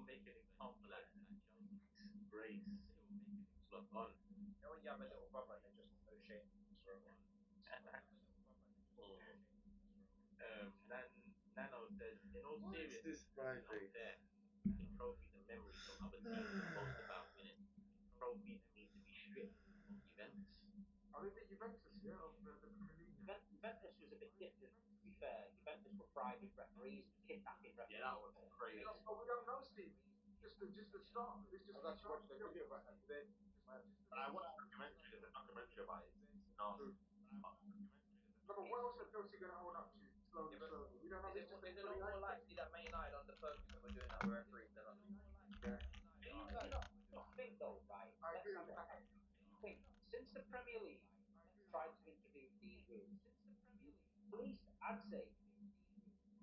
make an example like Grace, it's not on. You know when you have a little brother and they're just no shame whatsoever. Nano says, in all What is seriousness, this it's not private? fair. The trophies and memories from other teams to boast about winning. Trophies need to be stripped. Juventus. I mean, the Juventus, yeah, of the Premier League. Juventus was a bit different, to be fair. Juventus were private referees, kidnapping referees. Yeah, that was crazy. But we don't know, Steve. Just the start. This just. I was actually watching a video about that today. But I watched a documentary. There's a documentary about it. No. No, but what else are Chelsea going to own up to? Slowly, slowly. We don't know. It's just Is it not more likely that Man United under Ferguson were doing that with referees than us? Yeah. You not think though, right? I Let's agree have with that. a think. Since the Premier League tried to introduce these rules, at least I'd say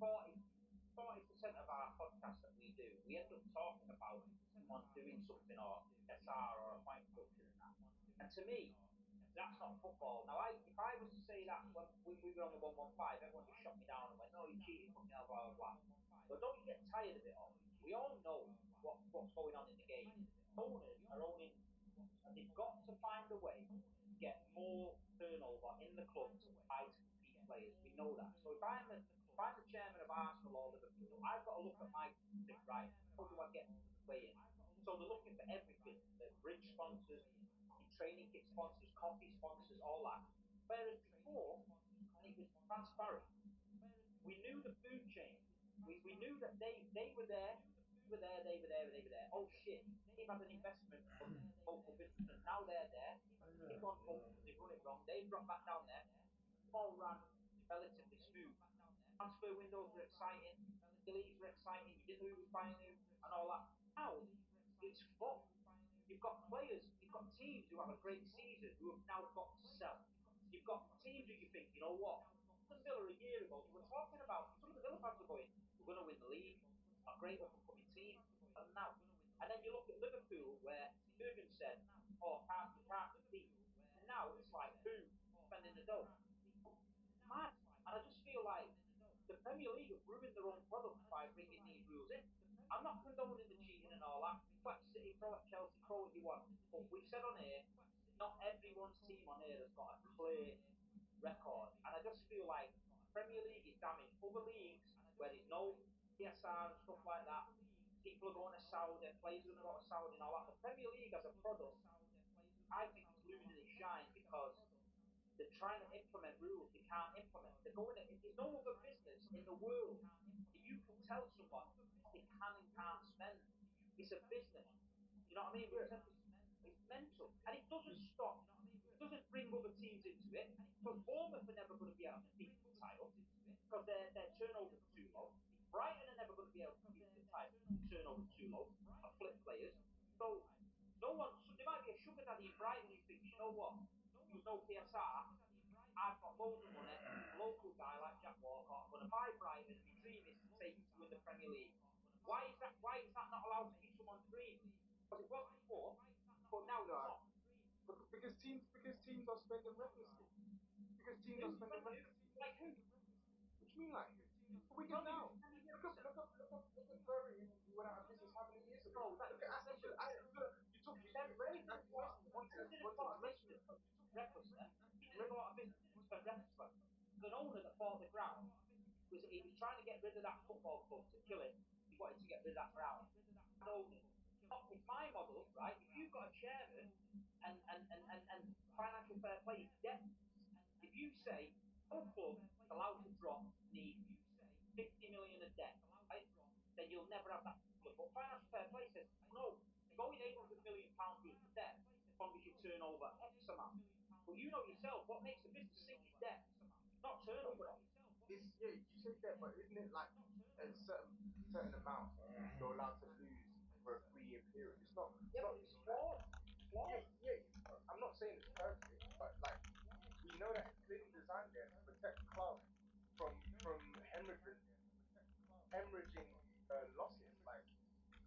40% of our podcasts that we do, we end up talking about someone doing something or SR or a point production and that. And to me, that's not football. Now, if I was to say that when we were on the 115, everyone just shot me down and went, no, you cheated, fucking hell, blah, blah, blah. But don't you get tired of it all? We all know what's going on in the game. Owners are owning, and they've got to find a way to get more turnover in the club to buy to compete players. We know that. So if I'm the chairman of Arsenal or Liverpool, I've got to look at my thing, right? How do I get the play in? So they're looking for everything: the bridge sponsors, training kit sponsors, coffee sponsors, all that. Whereas before, and it was transparent, we knew the food chain. We knew that they were there, we were there, they were there, they were there. Oh shit, they've had an investment from local business and now they're there. They've gone home because they've run it wrong. They've dropped back down there. All ran relatively smooth. Transfer windows were exciting, the leagues were exciting, you didn't know who was buying who and all that. Now it's fun. You've got players, you've got teams who have a great season who have now got to sell. You've got teams who you think, you know what? Aston Villa a year ago, they were talking about, some of the Villa fans are going, we're going to win the league, a great up and coming team. And now, and then you look at Liverpool where Jurgen said, oh, you can't compete. And now it's like, who spending the dough? Mad. And I just feel like the Premier League have ruined their own product by bringing these rules in. I'm not condoning the cheating and all that. Throw at City, throw at Chelsea, throw what you want. But we've said on here, not everyone's team on here has got a clear record. And I just feel like Premier League is damaged. Other leagues where there's no PSR and stuff like that, people are going to Saudi, players are going to go to Saudi and all that. The Premier League as a product, I think it's losing its shine because they're trying to implement rules they can't implement. They're going to, there's no other business in the world that you can tell someone what they can and can't spend. It's a business. You know what I mean? It's mental. And it doesn't stop. It doesn't bring other teams into it. Because Bournemouth are never going to be able to compete for the title because their turnover is too low. Brighton are never going to be able to compete for the title. Turnover is too low. A flip players. So no one, so there might be a sugar daddy in Brighton who thinks, you know what? There's no PSR. I've got loads of money. A local guy like Jack Walcott. I'm going to buy Brighton, and my dream is to take him to win the Premier League. Why is that? Why is that not allowed to be someone's dream? Because it was before, but now it's not. Because teams are spending recklessly. Because teams are spending recklessly. Like who? What do you mean, like? Wigan now. Look at Bury, who went out of business how many years ago? Look at Aston Villa. You took you mentioned one to mention it. Reckless. He didn't go out of business. He spent recklessly. The owner that bought the ground he was trying to get rid of that football club to kill it. He wanted to get rid of that ground. So it's my model, right? If you've got a chairman and financial fair play is debt, if you say no club is allowed to drop need 50 million of debt, right? Then you'll never have that club. But financial fair play says no, go in £800 million worth of debt as long as you turn over X amount. But you know yourself, what makes a business sink is debt, not turnover. Yeah, you say that, but isn't it like a certain amount you're allowed to lose for a 3-year period? It's not. Yeah, but it's flawed. Yeah. I'm not saying it's perfect, but like we know that it's clearly designed there to protect the club from hemorrhaging losses. Like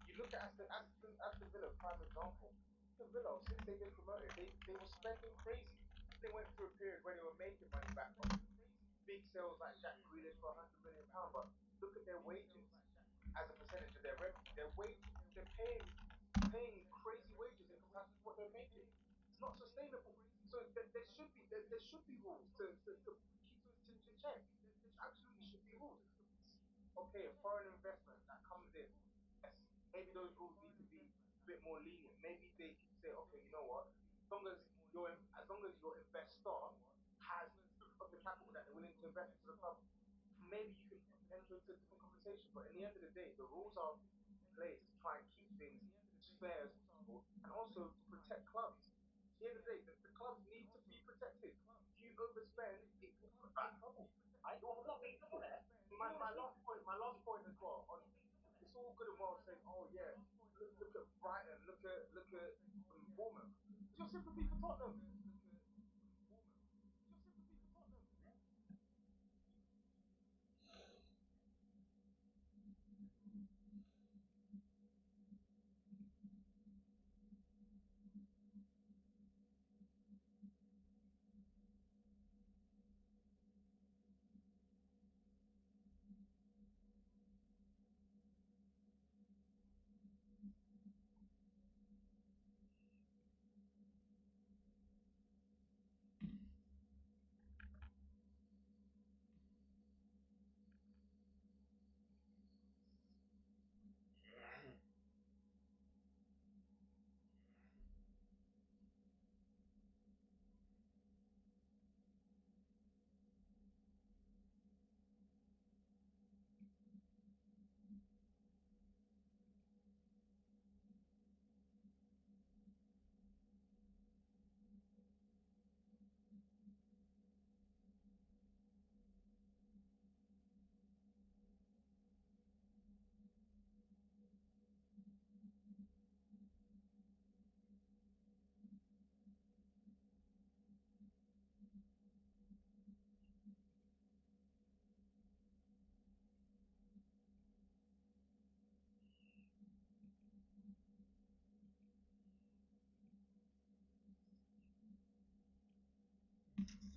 you look at Aston Villa, prime example. Aston Villa, since they've been promoted, they were spending crazy. They went through a period where they were making money back from big sales like Jack Grealish for £100 million. But look at their wages as a percentage of their revenue. They're way too not sustainable. So there should be rules to keep to check. There absolutely should be rules. Okay, a foreign investment that comes in, yes, maybe those rules need to be a bit more lenient. Maybe they could say, okay, you know what? As long as your investor has proof of the capital that they're willing to invest into the club, maybe you can enter into a different conversation. But in the end of the day, the rules are in place to try and keep things as fair as possible and also to protect clubs. At the end of the day, the clubs need to be protected. If you overspend, it will put you in trouble. I, It will I'm put not you in being trouble. fair. My last point as well. It's all good and well saying, oh yeah, look at Brighton, look at Bournemouth. It's your sympathy for Tottenham.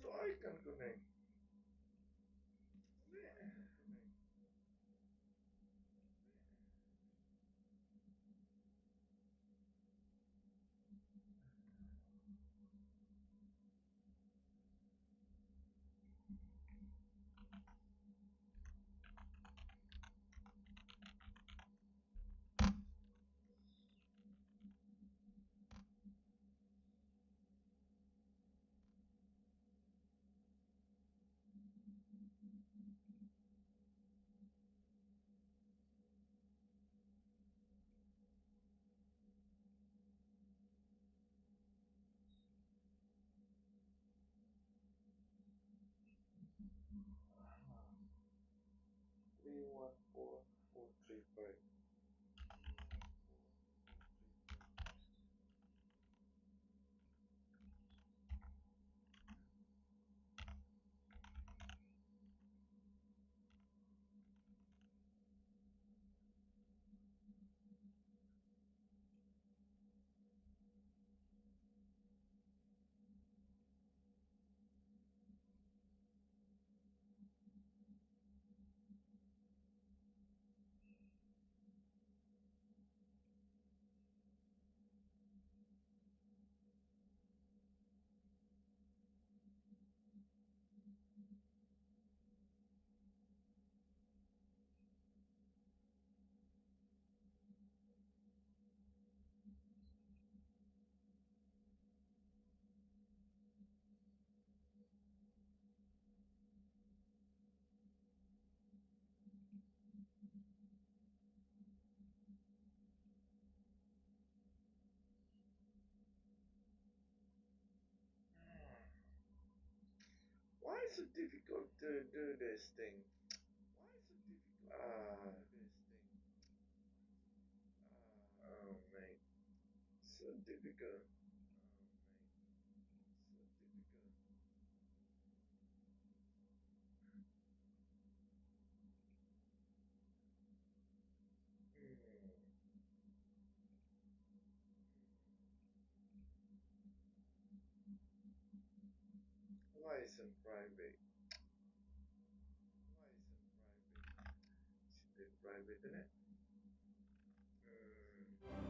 So I can connect. Ah, 314435. Why is it difficult to do this thing? Ah, oh man, so difficult. Hmm. Why isn't private? Is it private, isn't it? Hmm.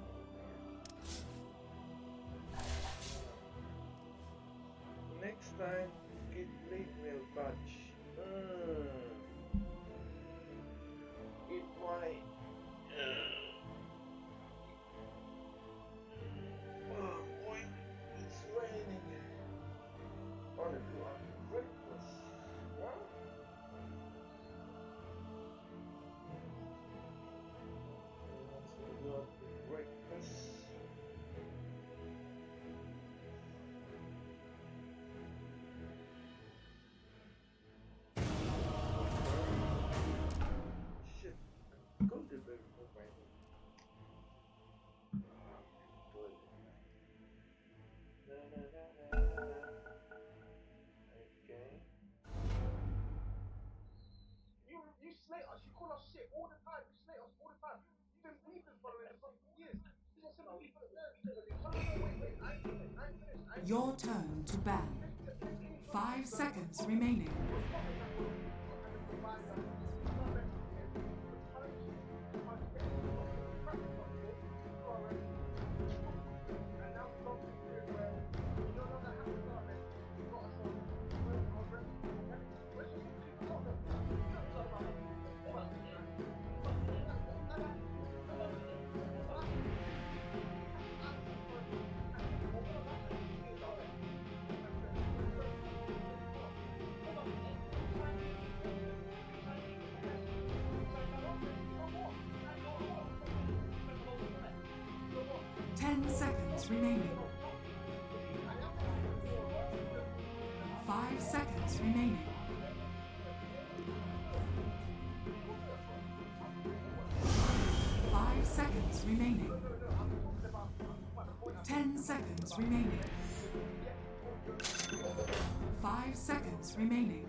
No, wait, I ain't finished. Your turn to ban. 5 seconds remaining. We're talking about what we as a provider. It's not meant to be the punishment. Punishment is not good. Practice not good. You are responsible. And now we've gone through a period where we no longer have to go out there. We've got ourselves our reputable benefit. Let's just keep it top level now. We're not talking about Ten seconds remaining. 5 seconds remaining. 5 seconds remaining. 10 seconds remaining. 5 seconds remaining.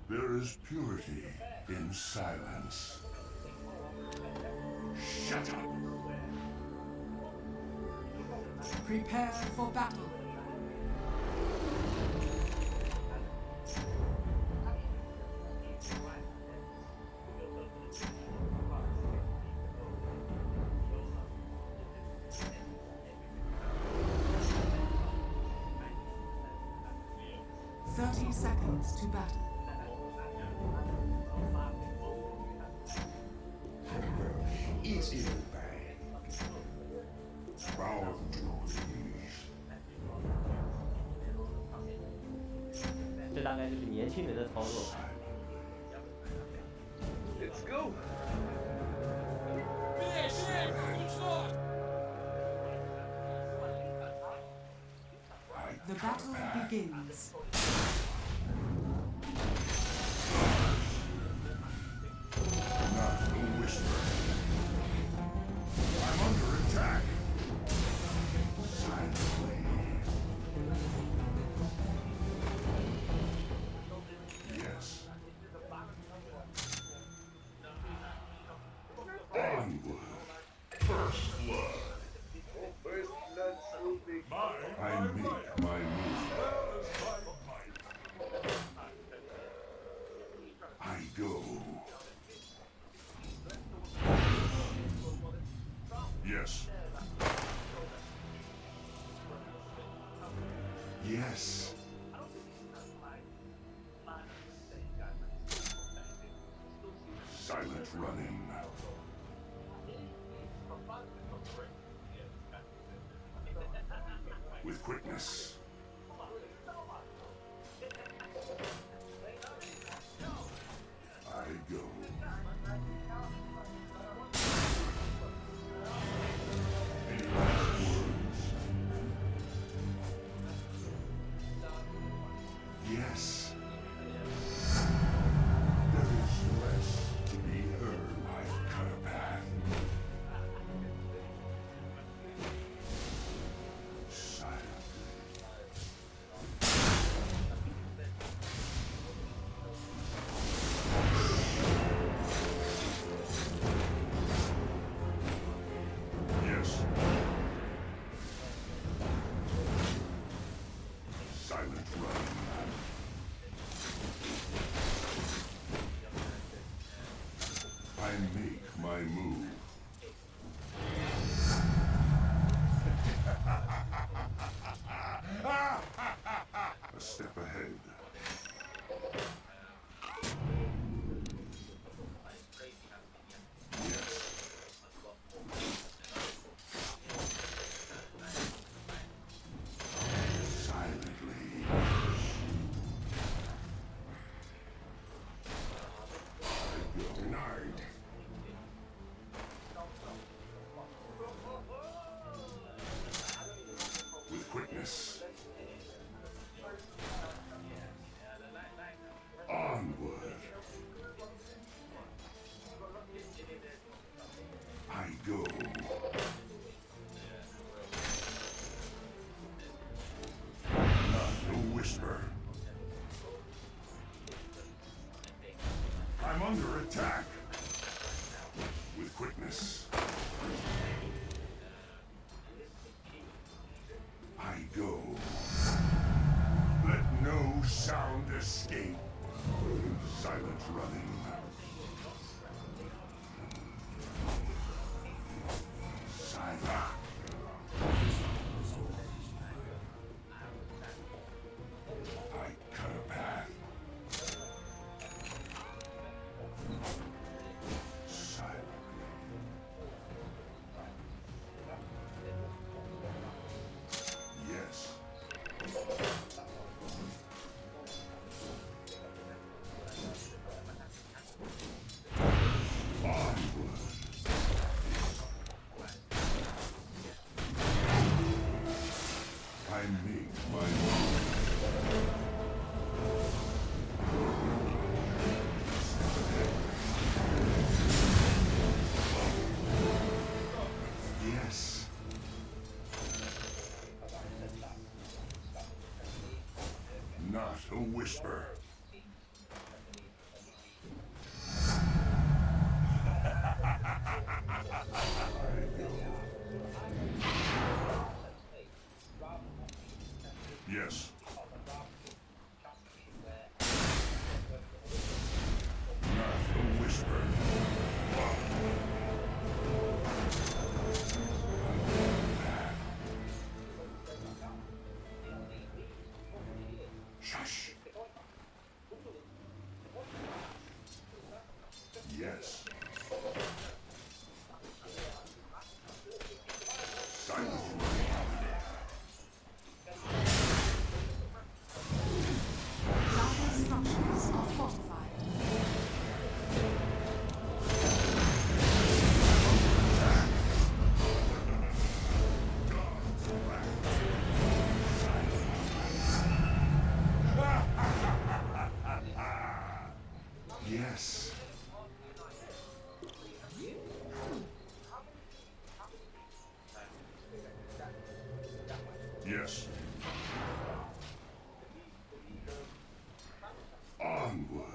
There is purity in silence. Shut up! Prepare for battle. Seconds to battle. Easy in the bag. Bow to please. 这大概就是年轻人的操作。Let's go. The battle begins. Not a whisper. I'm under attack. Silently. Yes. Onward. First blood. First blood so big. I make my move. I go. Yes. Yes. Silent running. With quickness. I go. Any last words? Yes. There is less to be heard. I've cut a path. Silently. Yes. Silent run. I make my move. A step ahead. Silently. I go. under attack. With quickness. I go. Let no sound escape. Silent running. Silent. I cut a path. Silent. Yes. Onward. I make my move. Yes. Not a whisper. Yes. Not a whisper. Shush. Yes. Silent. Dire structures are fortified. Yes. Yes. Onward.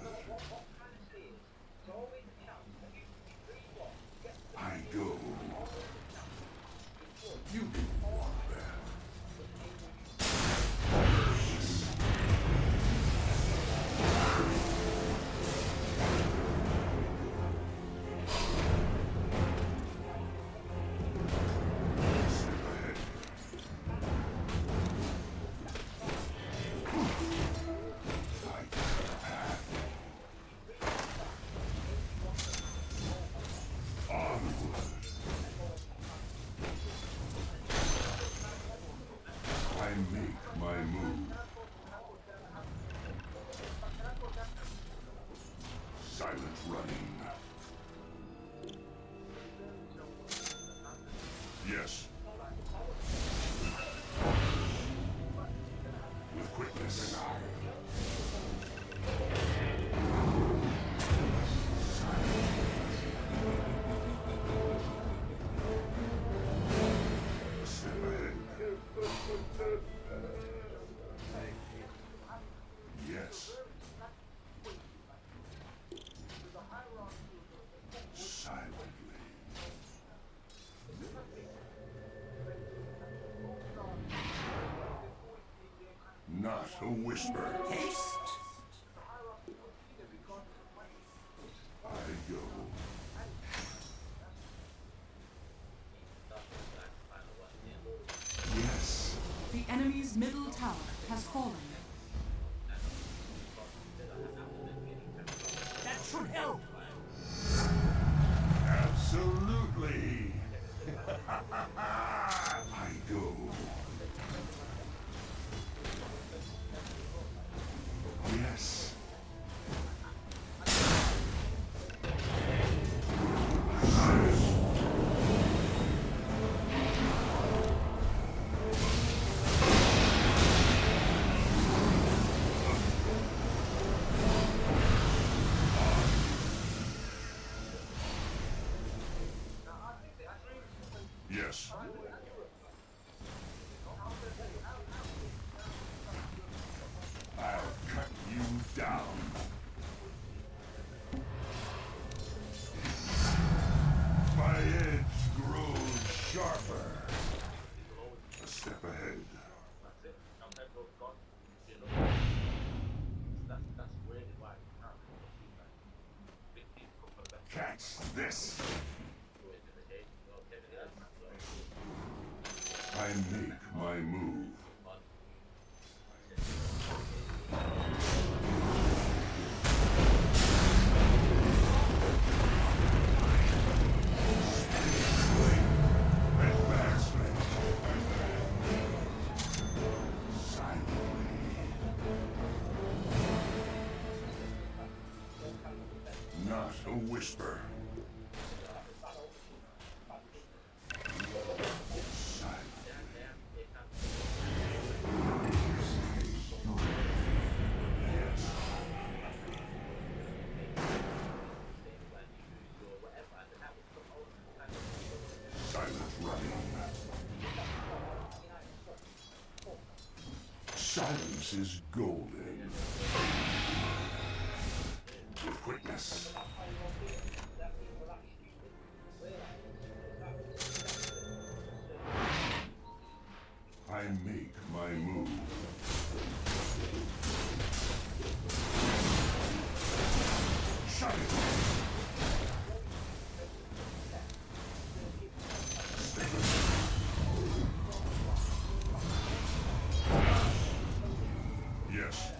I go. You didn't want that. Step ahead. I cut a path. Onward. I make my move. Silent running. Yes. With quickness. Step ahead. Yes. Silently. Not a whisper. I go. Yes. The enemy's middle tower has fallen. That should help. Absolutely. I go. Yes. Yes. this. always been the case. Well, Kevin has, but I make my move. fun. Advancement. Silently. Not a whisper. Silent running. Silence is golden. With quickness. I make my move. Silence. Yes.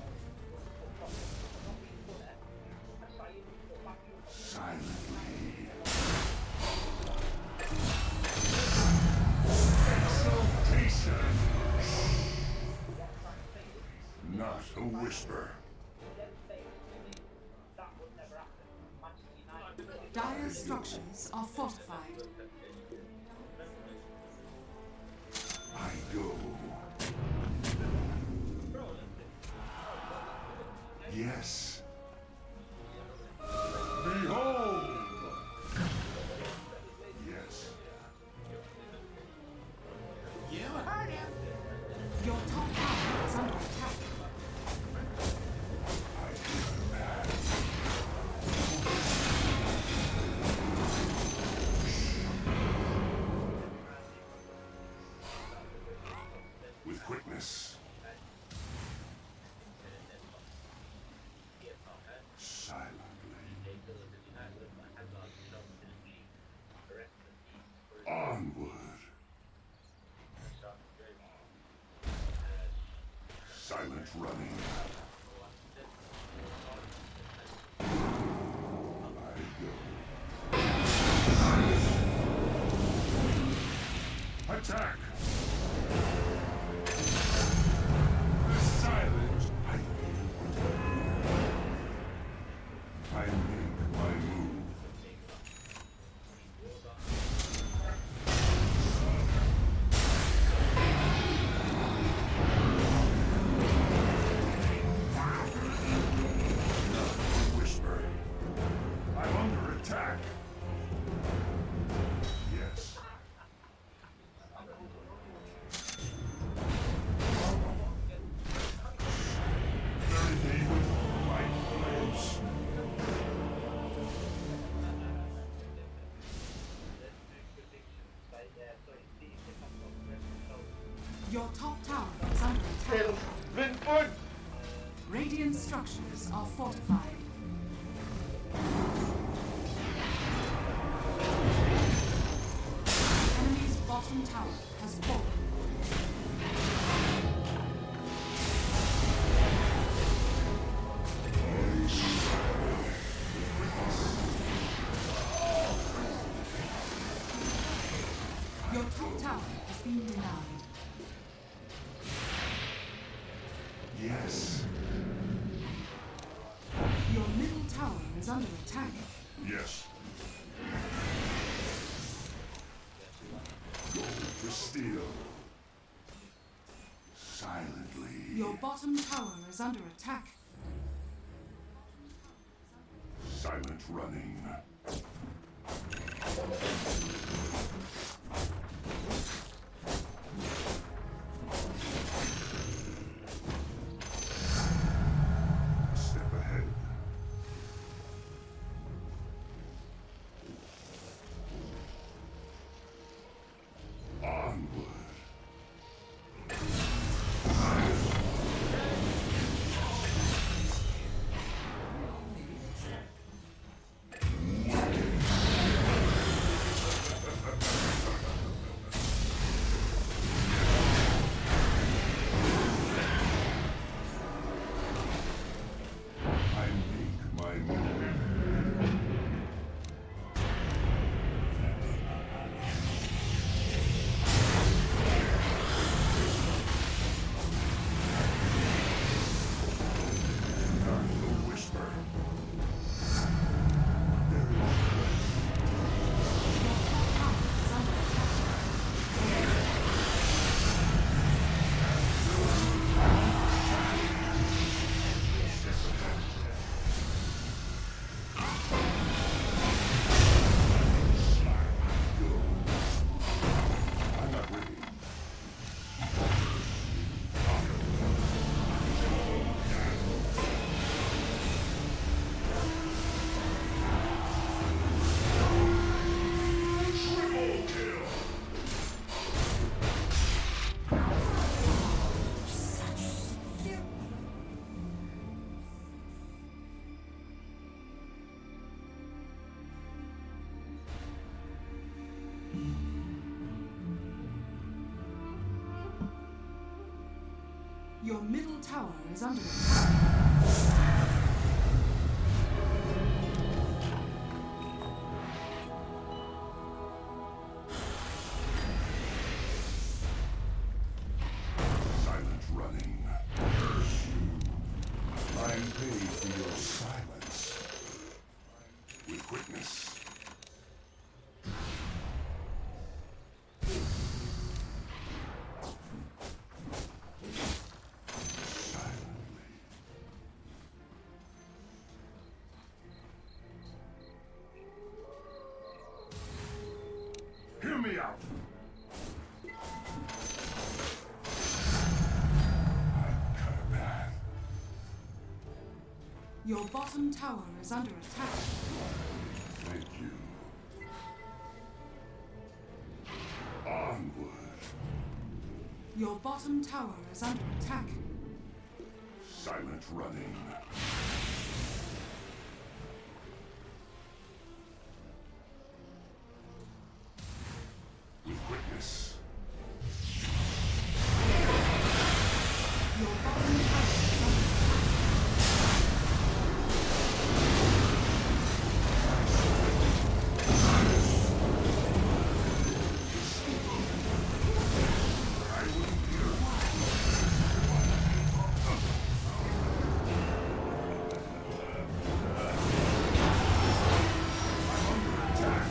Silently. Exaltation. Not a whisper. Dire structures are fortified. I go. Yes. Behold! Yes. Your top tower is under attack. I am mad. With quickness. Silently. Onward. Silent running. I go. Attack! The silence. I make my move. Whisper. I'm under attack. Yes. Bury me with my clothes. Your top tower is under attack. Vinford! Radiant structures are fortified. Enemy's bottom tower has fallen. Your top tower has been denied. Yes. Your middle tower is under attack. Yes. Gold for steel. Silently. Your bottom tower is under attack. Silent running. Step ahead. Onward. Wicked. Your middle tower is under attack. Silent running. Curse you. I am paid for your silence. With quickness. Hear me out. I've cut a path. Your bottom tower is under attack. Thank you. Onward. Your bottom tower is under attack. Silent running. With quickness. Your bottom tower is under attack. I wouldn't hear. I'm under attack.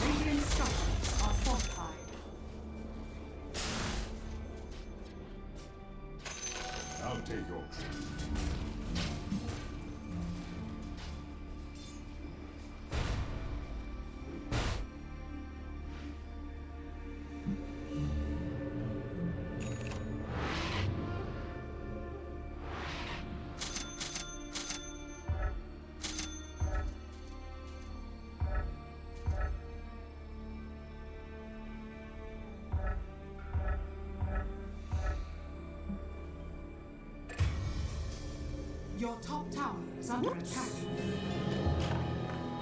Radiant structures are fortified. I'll take your tribute. Your top tower is under attack.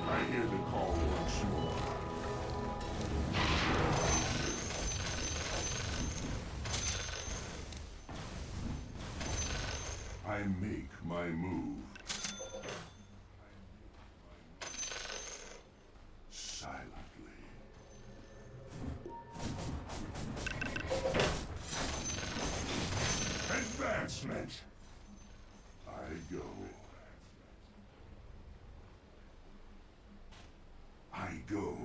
I hear the call once more. I make my move. Silently. Advancement. I go. I go.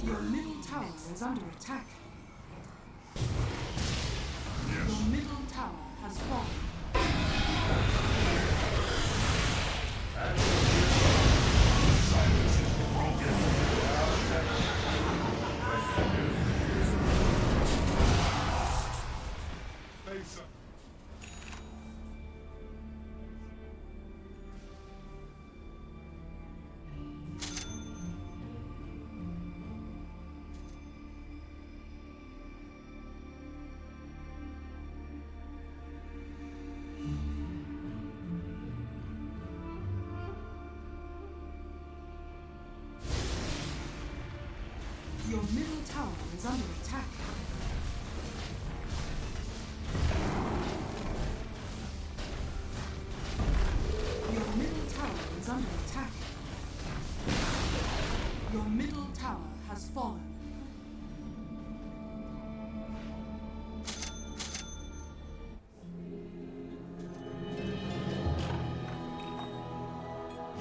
Your middle tower is under attack. Yes. Your middle tower has fallen. Silence is broken. Face up. Your middle tower is under attack. Your middle tower is under attack. Your middle tower has fallen.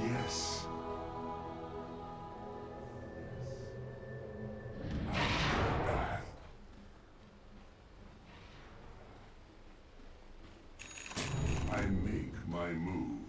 Yes. I make my move.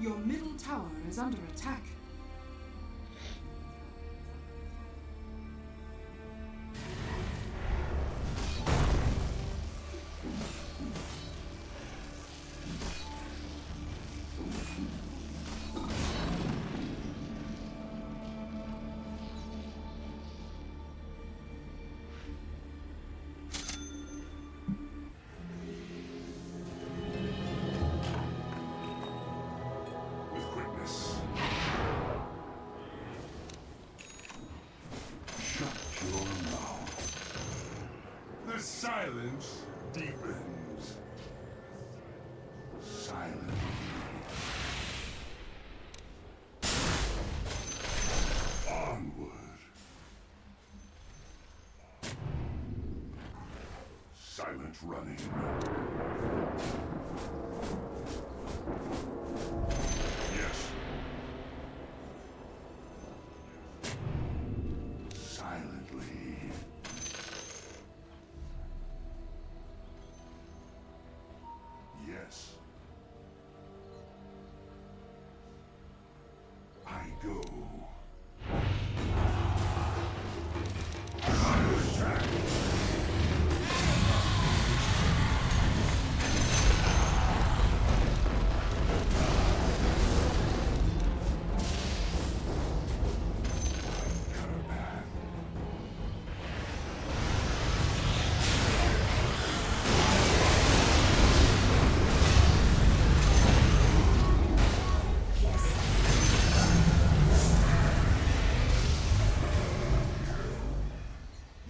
Your middle tower is under attack. With quickness. Shut your mouth. The silence deepens. Silently. Onward. Silent running. Yes. Silently. Yes. I go. Attack. Cut a path.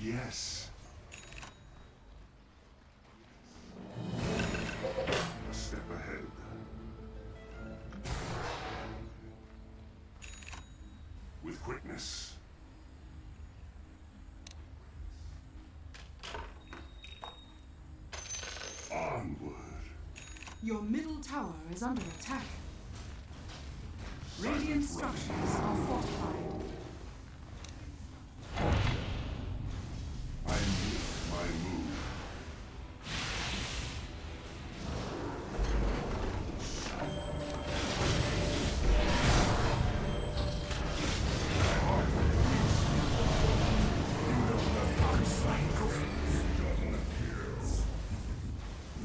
Yes. A step ahead. With quickness. Onward. Your middle tower is under attack. Silent Radiant structures running. are fortified. I make my move.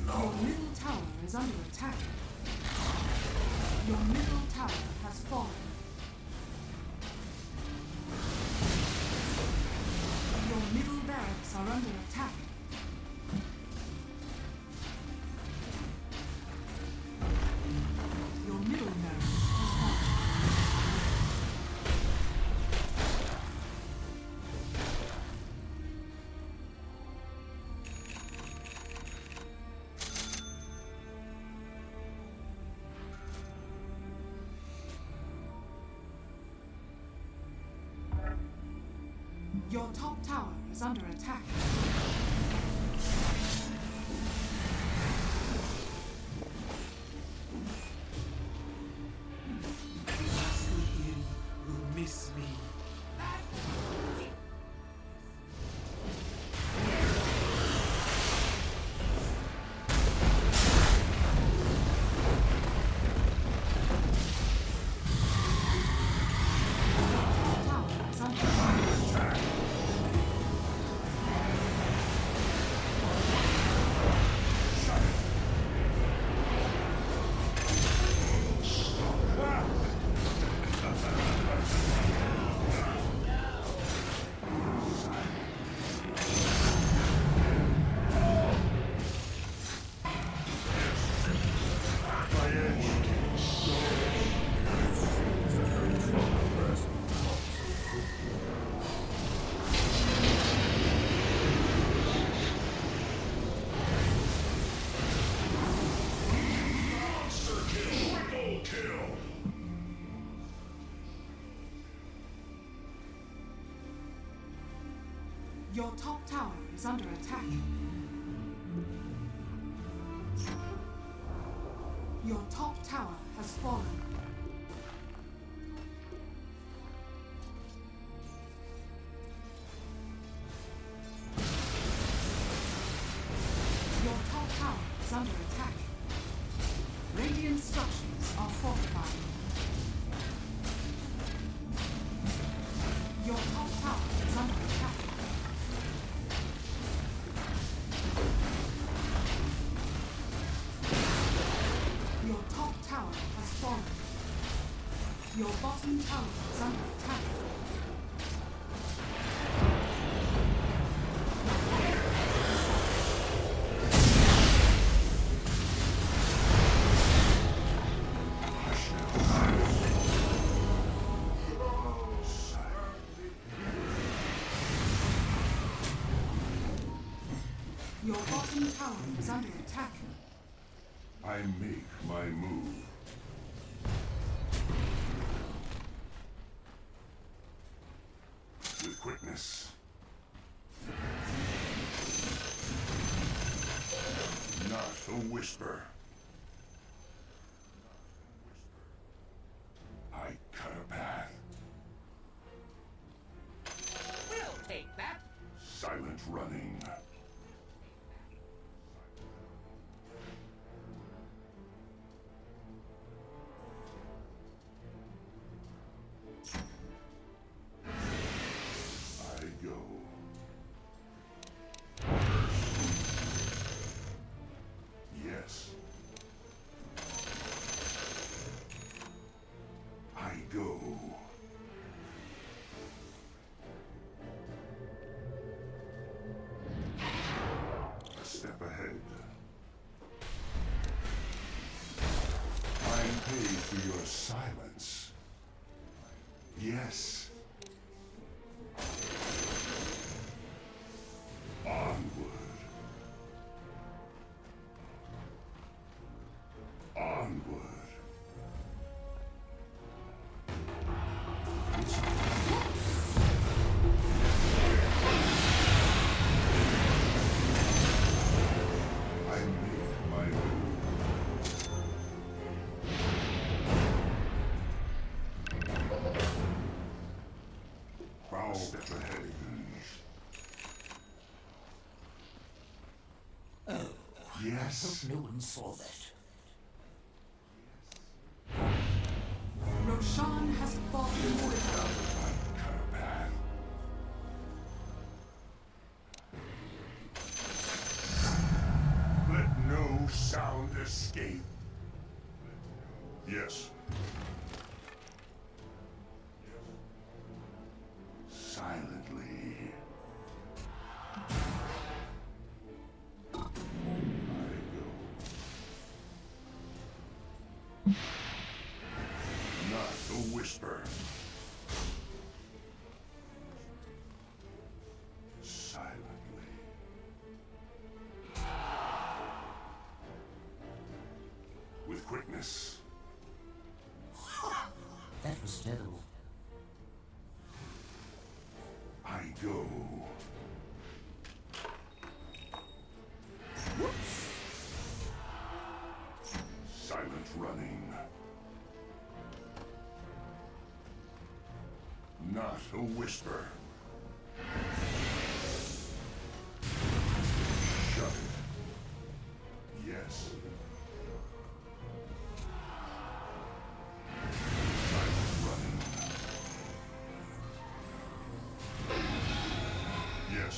Your middle tower is under attack. Your middle tower has fallen. Your middle barracks are under attack. Your middle barracks has fallen. Your top tower is under attack. Will miss me. Top tower is under attack. Your top tower is under attack. Your top tower has fallen. Your top tower is under attack. Radiant structures are fortified. Your bottom tower is under attack. Your bottom tower is under attack. I make my move. With quickness. Not a whisper. I cut a path. We'll take that. Silent running. I go. Yes. I go. A step ahead. I'm paid for your silence. Yes. Onward. Onward. I make my move. Bow step ahead. Yes. No one saw that. Roshan has fallen order. Cut a path. Let no sound escape. Yes. Silently. I go. Not a whisper. Silently. With quickness. That was terrible. I go. Silent running. Not a whisper. Shut it. Yes. Silent running. Yes.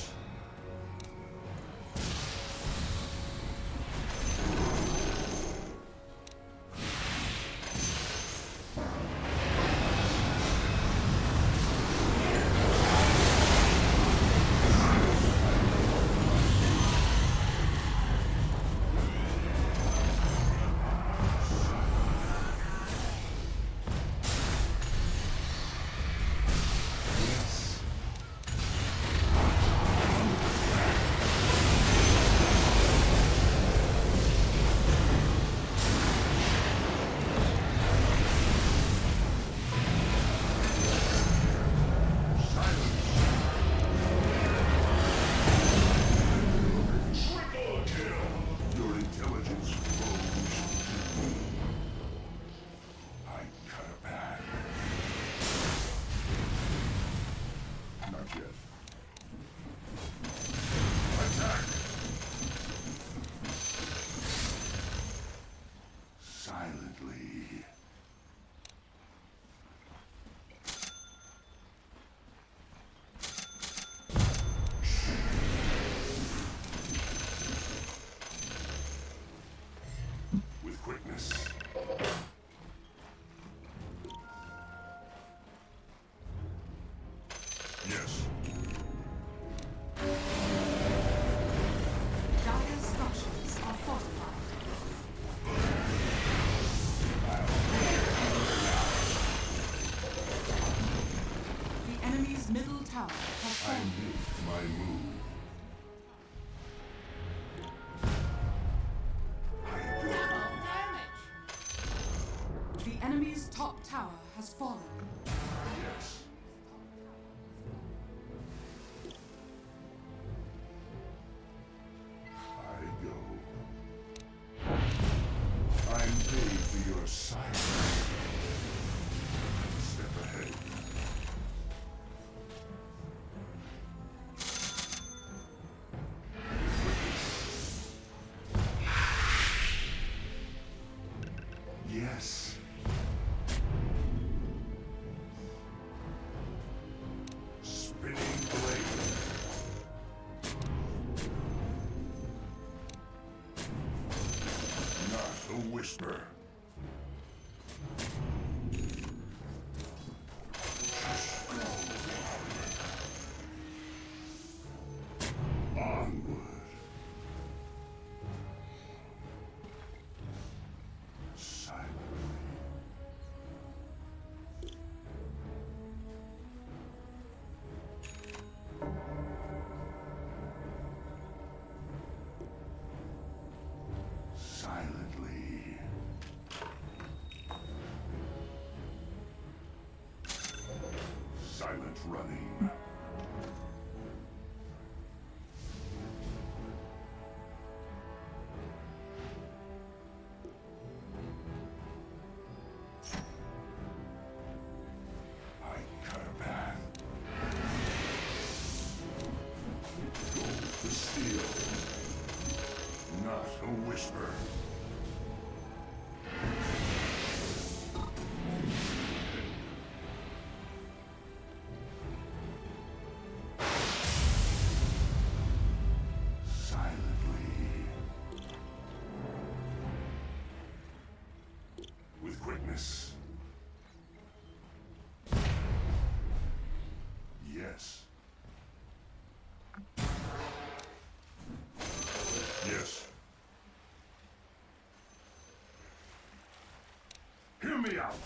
Yes. Dire structures are fortified. The enemy's middle tower has I fallen. make my move. Double damage! The enemy's top tower has fallen. Yes. I go. I'm paid for your silence. Step ahead. Yes. Spinning blade. Not a whisper. Onward. Silently. Silently. Silent running. I cut a path. Gold to steel. Not a whisper. Silently. With quickness. Yes. Yes. Hear me out.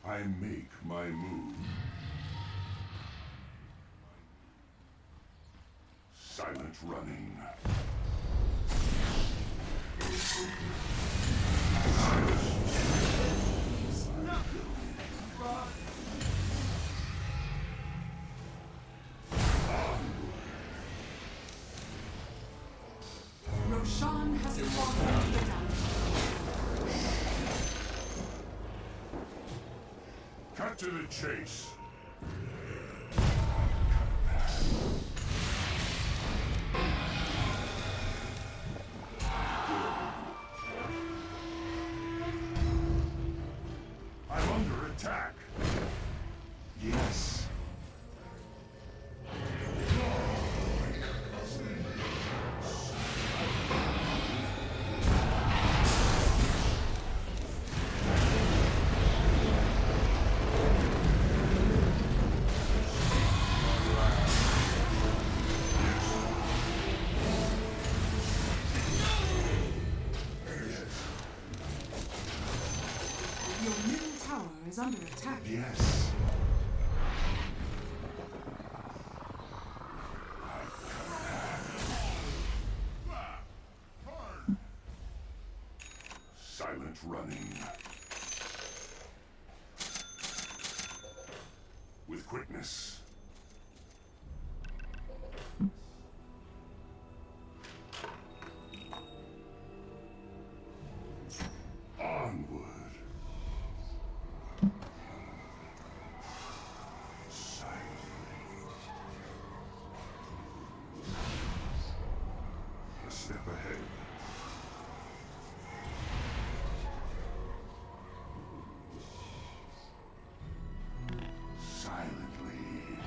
I make my move. Silent running. Roshan has fallen to the ground. Cut to the chase. I'm under attack. Yes. Your middle tower is under attack. Yes. Silent running. With quickness. Onward. Silently. A step ahead. Silently.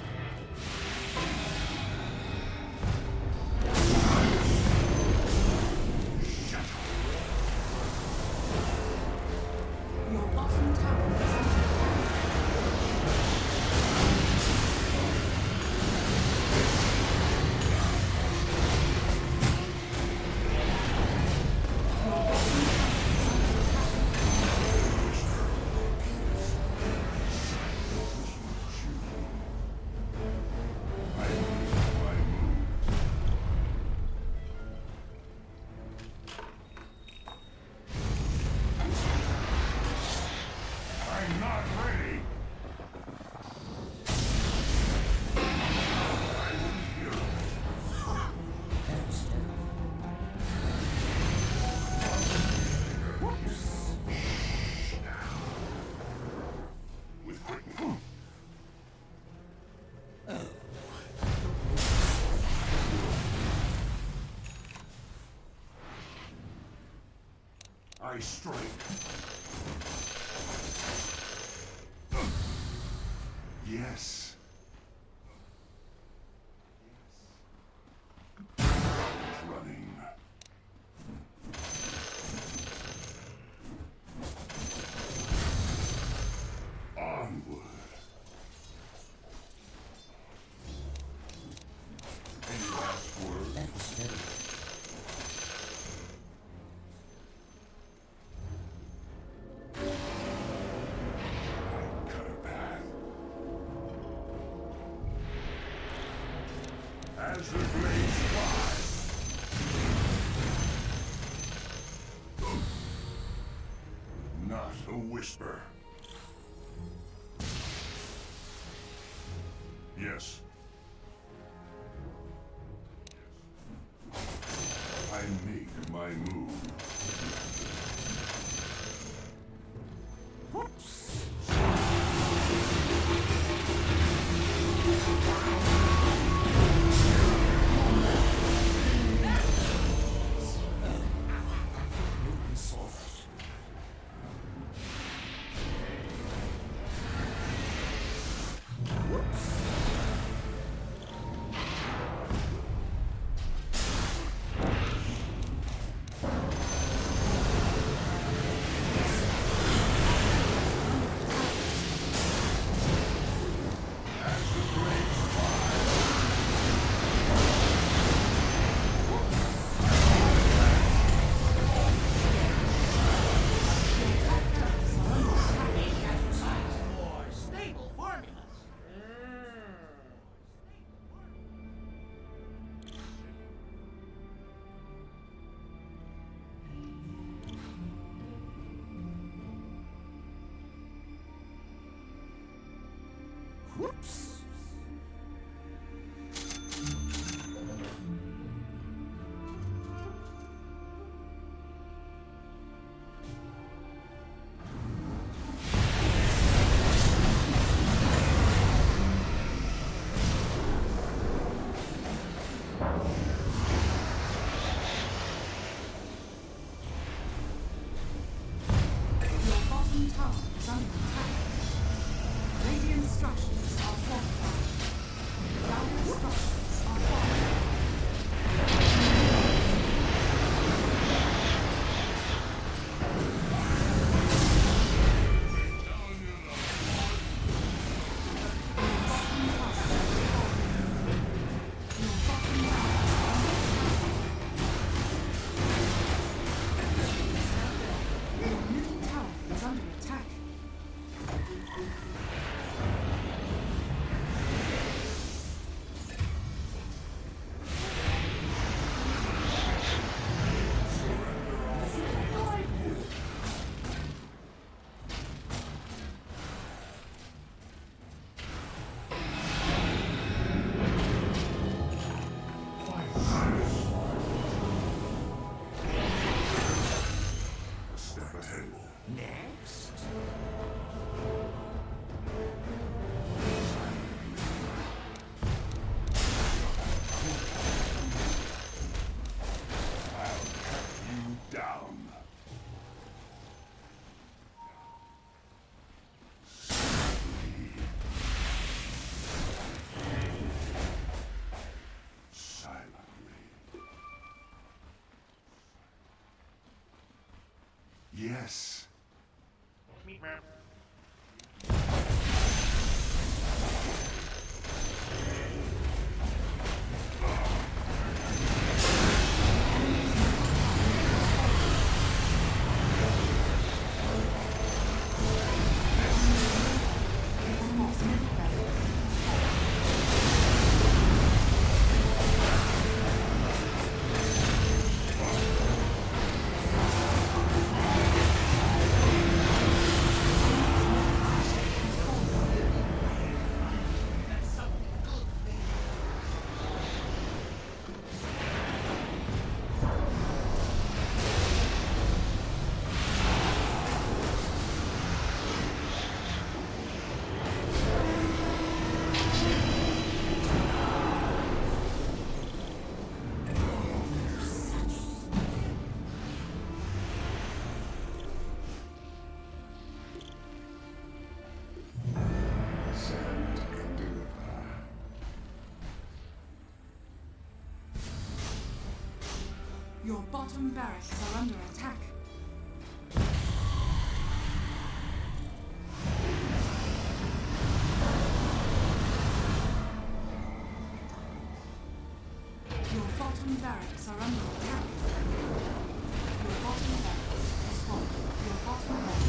I strike. Yes. Running. Onward. Any last words? That was very Cut a path. As the blades fly. Not a whisper. Yes. I make my move. More stable formulas. Your bottom tower is under attack. Radiant structures are fortified. Radiant structures are fortified. Your middle tower is under attack. A step ahead. Next. I'll cut you down. Silently. Yes. bottom barracks are under attack. Your bottom barracks are under attack. Your bottom barracks has fallen. Your bottom barracks is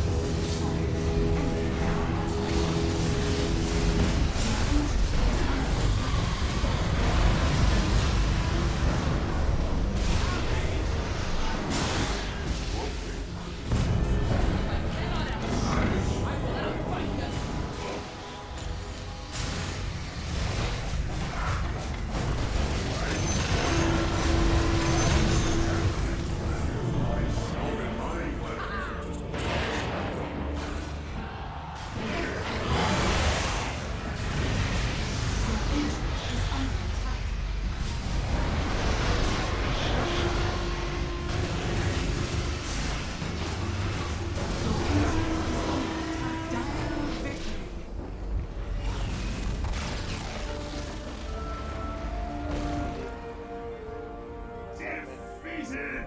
fallen. Enemy barracks has fallen. Your ancient is under attack. Defeated!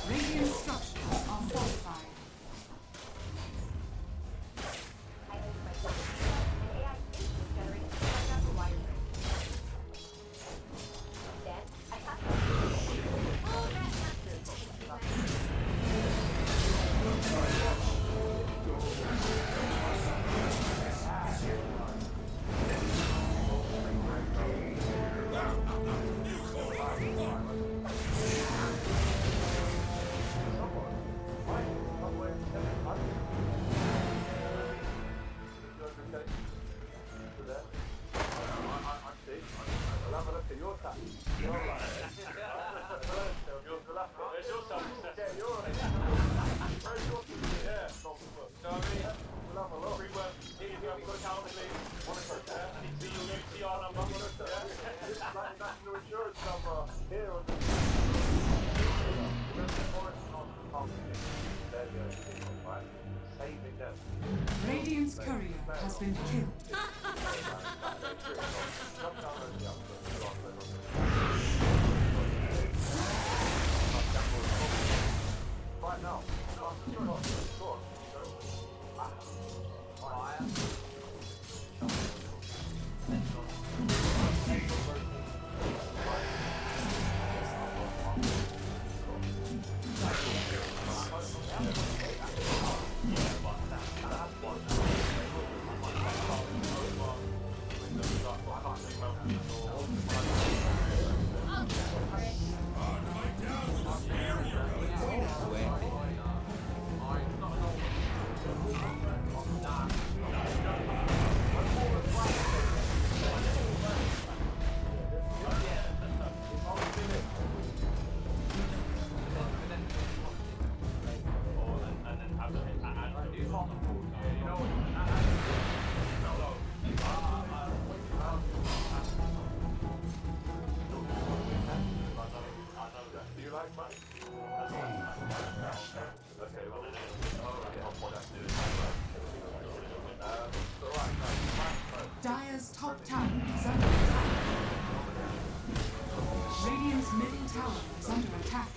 Radiant structures are fortified. Radiant's courier has been killed. Right now. tower is under attack. Radiant's middle tower is under attack.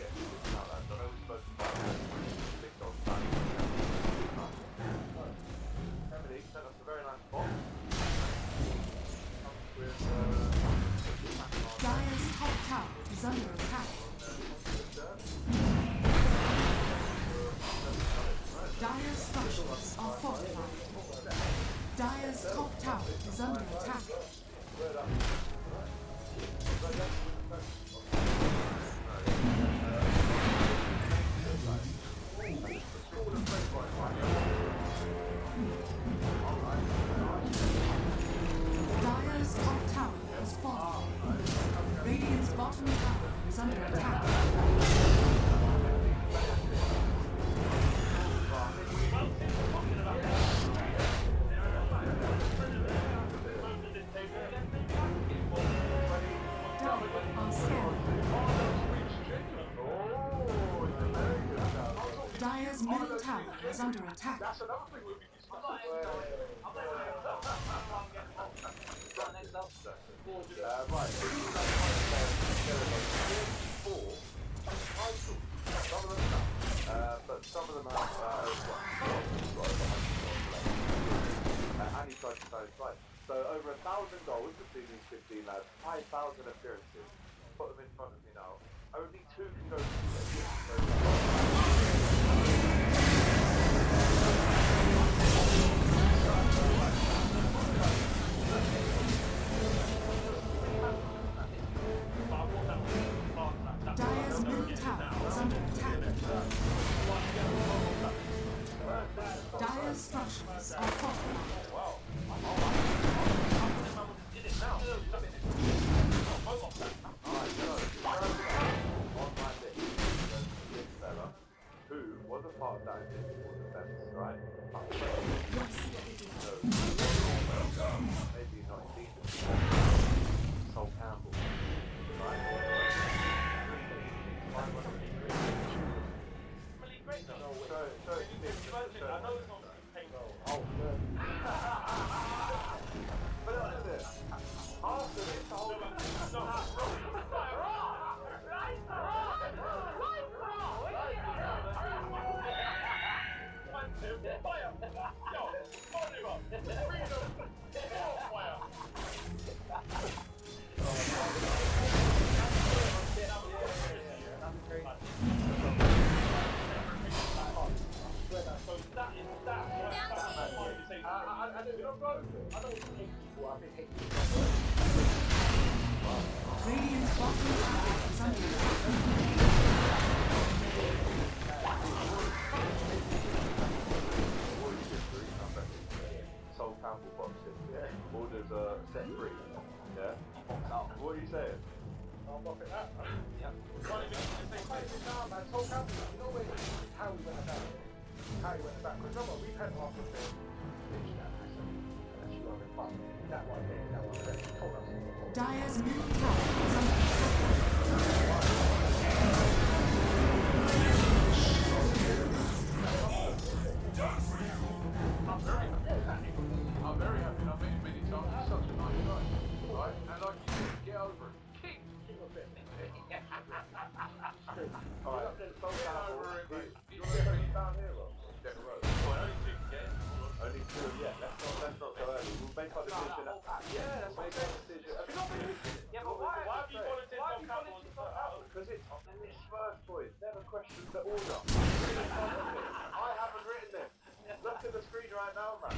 Emily sent us a very nice box. Comes with Dire's top tower is under attack. Dire's structures are fortified. Dire's top tower is under attack. Dire's top tower has fallen. Radiant's bottom tower is under attack. Dire's middle tower is under attack. That's another thing we'll be discussing. Right, so these are four titles. Some of them have, but some of them have and he tried to sign his right. So over 1,000 goals between these 15 lads, 5,000 appearances. Put them in front of me now. Only two can go to Dire's middle tower is under attack. Dire's structures are fortified. Who was a part of that invisible defense, right? Maybe not indeed. Sol Campbell, right? Radiant's bottom tower is under attack. Sol Campbell boxing. Orders set free. Yeah? What are you saying? I'll buff it out, man. Yeah. Sol Campbell, you know how he went about it? How he went about it? Because remember, we've had Arthur say, bitch that, and she got it fucked. That one there, that one there. He told us. Dire's middle tower is under attack. I'm very happy. I've met him many times. He's such a nice guy. Right? And like you said, get over it. King! Alright, Sol Campbell. He's definitely down here, bro. Get the road. Only two, yeah. Let's not go early. We'll make our decision. Yeah, that's what I'm saying. Have you not been listening? Yeah, but why have you volunteered Sol Campbell? Because it's first choice. Never questions the order. I haven't written this. Look at the screen right now, man.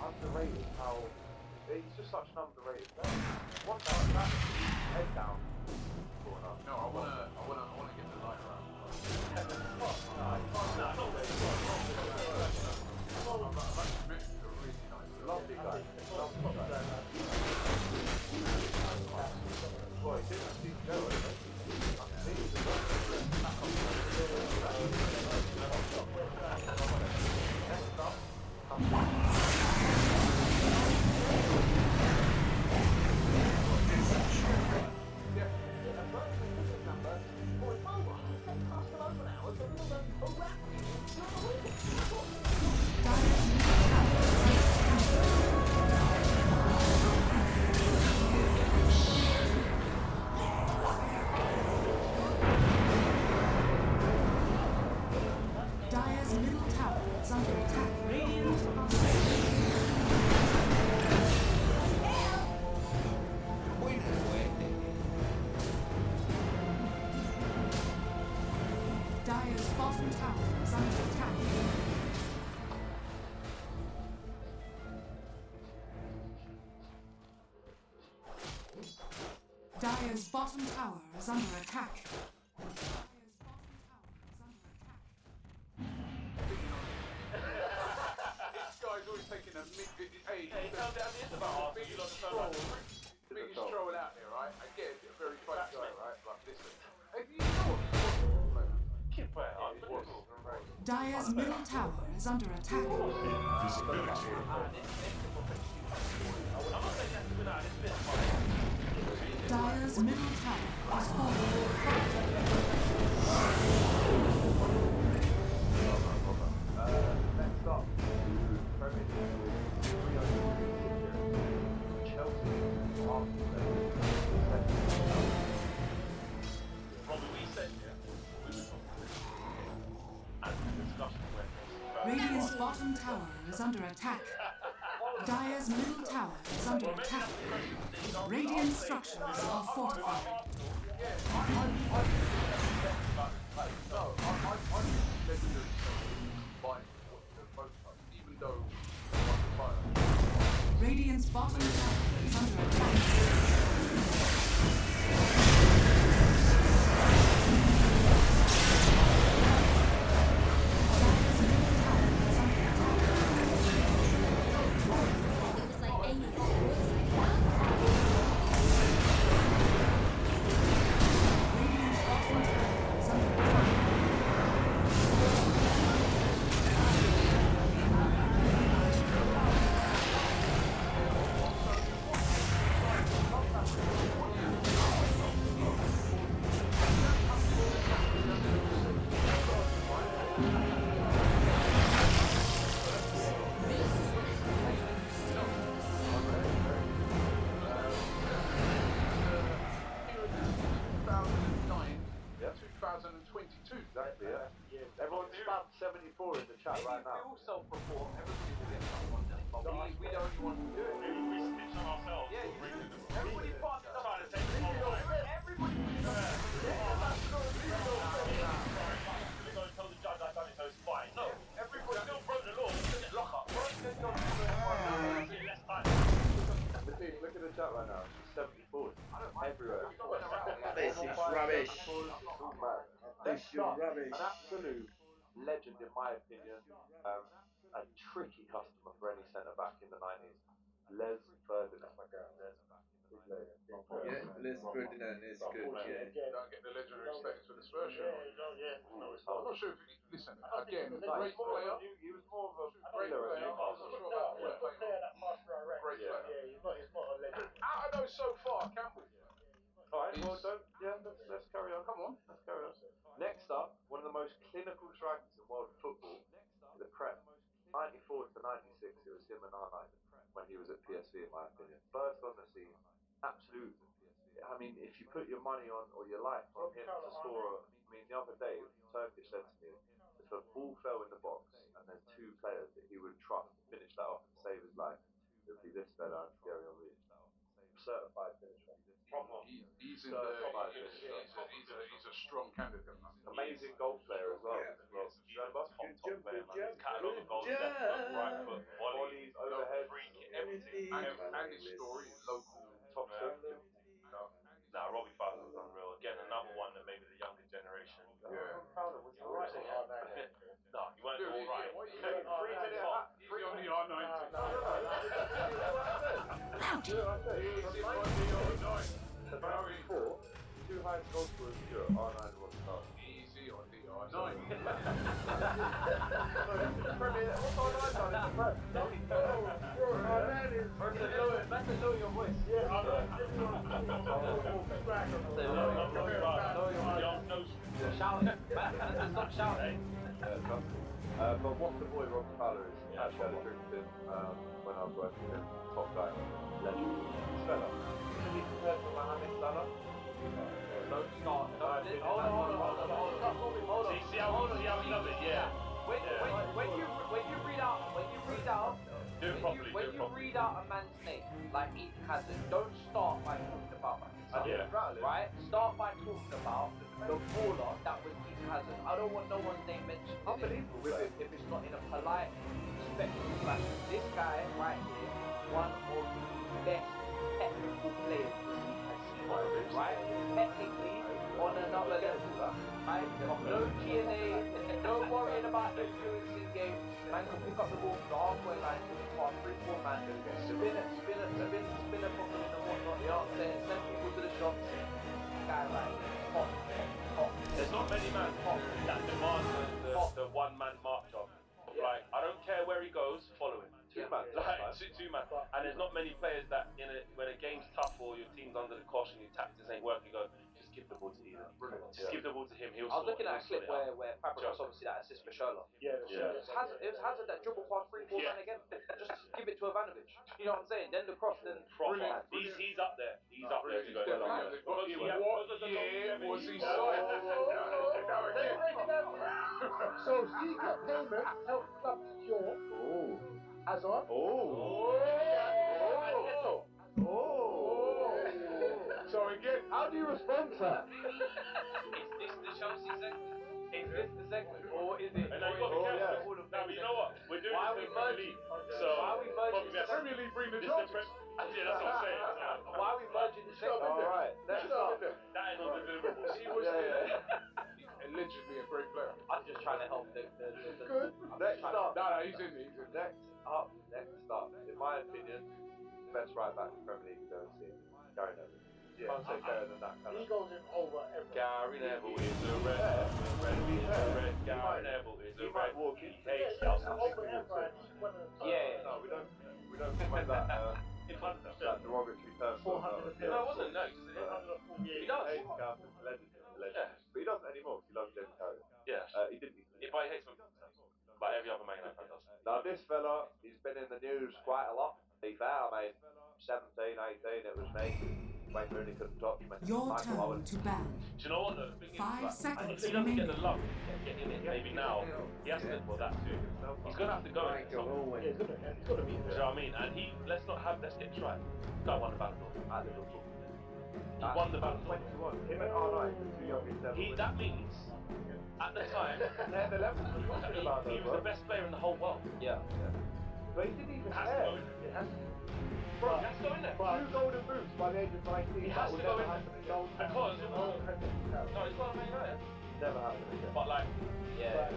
Underrated how he's just such an underrated player. What that head down corner. No, I wanna get the light around. Lovely guy. Lovely guy. bottom tower is under attack. Dire's bottom tower is under attack. This guy's always taking a mid. Hey, He turned down the end about half. You lot turned down biggest troll out there, right? I get it, a very funny guy, right? But listen, if you know what Keep playing. Unbelievable. Dire's middle tower is under attack. Invisibility. I'm not saying you have to win out of this bit, but Dire's middle tower is falling. next up, Premier League, Chelsea, Arsenal, Robbie, we said, yeah, we were talking and the discussion went about Radiant's bottom tower is under attack. Dire's middle tower is under attack. Radiant structures are fortified. even though Radiant's bottom tower is under attack. exactly, yeah. Everyone's spam 74 in the chat right now. We all self-report, everybody will get someone else, but we the only ones who do it. Maybe we snitch on ourselves. Yeah, you do. Everybody fucks up. Trying to take the whole time. Everybody go and tell the judge I done it, so it's fine. No, everybody still broke the law. Lock up. Less time. Look at the chat right now. 74. Everywhere. This is rubbish. This is rubbish. An absolute legend, in my opinion. A tricky customer for any centre back in the 90s. Les Ferdinand. Yeah, Les Ferdinand is good, yeah. Don't get the legendary status for the Spurs show. I'm not sure if you listen. Again, great player. He was more of a Great player. I'm not sure about the player. Great player. Yeah, he's not a legend. Out of those so far, Campbell. Alright, well, let's carry on. Come on, let's carry on. Next up, one of the most clinical strikers in world football, the Prem. 94 to 96, it was him and Arnott when he was at PSV, in my opinion. First on the scene, absolute. I mean, if you put your money on or your life on him to score, I mean, the other day, Turkish said to me, if a ball fell in the box and there's two players that he would trust to finish that off and save his life, it would be this fella and Gary Henry. Certified finisher. He's a strong candidate, man. Amazing golf player as well. Remember? Good jump. Catalogue of goals, left foot, right foot, volleys, overhead, free kick, everything. And his story, local top scorer. Nah, Robbie Fowler was unreal. Again, another one that maybe the younger generation. Yeah. Fowler was alright. No, he weren't alright. He's on the R90. The 94, two highest goal scorers in Europe, R9 and Robbie Fowler. Easy on the R9. That's a lower your voice. Shouting. Stop shouting. But what the boy Robbie Fowler is, actually had a drink with him when I was working with him, top guy, legend. This fella, can he compare to Mohamed Salah? Don't start. Hold on. See how we love it, yeah. When you read out Do it properly, when you read out a man's name, like he has Hazard, don't start by talking about Rakitic. Yeah. Right? Start by talking about the baller that was Keith Hazard. I don't want no one's name mentioned. Unbelievable. If it's not in a polite, respectful fashion. This guy right here, one of the best technical players right? Technically, on another level, right? No GNA, no worrying about influencing games. Man can pick up the ball from the halfway line to the far 3-4 man, spin it properly and whatnot. You know what I'm saying? Send people to the shops. Guy right here, hot. There's not many men that demand the one-man march off. Like, I don't care where he goes, follow him. Two-man. Like, two-man. And there's not many players that, when a game's tough or your team's under the caution, your tactics ain't working, you go, just give the ball to Ethan. Just give the ball to him. He'll I was looking at a sort clip where Fabregas obviously that assist for Sherlock. Yeah. It was Hazard that dribbled past 3-4 man again. Just give it to Ivanovic. You know what I'm saying? Then the cross, then Proper. He's up there. He's up there to go. What year was he signed? So secret payment helped club secure Hazard. So again, how do you respond to that? is this the Chelsea segment? Is this the segment? Or is it? And now you got to be careful. all of Now, but you know what? We're doing Why this we in Premier merging? League. So, Why we merging? Premier League bring the this jobs. yeah, that's what I'm saying. Why are we merging the segment? Alright, next up. That ain't on the deliverable. He was allegedly a great player. I'm just trying to help the Good. Next up. No, he's in. Next up, in my opinion, best right back in the Premier League we've ever seen. Gary Neville. Can't say better than that kind He of. goes in over everything. Gary Neville is a red. Gary Neville is a red. He hates Chelsea. Over everything. He's one of the Yeah. No, we don't think like that. In front of That derogatory term. 400. No, it wasn't. No, he does. Hates Carlton, legend. Yeah. But he doesn't anymore because he loves Jamie Carragher. Yeah. He didn't. If I hate him, like every other Man United fan does. Now this fella, he's been in the news quite a lot. To be fair, I mean, 17, 18, it was me. Wayne Rooney couldn't touch me. Your Michael turn Owen. to ban. Do you know what though? The thing is, 5 like, seconds he doesn't get remaining. the love getting it maybe now. He has to well that too. He's gonna have to go in it. He's got to be Do you know what I mean? And let's get this right. That won the Ballon d'Or at Liverpool. He won the Ballon d'Or. 21. Him and R9, the two youngest ever. That means at the time They're the levels we're talking about, he was the best player in the whole world. Yeah. But he didn't even Has to go in care. there. Bro, he has to go in there. 2 golden boots by the age of 19. He That has will to go never in happen there. again. Because no, he's got a Man United. Never happen again. But like, Yeah.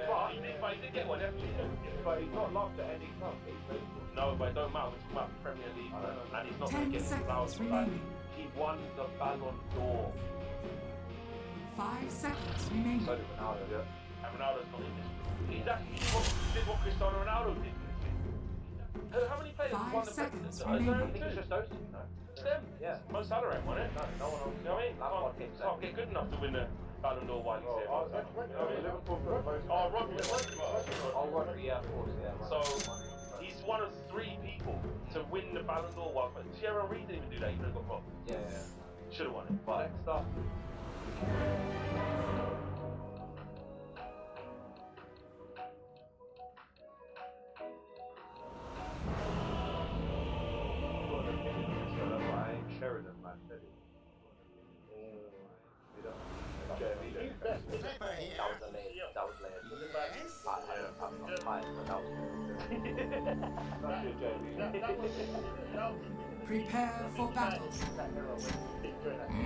but he did get one. Definitely. But he's not loved at any club that he plays for. No, but it don't matter. We're talking about the Premier League, and he's not 10 going to get his flowers. seconds Like, remaining. he won the Ballon d'Or. 5 seconds remaining. So did Ronaldo, yeah. And Ronaldo's not in this. He did what Cristiano Ronaldo did. How many players 5 won the seconds Premier League? remaining. I think it's just those two, you know. It's them. Yeah. Mo Salah ain't won it. No one else. You know what I mean? That one came Can't get good enough to win the Ballon d'Or while he's here. You know what I mean? Liverpool got the most. Oh, Rodri. Oh, Rodri, yeah, of course, yeah. So he's one of 3 people to win the Ballon d'Or while Thierry Henry didn't even do that. He could have got robbed. Yeah. Should have won it. But Next up. Sheridan, man, said it. That was a late. That was late. Yes. I'm fine, but that was Prepare for battle.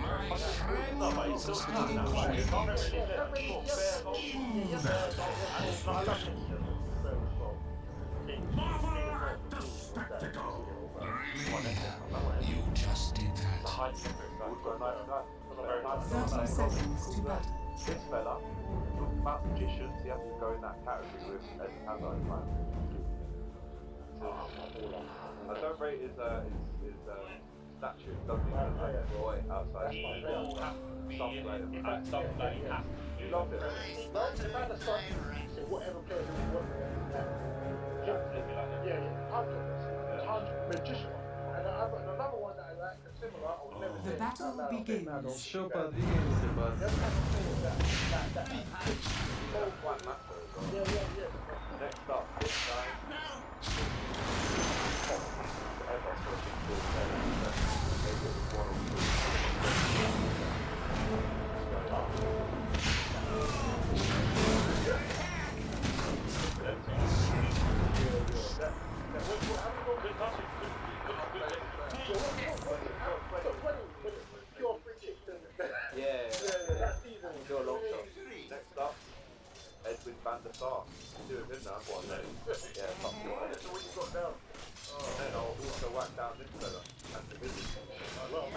My friend no, but he's still studying now. Like, it's not quiet. Marvel at the spectacle. You just did that. 30 seconds to battle. This fella, talking about magicians, he has to go in that category with Ed Hazard, man. I don't rate his statue, doesn't he? Like Roy outside. He will have to be Something in like it. that. Something like he has to. You love it. Whatever player he works with, magician. And I've got another one that I like, similar. I would never The say battle begins. Show подвигаемся, Them бас. kind of players that yeah. Next up, this guy. and the middle. What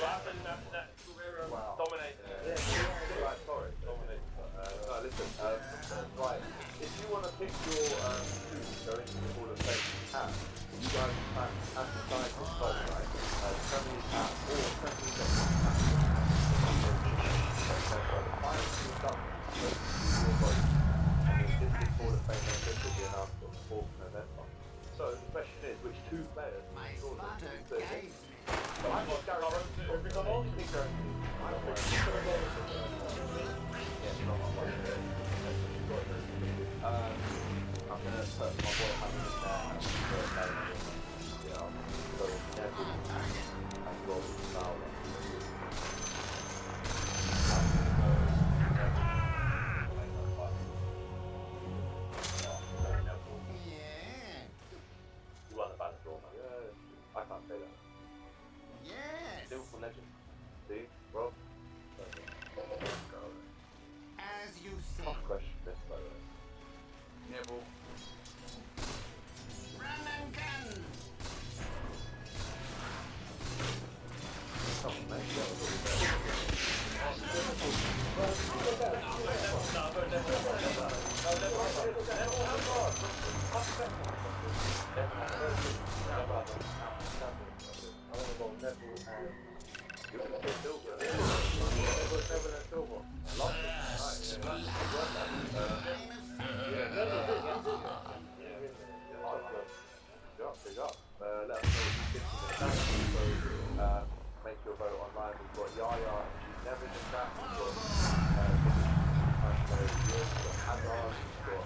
happened in that dominated? Right, sorry. No, listen. Right, if you want to pick your two to go into the Hall of Fame, you can. You guys can advertise this vote, right? Premier League app or Premier League app. So the final two done, your vote. And this is Hall of Fame membership will be announced on the 4th of November. So the question is, which two players do you sure that you put in? So I'm not guaranteed. I think guaranteed. I'm gonna put my boy Hamid in there. Yeah, so Neville and Robin Fowler. You won the Ballon d'Or, man. Yeah, I can't say that. Yes. Liverpool legend. See, Rob. As you say. Tough question, this by the way. Neville. Run and gun. Come on, mate. That was Big up. Let us know what you think in the chat. So, make your vote online. We've got Yaya and she's never in the chat. We've got Hazard. We've got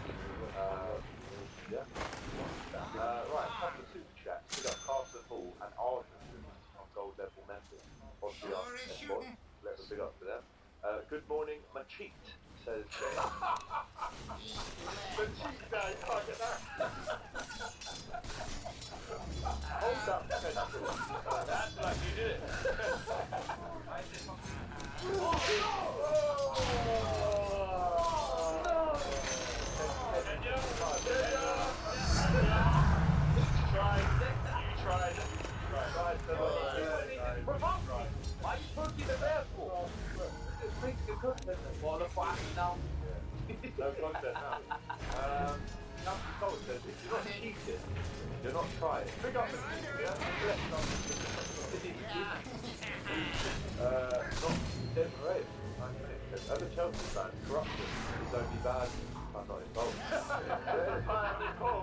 right, a couple of super chats. We've got Carson Hall and Arjun on gold level members. Obviously, let's big up to them. Good morning, Machit says. Machit, no, you can't get that. Hold up, that's like you did it. Why are you poking the bear for? Just make the content for the fight now. No content now. Captain Cole says, if you're not cheating, you're not trying. Big up the cheat, yeah? Not dead right. As a Chelsea fan, corruption is only bad. I'm not involved.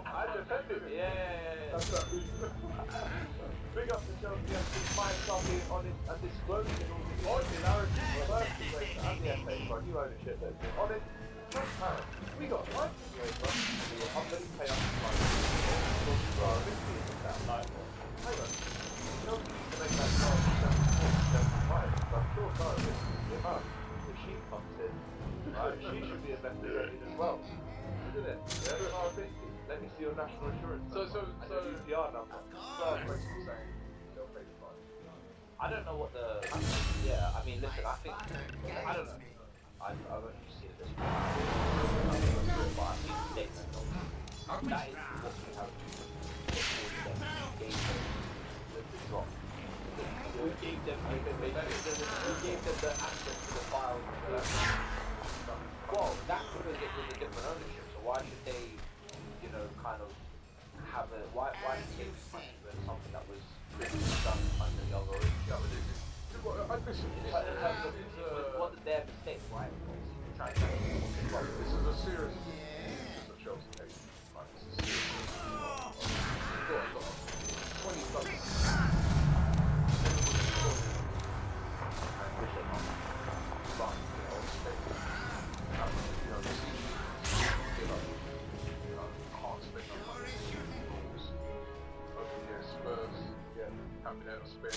I defended it. Yeah. That's right. Big up to Chelsea FC, find something on it and disclosing all the irregularities, reversing and the FA for new ownership that's been honest, transparent. We got right to the UEFA, we will humbly pay up the price for our 50 in the town. Hang on. Chelsea needs to make that charge 74, 75, so I'm sure Sarah is the amount. If she comes in, right, she should be investigated as well. Isn't it? Yeah, that's what I'm thinking. Let me see your national insurance number and your UTR number. I don't know what the. Yeah, I mean, listen, I think. I don't know. I've only seen it this way. But I think statement of that is what we have to do. We gave them the drop. We gave them the access to the files. Well, that's because it was a different ownership. So why should they, kind of have a why should they punch with something that was done under the other ownership? What is their mistake, right? This is a serious Chelsea case. Right, this is serious. You've got 20 plus. Happy to spend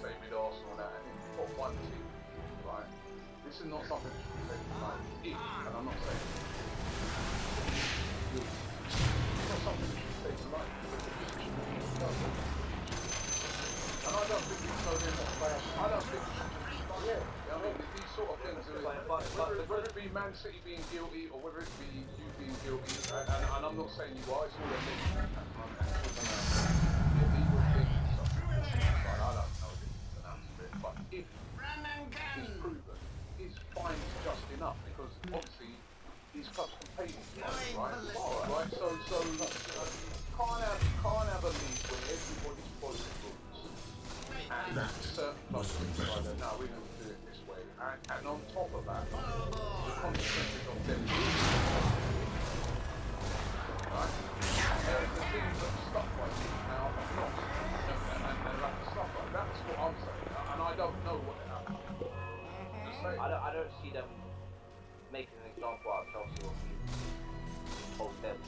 say with Arsenal and that, and you've got one team, right? This is not something that you can take for granted. And I'm not saying it's not something that you can take for granted. And I don't think it's so I don't think it should just be done. Yeah, I mean, these sort of things are, whether it be Man City being guilty or whether it be you being guilty, and I'm not saying you are, it's all a thing. now we can do it this way. And on top of that, the consequences of them losing, right? The teams that are stuck by this now have lost. And like stuff like that's what I'm saying. And I don't know what they're happening. I don't see them making an example out of Chelsea or hold them.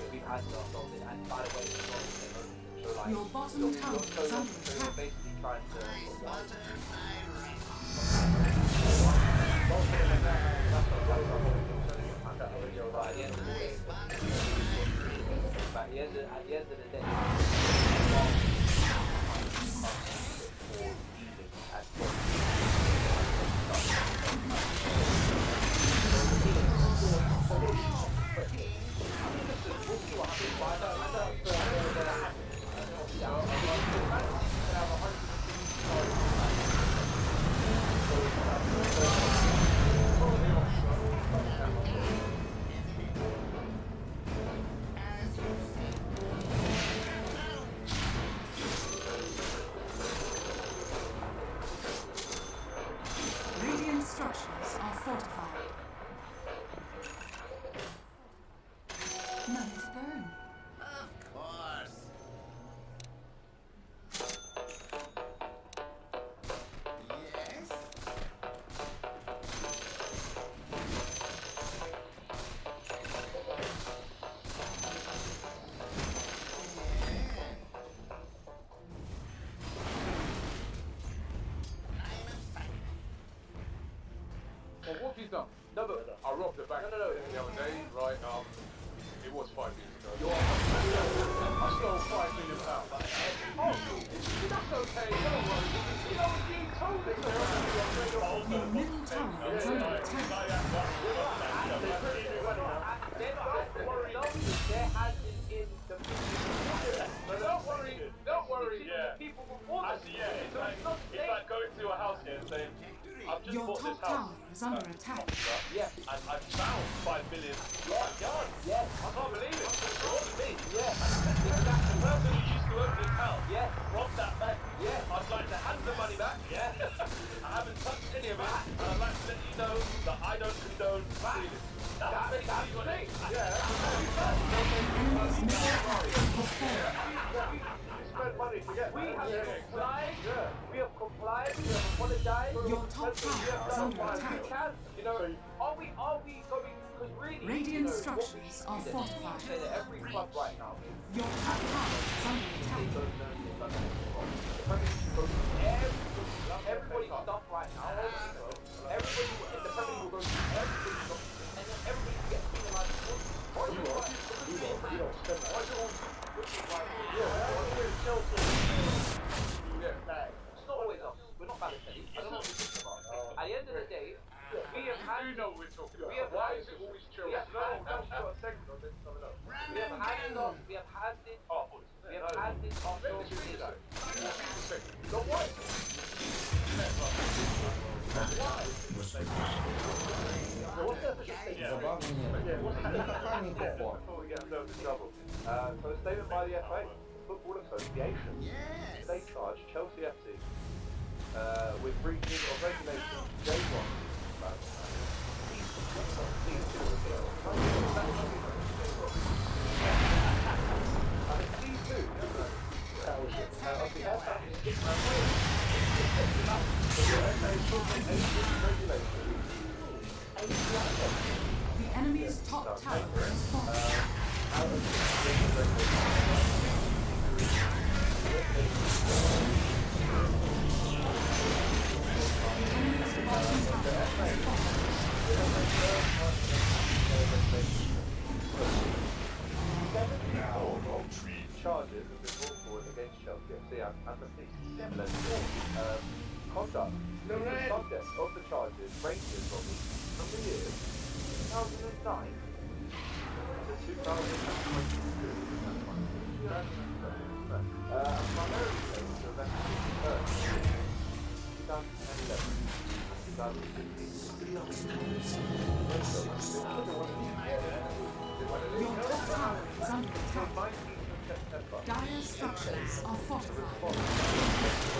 We've had ourselves in, and by the way, it's not so like Your bottom tower is under attack. basically trying to at the end of the day, Radiant structures are fortified. None to burn. Of course. Yes? Well, what have you done? no, but I robbed the bank No. the other day, right? It was 5 years ago. I stole £5 million. Oh, that's okay. Don't worry. You know, you told us. Your middle tower is under attack. Don't worry. People before us. It's like going to a house here and saying, I've just Your bought this top house. tower is under attack. Yeah. And I found 5 million backyard. Yes. I can't believe it. What do you mean? Yeah. The person who used to own this house Yes. robbed that bank. Yeah. I'd like to hand the money back. Yeah. I haven't touched any of it. And I'd like to let you know that I don't condone stealing. That's basically what it is. Enemy's middle tower has fallen. Spend money to get We have complied. Yeah. We have complied. We have apologized. Your top tower is under attack. You know, are we going? Because really, Radiant you know, what we structures should are do is fortified. say that every club right now is Your top tower is under attack. everybody's stuff right now. Everybody in the Premier League will go through everybody's stuff, and then everybody gets penalised. Why do you don't spend that? Why do it's not always us. We're not Balotelli. I don't know what you're talking about. At the end of the day, we have had. You know what we're talking about. We have Why had- is it always Chelsea? we have had- Now we've got a second on this coming up. We have had this. We have had this Arsenal season. So what? Before we get ourselves in trouble. So a statement by the FA, Football Association. Yes. They charge Chelsea FC with breaches of regulation J1. The enemy's top tower is fallen. Enemy's bottom tower is fallen. Charges have been brought forward against Chelsea FC and the police. Conduct is the subject of the charges ranges from the years 2009 to 2022. Primarily related to events in 2011, 2016. Your top tower is under attack. 19th of September Dire structures are fortified.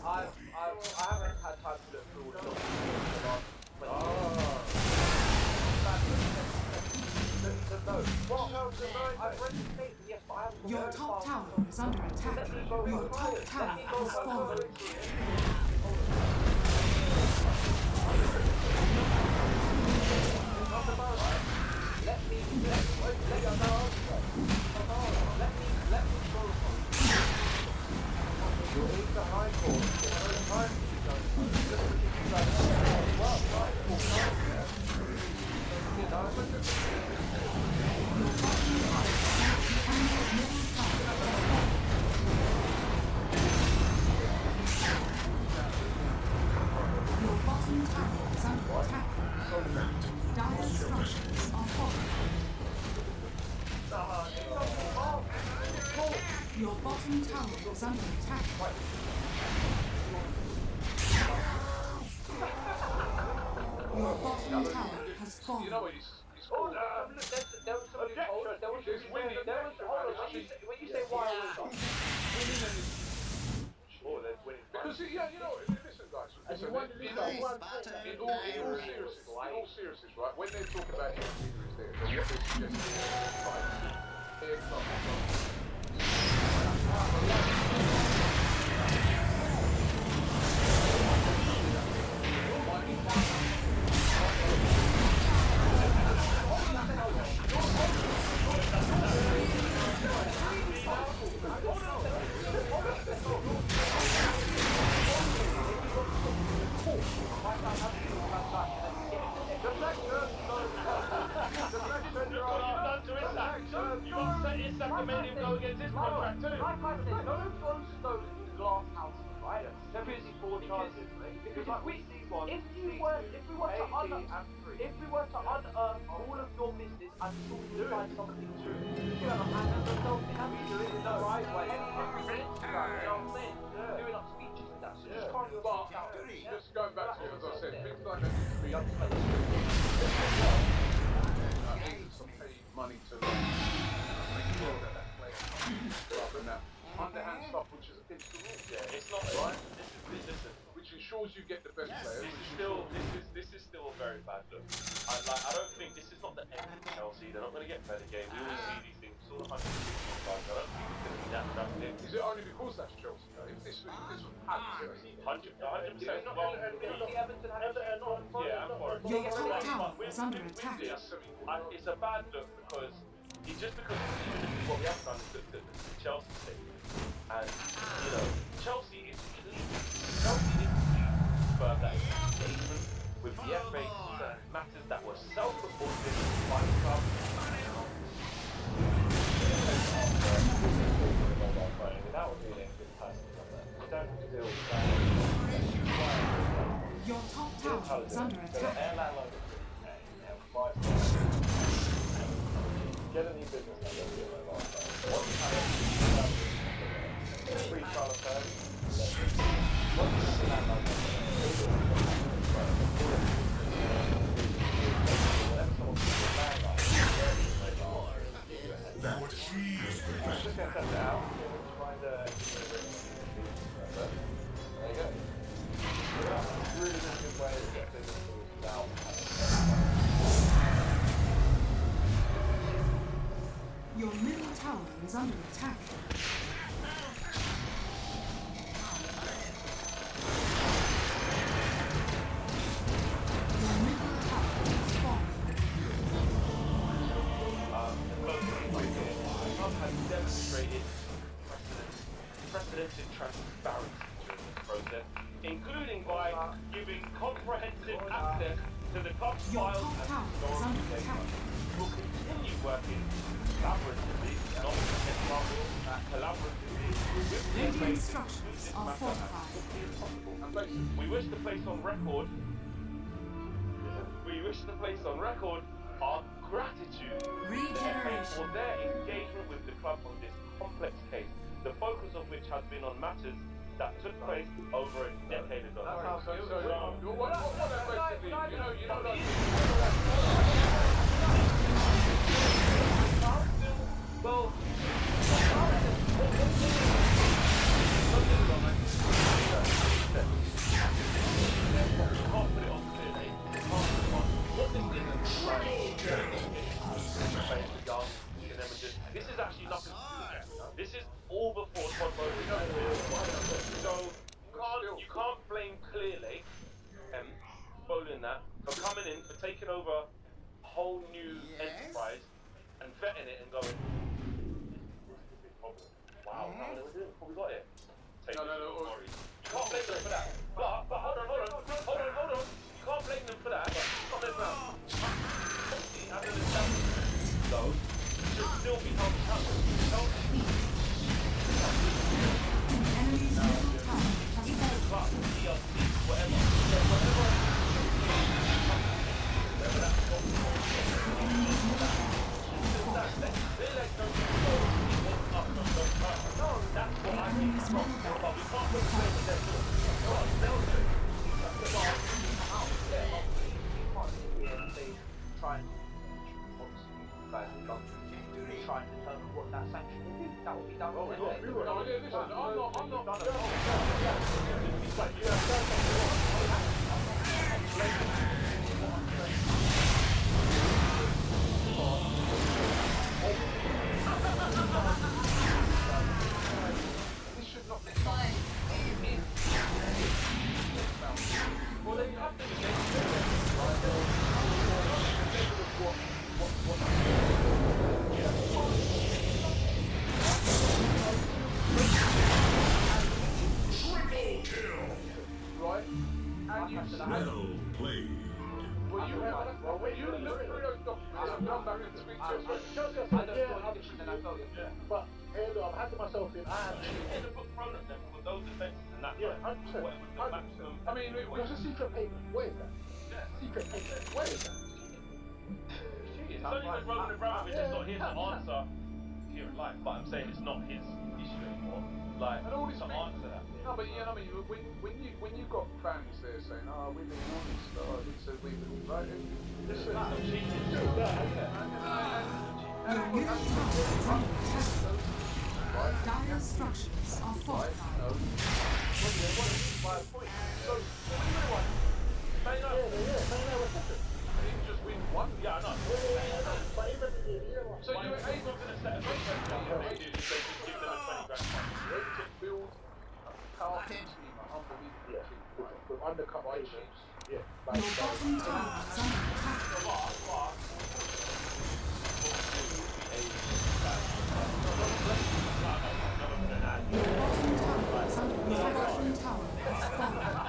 I haven't had time to look through all the documents in the last 20 years. I've read the statement, yes, but I haven't. Your top tower is under attack. Your top tower has fallen. Your bottom tower is under attack. Dire structures are fortified. Your bottom tower is under attack. Your bottom tower has fallen. You know what? It's cool. There was somebody who told us, there was when you say why Because yeah, you know, listen guys, listen, in all seriousness, right, when they're talking about intermediaries there, what they're suggesting is if we were to unearth all of your business and find something true, you have a hand on yourself, we do it in the right way. Doing up speeches and that, so just can't you but just going back to what I said, things like that need to be some paid money to make sure that that's played rather than that underhand stuff which is against the rules. Yeah, it's not right. Listen, Which ensures you get the best players. this is still a very bad look. I don't think this is not the end of Chelsea. They're not going to get relegated. We always see these things sort of 160 times. I don't think it's going to be that drastic. Is it only because that's Chelsea though? If this was 100%. Your top tower is under attack. It's a bad look because just because what we have done is looked at the Chelsea thing, and you know Chelsea is confirmed that engagement with the FA concerning matters that were self-reported by the club. Your top tower is under attack. Get a new business number to your mobile phone. Free trial of service. Just gonna test it out. Find there you go. Really good way to get business without Your middle tower is under attack. Your middle tower is falling. the club has demonstrated precedented transparency comprehensive access to the club's Your files top and tower is historical under data. attack. We'll continue working collaboratively, not collaboratively with Radiant structures are fortified. We wish to place on record our gratitude Regeneration. for their engagement with the club on this complex case, the focus of which has been on matters that took place over a decade ago. What that basically, you know that. Well, can't put it on clearly. What this isn't like this is actually nothing to do with that. This is all before Todd Bowley. So you can't blame clearly Bowling that for coming in, for taking over a whole new enterprise and vetting it and going, this is a big problem. Wow, how did we do it before we got it? You can't blame them for that. But hold on. You can't blame them for that. Not them now. Obviously, as an establishment, though, should still be held accountable. Enemy's middle tower has fallen. TI14, whatever. Try and determine what that sanction will be. That will be done. This should not be something. Well, they have to Right? And you Well played. Well, you look through those documents and come back and speak to us. But here, look, I'm handing myself in. in the book thrown at them for those offences and that. Yeah, 100%. Whatever the maximum. I mean, It was a secret payment. Where is that? Secret payment. Where is that? It's only because Roman Abramovich is not here to answer here in life, but I'm saying it's not his issue anymore. Like, And all this to answer that. No, but you know, I mean, when you got fans there saying, "Oh, we need all this stuff," we said we would right. This is Your middle tower is under attack. Dire structures are fortified. didn't just win one. Yeah, I know. So you were able to set a they could give them a 20 grand fine. to build a powerful team, an unbelievable team, right? With undercover agents. Yeah. Your bottom tower is under attack. Your bottom tower has fallen.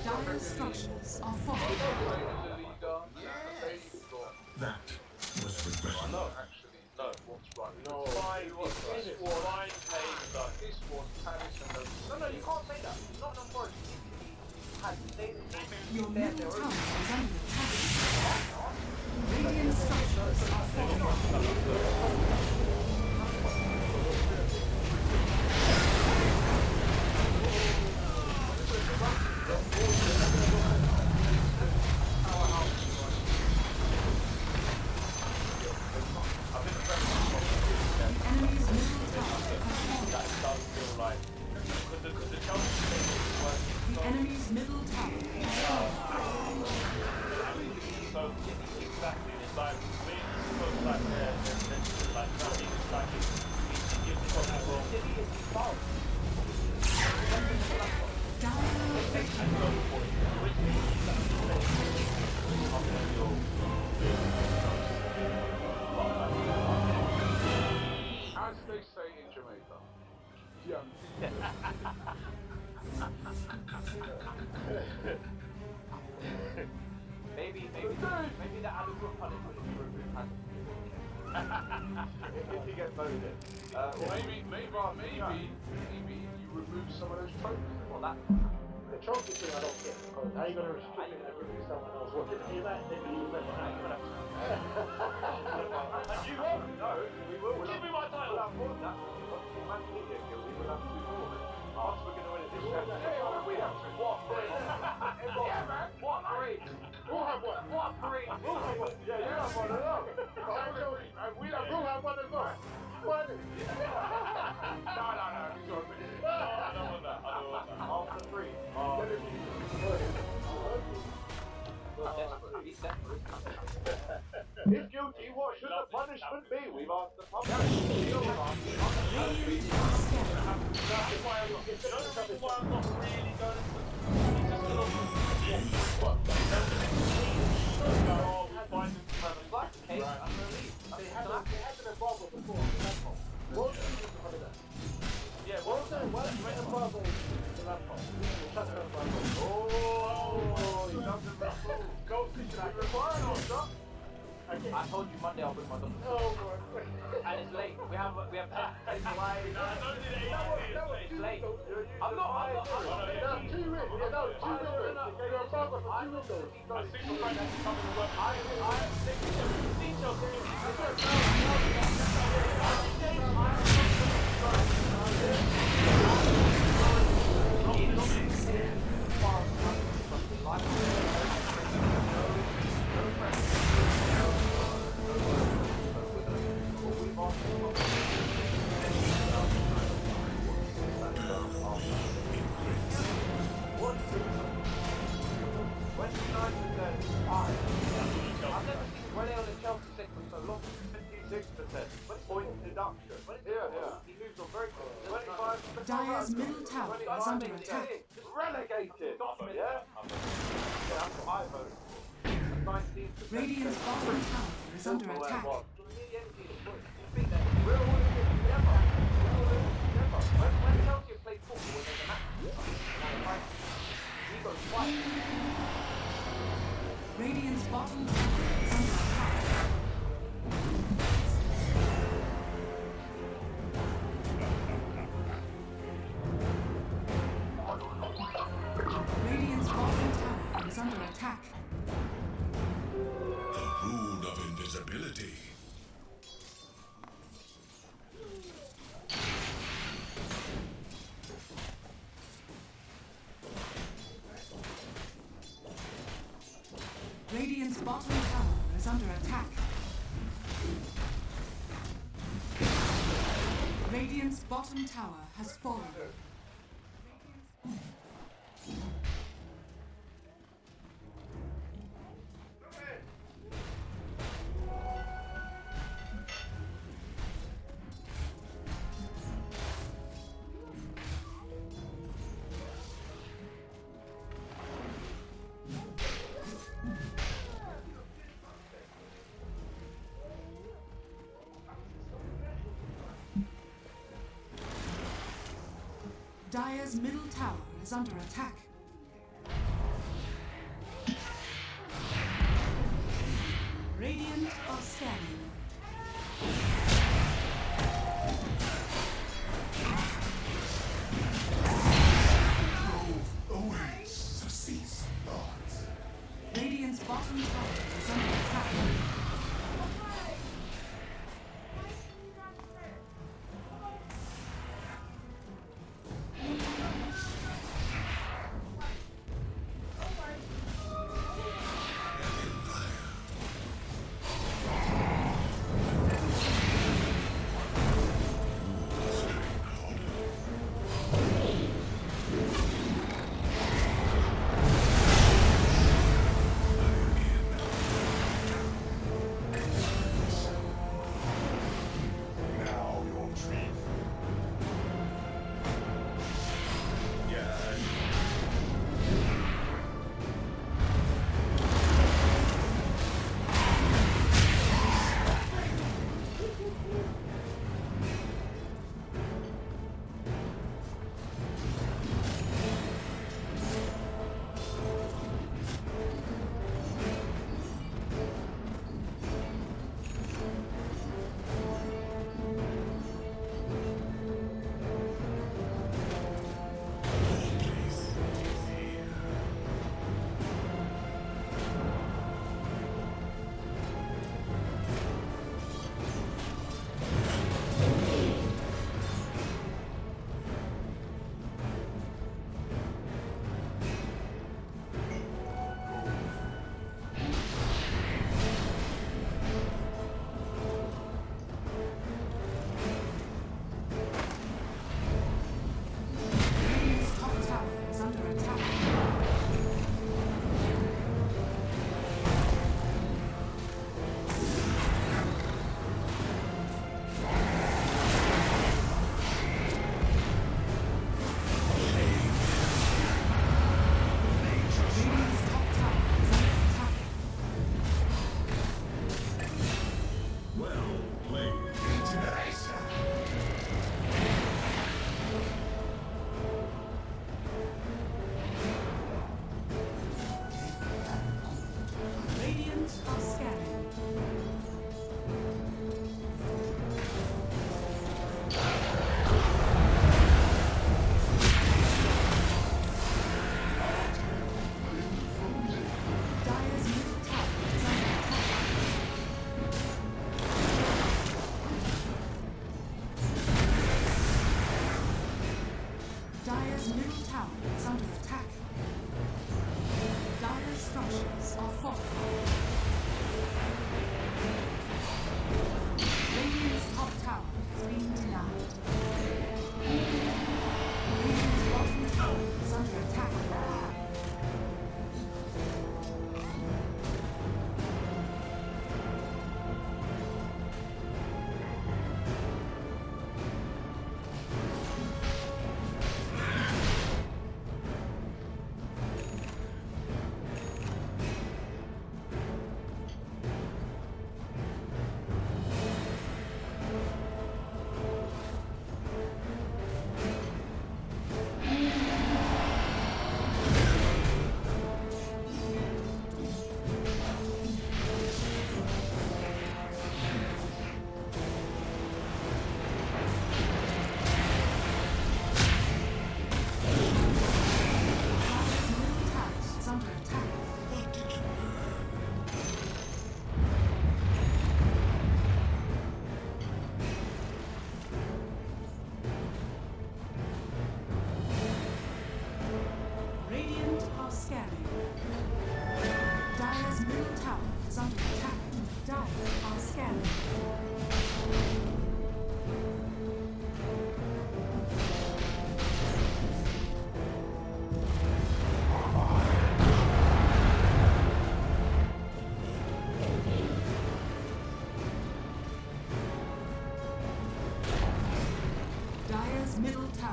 Dire structures are fortified. That was regrettable. Actually, no, what's right? No. Fine, this was fine, paid, done. This was Palace and those. No, you can't say that. Nottingham Forest had Your middle tower is under attack. Radiant structures are fortified. Exactly. It's like we're supposed like like nothing. It's like it gives the problem. As they say in Jamaica, young Maybe the adequate punishment is to remove hand. If he gets voted in. Maybe you remove some of those trophies. Well, that. The trophy thing I don't get because how are you going to restrict it and remove someone else? What did you like? Then you remember how you got And you won't. No, we will. Give me my title. We'll have more than that. Man City are guilty. We'll have 2 more. Us, we're going to win it this time. We have 2. What? Yeah, man. What parade? We'll have one. What parade? We'll have one. Yeah, you have one as well. We'll have one as well. What? No, I don't want that. After 3. He's desperate. If guilty, what should the punishment be? We've asked the public. The reason why I'm not really going into They had an embargo before. What was the that? Yeah, What was the embargo? Oh, he doesn't go to require no stuff. I told you Monday I'll bring my daughter. Oh my God. And it's late. We have it's why it's late. I'm not. That's 2 wins. You're embargo for 2 windows. I think the fact that he's coming to work. Dire's middle tower is under attack. Relegated. Yeah. That's what I voted. Radiant's bottom tower is under attack. We're all in it together. When Chelsea played football, when there's a match, he goes twice. Radiant's bottom tower is under attack. Radiant's bottom tower is under attack. The rule of invisibility. Radiant's bottom tower is under attack. Radiant's bottom tower has fallen. Dire's middle tower is under attack. Radiant are scanning. Awaits the cease not. Radiant's bottom tower is under attack.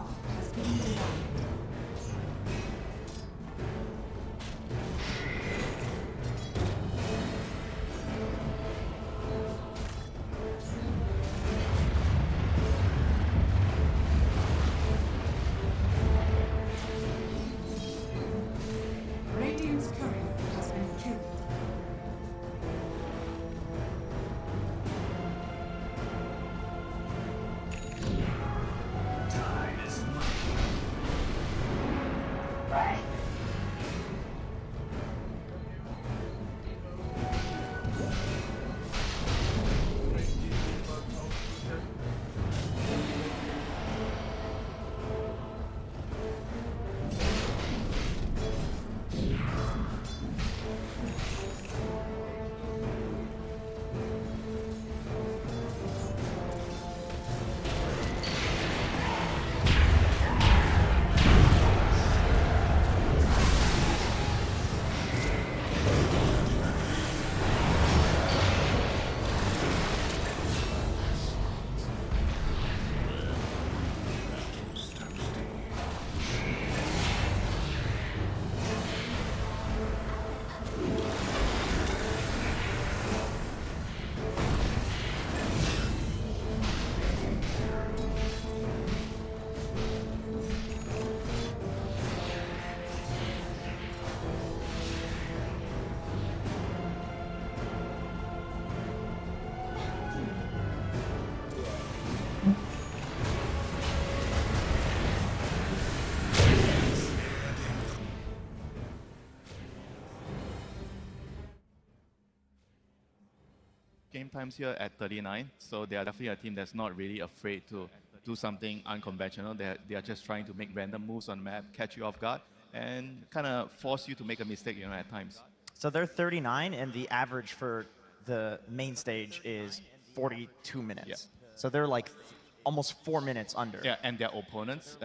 tower has been denied. Radiant's courier has been killed. Time is money. Game times here at 39, so they are definitely a team that's not really afraid to do something unconventional. They are just trying to make random moves on the map, catch you off guard, and kind of force you to make a mistake, at times. So they're 39, and the average for the main stage is 42 minutes. Yeah. So they're like almost 4 minutes under. Yeah, and their opponents,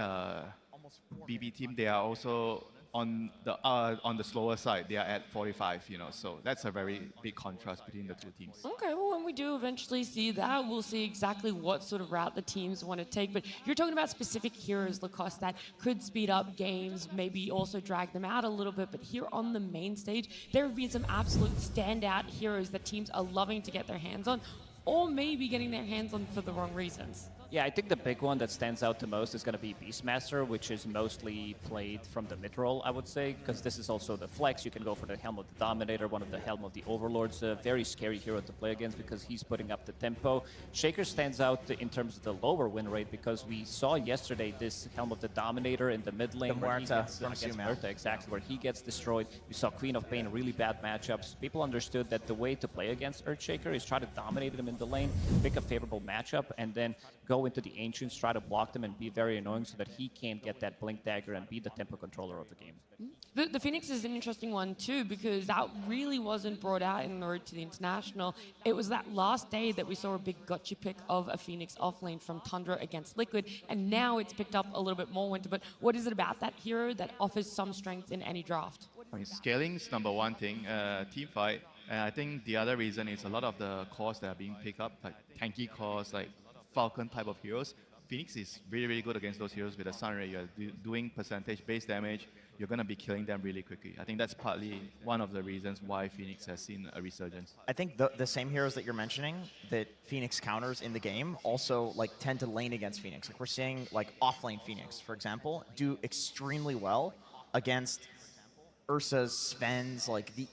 BB team, they are also on the slower side. They are at 45, so that's a very big contrast between the two teams. Okay, well, when we do eventually see that, we'll see exactly what sort of route the teams want to take. But you're talking about specific heroes, Lacoste, that could speed up games, maybe also drag them out a little bit. But here on the main stage, there have been some absolute standout heroes that teams are loving to get their hands on, or maybe getting their hands on for the wrong reasons. Yeah, I think the big one that stands out the most is going to be Beastmaster, which is mostly played from the mid role, I would say, because this is also the flex. You can go for the Helm of the Dominator, one of the Helm of the Overlords, a very scary hero to play against because he's putting up the tempo. Shaker stands out in terms of the lower win rate because we saw yesterday this Helm of the Dominator in the mid lane The where he Muerta gets, from against Sumail. Muerta, exactly, where he gets destroyed. We saw Queen of Pain, really bad matchups. People understood that the way to play against Earthshaker is try to dominate him in the lane, pick a favorable matchup, and then go into the Ancients, try to block them and be very annoying so that he can't get that Blink Dagger and be the tempo controller of the game. The Phoenix is an interesting one too because that really wasn't brought out in the road to the International. It was that last day that we saw a big gotcha pick of a Phoenix offlane from Tundra against Liquid, and now it's picked up a little bit more winter. But what is it about that hero that offers some strength in any draft? I mean, scaling is number one thing, team fight. And I think the other reason is a lot of the cores that are being picked up, like tanky cores, like Falcon type of heroes. Phoenix is really, really good against those heroes with a Sunray. You're doing percentage base damage. You're going to be killing them really quickly. I think that's partly one of the reasons why Phoenix has seen a resurgence. I think the same heroes that you're mentioning that Phoenix counters in the game also tend to lane against Phoenix. Like we're seeing offlane Phoenix, for example, do extremely well against Ursa's, Sven's,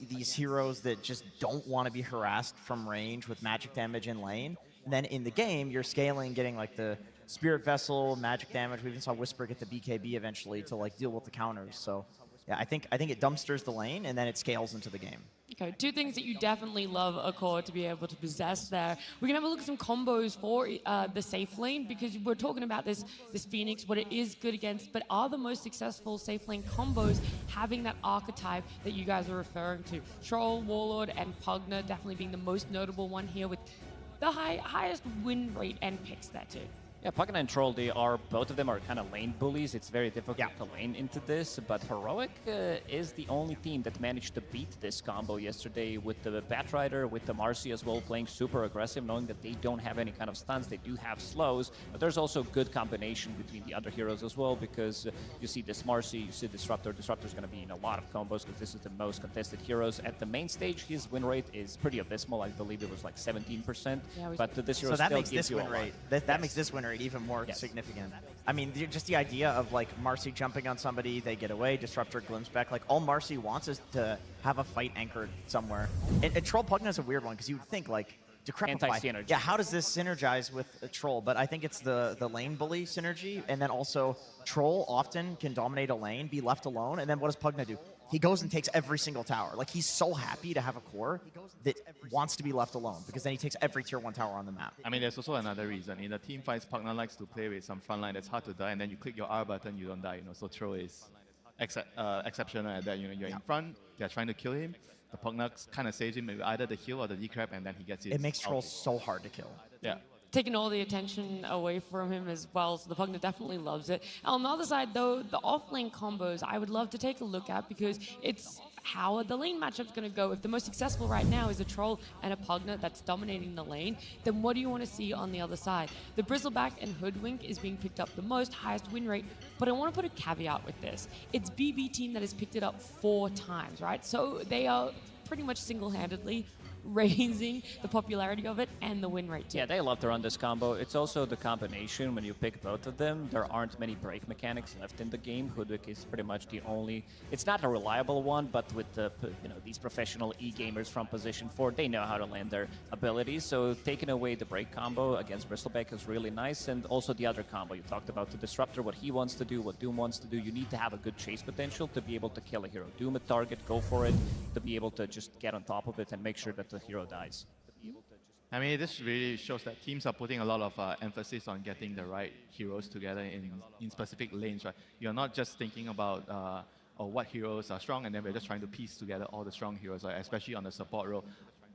these heroes that just don't want to be harassed from range with magic damage in lane. And then in the game, you're scaling, getting the Spirit Vessel, magic damage. We even saw Whisper get the BKB eventually to deal with the counters. So yeah, I think it dumpsters the lane and then it scales into the game. Okay, two things that you definitely love a core to be able to possess there. We're gonna have a look at some combos for the safe lane because we're talking about this Phoenix, what it is good against, but are the most successful safe lane combos having that archetype that you guys are referring to? Troll, Warlord, and Pugner definitely being the most notable one here with the highest win rate and picks there too. Yeah, Pugna and Troll, both of them are kind of lane bullies. It's very difficult to lane into this, but Heroic is the only team that managed to beat this combo yesterday with the Batrider, with the Marcy as well, playing super aggressive, knowing that they don't have any kind of stuns. They do have slows, but there's also good combination between the other heroes as well, because you see this Marcy, you see Disruptor. Disruptor's going to be in a lot of combos because this is the most contested heroes. At the main stage, his win rate is pretty abysmal. I believe it was like 17%, but this hero so that still makes gives this you win a lot. rate. That makes this win rate even more significant. I mean, just the idea of like Marcy jumping on somebody, they get away, Disruptor glimpse back. Like all Marcy wants is to have a fight anchored somewhere. And Troll Pugna is a weird one because you would think like Decrepify. Anti-synergy. Yeah, how does this synergize with a Troll? But I think it's the lane bully synergy, and then also Troll often can dominate a lane, be left alone, and then what does Pugna do? He goes and takes every single tower. Like, he's so happy to have a core that wants to be left alone, because then he takes every tier 1 tower on the map. I mean, there's also another reason. In the team fights, Pugna likes to play with some frontline that's hard to die, and then you click your R button, you don't die, you know. So Troll is exceptional at that. You know, you're in front, they're trying to kill him. The Pugna kind of saves him with either the heal or the decrep, and then he gets it. It makes Troll so hard to kill. Yeah. Taking all the attention away from him as well, so the Pugna definitely loves it. On the other side, though, the off-lane combos I would love to take a look at, because it's how are the lane matchups going to go. If the most successful right now is a Troll and a Pugna that's dominating the lane, then what do you want to see on the other side? The Bristleback and Hoodwink is being picked up the most, highest win rate, but I want to put a caveat with this. It's BB team that has picked it up 4 times, right? So they are pretty much single-handedly raising the popularity of it and the win rate too. Yeah, they love to run this combo. It's also the combination. When you pick both of them, there aren't many break mechanics left in the game. Hoodwick is pretty much the only. It's not a reliable one, but with the these professional e-gamers from position 4, they know how to land their abilities. So taking away the break combo against Bristleback is really nice, and also the other combo you talked about, the Disruptor, what he wants to do, what Doom wants to do. You need to have a good chase potential to be able to kill a hero. Doom a target, go for it, to be able to just get on top of it and make sure that the hero dies. I mean, this really shows that teams are putting a lot of emphasis on getting the right heroes together in specific lanes, right? You're not just thinking about what heroes are strong, and then we're just trying to piece together all the strong heroes, right? Especially on the support role.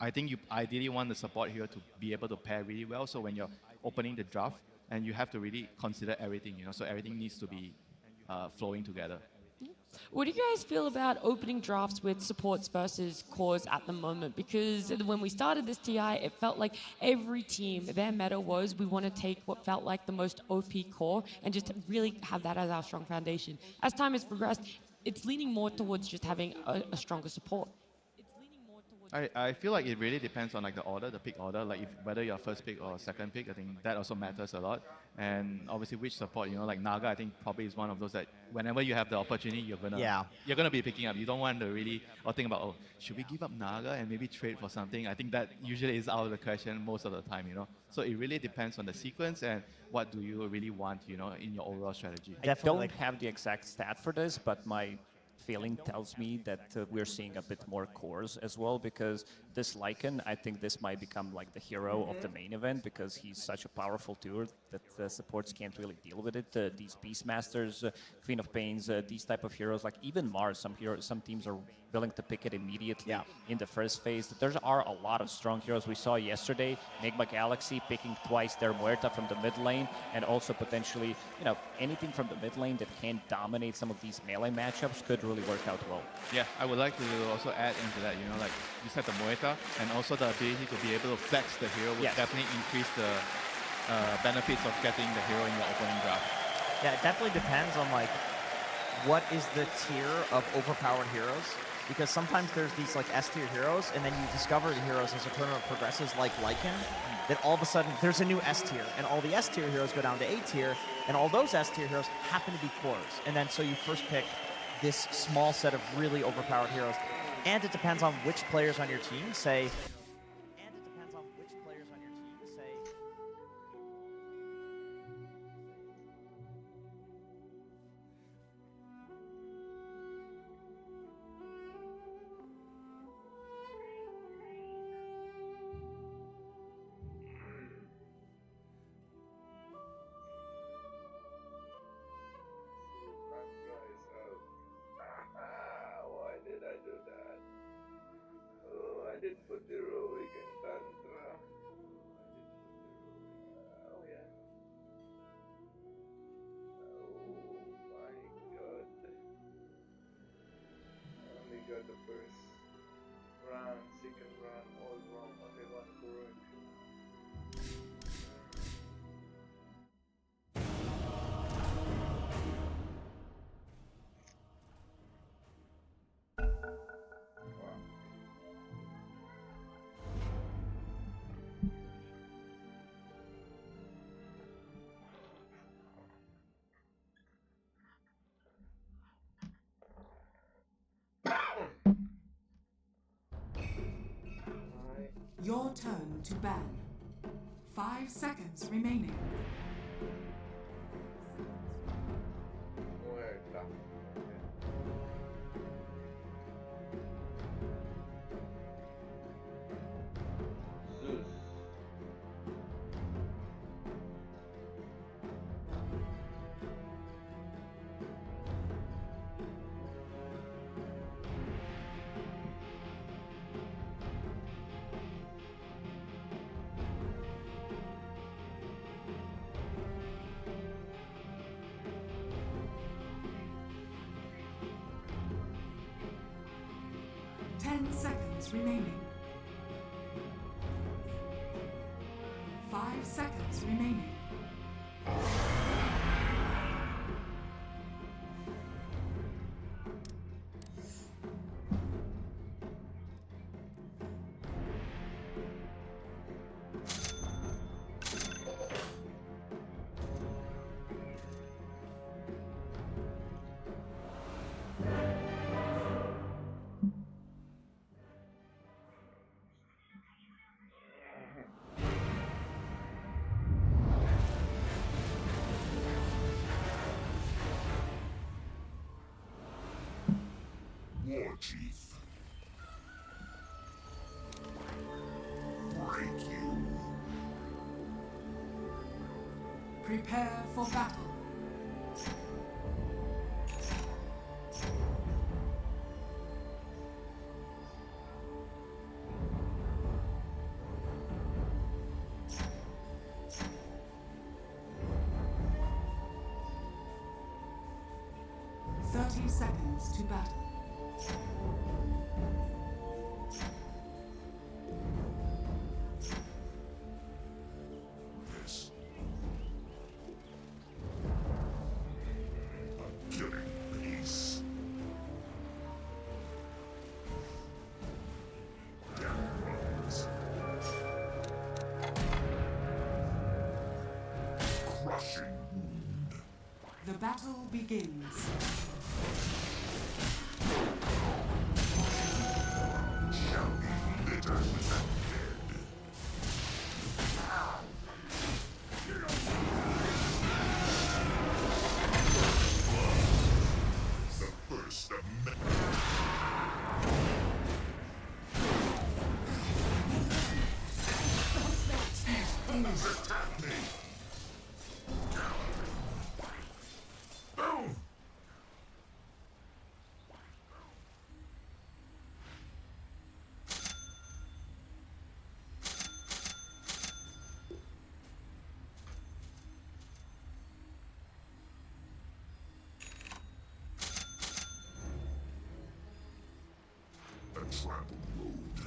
I think you ideally want the support hero to be able to pair really well, so when you're opening the draft, and you have to really consider everything, you know, so everything needs to be flowing together. What do you guys feel about opening drafts with supports versus cores at the moment? Because when we started this TI, it felt like every team, their meta was, we want to take what felt like the most OP core and just really have that as our strong foundation. As time has progressed, it's leaning more towards just having a stronger support. I feel like it really depends on like the order, the pick order, like whether you're first pick or second pick. I think that also matters a lot. And obviously which support, you know, like Naga, I think probably is one of those that whenever you have the opportunity, you're gonna be picking up. You don't want to really or think about, oh, should we give up Naga and maybe trade for something? I think that usually is out of the question most of the time, you know. So it really depends on the sequence and what do you really want, you know, in your overall strategy. I don't have the exact stat for this, but my feeling tells me that we're seeing a bit more cores as well, because this Lycan, I think this might become like the hero of the main event, because he's such a powerful tool that the supports can't really deal with it. These Beastmasters, Queen of Pains, these type of heroes, like even Mars, some teams are willing to pick it immediately in the first phase. There are a lot of strong heroes. We saw yesterday Enigma Galaxy picking twice their Muerta from the mid lane, and also potentially, you know, anything from the mid lane that can dominate some of these melee matchups could really work out well. Yeah, I would like to also add into that, you know, like you said, the Muerta, and also the ability to be able to flex the hero would definitely increase the benefits of getting the hero in your opening draft. Yeah, it definitely depends on like what is the tier of overpowered heroes, because sometimes there's these like S tier heroes, and then you discover the heroes as the tournament progresses, like Lycan, that all of a sudden there's a new S tier, and all the S tier heroes go down to A tier, and all those S tier heroes happen to be cores, and then so you first pick this small set of really overpowered heroes. And it depends on which players on your team say. Why did I do that? Oh, I didn't put the Your turn to ban. 5 seconds remaining. Muerta. Zeus. Seconds remaining. 5 seconds remaining. War Chief. Break you. Prepare for battle. Seconds to battle. This. A killing piece. Downwards. Crushing wound. The battle begins. Shall be littered with the dead. The first of many. These fools attack me. Boom! A travel road.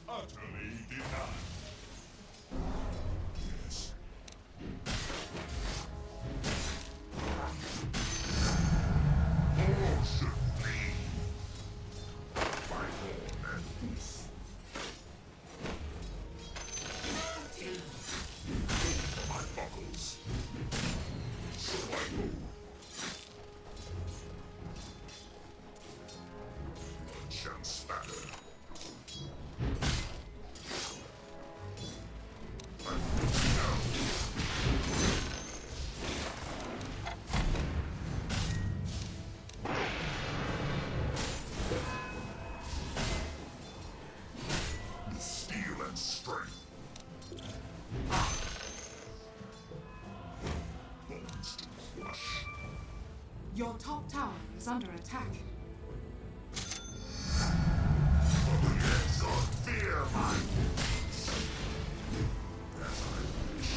Utterly denied. Yes. All should be. By horn and hoof. My buckles. So I go. Shall spatter. I'm down. With steel and strength. Bones to crush. Your top tower is under attack. Yes, or fear my needs. As I wish.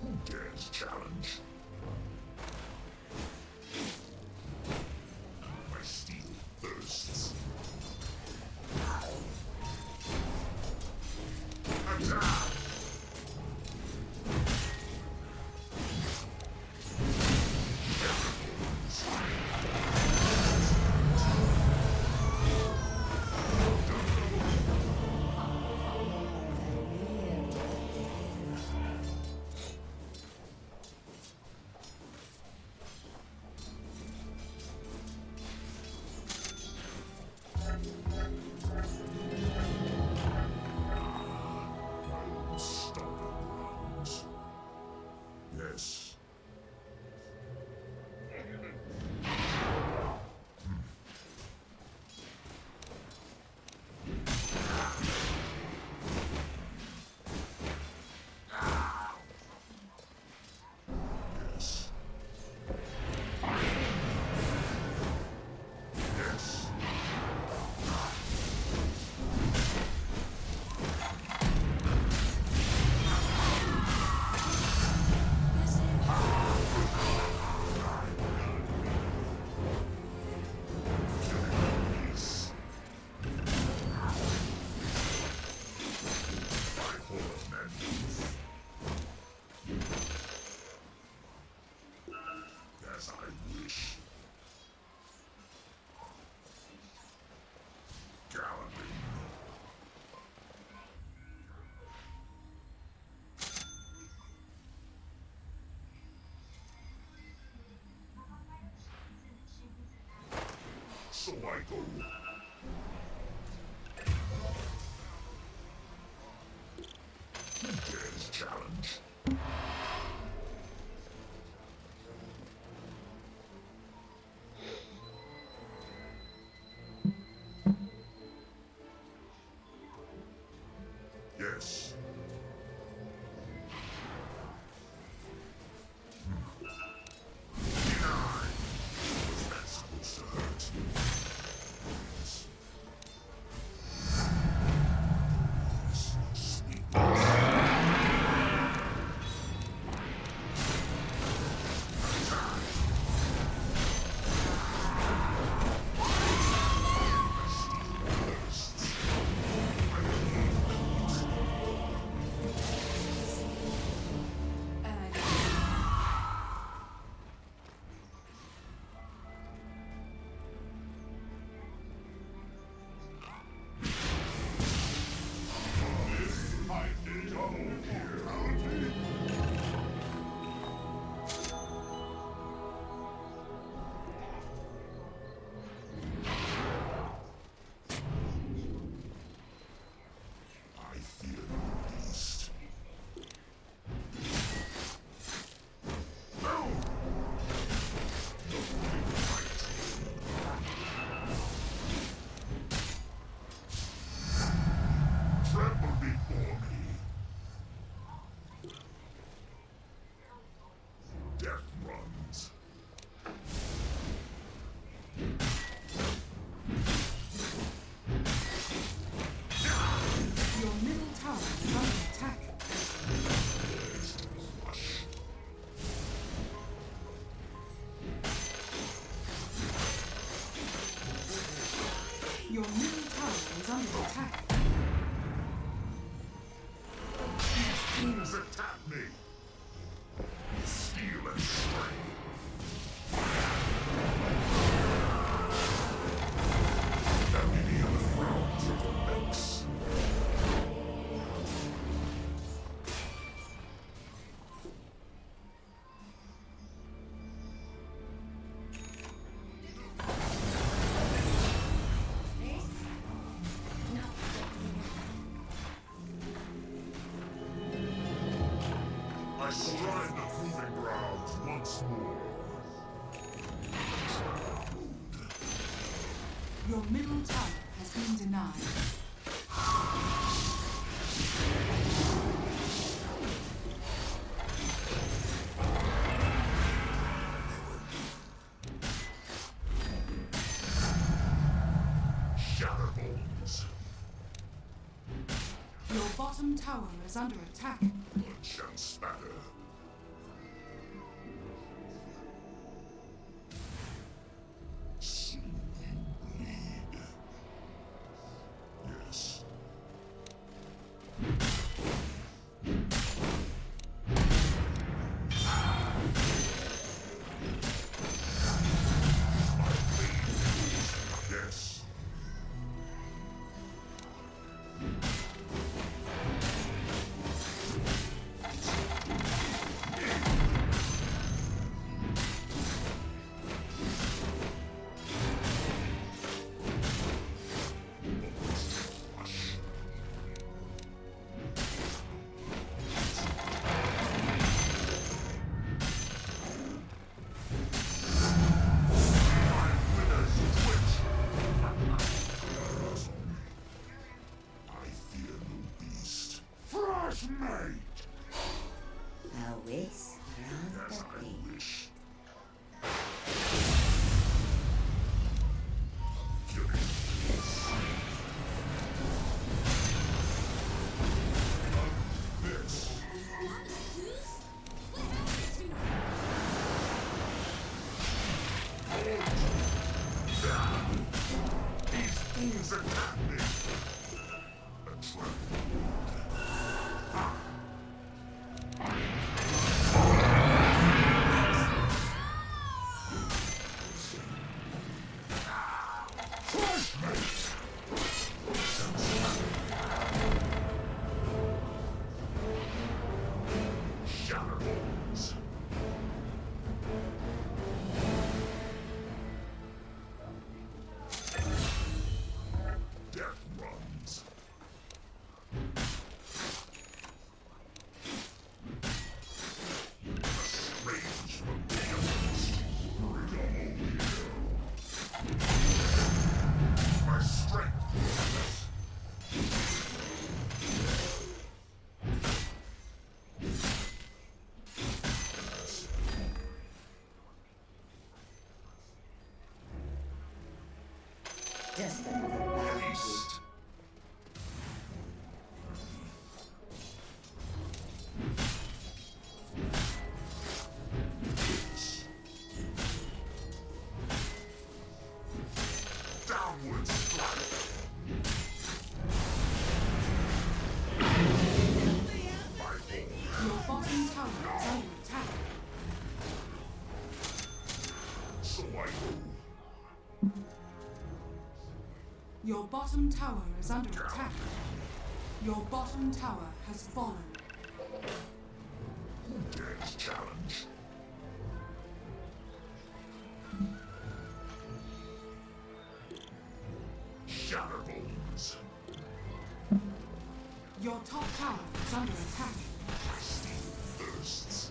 Who dares challenge? My steel thirsts. Attack! So I go. Who dares challenge? Yes. Denied. Was that supposed to hurt? Tremble before me. Death runs. Your middle tower is under attack. Your middle tower is under attack. Things attack me. Steal and stray. How many other rounds of the mix? I stride the proving grounds once more. Your middle tower has been denied. Shatterbones. Your bottom tower is under attack. Blood shall spatter. Soon you bleed. Yes. My blade. Yes. I fear no beast. Fresh mate! A whisper on As the I wind. wish. Killing. This. These fools attack me. A trap. Fresh mate. Shatterbones. beast. Downward strike. Your bottom tower is under attack. So I go. Your bottom tower is under attack. Your bottom tower has fallen. Who dares challenge? Shatterbones. Your top tower is under attack. Thirsts.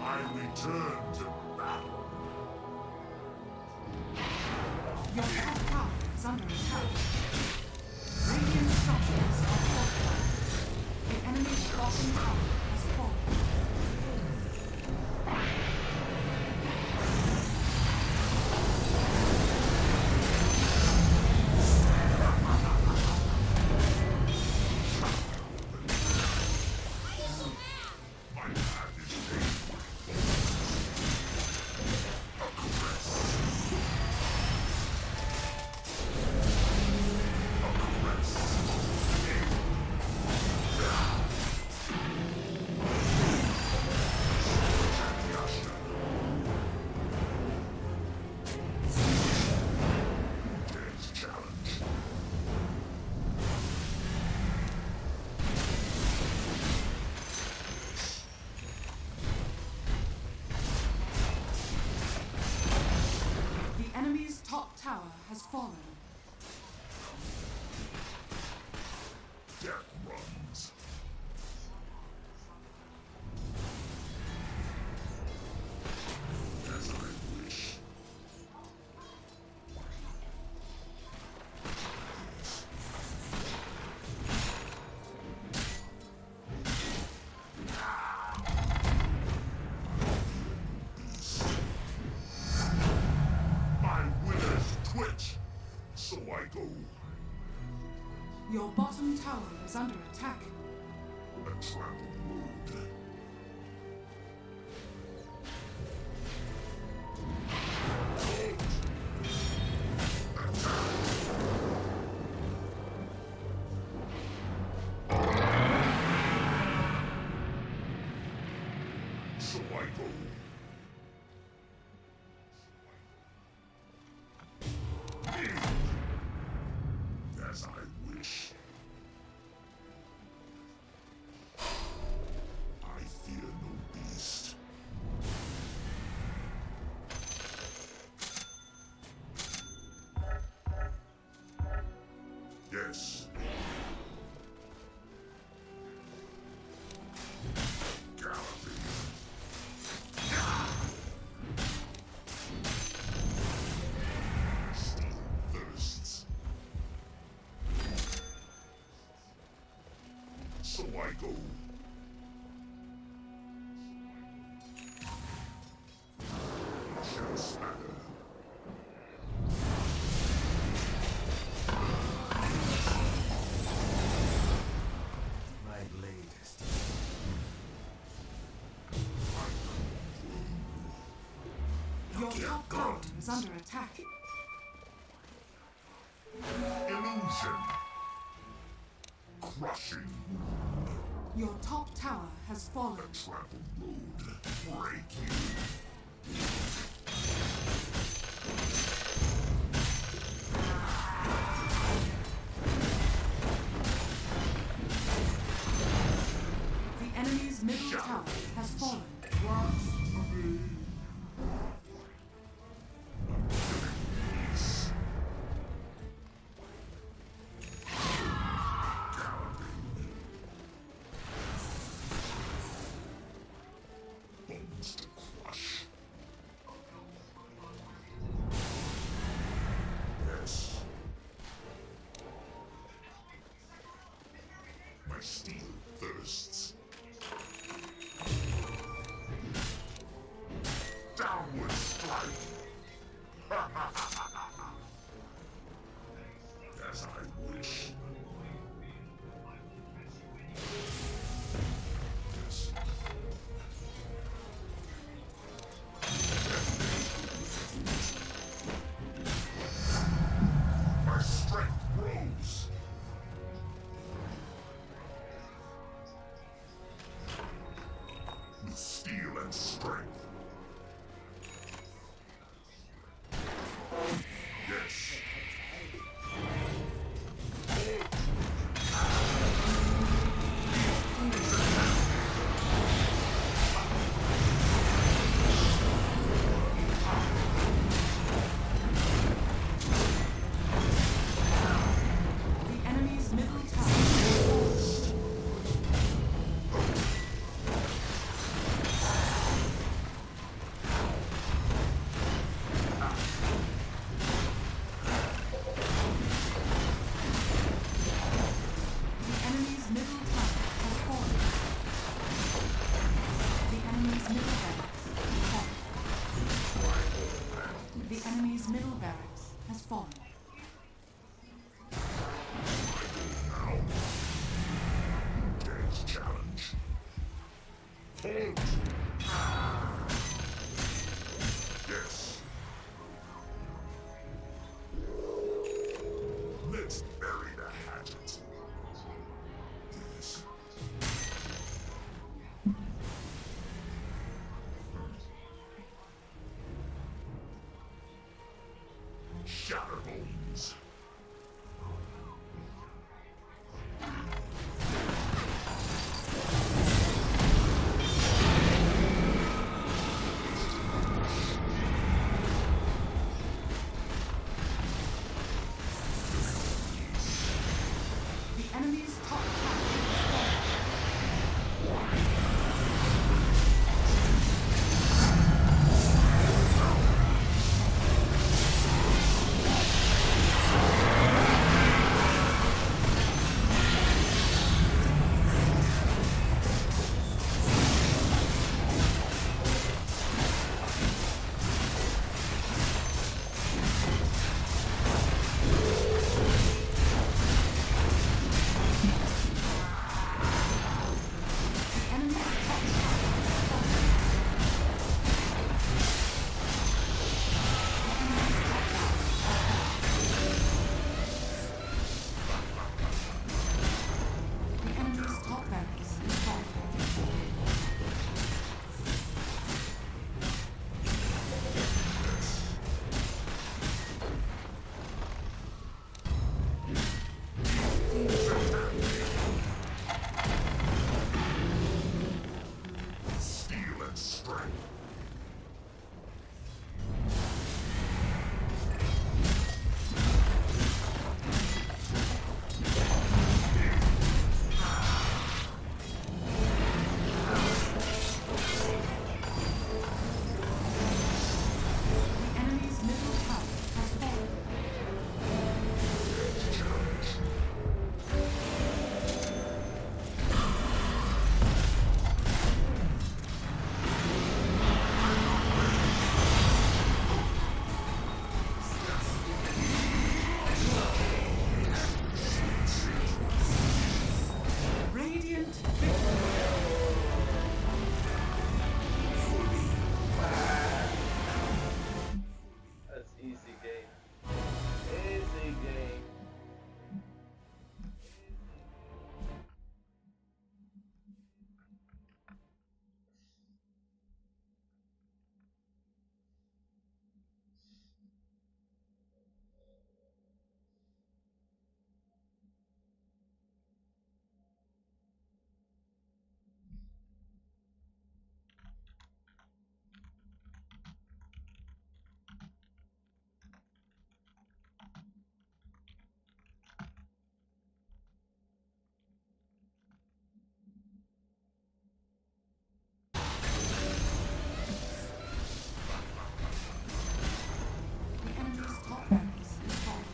I return to battle. Your top tower is under attack. Radiant structures are fortified. The enemy's bottom tower has fallen. My path is paved with a caress. A caress. Dares challenge. The enemy's top tower has fallen. Death runs. As I wish. My winners twitch, so I go. Your bottom tower is under attack. A trampled road. So I go. As I wish. I fear no beast. Yes. Galloping. Steel thirsts. So I go. Shall spatter. My blade is Your top tower is under attack. Illusion. Crushing. Your top tower has fallen. A trampled road. Break you. enemy's middle barracks has fallen. Dance challenge. Hold. Yes. Let's bury the hatchet. Yes. Shatterbones. The enemy's top tower has fallen. The enemy's top tower has fallen. The enemy's top barracks has fallen. Steel and strength. The enemy's middle tower has fallen. Radiant victory. That's easy game. Easy game. The enemy's top barracks has fallen.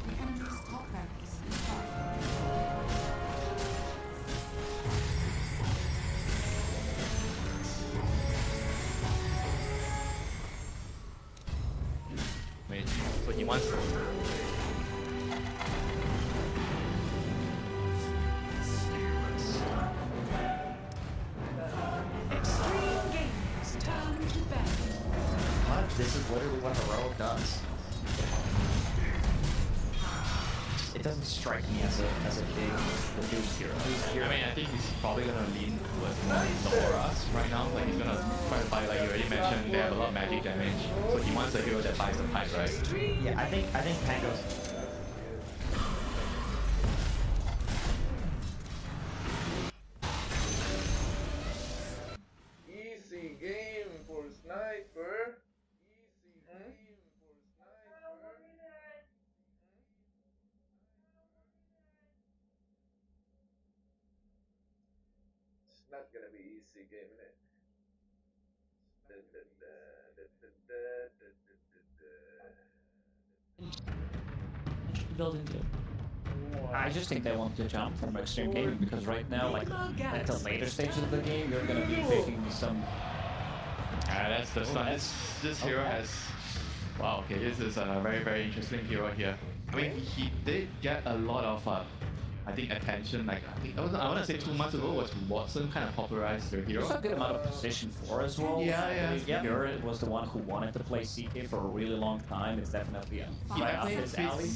The enemy's top barracks has fallen. Wait, so he wants. Extreme games turn to battle. What? This is literally what heroic does. It doesn't strike me as a big hero. I mean, I think he's probably gonna lean towards more the auras right now. Like he's gonna try to buy, like you already mentioned, they have a lot of magic damage. So he wants a hero that buys the pipe, right? Yeah, I think Pango's. Easy game for sniper. Easy game for sniper. It's not gonna be easy game, innit? Da, da, da, da, da, da, da, da, da, da. build into? I just think they want to jump from extreme gaming because right now, like at the later stages of the game, you're gonna be picking some. That's the stun. This hero has. Wow. Okay, this is a very interesting hero here. I mean, he did get a lot of. I think attention, like I want to say 2 months ago was Watson kind of popularized their hero. There's a good amount of position for as well. Yeah. Garrett was the one who wanted to play CK for a really long time. It's definitely Right up his alley.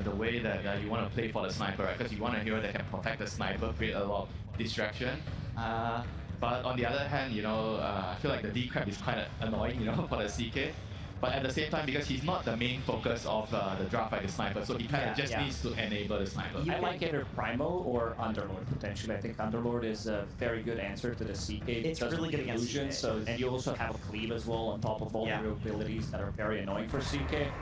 The way that you want to play for the sniper, right? Because you want a hero that can protect the sniper, create a lot of distraction. But on the other hand, you know, I feel like the D-Crab is kind of annoying, you know, for the CK. But at the same time, because he's not the main focus of the draft by the sniper, so he kind of just needs to enable the sniper. I like either Primal or Underlord potentially. I think Underlord is a very good answer to the CK. It's really good against illusion, so and you also have a cleave as well on top of all your abilities that are very annoying for CK.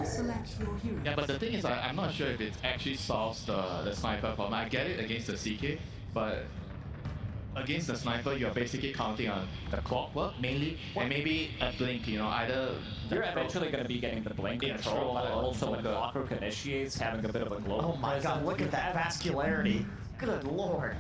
Select your hero. Yeah, but the thing is, I'm not sure if it actually solves the sniper problem. I get it against the CK, but against the sniper, you're basically counting on the clockwork mainly, and maybe a blink, you know, either... You're eventually going to be getting the blink control, but also when the clockwork initiates, having a bit of a glow. Oh my god, look at that vascularity. Good lord.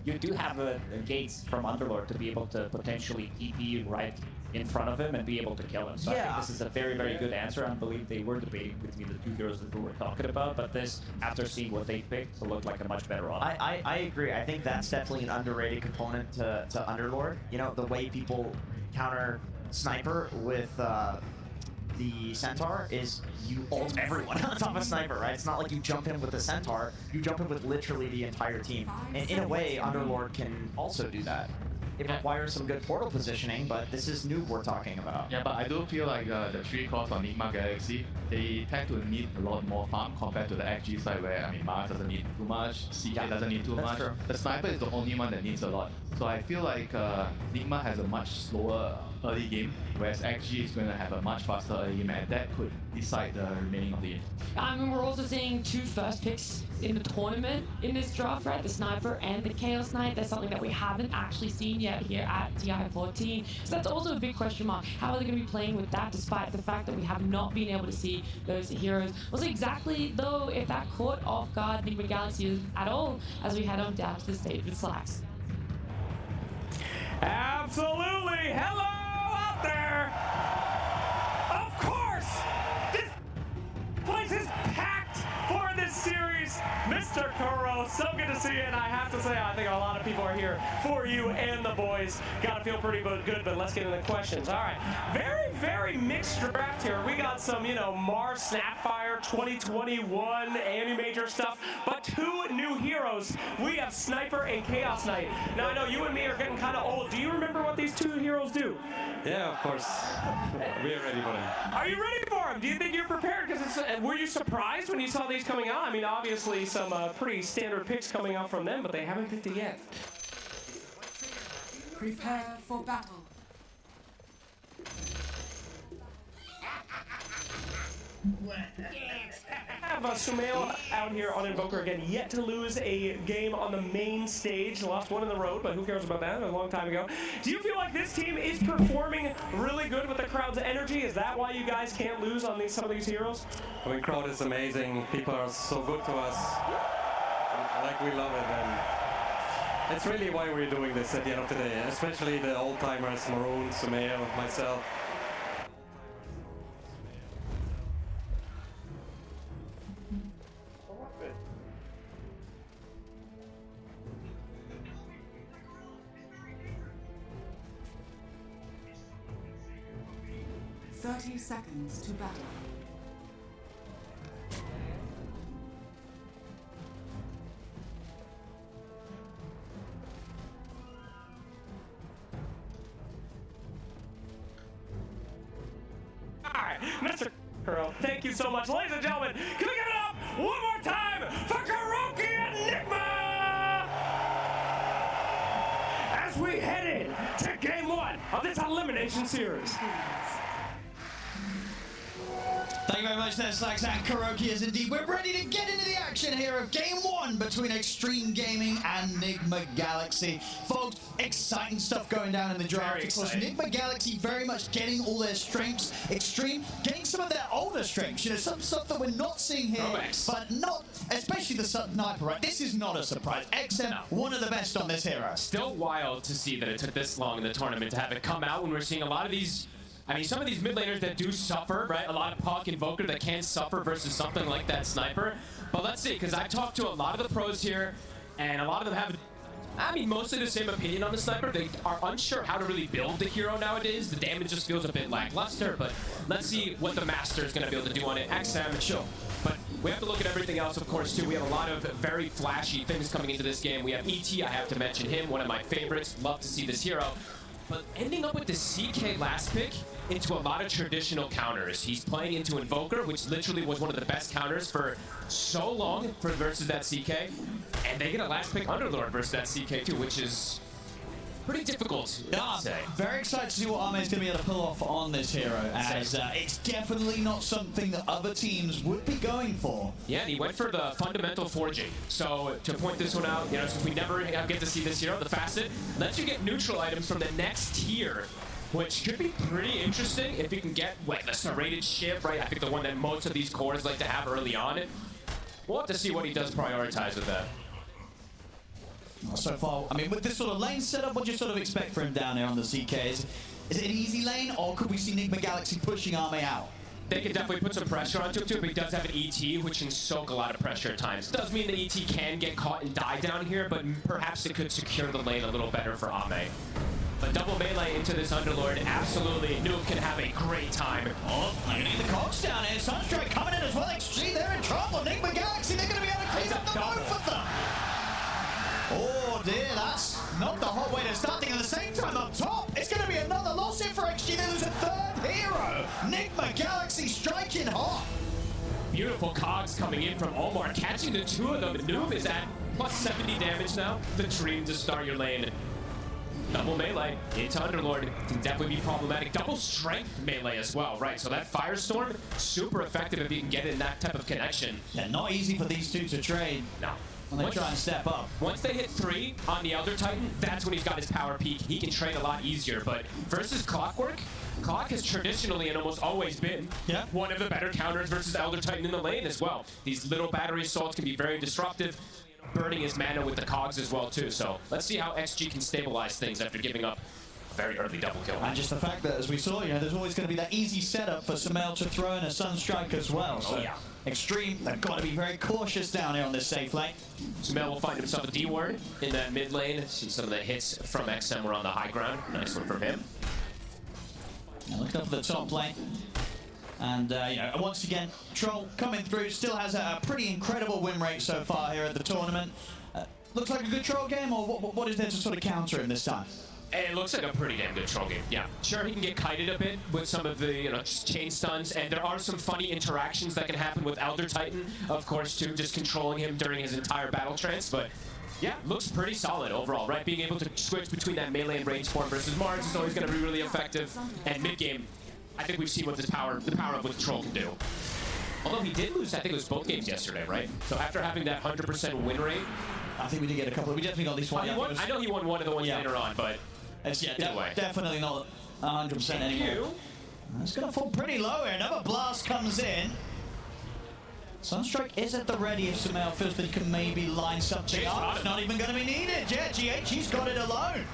You do have gates from Underlord to be able to potentially TP right in front of him and be able to kill him. So I think this is a very good answer. I believe they were debating between the two heroes that we were talking about, but this, after seeing what they picked, looked like a much better option. I agree. I think that's definitely an underrated component to Underlord. You know, the way people counter Sniper with the Centaur is you ult everyone on top of Sniper, right? It's not like you jump in with the Centaur, you jump in with literally the entire team. And in a way, Underlord can also do that. It requires some good portal positioning, but this is noob we're talking about. Yeah, but I do feel like the 3 cores on Nigma Galaxy, they tend to need a lot more farm compared to the XG side where, I mean, Mars doesn't need too much, CK doesn't need too much. True. The Sniper is the only one that needs a lot. So I feel like Nigma has a much slower early game, whereas XG is going to have a much faster early game, and that could decide the remaining of the game. I mean, we're also seeing 2 first picks in the tournament in this draft, right? The Sniper and the Chaos Knight. That's something that we haven't actually seen yet here at TI14. So that's also a big question mark. How are they going to be playing with that, despite the fact that we have not been able to see those heroes? We'll see exactly, though, if that caught off guard Nigma Galaxy at all as we head on down to the stage with Slacks. Absolutely! Hello out there! Of course! This place is packed for this series! Mr. Kuro, so good to see you, and I have to say, I think a lot of people are here for you and the boys. Gotta feel pretty good, but let's get into the questions. All right, very mixed draft here. We got some, you know, Mars Snapfire 2021 Anti-Major stuff, but 2 new heroes. We have Sniper and Chaos Knight. Now, I know you and me are getting kind of old. Do you remember what these 2 heroes do? Yeah, of course. We are ready for them. Are you ready for them? Do you think you're prepared? Because were you surprised when you saw these coming out? I mean, obviously some pretty standard picks coming out from them, but they haven't picked it yet. Prepare for battle. I have Sumail out here on Invoker again, yet to lose a game on the main stage. Lost 1 in the road, but who cares about that? A long time ago. Do you feel like this team is performing really good with the crowd's energy? Is that why you guys can't lose on some of these heroes? I mean, crowd is amazing. People are so good to us. Like, we love it. And it's really why we're doing this at the end of the day, especially the old-timers, Maroon, Sumail, myself. Thirty seconds to battle. All right, Mr. Kuro, thank you so much. Ladies and gentlemen, can we give it up one more time for Kuroki and Nigma? As we head in to game 1 of this elimination series. Thank you very much there, Slacks and Kuroki, as indeed we're ready to get into the action here of Game 1 between Extreme Gaming and Nigma Galaxy. Folks, exciting stuff going down in the draft. Of course, Nigma Galaxy very much getting all their strengths. Extreme getting some of their older strengths. You know, some stuff that we're not seeing here, but not, especially the sniper, right? This is not a surprise. XM, one of the best on this hero. Still wild to see that it took this long in the tournament to have it come out when we're seeing a lot of these. I mean, some of these mid laners that do suffer, right? A lot of Puck Invoker that can suffer versus something like that Sniper. But let's see, because I've talked to a lot of the pros here, and a lot of them have, I mean, mostly the same opinion on the Sniper. They are unsure how to really build the hero nowadays. The damage just feels a bit lackluster, but let's see what the Master is going to be able to do on it. XM, sure. But we have to look at everything else, of course, too. We have a lot of very flashy things coming into this game. We have ET, I have to mention him, one of my favorites. Love to see this hero. But ending up with the CK last pick into a lot of traditional counters. He's playing into Invoker, which literally was one of the best counters for so long versus that CK. And they get a last pick Underlord versus that CK too, which is pretty difficult, I'd say. Very excited to see what Arme's going to be able to pull off on this hero, as it's definitely not something that other teams would be going for. Yeah, and he went for the fundamental forging. So to point this one out, you know, since we never get to see this hero, the facet lets you get neutral items from the next tier, which could be pretty interesting if you can get like the serrated ship, right? I think the one that most of these cores like to have early on. We'll have to see what he does prioritize with that. So far, I mean, with this sort of lane setup, what do you sort of expect from him down here on the CKs? Is it an easy lane, or could we see Nigma Galaxy pushing Arme out? They can definitely put some pressure onto him too, but he does have an ET, which can soak a lot of pressure at times. Does mean the ET can get caught and die down here, but perhaps it could secure the lane a little better for Ame. But double melee into this Underlord, absolutely. Noob can have a great time. Oh, I'm gonna need the cogs down here. Sunstrike coming in as well. Extreme, they're in trouble. Nigma Galaxy, they're gonna be able to clean up the road for them. Oh dear, that's not the hot way to start. At the same time up top, it's going to be another loss here for XG. They lose a third hero. Nigma Galaxy striking hot. Beautiful cogs coming in from Omar, catching the two of them. Noob is at plus 70 damage now. The dream to start your lane. Double melee into Underlord can definitely be problematic. Double strength melee as well, right? So that Firestorm, super effective if you can get in that type of connection. Yeah, not easy for these two to trade. No. When they try and step up. Once they hit 3 on the Elder Titan, that's when he's got his power peak. He can trade a lot easier, but versus Clockwork, Clock has traditionally and almost always been one of the better counters versus Elder Titan in the lane as well. These little battery assaults can be very disruptive, burning his mana with the cogs as well too. So let's see how XG can stabilize things after giving up a very early double kill. And just the fact that, as we saw, you know, there's always going to be that easy setup for Sumail to throw in a Sunstrike as well. So Extreme, they've got to be very cautious down here on this safe lane. Sumail will find himself a D-ward in that mid lane. See some of the hits from XM were on the high ground. Nice one from him. Now looking up at the top lane. And you know, once again, Troll coming through, still has a pretty incredible win rate so far here at the tournament. Looks like a good Troll game, or what is there to sort of counter him this time? It looks like a pretty damn good Troll game, yeah. Sure, he can get kited a bit with some of the, you know, chain stuns, and there are some funny interactions that can happen with Elder Titan, of course, too, just controlling him during his entire battle trance, but yeah, looks pretty solid overall, right? Being able to switch between that melee and range form versus Mars is always going to be really effective, and mid-game, I think we've seen what the power of what the Troll can do. Although he did lose, I think it was both games yesterday, right? So after having that 100% win rate, I think we did get a couple. We definitely got at least one. I know he won one of the ones later on, but it's anyway. Definitely not 100% anymore. It's going to fall pretty low here. Another blast comes in. Sunstrike is at the ready if Sumail feels that he can maybe line something up. It's not even going to be needed. Yeah, GH, he's got it alone.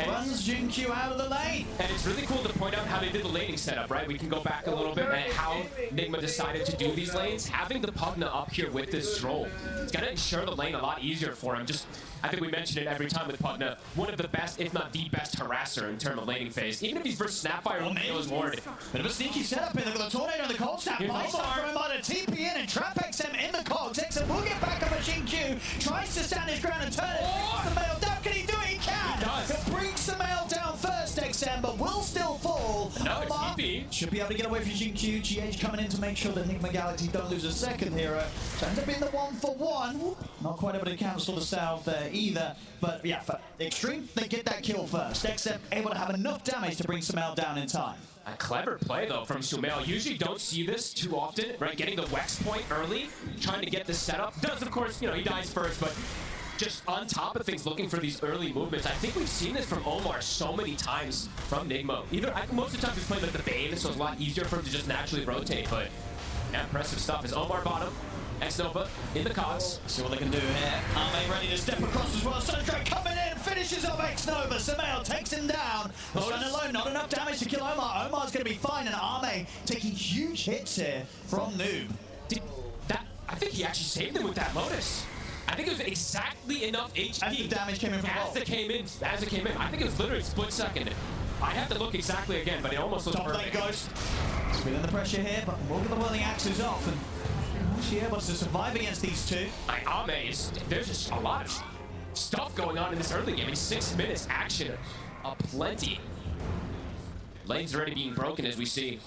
Runs Jinkyu out of the lane. And it's really cool to point out how they did the laning setup, right? We can go back a little bit at how Nigma decided to do these lanes. Having the Pugna up here with this Troll, it's going to ensure the lane a lot easier for him. Just, I think we mentioned it every time with Pugna, one of the best, if not the best harasser in terms of laning phase. Even if he's versus Snapfire, he'll nail his ward. Bit of a sneaky setup here. Look at the Tornado and the Cold Snap. Nice from him on a TP in and trap XM in the cogs. XM will get back up at Jinkyu. Tries to stand his ground and turn it. Sumail down. Can he do it? He can. He does. He'll bring Sumail down first, XM, but will still fall. Another TP. Should be able to get away from Jinkyu. GH coming in to make sure that Nigma Galaxy don't lose a second hero. So ends up being the 1-for-1. Not quite able to cancel the south there either. But yeah, for Extreme, they get that kill first. XM able to have enough damage to bring Sumail down in time. A clever play, though, from Sumail. Usually don't see this too often, right? Getting the Wex point early, trying to get the setup. Does, of course, you know, he dies first, but just on top of things, looking for these early movements. I think we've seen this from Omar so many times from Nigma. Most of the time he's playing like the Bane, so it's a lot easier for him to just naturally rotate, but yeah, impressive stuff. Is Omar bottom, X-Nova in the cogs. See what they can do here. Arme ready to step across as well. Sunstrike coming in, finishes off X-Nova. Sumail takes him down. Running alone, not enough damage to kill Omar. Omar's going to be fine, and Arme taking huge hits here from Noob. I think he actually saved him with that Lotus. I think it was exactly enough HP. As the damage came in from As it came in. I think it was literally a split second. I have to look exactly again, but it almost looks perfect. Top lane Ghost. He's feeling the pressure here, but more of the whirling axes off, and she able to survive against these two. There's just a lot of stuff going on in this early game. In 6 minutes, action aplenty. Lane's already being broken, as we see.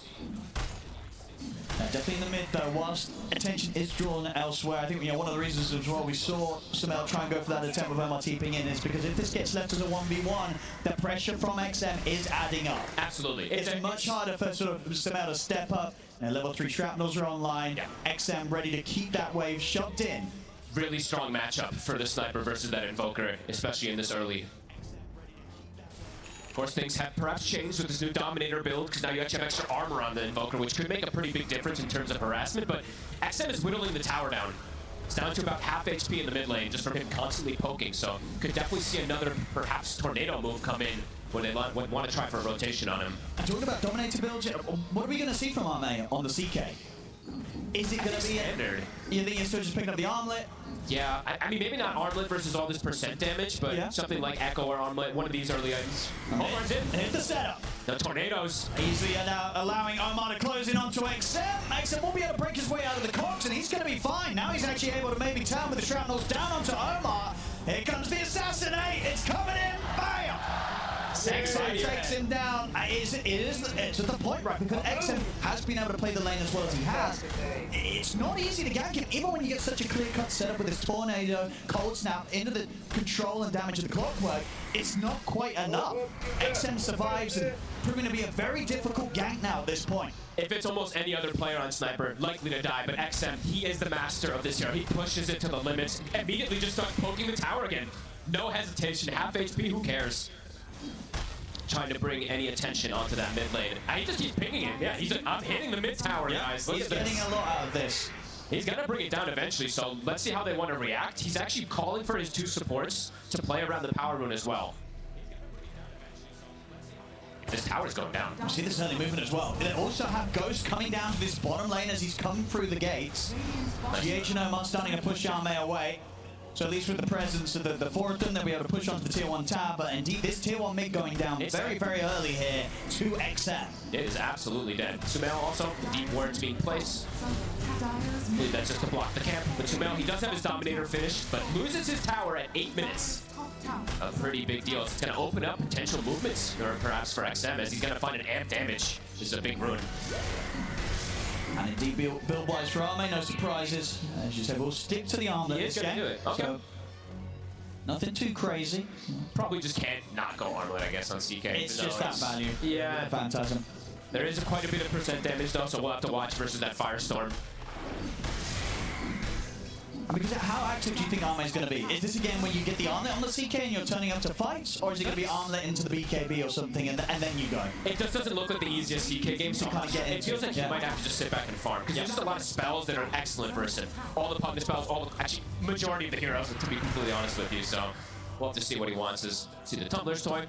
Definitely in the mid though, whilst attention is drawn elsewhere. I think one of the reasons as well we saw Sumail try and go for that attempt with Omar TPing in is because if this gets left as a 1v1, the pressure from XM is adding up. Absolutely. It's much harder for sort of Sumail to step up. Level 3 shrapnels are online. Yeah. XM ready to keep that wave shoved in. Really strong matchup for the sniper versus that invoker, especially in this early. Of course, things have perhaps changed with this new Dominator build, because now you actually have extra armor on the Invoker, which could make a pretty big difference in terms of harassment, but XM is whittling the tower down. It's down to about half HP in the mid lane, just from him constantly poking, so could definitely see another, perhaps, tornado move come in when they want to try for a rotation on him. And talking about Dominator builds, what are we going to see from Arme on the CK? Is it going to be standard? You think it's still just picking up the armlet? Yeah, I mean, maybe not armlet versus all this percent damage, but something like Echo or armlet, one of these early items. Omar's in. Here's the setup. The tornadoes. Easily now allowing Omar to close in onto XM. XM will be able to break his way out of the cogs, and he's going to be fine. Now he's actually able to maybe turn with the shrapnels down onto Omar. Here comes the assassinate. It's coming in. Bam! XM takes him down. It's at the point, right? Because XM has been able to play the lane as well as he has. It's not easy to gank him, even when you get such a clear-cut setup with this tornado, cold snap into the control and damage of the clockwork. It's not quite enough. XM survives and proving to be a very difficult gank now at this point. If it's almost any other player on Sniper, likely to die, but XM, he is the master of this hero. He pushes it to the limits, immediately just starts poking the tower again. No hesitation, half HP, who cares? Trying to bring any attention onto that mid lane. He just keeps pinging it. Yeah, he's like, I'm hitting the mid tower, guys. He's getting a lot out of this. He's gonna bring it down eventually, so let's see how they want to react. He's actually calling for his 2 supports to play around the power rune as well. This tower's going down. You see this early movement as well. They also have Ghost coming down to this bottom lane as he's coming through the gates. GH and Omar starting to push Arme away. So at least with the presence of the 4 of them, they'll be able to push onto the tier 1 tower. But indeed, this tier 1 mid going down very, very early here to XM. It is absolutely dead. Sumail also, the deep wards being placed. I believe that's just to block the camp. But Sumail, he does have his Dominator finished, but loses his tower at 8 minutes. A pretty big deal. It's going to open up potential movements, or perhaps for XM, as he's going to find an amp damage. This is a big rune. And indeed, build-wise for Arme, no surprises. As you said, we'll stick to the armlet He is this going game. to do it. Okay. So, nothing too crazy. Probably just can't not go armlet, I guess, on CK. It's just that value. Yeah. Phantasm. There is quite a bit of percent damage, though, so we'll have to watch versus that Firestorm. Because how active do you think Arme is going to be? Is this again when you get the armlet on the CK and you're turning up to fights? Or is it going to be armlet into the BKB or something and then you go? It just doesn't look like the easiest CK game, so it feels like he might have to just sit back and farm. Because there's just a lot of spells that are excellent for him. All the Pugna spells, actually, majority of the heroes, to be completely honest with you. So we'll have to see what he wants. See the Tumbler's toy.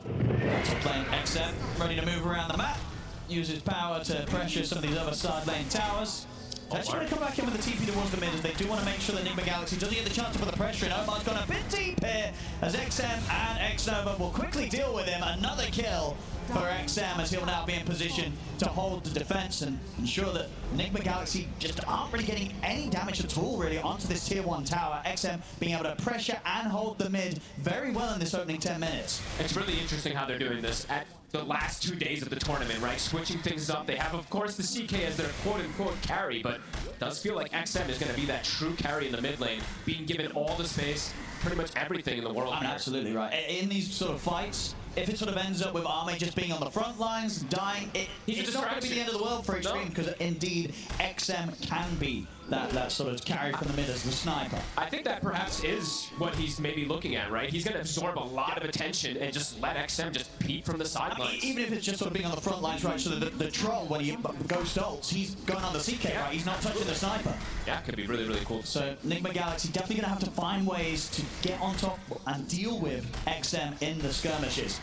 Playing XM, ready to move around the map. Use his power to pressure some of these other side lane towers. Actually going to come back in with the TP towards the mid as they do want to make sure that Nigma Galaxy doesn't get the chance to put the pressure in. Omar's gone a bit deep here as XM and X-Nova will quickly deal with him. Another kill for XM as he'll now be in position to hold the defense and ensure that Nigma Galaxy just aren't really getting any damage at all really onto this tier 1 tower. XM being able to pressure and hold the mid very well in this opening 10 minutes. It's really interesting how they're doing this at the last 2 days of the tournament, right? Switching things up. They have, of course, the CK as their quote-unquote carry, but it does feel like XM is going to be that true carry in the mid lane, being given all the space, pretty much everything in the world. I mean, absolutely right. In these sort of fights, if it sort of ends up with Arme just being on the front lines, dying, it's not going to be the end of the world for Extreme, because indeed XM can be that sort of carry from the mid as the sniper. I think that perhaps is what he's maybe looking at, right? He's going to absorb a lot of attention and just let XM just peek from the sidelines. Even if it's just sort of being on the front lines, right? So the troll, when he ghost ults, he's going on the CK, right? He's not touching the sniper. Yeah, could be really, really cool. So Enigma Galaxy definitely going to have to find ways to get on top and deal with XM in the skirmishes.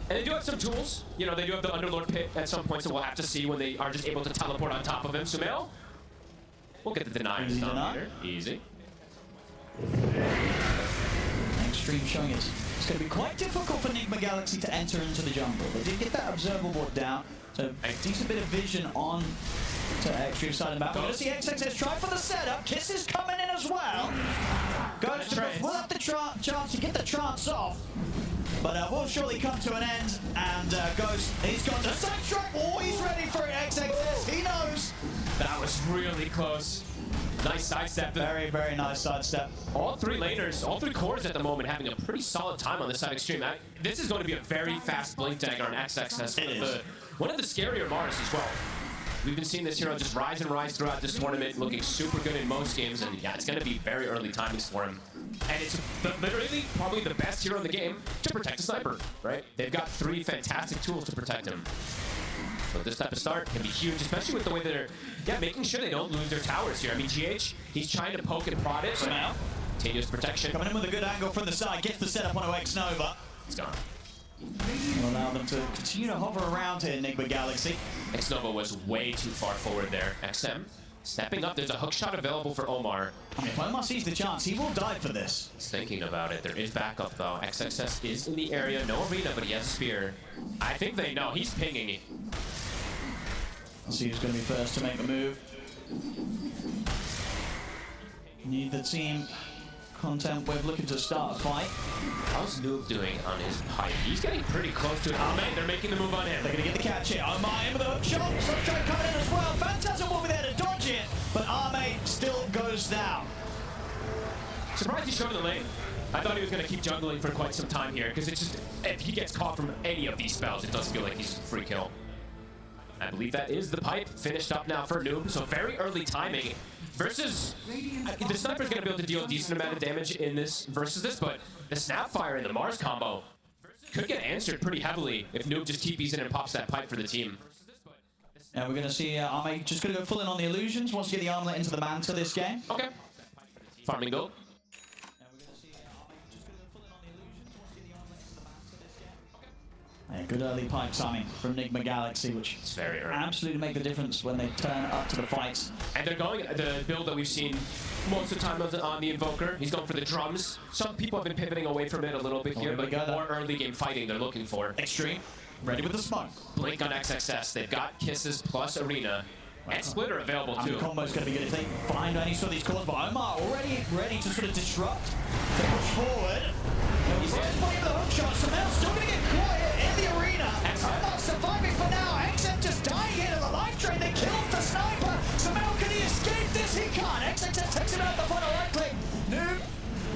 And they do have some tools. You know, they do have the Underlord pit at some point, so we'll have to see when they are just able to teleport on top of him. Sumail, we'll get the deny down here. Easy. Extreme showing it's going to be quite difficult for Enigma Galaxy to enter into the jungle. They did get that observer ward down, so a decent bit of vision on to Extreme side of the map. We're going to see XXS try for the setup. Kiss is coming in as well. We'll have the chance to get the trance off. But we'll surely come to an end, and Ghost, he's got the side track. Oh, he's ready for it, XXS, he knows. That was really close. Nice sidestep. Very, very nice sidestep. All three laners, all three cores at the moment having a pretty solid time on this side Extreme. This is going to be a very fast blink dagger on XXS. One of the scarier Mars as well. We've been seeing this hero just rise and rise throughout this tournament, looking super good in most games, and yeah, it's going to be very early timings for him. And it's literally probably the best hero in the game to protect a sniper, right? They've got 3 fantastic tools to protect him. So this type of start can be huge, especially with the way that they're making sure they don't lose their towers here. I mean, GH, he's trying to poke and prod it, but now, continuous protection. Coming in with a good angle from the side, gets the setup on X Nova. It's gone. Will allow them to continue to hover around here, Enigma Galaxy. X Nova was way too far forward there. XM stepping up. There's a hook shot available for Omar. I mean, if Omar sees the chance, he will die for this. He's thinking about it. There is backup though. XXS is in the area. No arena, but he has a spear. I think they know. He's pinging. Let's see who's going to be first to make the move. Need the team content with looking to start a fight. How's Noob doing on his pipe? He's getting pretty close to it. Oh man, they're making the move on him. They're going to get the catch here. Omar in with a hook shot. Substrate coming in as well. Phantasm will be there to dodge it, but Arme still goes down. Surprised he's showing the lane. I thought he was going to keep jungling for quite some time here, because it's just, if he gets caught from any of these spells, it does feel like he's a free kill. I believe that is the pipe finished up now for Noob, so very early timing. Versus, the sniper's going to be able to deal a decent amount of damage in this versus this, but the Snapfire and the Mars combo could get answered pretty heavily if Noob just TPs in and pops that pipe for the team. And we're going to see Arme just going to go full in on the illusions, wants to get the armlet into the Manta this game. Okay. Farming gold. Yeah, good early pipe timing from Enigma Galaxy, which it's very early. Absolutely make the difference when they turn up to the fights. And they're going the build that we've seen most of the time on the Invoker. He's going for the drums. Some people have been pivoting away from it a little bit here, but more early game fighting they're looking for. Extreme, ready with the smoke. Blink on XXS. They've got Kisses plus Arena. And Splitter available too. The combo's going to be good if they find any sort of these cores, but Omar already ready to sort of disrupt, to push forward. He's playing the hook shot, Sumail still going to get caught in the arena. Omar surviving for now. XM just dying into the life train. They killed the sniper. Sumail, can he escape this? He can't. XXS takes him out the front of right click. Noob,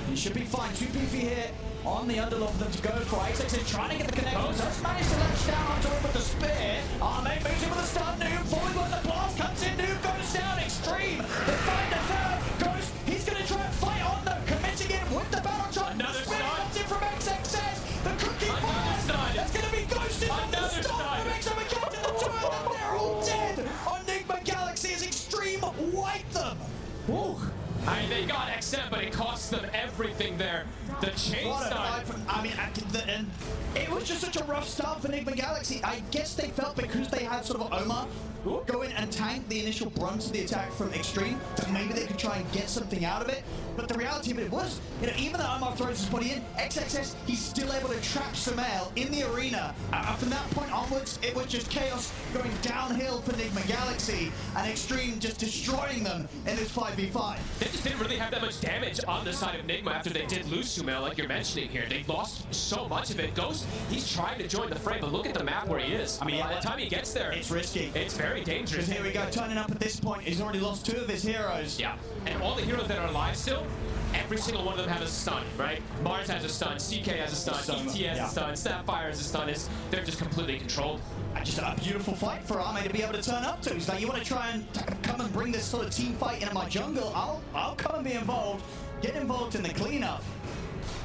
he should be fine. 2 PV here on the underlord for them to go for. XXS trying to get the connection. Just managed to latch down onto him with the spear. Arme moves him with a stun. Noob forward with the blast. Comes in. Noob goes down. Extreme. They find a third. Ghost. He's going to try and fight on them. Committing it with the battle shot. Another stun. Comes in from XXS. The cookie fires. That's going to be Ghost in the stun from XM. Captain the 2 of them. They're all dead. Enigma Galaxy is Extreme. Wipe them. Woo. I mean, they got XM, but it cost them everything there. The chain stun. I mean, and it was just such a rough start for Enigma Galaxy. I guess they felt because they had sort of Omar go in and tank the initial brunt of the attack from Extreme, that maybe they could try and get something out of it. But the reality of it was, you know, even though Omar throws his body in, XXS, he's still able to trap Sumail in the arena. And from that point onwards, it was just chaos going downhill for Enigma Galaxy, and Extreme just destroying them in this 5v5. They just didn't really have that much damage on the side of Enigma after they did lose Sumail, like you're mentioning here. They lost so much of it. Ghost, he's trying to join the fray, but look at the map where he is. I mean, by the time he gets there, it's risky. It's very dangerous. Here we go, turning up at this point. He's already lost 2 of his heroes. Yeah, and all the heroes that are alive still, every single one of them have a stun, right? Mars has a stun, CK has a stun, ET has a stun, Snapfire has a stun. They're just completely controlled. And just a beautiful fight for Arme to be able to turn up to. He's like, you want to try and come and bring this sort of team fight into my jungle? I'll come and be involved. Get involved in the cleanup.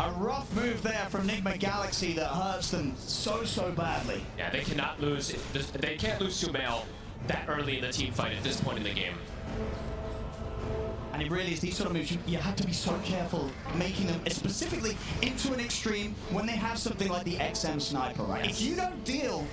A rough move there from Nigma Galaxy that hurts them so badly. Yeah, they cannot lose. They can't lose Sumail that early in the team fight at this point in the game. And it really is these sort of moves, you have to be so careful making them specifically into an extreme when they have something like the XM Sniper, right? If you don't deal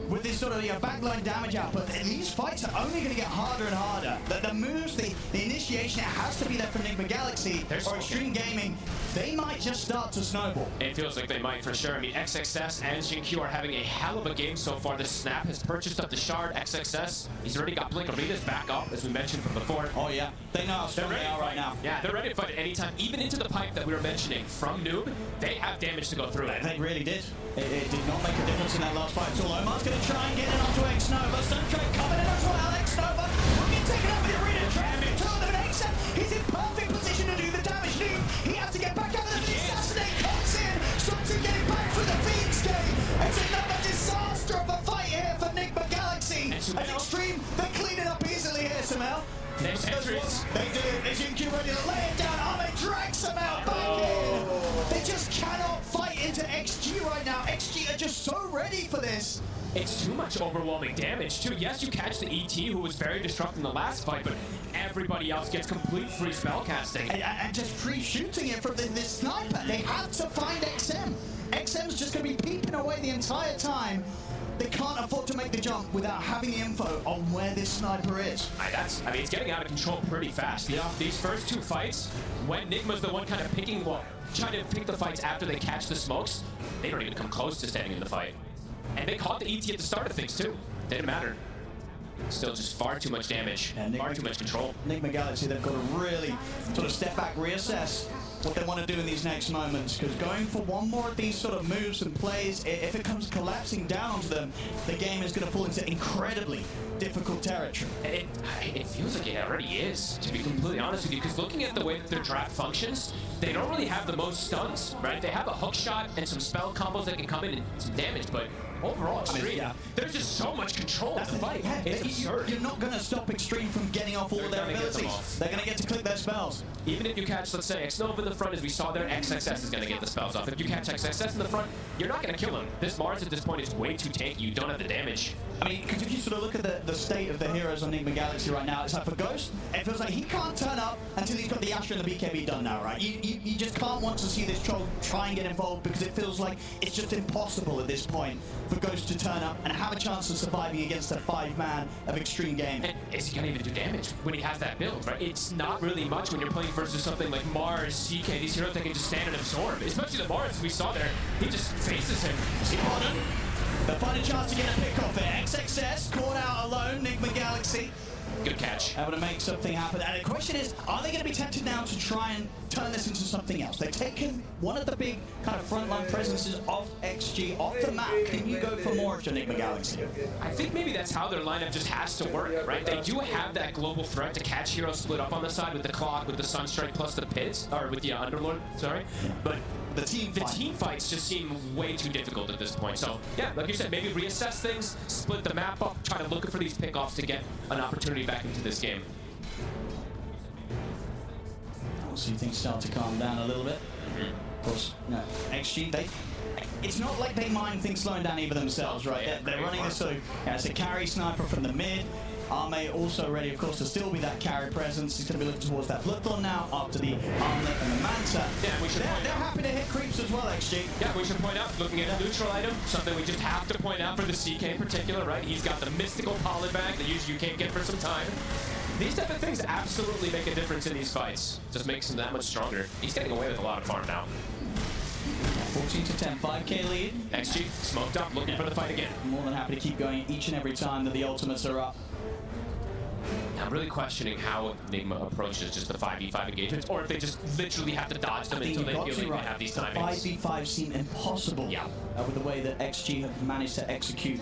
with this sort of backline damage output, these fights are only going to get harder and harder. The moves, the initiation, it has to be there for Nigma Galaxy or Extreme Gaming. They might just start to snowball. It feels like they might for sure. I mean, XXS and Jinq are having a hell of a game so far. The Snap has purchased up the Shard. XXS, he's already got Blink Arenas back up, as we mentioned from before. Oh yeah, they know how strong they are right now. Yeah, they're ready to fight at any time. Even into the pipe that we were mentioning from Noob, they have damage to go through. They really did. It did not make a difference in that last fight at all. Omar's going to try and get in onto X-Nova. Suntrade coming in onto X-Nova. Will get taken over the arena. Traffic to the next. He's in perfect position to do the damage. Noob, he has to get back out of the assassinate. Comes in. Stops him getting back for the Phoenix game. It's another disaster of a fight here for Nigma Galaxy. And Extreme, they clean it up easily here, Sumail. Next entries. They did. Is Jinq ready to lay it down? Arme drags them out back in. They just cannot fight into XG right now. XG are just so ready for this. It's too much overwhelming damage, too. Yes, you catch the ET, who was very disruptive in the last fight, but everybody else gets complete free spellcasting. And just free shooting it from this sniper. They have to find XM. XM's just going to be peeping away the entire time. They can't afford to make the jump without having the info on where this sniper is. I mean, it's getting out of control pretty fast. These first two fights, when Nigma's the one kind of trying to pick the fights after they catch the smokes, they don't even come close to staying in the fight. And they caught the ET at the start of things, too. Didn't matter. Still just far too much damage, far too much control. Nigma Galaxy, they've got to really sort of step back, reassess what they want to do in these next moments, because going for one more of these sort of moves and plays, if it comes collapsing down onto them, the game is going to fall into incredibly difficult territory. It feels like it already is, to be completely honest with you, because looking at the way that their draft functions, they don't really have the most stuns, right? They have a hook shot and some spell combos that can come in and some damage, but overall, Extreme, there's just so much control in the fight. It's absurd. You're not going to stop Extreme from getting off all of their abilities. They're going to get to click their spells. Even if you catch, let's say, X-Nova in the front, as we saw there, XXS is going to get the spells off. If you catch XXS in the front, you're not going to kill him. This Mars at this point is way too tanky. You don't have the damage. I mean, because if you sort of look at the state of the heroes on Nigma Galaxy right now, it's like for Ghost, it feels like he can't turn up until he's got the Astra and the BKB done now, right? You just can't want to see this troll try and get involved because it feels like it's just impossible at this point for Ghost to turn up and have a chance of surviving against a 5-man of Extreme Gaming. And is he going to even do damage when he has that build, right? It's not really much when you're playing versus something like Mars, CK, these heroes that can just stand and absorb. Especially the Mars we saw there, he just faces him. They'll find a chance to get a pick off there. XXS caught out alone, Nigma Galaxy. Good catch. Able to make something happen. And the question is, are they going to be tempted now to try and turn this into something else? They've taken one of the big kind of frontline presences of XG off the map. Can you go for more of your Nigma Galaxy? I think maybe that's how their lineup just has to work, right? They do have that global threat to catch heroes split up on the side with the Clock, with the Sunstrike plus the Pits, or with the Underlord, sorry. But the team fights just seem way too difficult at this point. So, yeah, like you said, maybe reassess things, split the map up, try to look for these pickoffs to get an opportunity back into this game. We'll see things start to calm down a little bit. Of course, no, XG, it's not like they mind things slowing down even themselves, right? Yeah, they're running this sort of, it's a carry sniper from the mid. Arme also ready, of course, to still be that carry presence. He's going to be looking towards that Bloodthorn now after the Armlet and the Manta. Yeah, they're happy to hit creeps as well, XG. Yeah, we should point out, looking at a neutral item, something we just have to point out for the CK in particular, right? He's got the mystical pollen bag that usually you can't get for some time. These type of things absolutely make a difference in these fights. Just makes him that much stronger. He's getting away with a lot of farm now. 14-10, 5k lead. XG, smoked up, looking for the fight again. More than happy to keep going each and every time that the ultimates are up. I'm really questioning how Nigma approaches just the 5v5 engagements, or if they just literally have to dodge them until they feel like they have these timings. The 5v5 seem impossible with the way that XG have managed to execute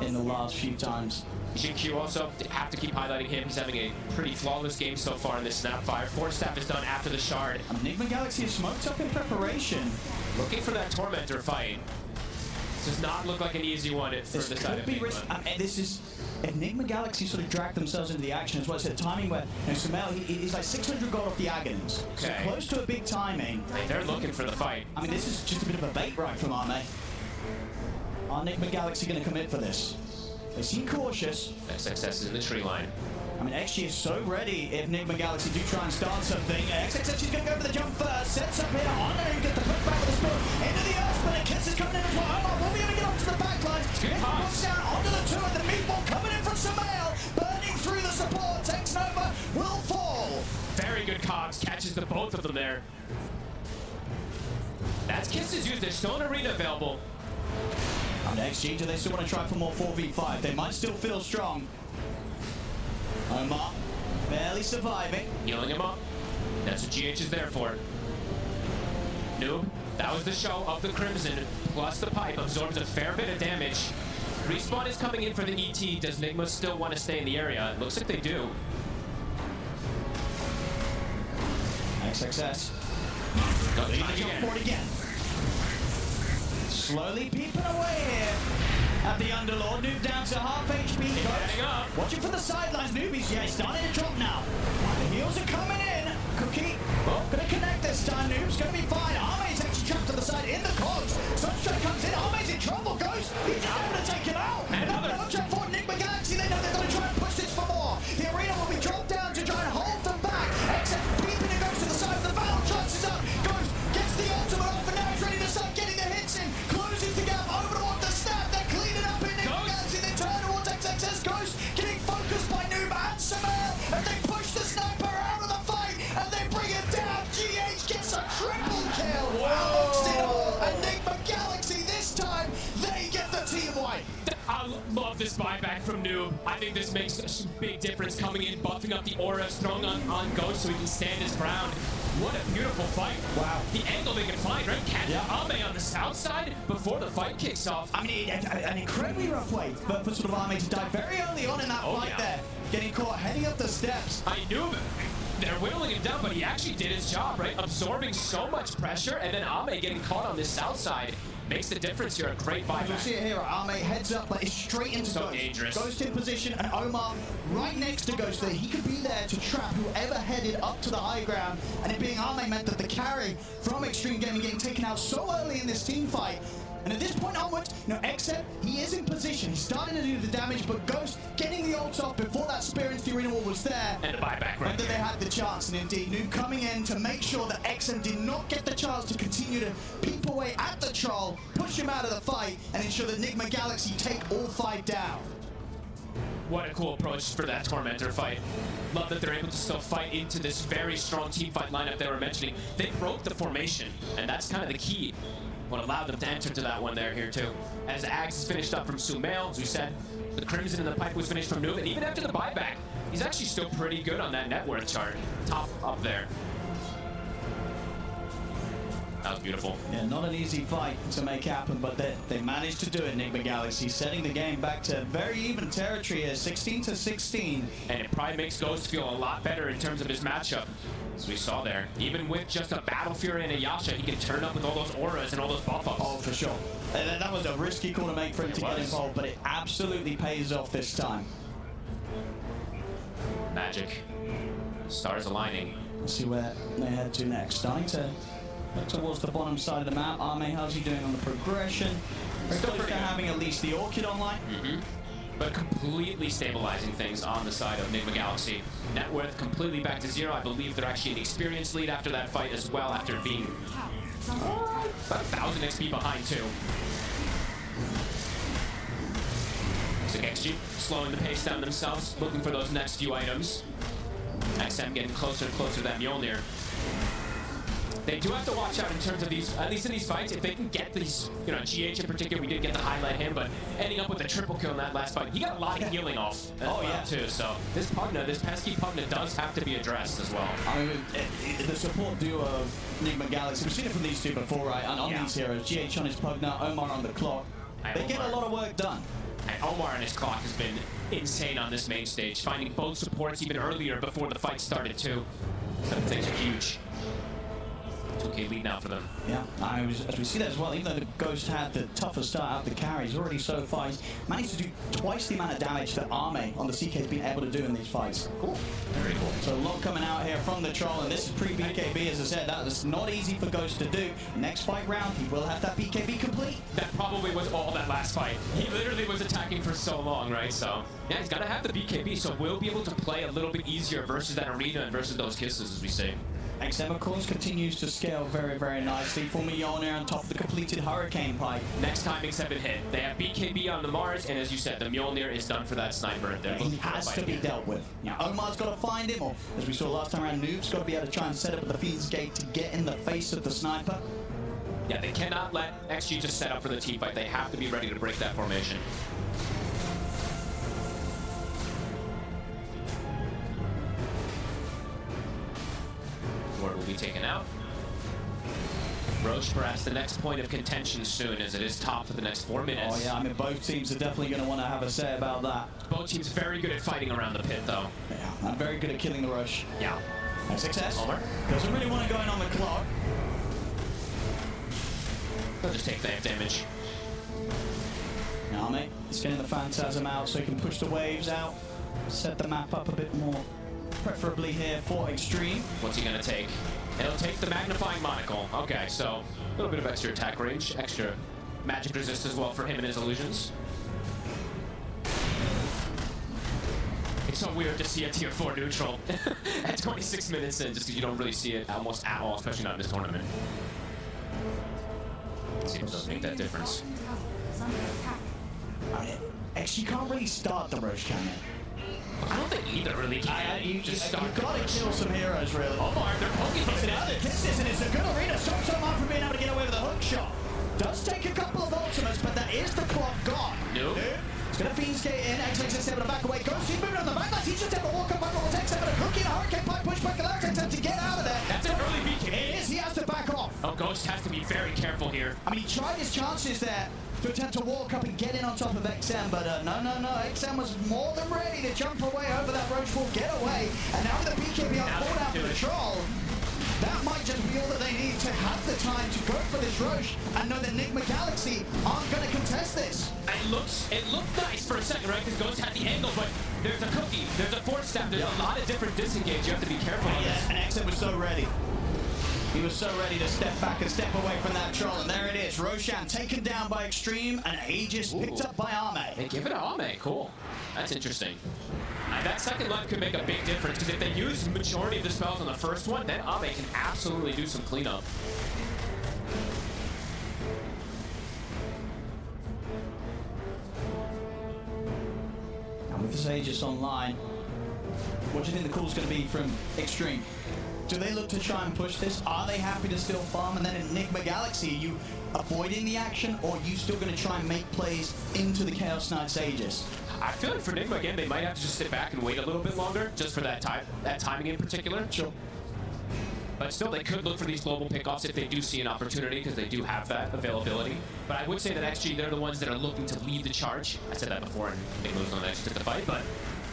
in the last few times. GQ also have to keep highlighting him. He's having a pretty flawless game so far in this Snapfire. Force Staff is done after the shard. Enigma Galaxy is smoked up in preparation. Looking for that Tormentor fight. This does not look like an easy one for the side of Enigma. This is Enigma Galaxy sort of dragged themselves into the action as well. It's a timing where Sumail, he's like 600 gold off the Aghanim's. Okay. So close to a big timing. Hey, they're looking for the fight. I mean, this is just a bit of a bait ride from Arme. Are Enigma Galaxy going to commit for this? They seem cautious. XXS is in the tree line. I mean, XG is so ready if Enigma Galaxy do try and start something. XXS is going to go for the jump first. Sets up here. On there, get the putback with the spoon. Into the earth, but a kiss is coming in as well. Omar will be able to get onto the backline. Good pass. Down onto the two, and the meatball coming in from Sumail. Burning through the support. Takes Nova, will fall. Very good cogs. Catches the both of them there. That's Kisses used. There's still an arena available. And XG, do they still want to try for more 4v5? They might still feel strong. Omar, barely surviving. Healing him up. That's what GH is there for. Noob, that was the show of the Crimson, plus the pipe absorbs a fair bit of damage. Respawn is coming in for the ET. Does Nigma still want to stay in the area? It looks like they do. XXS. Go Leading the jump forward again. Slowly peeping away here at the Underlord. Noob down to half HP. Heading up. Watching for the sidelines. Newbies, yeah, starting to drop now. The heals are coming in. Cookie, gonna connect this time. Noob's gonna be fine. Arme's actually trapped to the side in the cogs. Sunstrike comes in. Arme's in trouble. Ghost, he's just able to take him out. Another jump for Enigma Galaxy. They know they're gonna try and push this for more. The arena will be dropped down to try and hold them back. Except peeping and goes to the side of the battle. Chances up. Ghost gets the ultimate off and now he's ready to start getting the hits in. Closes the gap over towards the snap. They're cleaning up in Enigma Galaxy. They turn towards XXS. Ghost getting focused by Noob and Sumail as they push the sniper out of the fight and they bring it down. GH gets a triple kill. Wow. Enigma Galaxy this time, they get the team wipe. I love this buyback from Noob. I think this makes a big difference coming in, buffing up the aura, throwing on Ghost so he can stand his ground. What a beautiful fight. Wow. The angle they can find, right? Catch Ame on the south side before the fight kicks off. I mean, an incredibly rough way for sort of Arme to die very early on in that fight there. Getting caught heading up the steps. I knew it. They're whittling him down, but he actually did his job, right? Absorbing so much pressure, and then Ame getting caught on this south side makes the difference here. A great buyback. You'll see it here. Arme heads up, but it's straight into so Ghost. Dangerous. Ghost in position, and Omar right next to Ghost there. He could be there to trap whoever headed up to the high ground, and it being Arme meant that the carry from Extreme Gaming getting taken out so early in this team fight. And at this point onwards, Except he is in position. He's starting to do the damage, but Ghost getting the ults off before that spear into the arena wall was there. And the buyback right there. They had the chance, and indeed, Noob coming in to make sure that XM did not get the chance to continue to peep away at the troll, push him out of the fight, and ensure that Enigma Galaxy take all 5 down. What a cool approach for that Tormentor fight. Love that they're able to still fight into this very strong team fight lineup they were mentioning. They broke the formation, and that's kind of the key. What allowed them to enter to that one there here too. As Ags is finished up from Sumail, as we said, the Crimson and the Pipe was finished from Noob, and even after the buyback, he's actually still pretty good on that net worth chart. Top up there. That was beautiful. Yeah, not an easy fight to make happen, but they managed to do it, Enigma Galaxy, setting the game back to very even territory here, 16-16. And it probably makes Ghost feel a lot better in terms of his matchup, as we saw there. Even with just a Battle Fury and a Yasha, he can turn up with all those auras and all those buff-ups. Oh, for sure. That was a risky call to make for him to get involved, but it absolutely pays off this time. Magic. Stars aligning. Let's see where they head to next. Starting to look towards the bottom side of the map. Arme, how's he doing on the progression? Very close to having at least the Orchid online. But completely stabilizing things on the side of Enigma Galaxy. Net worth completely back to 0. I believe they're actually an experience lead after that fight as well, after being about 1,000 XP behind too. So XG slowing the pace down themselves, looking for those next few items. XM getting closer and closer to that Mjolnir. They do have to watch out in terms of these, at least in these fights, if they can get these, GH in particular, we did get to highlight him, but ending up with a triple kill in that last fight, he got a lot of healing off too, so this Pugna, this pesky Pugna does have to be addressed as well. I mean, the support duo of Enigma Galaxy, we've seen it from these two before, right, and on these heroes, GH on his Pugna, Omar on the clock. They get a lot of work done. And Omar and his clock has been insane on this main stage, finding both supports even earlier before the fight started too. Some things are huge. 2K lead now for them. Yeah, as we see that as well, even though the Ghost had the tougher start out the carry, he's already so far, he's managed to do twice the amount of damage that Arme on the CK has been able to do in these fights. Cool. Very cool. So a lot coming out here from the Troll, and this is pre-BKB, as I said, that was not easy for Ghost to do. Next fight round, he will have that BKB complete. That probably was all that last fight. He literally was attacking for so long, right? So, yeah, he's gonna have the BKB, so we'll be able to play a little bit easier versus that arena and versus those kisses, as we say. XM, of course, continues to scale very, very nicely. For Mjolnir on top of the completed Hurricane Pipe. Next time XM hit, they have BKB on the Mars, and as you said, the Mjolnir is done for that sniper. He has to be dealt with. Now, Omar's got to find him, or as we saw last time around, Noob's got to be able to try and set up the Phoenix Gate to get in the face of the sniper. Yeah, they cannot let XG just set up for the team fight. They have to be ready to break that formation. Ward will be taken out. Roche perhaps the next point of contention soon, as it is top for the next 4 minutes. Oh yeah, I mean both teams are definitely going to want to have a say about that. Both teams very good at fighting around the pit though. Yeah, and very good at killing the Roche. Yeah. No success. Omar doesn't really want to go in on the clock. They'll just take that damage. Arme is getting the Phantasm out so he can push the waves out, set the map up a bit more, preferably here for Extreme. What's he gonna take? It'll take the magnifying monocle. Okay, so a little bit of extra attack range, extra magic resist as well for him and his illusions. It's so weird to see a tier 4 neutral at 26 minutes in, just because you don't really see it almost at all, especially not in this tournament. Let's see if it does make that difference. I mean, actually, you can't really start the Roche cannon. I don't think either really can. You've got to kill some heroes, really. Omar, they're poking It's another kisses, and it's a good arena. Stops Omar from being able to get away with a hook shot. Does take a couple of ultimates, but that is the clock gone. Nope. It's going to Fiends Gate in. XX able to back away. Ghost, he's moving on the backlash. He's just able to walk up back on the text. Able to cookie and a Hurricane Pipe push back. Allows XM to get out of there. That's an early BKB. It is. He has to back off. Oh, Ghost has to be very careful here. I mean, he tried his chances there to attempt to walk up and get in on top of XM, but no. XM was more than ready to jump away over that Roche wall, get away, and now with the BKB on pulled out for the Troll, that might just be all that they need to have the time to go for this Roche and know that Enigma Galaxy aren't going to contest this. It looked nice for a second, right? Because Ghost had the angle, but there's a cookie, there's a force staff, there's a lot of different disengage. You have to be careful on this. And XM was so ready. He was so ready to step back and step away from that Troll, and there it is. Roshan taken down by Extreme, and Aegis picked up by Arme. They give it to Arme, cool. That's interesting. That second life could make a big difference, because if they use majority of the spells on the first one, then Arme can absolutely do some cleanup. And with this Aegis online, what do you think the call's going to be from Extreme? Do they look to try and push this? Are they happy to still farm? And then Enigma Galaxy, are you avoiding the action, or are you still going to try and make plays into the Chaos Knight's Aegis? I feel like for Enigma, again, they might have to just sit back and wait a little bit longer, just for that timing in particular. Sure. But still, they could look for these global pickoffs if they do see an opportunity, because they do have that availability. But I would say that XG, they're the ones that are looking to lead the charge. I said that before, and they lose on XG to the fight, but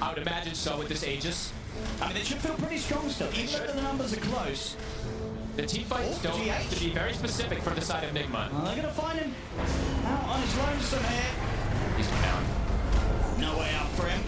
I would imagine so with this Aegis. I mean, they should feel pretty strong still, even though the numbers are close. The team fight still has to be very specific for the side of Enigma. Well, they're going to find him out on his lonesome here. He's down. No way out for him.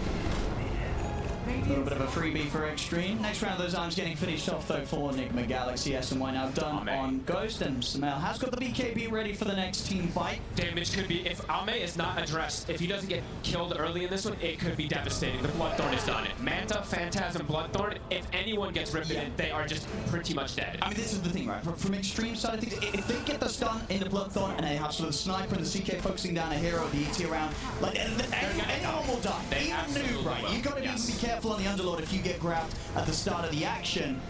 A little bit of a freebie for Extreme. Next round of those arms getting finished off though for Enigma Galaxy. SMY now done on Ghost, and Samel has got the BKB ready for the next team fight. Damage could be, if Ame is not addressed, if he doesn't get killed early in this one, it could be devastating. The Bloodthorn has done it. Manta, Phantasm, Bloodthorn, if anyone gets ripped in, they are just pretty much dead. I mean, this is the thing, right? From Extreme side of things, if they get the stun into Bloodthorn and they have sort of the sniper and the CK focusing down a hero, the ET around, like anyone will die. Even Noob, right? You've got to be careful on the Underlord if you get grabbed at the start of the action.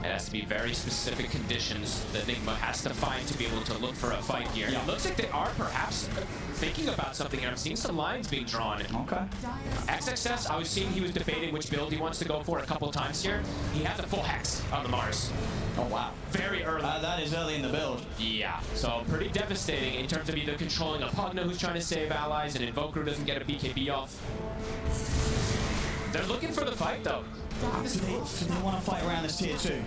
It has to be very specific conditions that Nigma has to find to be able to look for a fight here. Yeah. It looks like they are perhaps thinking about something here. I'm seeing some lines being drawn. Okay. XXS, I was seeing he was debating which build he wants to go for a couple times here. He has a full Hex on the Mars. Oh, wow. Very early. That is early in the build. Yeah, so pretty devastating in terms of either controlling a Pugna who's trying to save allies and Invoker who doesn't get a BKB off. They're looking for the fight, though. Do they want to fight around this tier 2?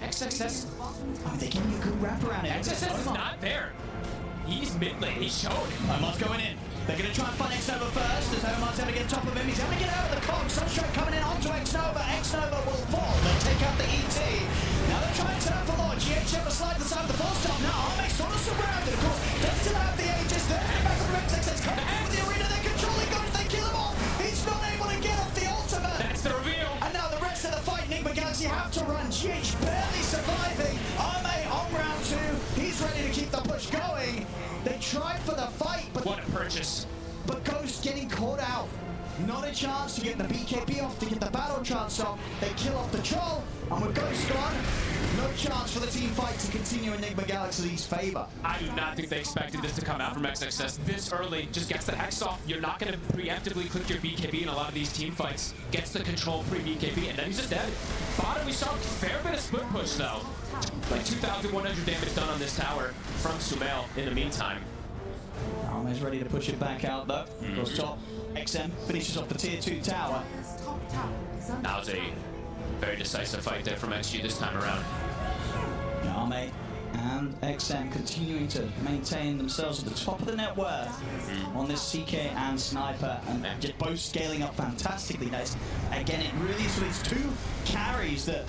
XXS. I mean, they give you a good wrap around it. XXS is not there. He's mid lane. He showed it. Omar's going in. They're going to try and find X-Nova first, as Omar's going to get on top of him. He's going to get out of the cog. Sunstrike coming in onto X-Nova. X-Nova will fall. They take out the ET. Now they're trying to turn for Lord. GH ever slide the side of the full stop. Now Arme sort of surrounded. Of course, they still have the Aegis. They're heading back up to XXS. Coming out of the arena. They're controlling guns. They kill him off. He's not able to get off the ultimate. That's the reveal. And now the rest of the fight, Nigma Galaxy have to run. GH barely surviving. Arme on round 2. He's ready to keep the push going. They tried for the fight, but what a purchase. But Ghost getting caught out. Not a chance to get the BKB off, to get the battle trance off. They kill off the troll, and with Ghost gone, no chance for the team fight to continue in Nigma Galaxy's favor. I do not think they expected this to come out from XXS this early. Just gets the Hex off. You're not going to preemptively click your BKB in a lot of these team fights. Gets the control pre-BKB, and then he's just dead. Bottom, we saw a fair bit of split push, though. Like 2,100 damage done on this tower from Sumail in the meantime. Arme's ready to push it back out, though. Goes top. XM finishes off the tier 2 tower. That was a very decisive fight there from XG this time around. Arme and XM continuing to maintain themselves at the top of the net worth on this CK and Sniper, and just both scaling up fantastically. Nice. Again, it really is these two carries that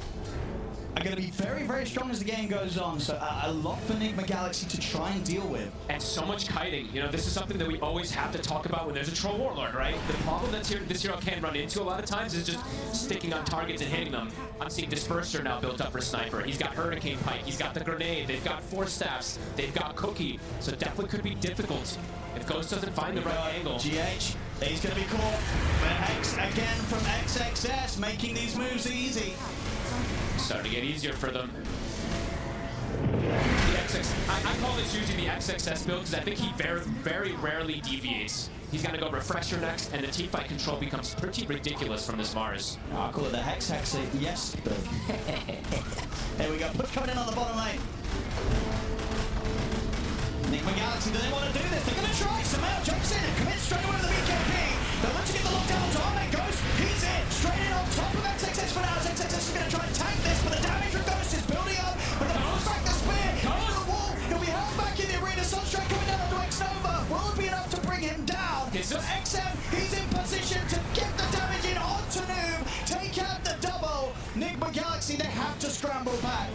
are going to be very, very strong as the game goes on. So a lot for Nigma Galaxy to try and deal with. And so much kiting. You know, this is something that we always have to talk about when there's a Troll Warlord, right? The problem that this hero can run into a lot of times is just sticking on targets and hitting them. I'm seeing Disperser now built up for Sniper. He's got Hurricane Pike. He's got the Grenade. They've got Force Staffs. They've got Cookie. So definitely could be difficult if Ghost doesn't find the right angle. GH, he's going to be caught. But Hex again from XXS, making these moves easy. Starting to get easier for them. The I call this usually the XXS build because I think he very rarely deviates. He's going to go Refresher next, and the teamfight control becomes pretty ridiculous from this Mars. I'll call it the Hex yes build. There we go. Push coming in on the bottom lane. Nigma Galaxy, do they want to do this? They're going to try. Sumail jumps in and commits straight away to the BKB. They want to get the lockdown to Arme. Ghost, he's in. Straight in on top of XXS for now. XXS is going to try and tank this, but the damage from Ghost is building up. But the pulls back the spear. Over the wall. He'll be held back in the arena. Sunstrike coming down onto X-Nova. Will it be enough to bring him down? So XM, he's in position to get the damage in onto Noob. Take out the double. Nigma Galaxy, they have to scramble back.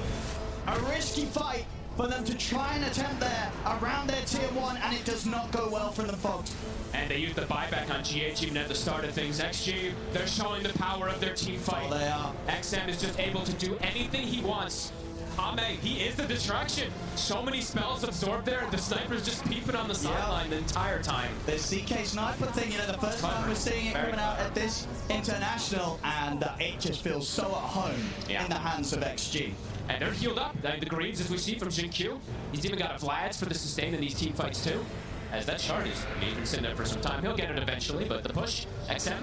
A risky fight for them to try and attempt there around their tier 1, and it does not go well for them, folks. And they used the buyback on GH even at the start of things. XG, they're showing the power of their team fight. Oh, they are. XM is just able to do anything he wants. Ame, he is the distraction. So many spells absorbed there. The Sniper's just peeping on the sideline the entire time. The CK Sniper thing, you know, the first time we're seeing it coming out at this international, and it just feels so at home in the hands of XG. And they're healed up. The Greaves, as we see from Jin Q. He's even got a Vlad's for the sustain in these team fights too. As that shard he's been sitting there for some time. He'll get it eventually, but the push, XM,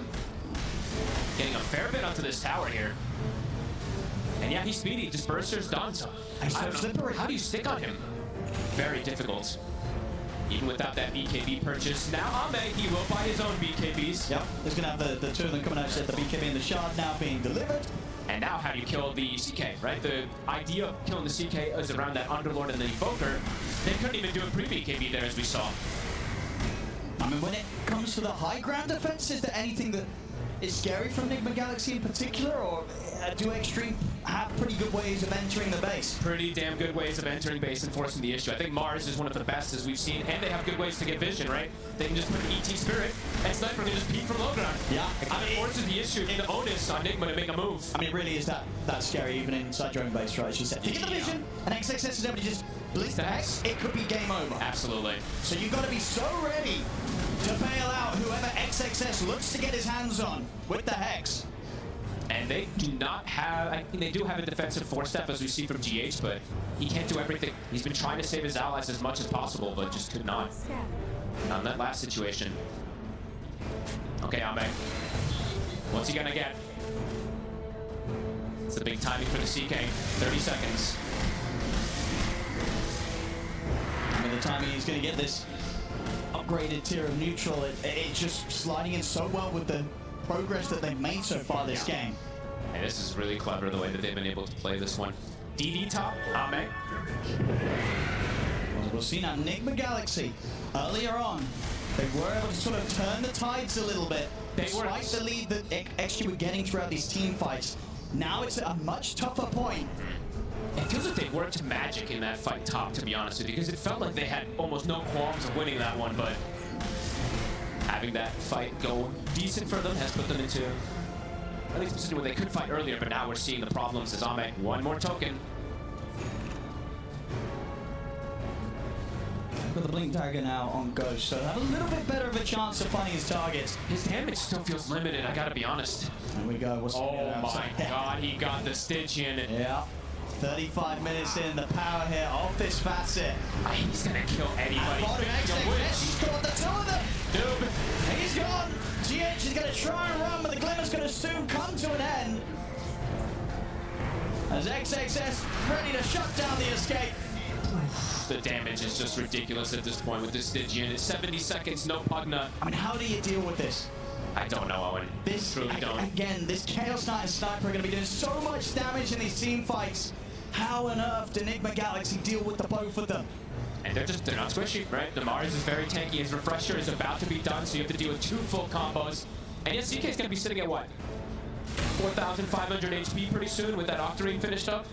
getting a fair bit onto this tower here. And yeah, he's speedy. Disperser's done, so I don't know. How do you stick on him? Very difficult. Even without that BKB purchase. Now Ame, he will buy his own BKBs. Yep, he's going to have the two of them coming out, the BKB and the shard now being delivered. And now how do you kill the CK, right? The idea of killing the CK is around that Underlord and the Evoker. They couldn't even do a pre-BKB there, as we saw. I mean, when it comes to the high ground defense, is there anything that is scary from Nigma Galaxy in particular, or do Extreme have pretty good ways of entering the base? Pretty damn good ways of entering base and forcing the issue. I think Mars is one of the best as we've seen, and they have good ways to get vision, right? They can just put ET Spirit, and Sniper can just peek from low ground. Yeah. I mean, it forces the issue in the onus on Nigma to make a move. I mean, really, is that scary even inside your own base, right? As you said, to get the vision, and XXS is able to just blitz the Hex, it could be game over. Absolutely. So you've got to be so ready to bail out whoever XXS looks to get his hands on with the Hex. And they do not have, I think they do have a defensive 4-step as we see from GH, but he can't do everything. He's been trying to save his allies as much as possible, but just could not. On that last situation. Okay, Ame. What's he gonna get? It's a big timing for the CK. 30 seconds. I mean, the timing he's going to get this upgraded tier of neutral. It's just sliding in so well with the progress that they've made so far this game. And this is really clever the way that they've been able to play this one. DD top, Ame. Well, we'll see now, Enigma Galaxy, earlier on, they were able to sort of turn the tides a little bit. Despite the lead that XG were getting throughout these team fights, now it's a much tougher point. It feels like they worked magic in that fight top, to be honest with you, because it felt like they had almost no qualms of winning that one, but having that fight go decent for them has put them into at least a position where they could fight earlier, but now we're seeing the problems as Ame. One more token. Got the Blink Dagger now on Ghost, so have a little bit better of a chance of finding his targets. His damage still feels limited, I gotta be honest. There we go. Oh my god, he got the Stygian. Yeah. 35 minutes in, the power here of this facet. He's gonna kill anybody. He's caught the two of them. Dude. He's gone. GH is gonna try and run, but the glimmer's gonna soon come to an end. As XXS ready to shut down the escape. The damage is just ridiculous at this point with this Stygian. It's 70 seconds, no Pugna. I mean, how do you deal with this? I don't know, Owen. This, truly don't. Again, this Chaos Knight and Sniper are going to be doing so much damage in these team fights. How on earth did Enigma Galaxy deal with the both of them? And they're not squishy, right? The Mars is very tanky. His Refresher is about to be done, so you have to deal with 2 full combos. And yes, CK is going to be sitting at what? 4,500 HP pretty soon with that Octarine finished up.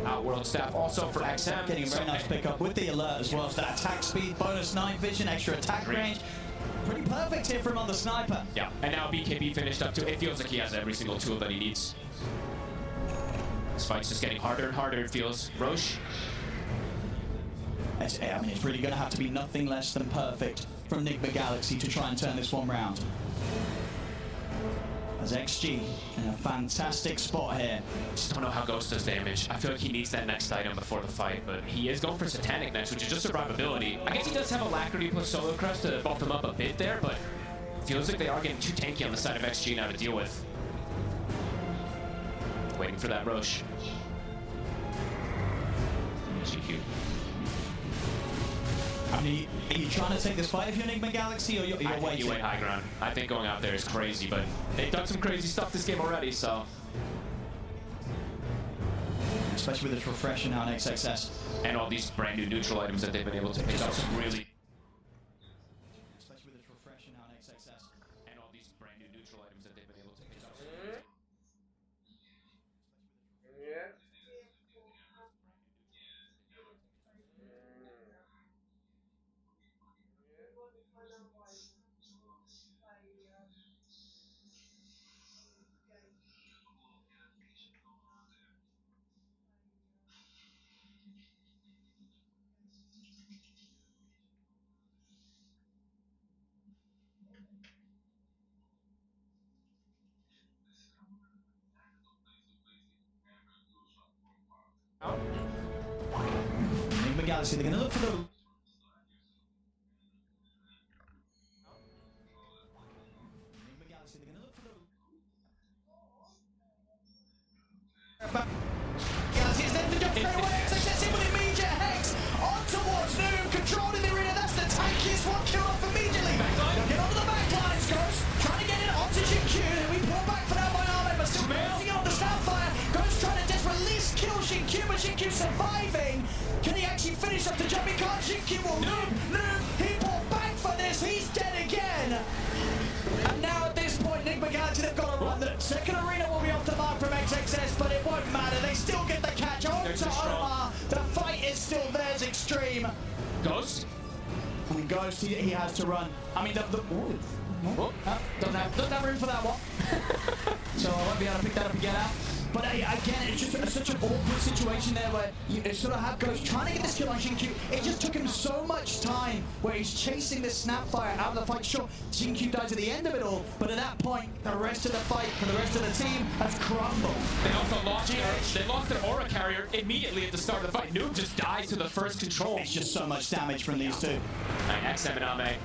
Outworld staff also for XM. Getting a very nice pickup with the alert as well. So that attack speed, bonus night vision, extra attack range. Pretty perfect here from on the Sniper. Yeah, and now BKB finished up too. It feels like he has every single tool that he needs. This fight's just getting harder and harder, it feels. Roche. I mean, it's really going to have to be nothing less than perfect from Enigma Galaxy to try and turn this one round. As XG in a fantastic spot here. Just don't know how Ghost does damage. I feel like he needs that next item before the fight, but he is going for Satanic next, which is just survivability. I guess he does have Alacrity plus Solo Crest to buff him up a bit there, but feels like they are getting too tanky on the side of XG now to deal with. Waiting for that Roche. GQ. I mean, are you trying to take this fight if you're Enigma Galaxy, or you're I think waiting? you wait high ground. I think going out there is crazy, but they've done some crazy stuff this game already, so. Especially with this refresher now on XXS. And all these brand new neutral items that they've been able to pick up some really. Especially with this refresher now on XXS. And all these brand new neutral items that they've been able to pick up. Yeah. Enigma Galaxy, they're going to look for the... Enigma Galaxy, they're going to look for the... Galaxy is there to jump straight away. XXS in with immediate hex on towards Noom, controlling the arena. That's the tankiest one kill off immediately. They'll get onto the back lines, Ghost, trying to get it onto GQ. We pull back for now by Arme, but still bouncing on the Snapfire. Ghost trying to desperately kill Shinkyu, but Shinkyu surviving. Can he actually finish up the jump? He can't. Shinkyu will Noom. He pulled back for this. He's dead again. And now at this point, Enigma Galaxy, they've got to run. The second arena will be off the mark from XXS, but it won't matter. They still get the catch on to Omar. The fight is still theirs, Extreme. Ghost? I mean, Ghost, he has to run. I mean, doesn't have room for that one. So I won't be able to pick that up and get out. But again, it's just such an awkward situation there where you sort of have Ghost trying to get this kill on Xingqiu. It just took him so much time where he's chasing this Snapfire out of the fight. Sure, Xingqiu dies at the end of it all, but at that point, the rest of the fight for the rest of the team has crumbled. They also lost their aura carrier immediately at the start of the fight. Noob just dies to the first control. It's just so much damage from these two. XM and Ame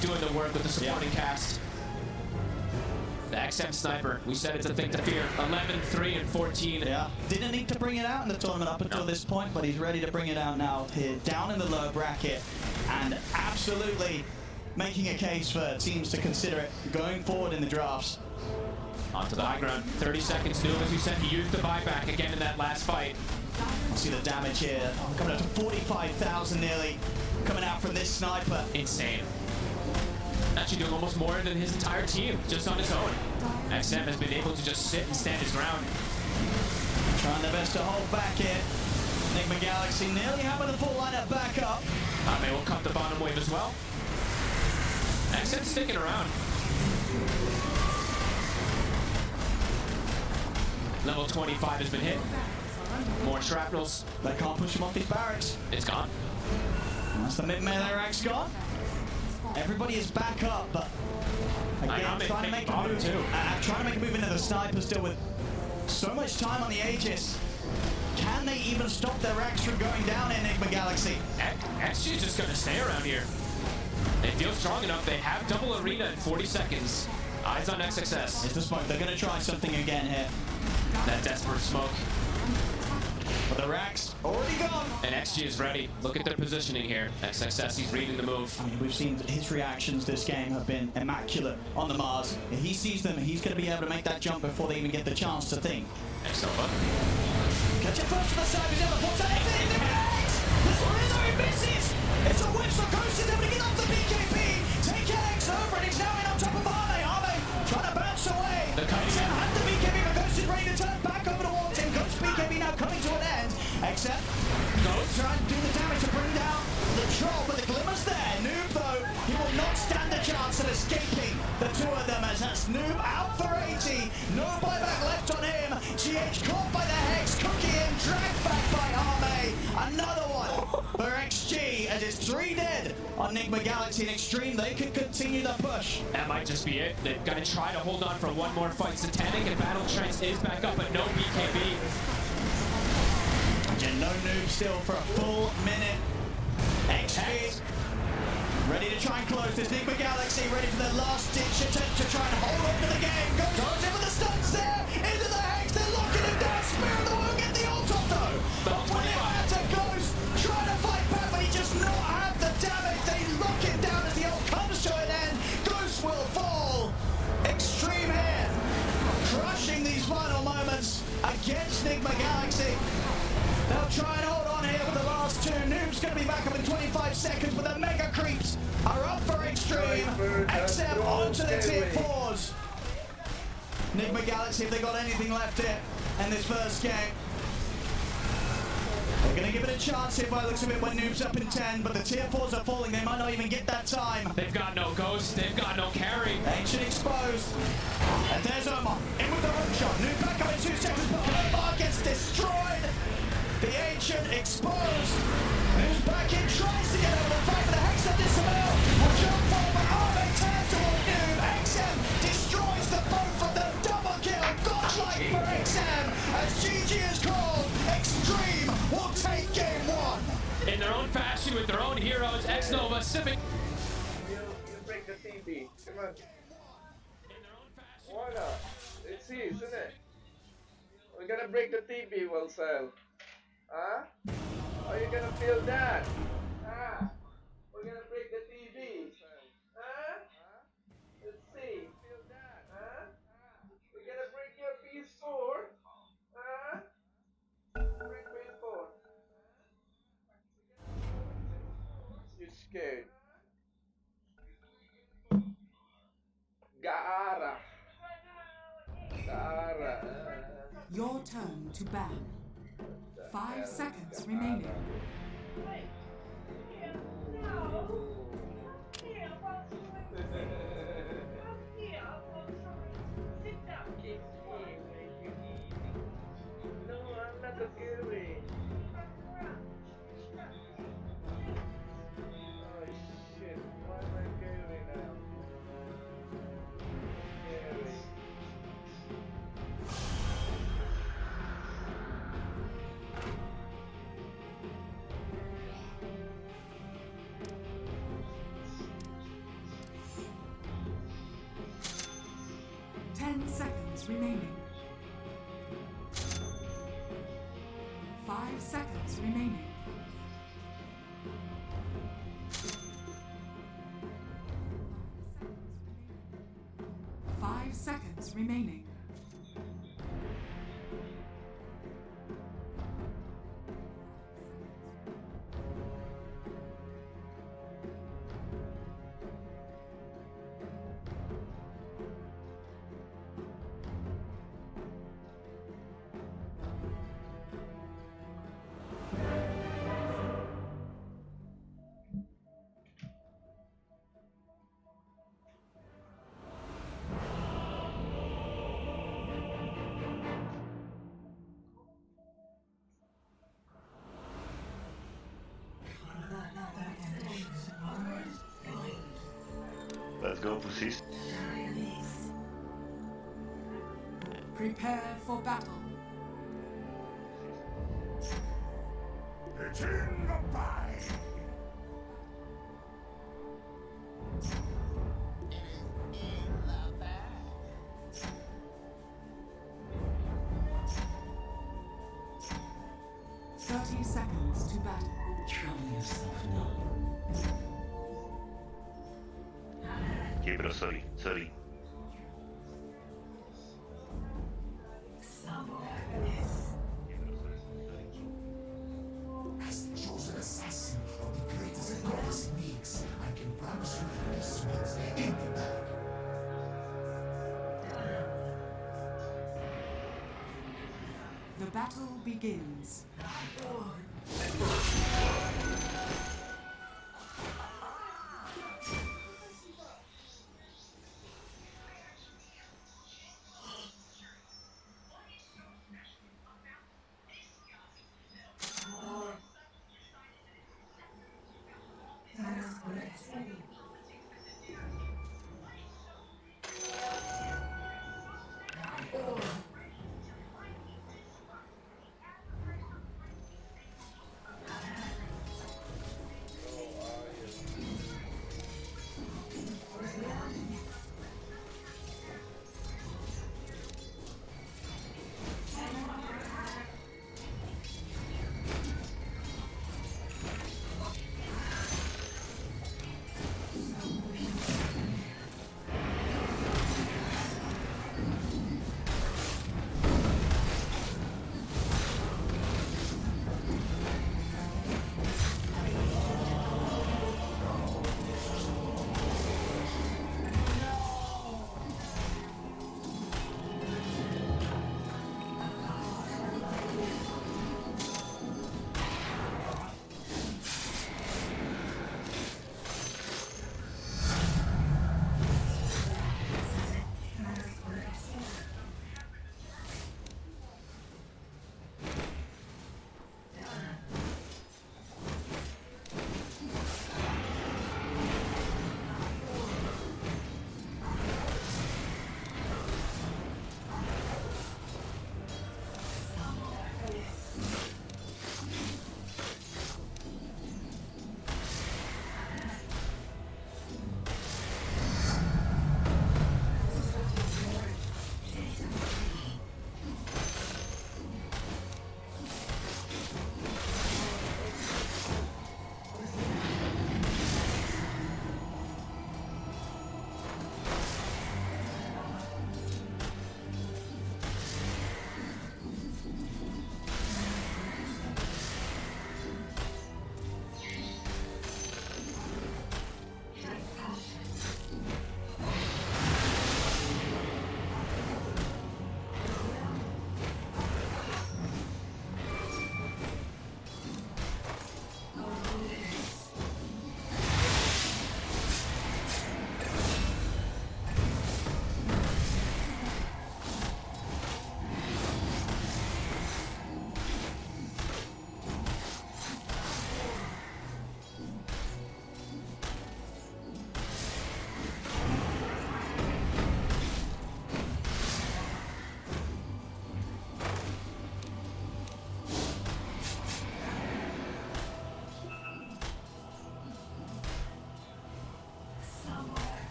doing the work with the supporting cast. The XM sniper, we said it's a thing to fear. 11, 3, and 14. Yeah, didn't need to bring it out in the tournament up until this point, but he's ready to bring it out now here, down in the lower bracket, and absolutely making a case for teams to consider it going forward in the drafts. Onto the high ground, 30 seconds. Noob, as you said, he used the buyback again in that last fight. See the damage here, coming up to 45,000 nearly, coming out from this sniper. Insane. Actually doing almost more than his entire team, just on his own. XM has been able to just sit and stand his ground. Trying their best to hold back here. Enigma Galaxy nearly having the full lineup back up. Ame will cut the bottom wave as well. XM sticking around. Level 25 has been hit. More shrapnels. They can't push him off these barracks. It's gone. That's the mid-melee rack's gone. Everybody is back up, but again, trying to make a move. Trying to make a move into the sniper still with so much time on the Aegis. Can they even stop their racks from going down, Enigma Galaxy? XG is just going to stay around here. They feel strong enough. They have double arena in 40 seconds. Eyes on XXS. It's the smoke. They're going to try something again here. That desperate smoke. But the racks already gone. And XG is ready. Look at their positioning here. XXS, he's reading the move. I mean, we've seen his reactions this game have been immaculate on the Mars. If he sees them, he's going to be able to make that jump before they even get the chance to think. X-Nova. Catch it first to the side. He's able to force that in. This Rizzo, he misses. It's a whip, so Ghost is able to get off the BKB. Take out X-Nova, and he's now in on top of Ame. Ame trying to bounce away. The cutting in. Had the BKB, but Ghost is ready to turn back over towards him. Ghost BKB now coming to an end. Except Ghost trying to do the damage to bring down the troll, but the glimmer's there. Noob, though, he will not stand a chance at escaping the two of them, as that's Noob out for 80. No buyback left on him. GH caught by the Hex, Cookie in, dragged back by Ame. Another one for XG, as it's 3 dead on Enigma Galaxy and Extreme. They can continue the push. That might just be it. They've got to try to hold on for one more fight. Satanic and Battle Trance is back up, but no BKB. Again, no Noob still for a full minute. XG ready to try and close this. Enigma Galaxy ready for their last ditch attempt to try and hold on to the game. Goes in with the stuns there. Into the Hex. They're locking him down. Spear of the Will get the ult off though. But when it had to Ghost trying to fight back, but he just not have the damage. They lock him down as the ult comes to an end. Ghost will fall. Extreme here. Crushing these final moments against Enigma Galaxy. They'll try and hold on here with the last two. Noob's going to be back up in 25 seconds, but the mega creeps are up for Extreme. XM onto the tier 4s. Enigma Galaxy, if they got anything left here in this first game. They're going to give it a chance here by the looks of it when Noob's up in 10, but the tier 4s are falling. They might not even get that time. They've got no Ghost. They've got no carry. Ancient exposed. And there's Omar in with the hook shot. Noob back up in 2 seconds, but Omar gets destroyed. The Ancient exposed. Who's back in, tries to get over the fight, but the Hex of Disable will jump forward. Ame turns toward Noob. XM destroys the both of them. Double kill. Godlike for XM. As GG is called, Extreme will take game 1. In their own fashion, with their own heroes, X-Nova, Civic. You break the TV. Come on. Why not? It's easy, isn't it? We're gonna break the TV, Wilson. Huh? How are you gonna feel that? Huh? We're gonna break the TV. Huh? Let's see. Huh? We're gonna break your PS4. Huh? Break PS4. You scared? Gaara. Gaara. Your turn to ban. 5 seconds remaining. seconds remaining. 5 seconds remaining. 5 seconds remaining. Let's go, pussies. Prepare for battle. It's in the bag. Seconds to battle. Trouble yourself now. Okay, bro, sorry. As the chosen assassin of the greatest and greatest techniques, I can promise you that this one's in the bag. The battle begins.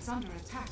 is under attack.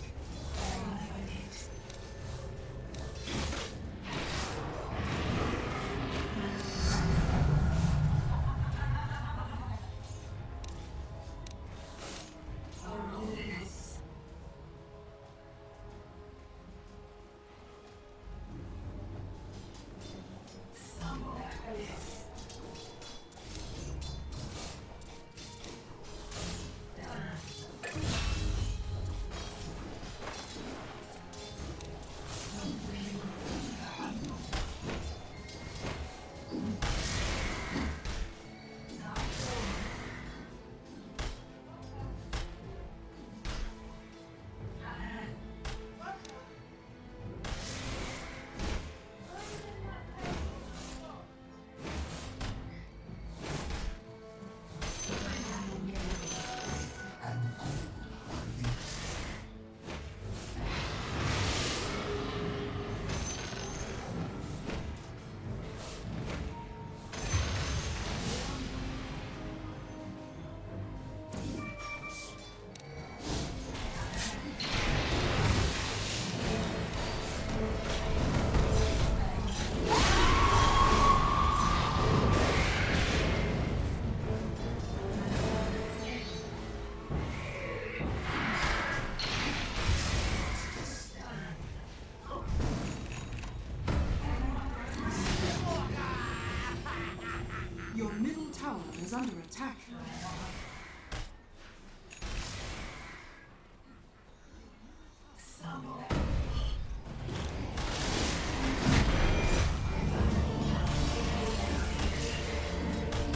Your middle tower is under attack.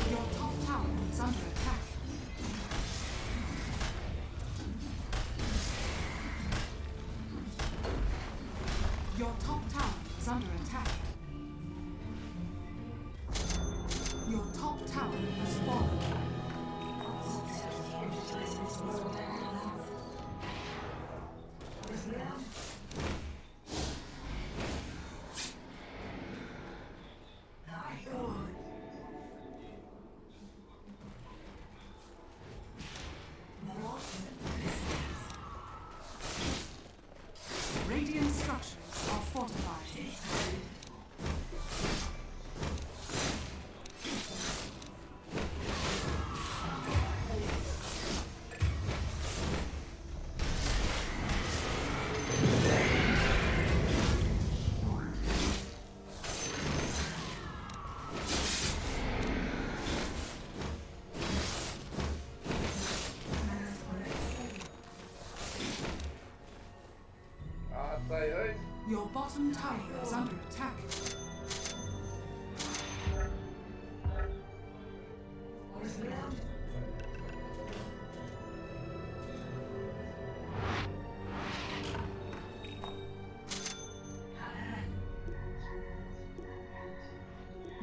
Your top tower is under attack. Your top tower is under attack. Your top tower has fallen. Radiant structures are fortified. Your bottom tower is under attack.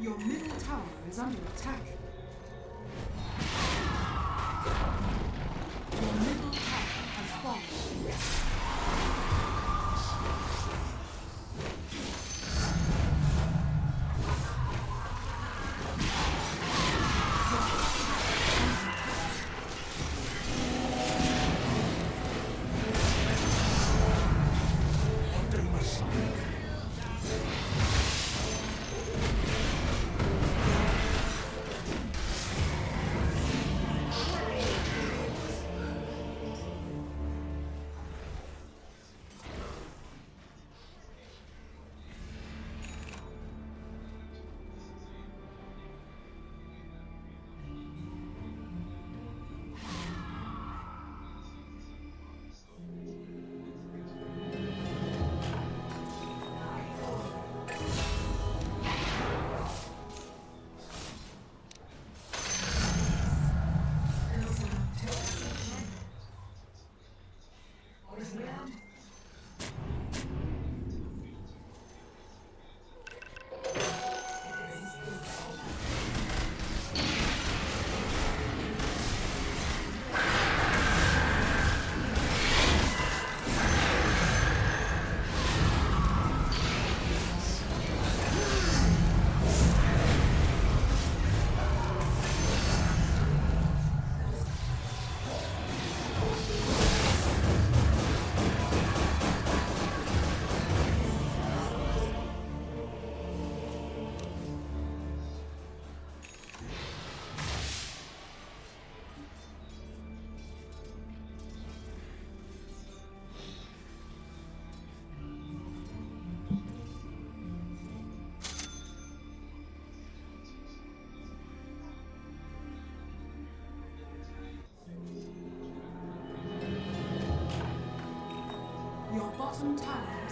Your middle tower is under attack. Your middle tower has fallen.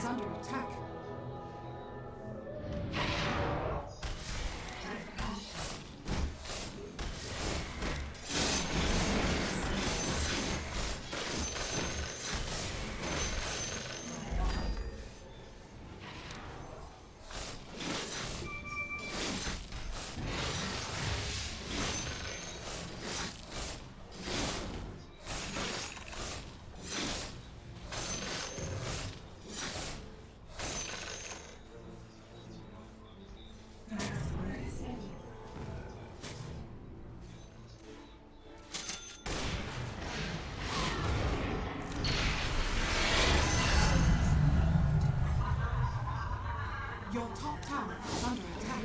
is under attack. Your top tower is under attack.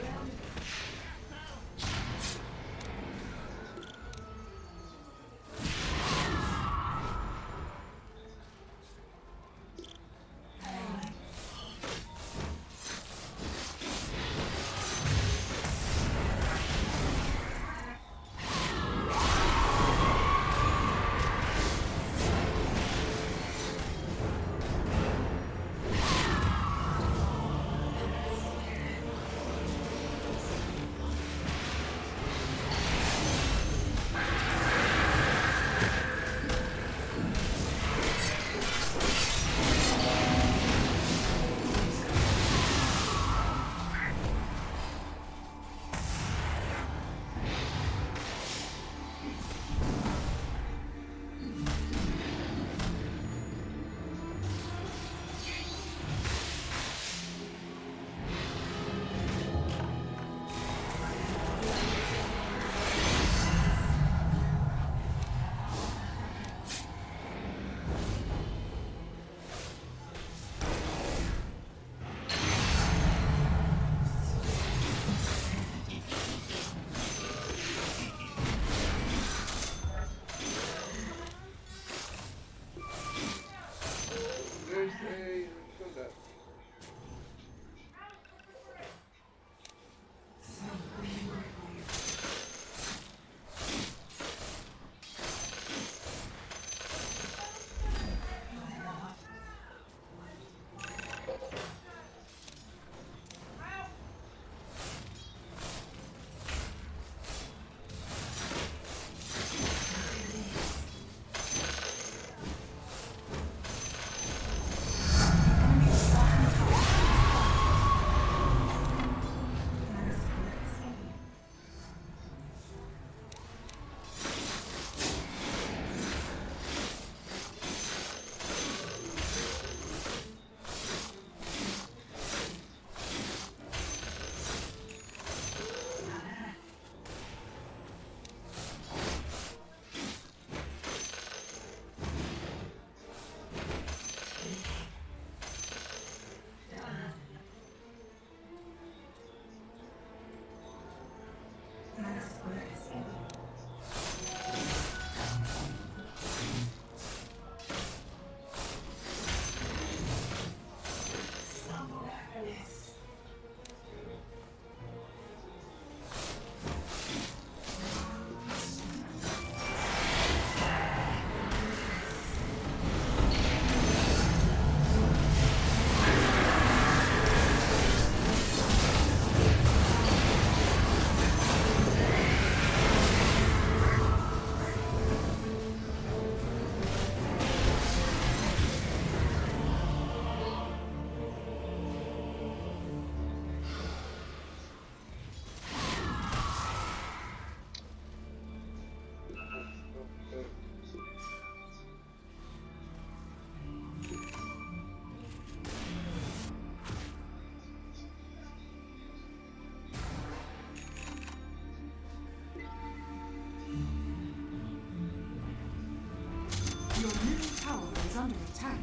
Your middle tower is under attack.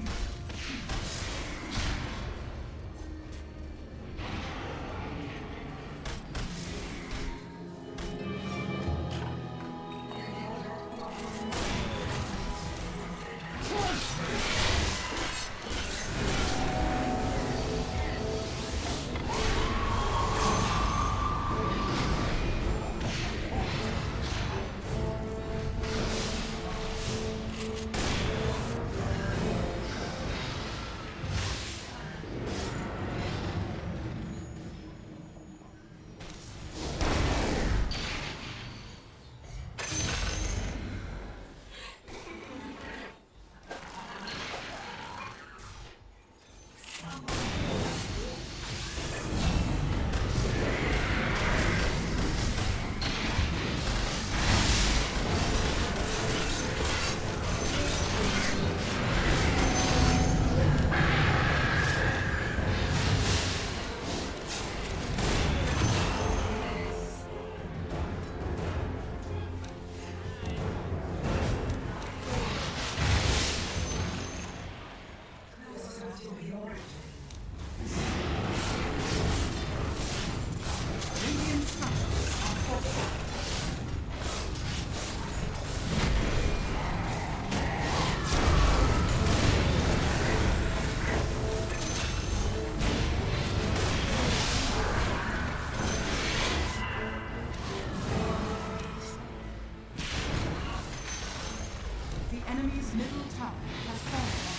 The enemy's middle tower has fallen.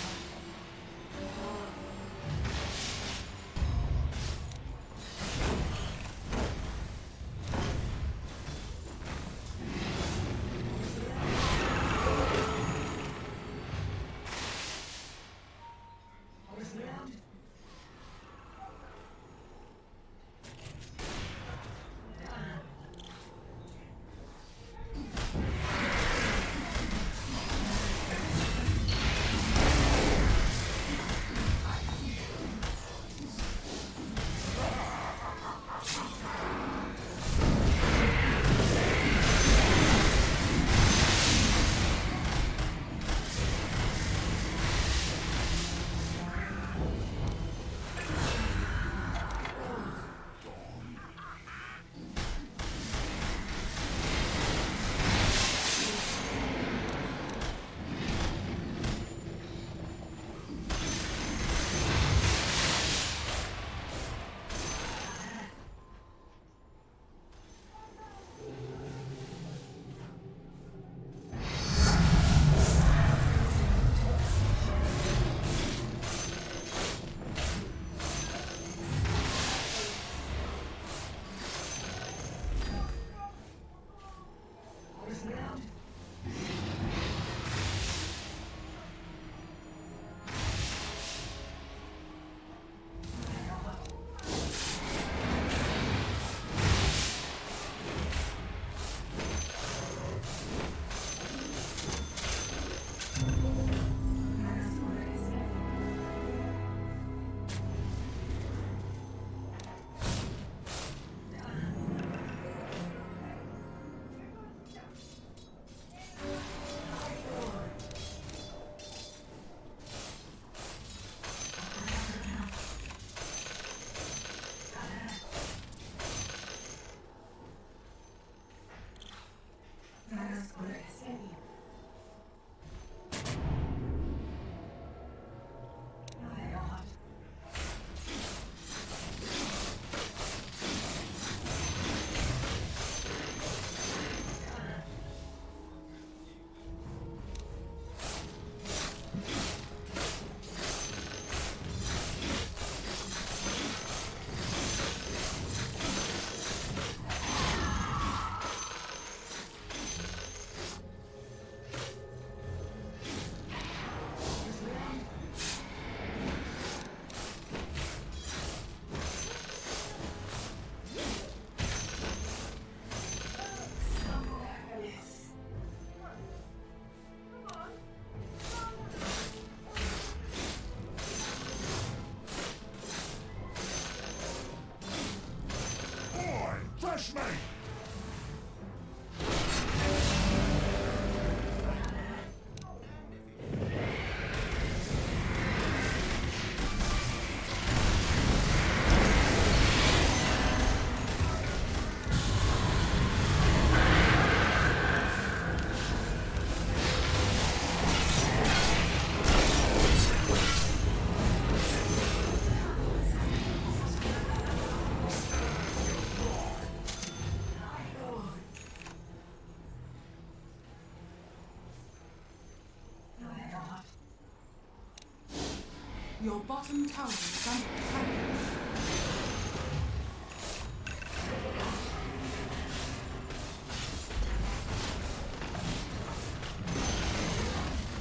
Your bottom tower is under attack.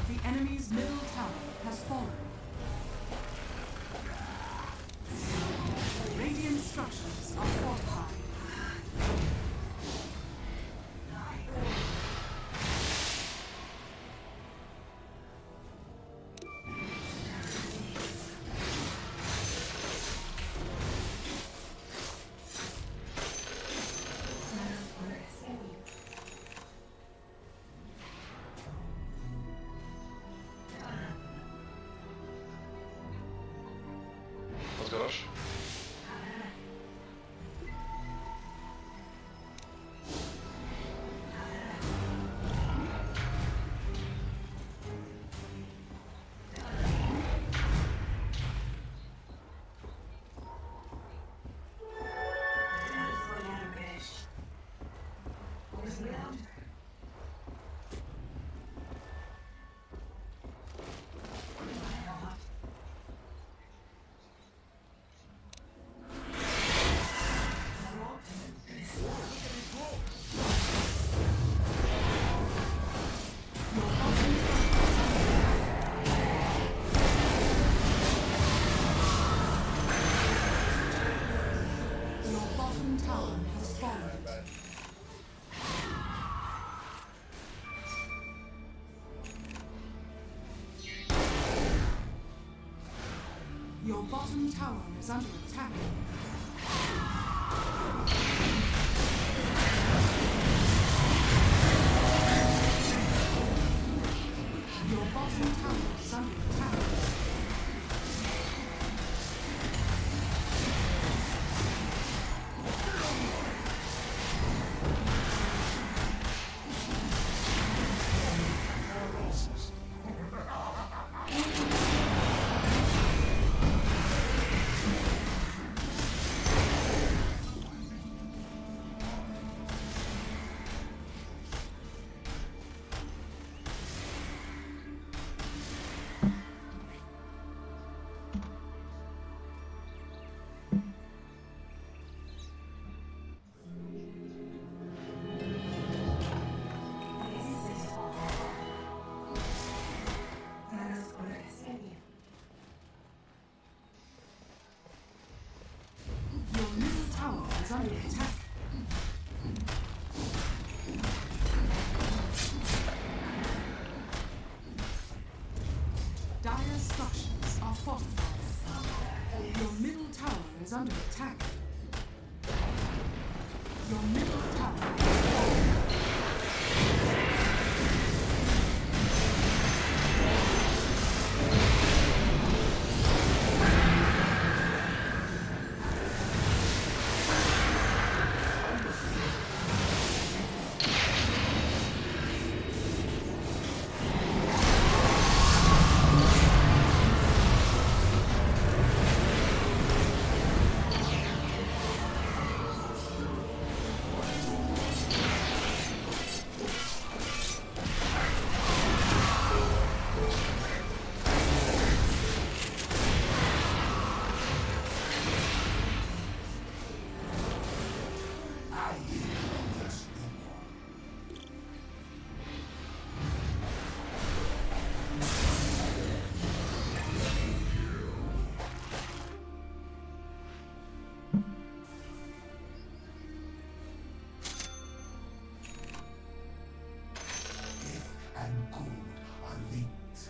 The enemy's middle tower has fallen. tower has fallen. Your bottom tower is under attack. Your bottom tower is under attack. Your middle tower is under attack. Dire structures are fortified. Your middle tower is under attack. Your middle tower is falling. And good are linked.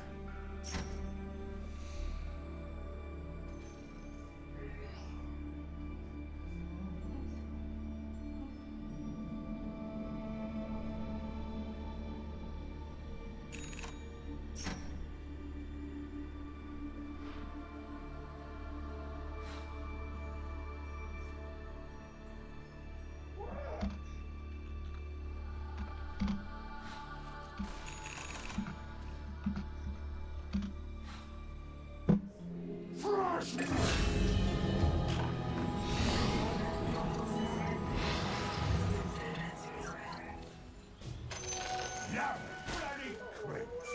Yeah, bloody pricks.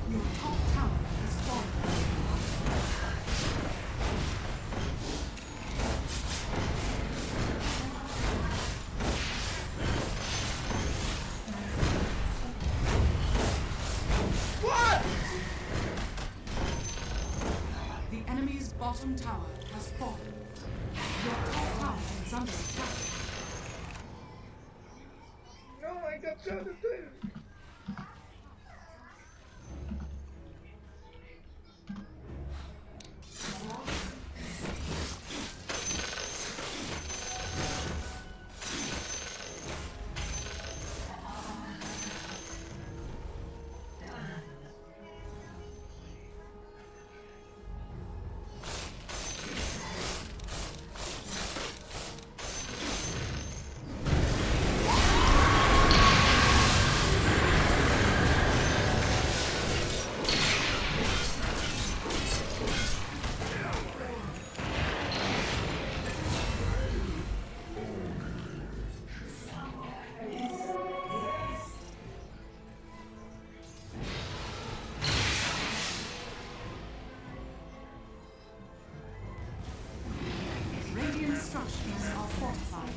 Your top tower has fallen. bottom tower has fallen. Your top tower is under attack. No, I got shot at them. Radiant structures are fortified.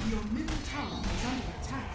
Your middle tower is under attack.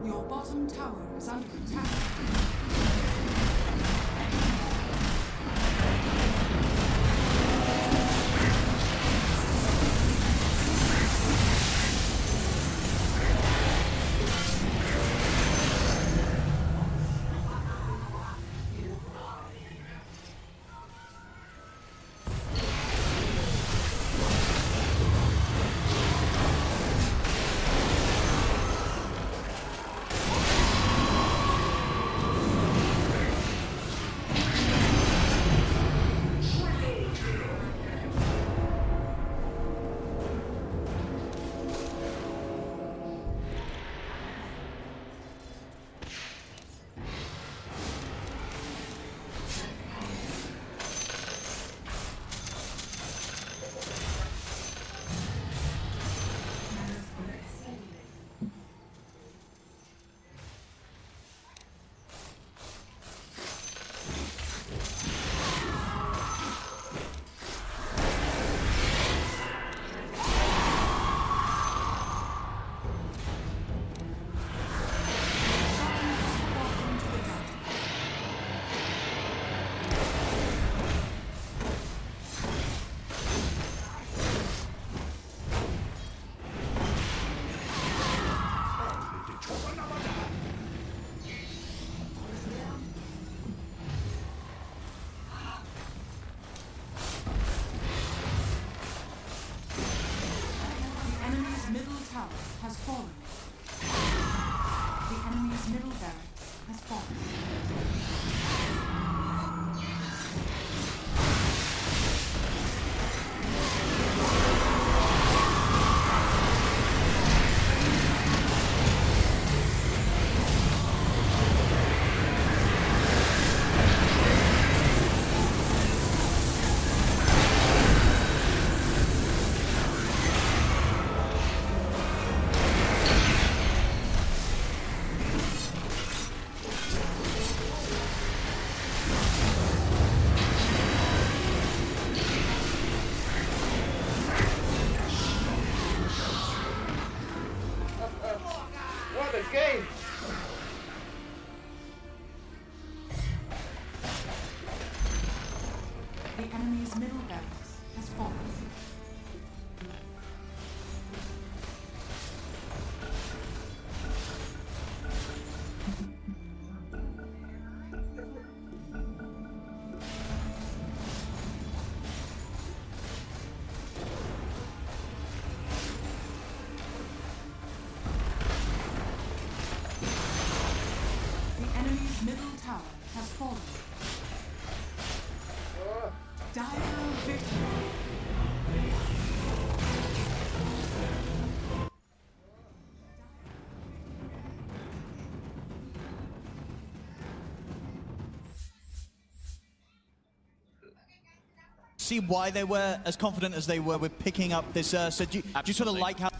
Your bottom tower is under attack. enemy's middle barracks has fallen. What a game! The enemy's middle barracks has fallen. The enemy's middle tower has fallen. Dire victory. See why they were as confident as they were with picking up this Ursa. Do you sort of like how...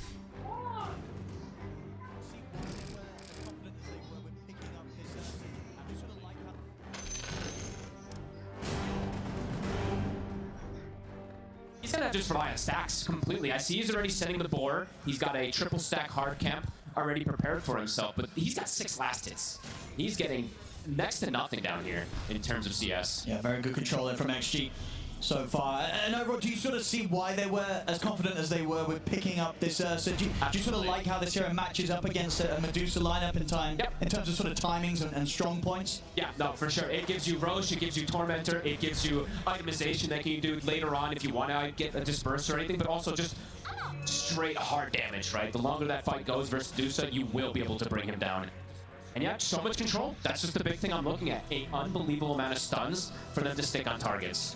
He's gonna just rely on stacks completely. I see he's already setting the board. He's got a triple stack hard camp already prepared for himself, but he's got 6 last hits. He's getting next to nothing down here in terms of CS. Yeah, very good control there from XG so far. And overall, do you sort of see why they were as confident as they were with picking up this Ursa? Do you sort of like how this hero matches up against a Medusa lineup in time, in terms of sort of timings and strong points? Yeah, no, for sure. It gives you Roche, it gives you Tormentor, it gives you itemization that you can do later on if you want to get a disperse or anything, but also just straight hard damage, right? The longer that fight goes versus Medusa, you will be able to bring him down. And yeah, so much control. That's just the big thing I'm looking at. An unbelievable amount of stuns for them to stick on targets.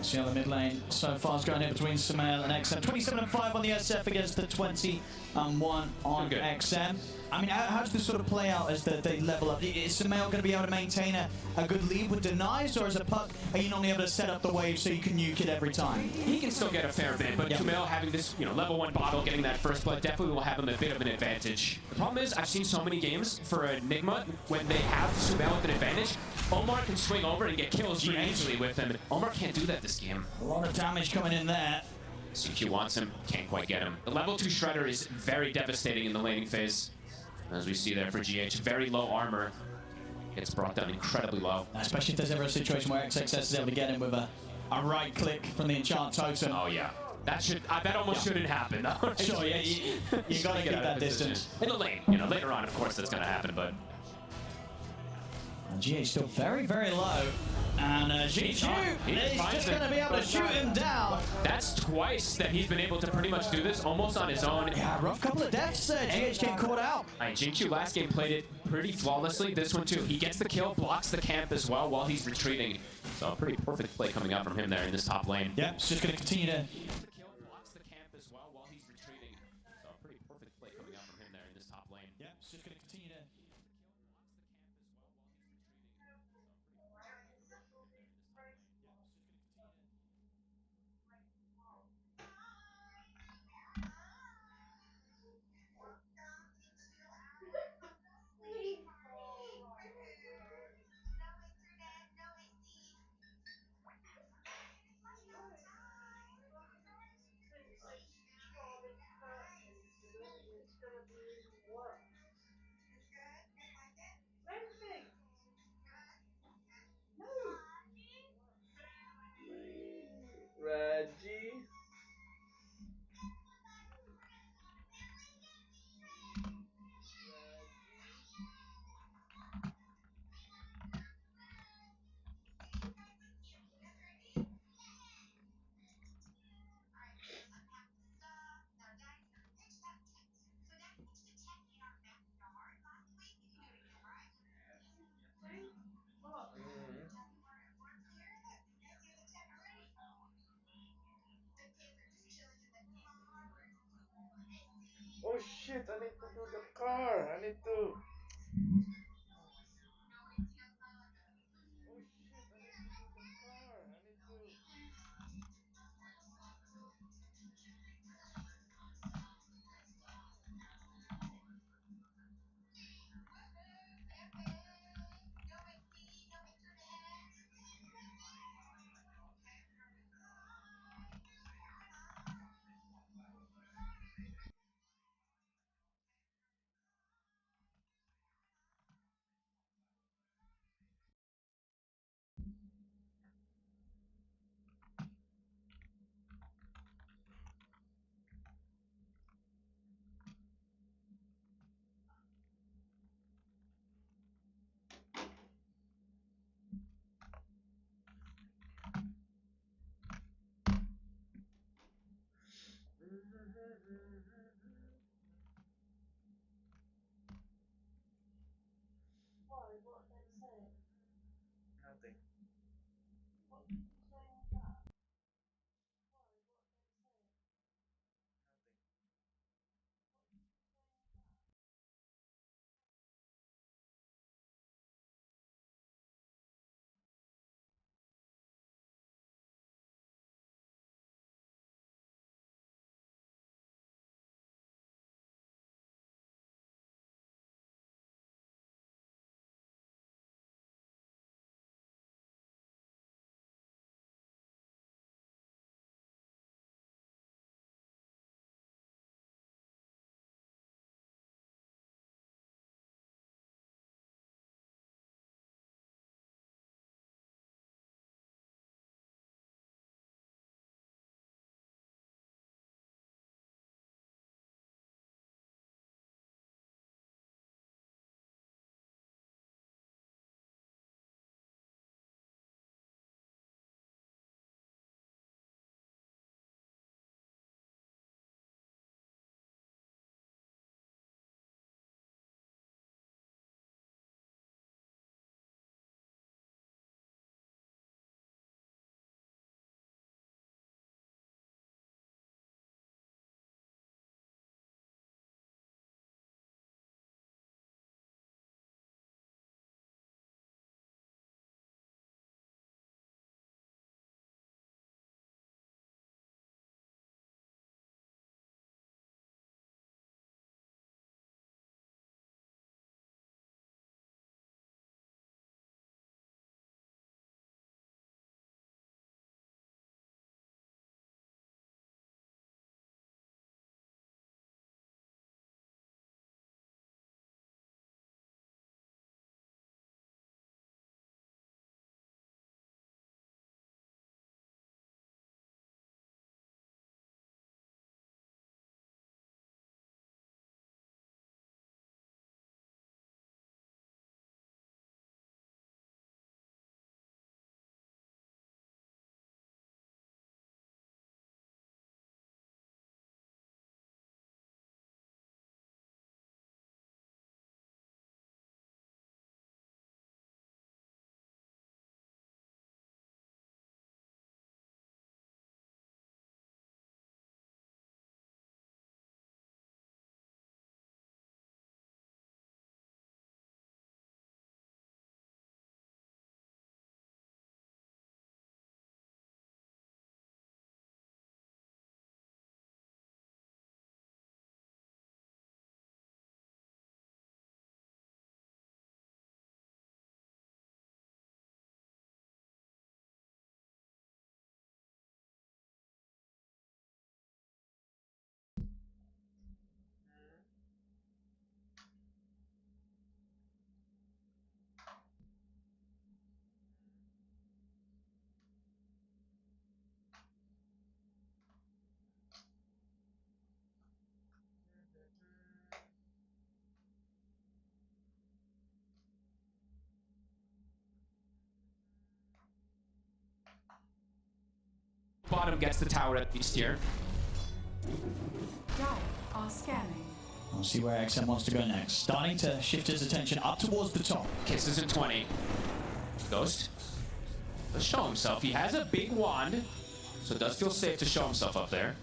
See on the mid lane so far is going in between Samael and XM. 27 and 5 on the SF against the 20 and 1 on XM. I mean, how does this sort of play out as they level up? Is Samael going to be able to maintain a good lead with denies, or as a puck, are you not able to set up the wave so you can nuke it every time? He can still get a fair bit, but Samael having this, level 1 bottle, getting that first blood, definitely will have him a bit of an advantage. The problem is, I've seen so many games for Enigma, when they have Samael with an advantage, Omar can swing over and get kills pretty easily with him. Omar can't do that this game. A lot of damage coming in there. CQ wants him, can't quite get him. The level 2 Shredder is very devastating in the laning phase. As we see there for GH, very low armor. Gets brought down incredibly low. Especially if there's ever a situation where XXS is able to get him with a right click from the enchant totem. Oh yeah. That should, I bet almost shouldn't happen. Sure, yeah, you gotta keep that distance. In the lane, later on, of course, that's gonna happen, but... And GH still very, very low. And he's just going to be able to shoot him down. That's twice that he's been able to pretty much do this, almost on his own. Yeah, rough couple of deaths. GH getting caught out. Jinchu last game played it pretty flawlessly. This one too. He gets the kill, blocks the camp as well while he's retreating. So a pretty perfect play coming out from him there in this top lane. Yeah, it's just going to continue to... Yeah, it's just going to continue to... Nothing. Bottom gets the tower at least here. Dire are scanning. We'll see where XM wants to go next. Starting to shift his attention up towards the top. Kisses in 20. Ghost. Let's show himself. He has a big wand, so it does feel safe to show himself up there.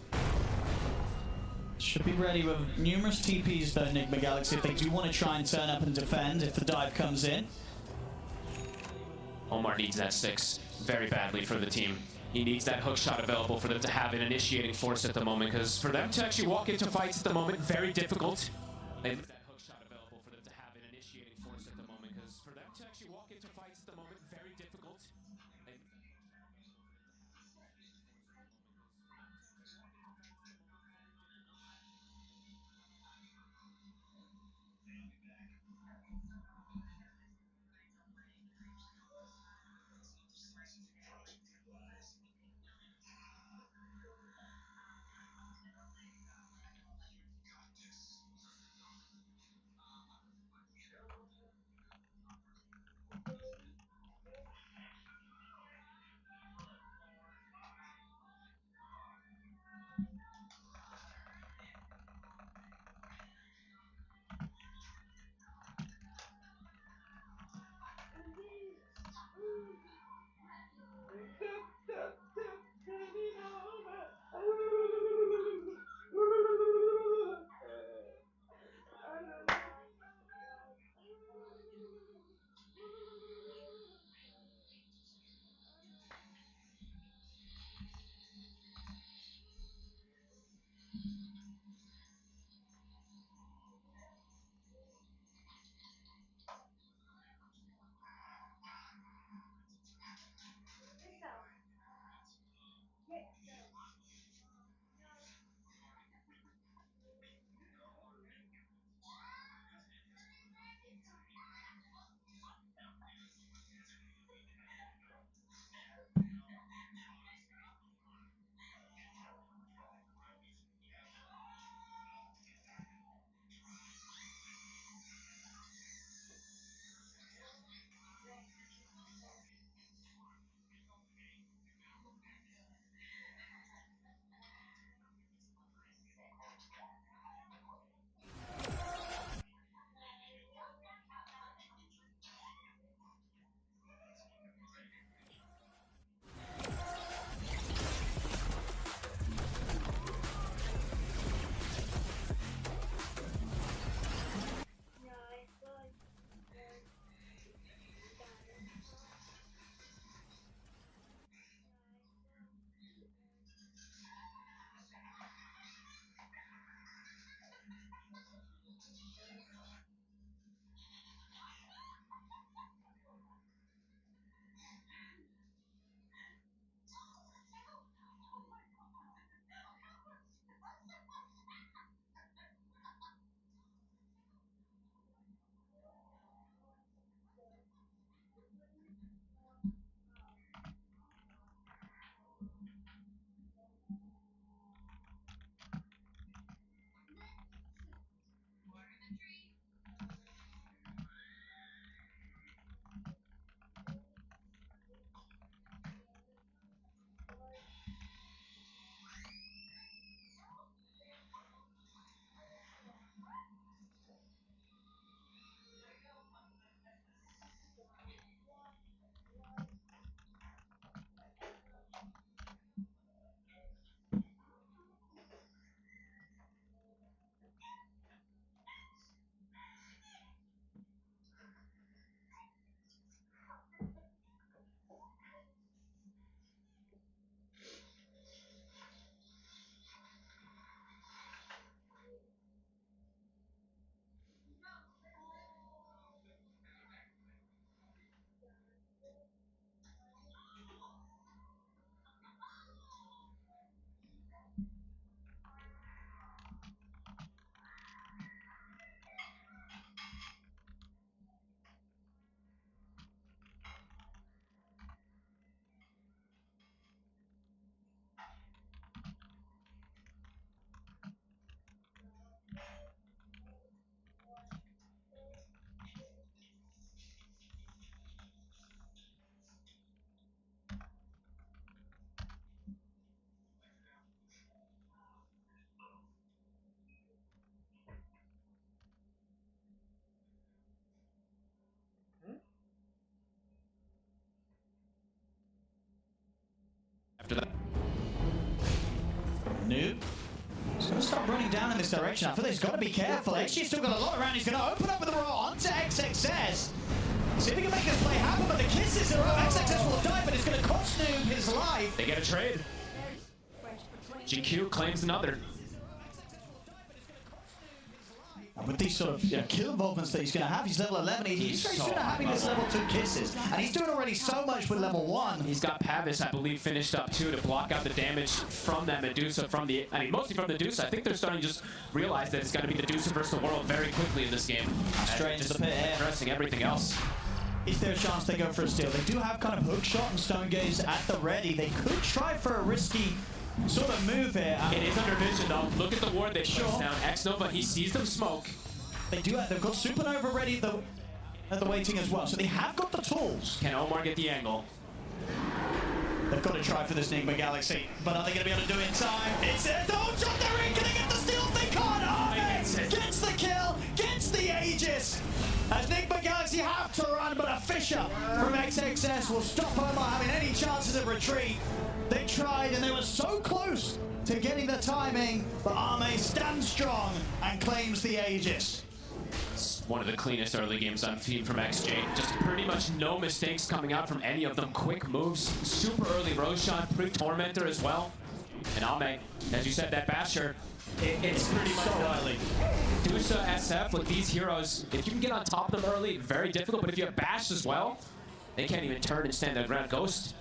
Should be ready with numerous TPs though, Enigma Galaxy, if they do want to try and turn up and defend if the dive comes in. Omar needs that 6 very badly for the team. He needs that hook shot available for them to have an initiating force at the moment, because for them to actually walk into fights at the moment, very difficult. They need that hook shot available for them to have an initiating force at the moment, because for them to actually walk into fights at the moment, very difficult. Noob. He's going to start running down in this direction. I feel like he's got to be careful. XG's still got a lot around. He's going to open up with the roll onto XXS. See if he can make this play happen, but the kisses are out. XXS will die, but it's going to cost Noob his life. They get a trade. GQ claims another. And with these sort of kill involvements that he's going to have, he's level 11. He's very soon having this level 2 kisses. And he's doing already so much with level 1. He's got Pavis, I believe, finished up too to block out the damage from that Medusa, from the, I mean, mostly from the Medusa. I think they're starting to just realize that it's going to be Medusa versus the world very quickly in this game. Straight into the pit here. Addressing everything else. Is there a chance they go for a steal? They do have kind of hook shot and stone gaze at the ready. They could try for a risky sort of move here. It is under vision though. Look at the ward they placed down. X-Nova, he sees them smoke. They've got Supernova ready at the waiting as well, so they have got the tools. Can Omar get the angle? They've got to try for this Enigma Galaxy, but are they going to be able to do it in time? It's there! Don't jump the ring! Can they get the steal? They can't! Gets the kill! Gets the Aegis! As Enigma Galaxy have to run, but a Fisher from XXS will stop Omar having any chances of retreat. They tried and they were so close to getting the timing, but Arme stands strong and claims the Aegis. One of the cleanest early games I've seen from XJ. Just pretty much no mistakes coming out from any of them. Quick moves, super early Roshan, pretty Tormentor as well. And Ame, as you said, that Basher, it's pretty much early. Dusa, SF, with these heroes, if you can get on top of them early, very difficult, but if you have Bash as well, they can't even turn and stand their ground. Ghost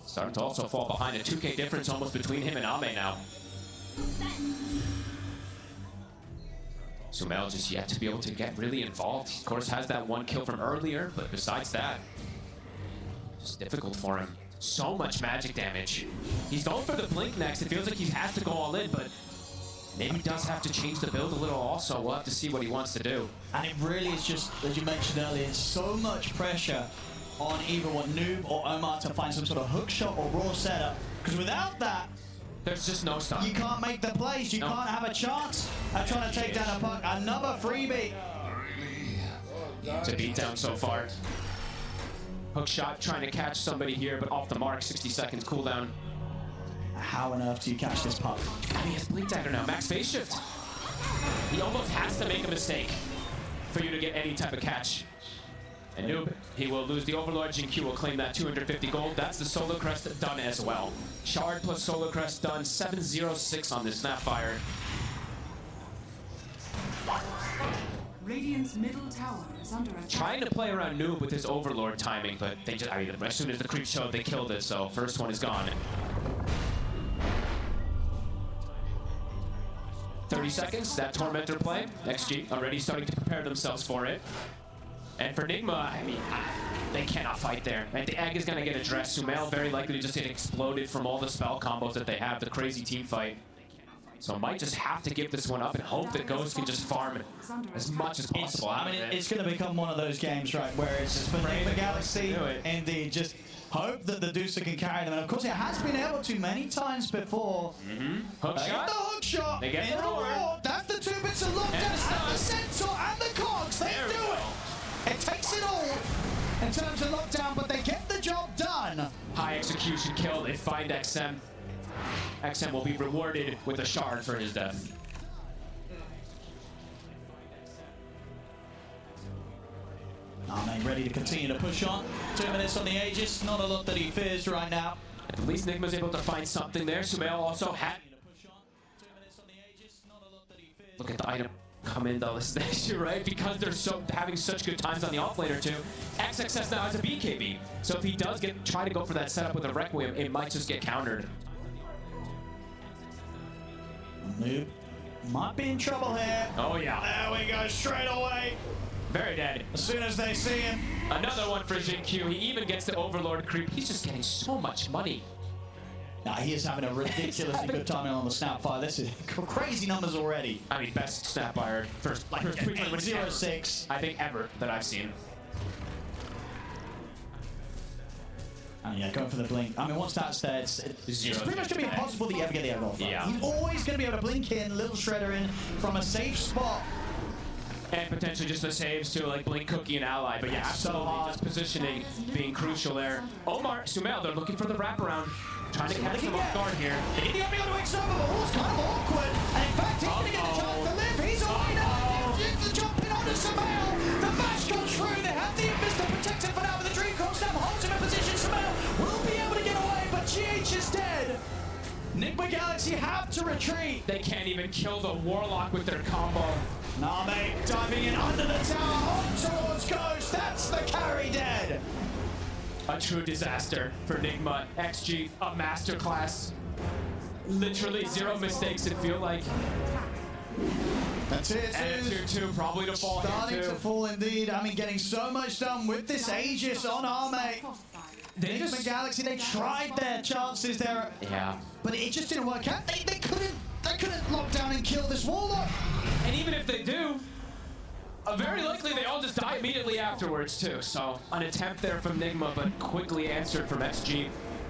starting to also fall behind. A 2K difference almost between him and Ame now. Sumail just yet to be able to get really involved. He, of course, has that one kill from earlier, but besides that, it's difficult for him. So much magic damage. He's going for the blink next. It feels like he has to go all in, but maybe he does have to change the build a little also. We'll have to see what he wants to do. And it really is just, as you mentioned earlier, it's so much pressure on either Noob or Omar to find some sort of hook shot or raw setup. Because without that, there's just no stop. You can't make the plays. You can't have a chance at trying to take down a puck. Another freebie. It's a beatdown so far. Hook shot trying to catch somebody here, but off the mark. 60 seconds cooldown. How on earth do you catch this puck? I mean, he has Blink Dagger now. Max phase shift. He almost has to make a mistake for you to get any type of catch. And Noob, he will lose the Overlord. GQ will claim that 250 gold. That's the Solar Crest done as well. Shard plus Solar Crest done. 706 on this Snapfire. Radiant's middle tower is under attack. Trying to play around Noob with his Overlord timing, but they just, I mean, as soon as the creep showed, they killed it, so first one is gone. 30 seconds, that Tormentor play. XG already starting to prepare themselves for it. And for Nigma, I mean, they cannot fight there. And the egg is going to get addressed. Sumail very likely to just get exploded from all the spell combos that they have, the crazy team fight. So might just have to give this one up and hope that Ghost can just farm as much as possible. I mean, it's going to become one of those games, right, where it's just for the Galaxy, indeed, just hope that the Dusa can carry them. And of course, it has been able to many times before. Hook shot. The hook shot. They get the roar. That's the 2 bits of lockdown. And the Centaur and the Cogs. They do it. It takes it all in terms of lockdown, but they get the job done. High execution kill. They find XM. XM will be rewarded with a shard for his death. Arme ready to continue to push on. 2 minutes on the Aegis. Not a lot that he fears right now. At least Nigma's able to find something there. Sumail also had. Look at the item come in though. This is the issue, right? Because they're having such good times on the offlaner too. XXS now has a BKB, so if he does try to go for that setup with a Requiem, it might just get countered. Noob might be in trouble here. Oh yeah. There we go, straight away. Very dead. As soon as they see him. Another one for Jinq. He even gets the Overlord creep. He's just getting so much money. Nah, he is having a ridiculously good timing on the Snapfire. This is crazy numbers already. I mean, best Snapfire first 0-6. I think ever that I've seen. And yeah, going for the blink. I mean, once that's there, it's pretty much going to be impossible that you ever get the air off. Yeah. He's always going to be able to blink in, little shredder in from a safe spot. And potentially just the saves too, like Blink Cookie and Ally. But yeah, absolutely, just positioning being crucial there. Omar, Sumail, they're looking for the wraparound. Trying to catch him off guard here. They get the Omni on the X over, but Wall's kind of awkward. And in fact, he's going to get a chance to live. He's away now. The jump in onto Samael. The bash goes through. They have the Invis to protect him for now, but the Dream Coil Snap holds him in position. Samael will be able to get away, but GH is dead. Nigma Galaxy have to retreat. They can't even kill the Warlock with their combo. Name diving in under the tower, on towards Ghost. That's the carry dead. A true disaster for Nigma. XG, a masterclass. Literally 0 mistakes, it feel like. That's it. And a 2-2, probably to fall here Starting too. to fall indeed. I mean, getting so much done with this Aegis on Arme. Nigma Galaxy, they tried their chances there. Yeah. But it just didn't work out. They couldn't lock down and kill this Warlock. And even if they do, very likely they all just die immediately afterwards too. So an attempt there from Nigma, but quickly answered from XG.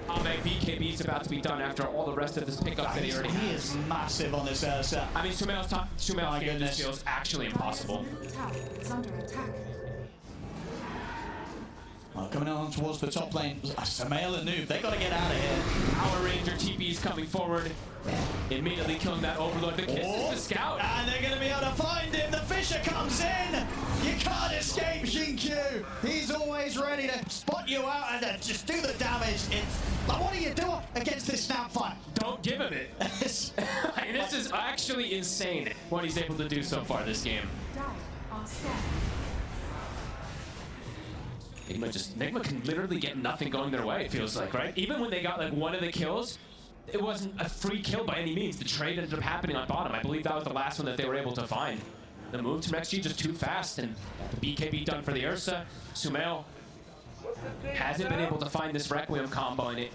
Ame BKB is about to be done after all the rest of this pickup that he already He has. is massive on this Ursa. I mean, Sumail's game just feels actually impossible. Tower is under attack. Well, coming on towards the top lane, Samael and Noob, they got to get out of here. Power Ranger TP is coming forward, immediately killing that Overlord. The kiss is the scout. And they're going to be able to find him. The Fisher comes in. You can't escape Xinkyu. He's always ready to spot you out and just do the damage. It's like, what do you do against this Snapfire? Don't give him it. And this is actually insane what he's able to do so far this game. Dire are scared. Nigma can literally get nothing going their way, it feels like, right? Even when they got like one of the kills, it wasn't a free kill by any means. The trade ended up happening on bottom. I believe that was the last one that they were able to find. The move to XG just too fast, and the BKB done for the Ursa. Sumail hasn't been able to find this Requiem combo, and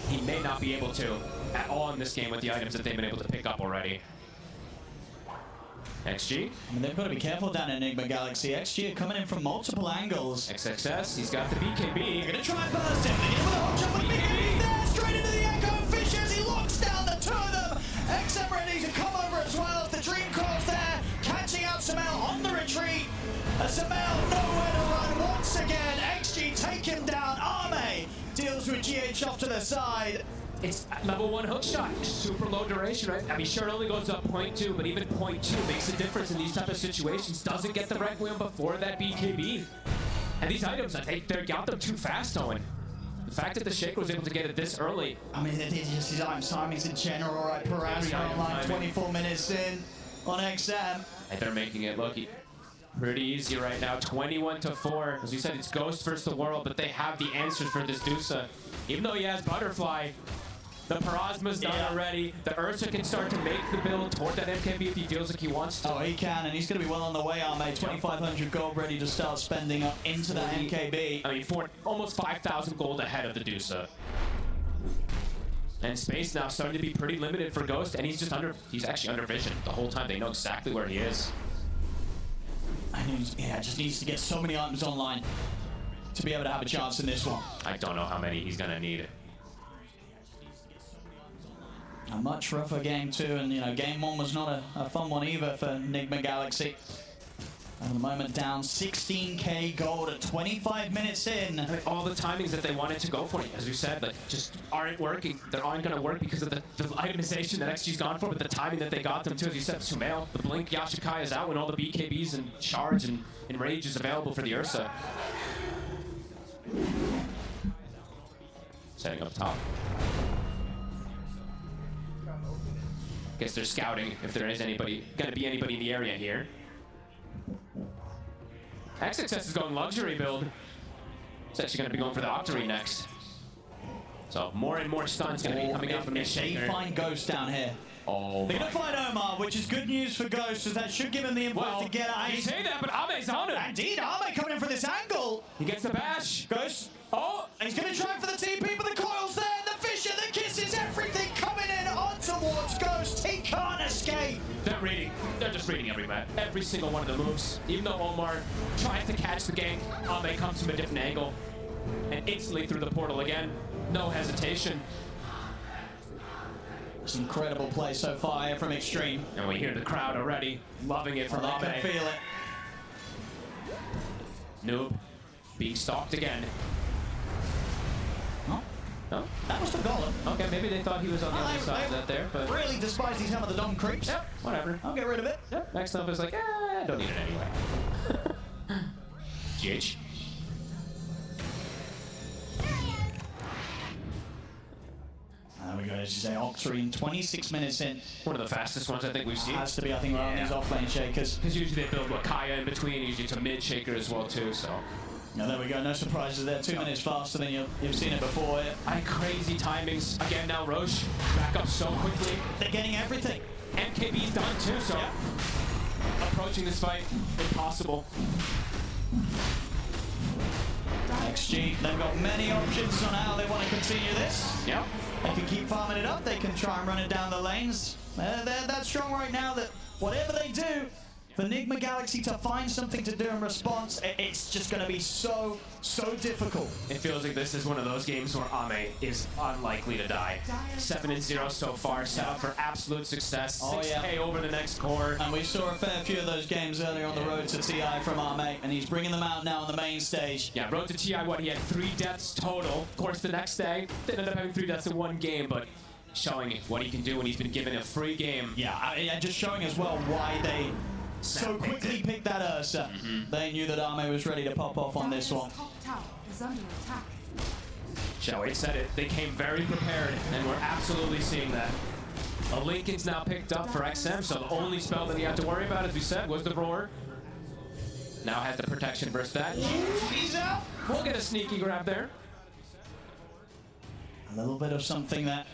he may not be able to at all in this game with the items that they've been able to pick up already. XG. I mean, they've got to be careful down in Enigma Galaxy. XG are coming in from multiple angles. XXS, he's got the BKB. They're going to try and burst him. They get with a hot shot with BKB there, straight into the Echo Fisher as he locks down the two of them. XM ready to come over as well as the Dream Coil's there, catching out Samael on the retreat. Samael nowhere to run once again. XG take him down. Arme deals with GH off to the side. It's level 1 hook shot, super low duration, right? I mean, sure, it only goes up 0.2, but even 0.2 makes a difference in these type of situations. Doesn't get the Requiem before that BKB. And these items, they got them too fast, Owen. The fact that the Shaker was able to get it this early. I mean, it is just his item timings in general, right? Parameter online, 24 minutes in on XM. And they're making it look pretty easy right now, 21-4. As we said, it's Ghost versus the world, but they have the answers for this Dusa. Even though he has Butterfly, the Parasma's done already. The Ursa can start to make the build toward that MKB if he feels like he wants to. Oh, he can, and he's going to be well on the way, Arme. 2,500 gold ready to start spending up into that MKB. I mean, almost 5,000 gold ahead of the Dusa. And space now starting to be pretty limited for Ghost, and he's actually under vision the whole time. They know exactly where he is. Yeah, just needs to get so many items online to be able to have a chance in this one. I don't know how many he's going to need. A much rougher game too, and you know, game one was not a fun one either for Nigma Galaxy. At the moment down 16k gold at 25 minutes in. I mean, all the timings that they wanted to go for, as we said, like just aren't working. They aren't going to work because of the itemization that XG's gone for, but the timing that they got them to, as you said, Sumail, the Blink Yashikai is out when all the BKBs and Shards and Rage is available for the Ursa. Setting up top. Guess they're scouting if there is anybody, gonna be anybody in the area here. XXS is going luxury build. It's actually gonna be going for the Octarine next. So more and more stuns gonna be coming out from this Shaker. They find Ghost down here. Oh, they're gonna find Omar, which is good news for Ghost, as that should give him the info to get out. You say that, but Ame's on it. Indeed, Ame coming in for this angle. He gets the bash. Ghost. Oh, he's gonna try for the TP, but the coil's there. The Fisher, the kisses, everything coming in on towards Ghost. He can't escape. They're reading. They're just reading every single one of the moves. Even though Omar tries to catch the gank, Ame comes from a different angle and instantly through the portal again. No hesitation. It's an incredible play so far here from Extreme. And we hear the crowd already loving it from Ame. Ame. I can feel it. Noob being stalked again. Oh, No? That was the golem. Okay, maybe they thought he was on the other side of that there, but... Really despise these Hammer the Dom creeps. Yep, whatever. I'll get rid of it. Yep, next up is like, I don't need it anyway. GH. There we go, as you say, Octarine, 26 minutes in. One of the fastest ones I think we've seen. Has to be, I think, around these offlane shakers. Because usually they build Wakaya in between, usually it's a mid shaker as well too, so... Now there we go, no surprises there. 2 minutes faster than you've seen it before. Crazy timings. Again now Roche, back up so quickly. They're getting everything. MKB's done too, so... Approaching this fight, impossible. XG, they've got many options on how they want to continue this. Yep. They can keep farming it up, they can try and run it down the lanes. They're that strong right now that whatever they do, for Nigma Galaxy to find something to do in response, it's just going to be so difficult. It feels like this is one of those games where Ame is unlikely to die. 7-0 so far, set up for absolute success. 6K over the next core. And we saw a fair few of those games earlier on the road to TI from Ame, and he's bringing them out now on the main stage. Yeah, road to TI, he had 3 deaths total. Of course, the next day, they ended up having 3 deaths in one game, but showing what he can do when he's been given a free game. Yeah, just showing as well why they so quickly picked that Ursa. They knew that Ame was ready to pop off on this one. Is under attack. Shawade said it. They came very prepared, and we're absolutely seeing that. A Lincoln's now picked up for XM, so the only spell that he had to worry about, as we said, was the Roar. Now has the protection versus that. He's out. We'll get a sneaky grab there. A little bit of something that...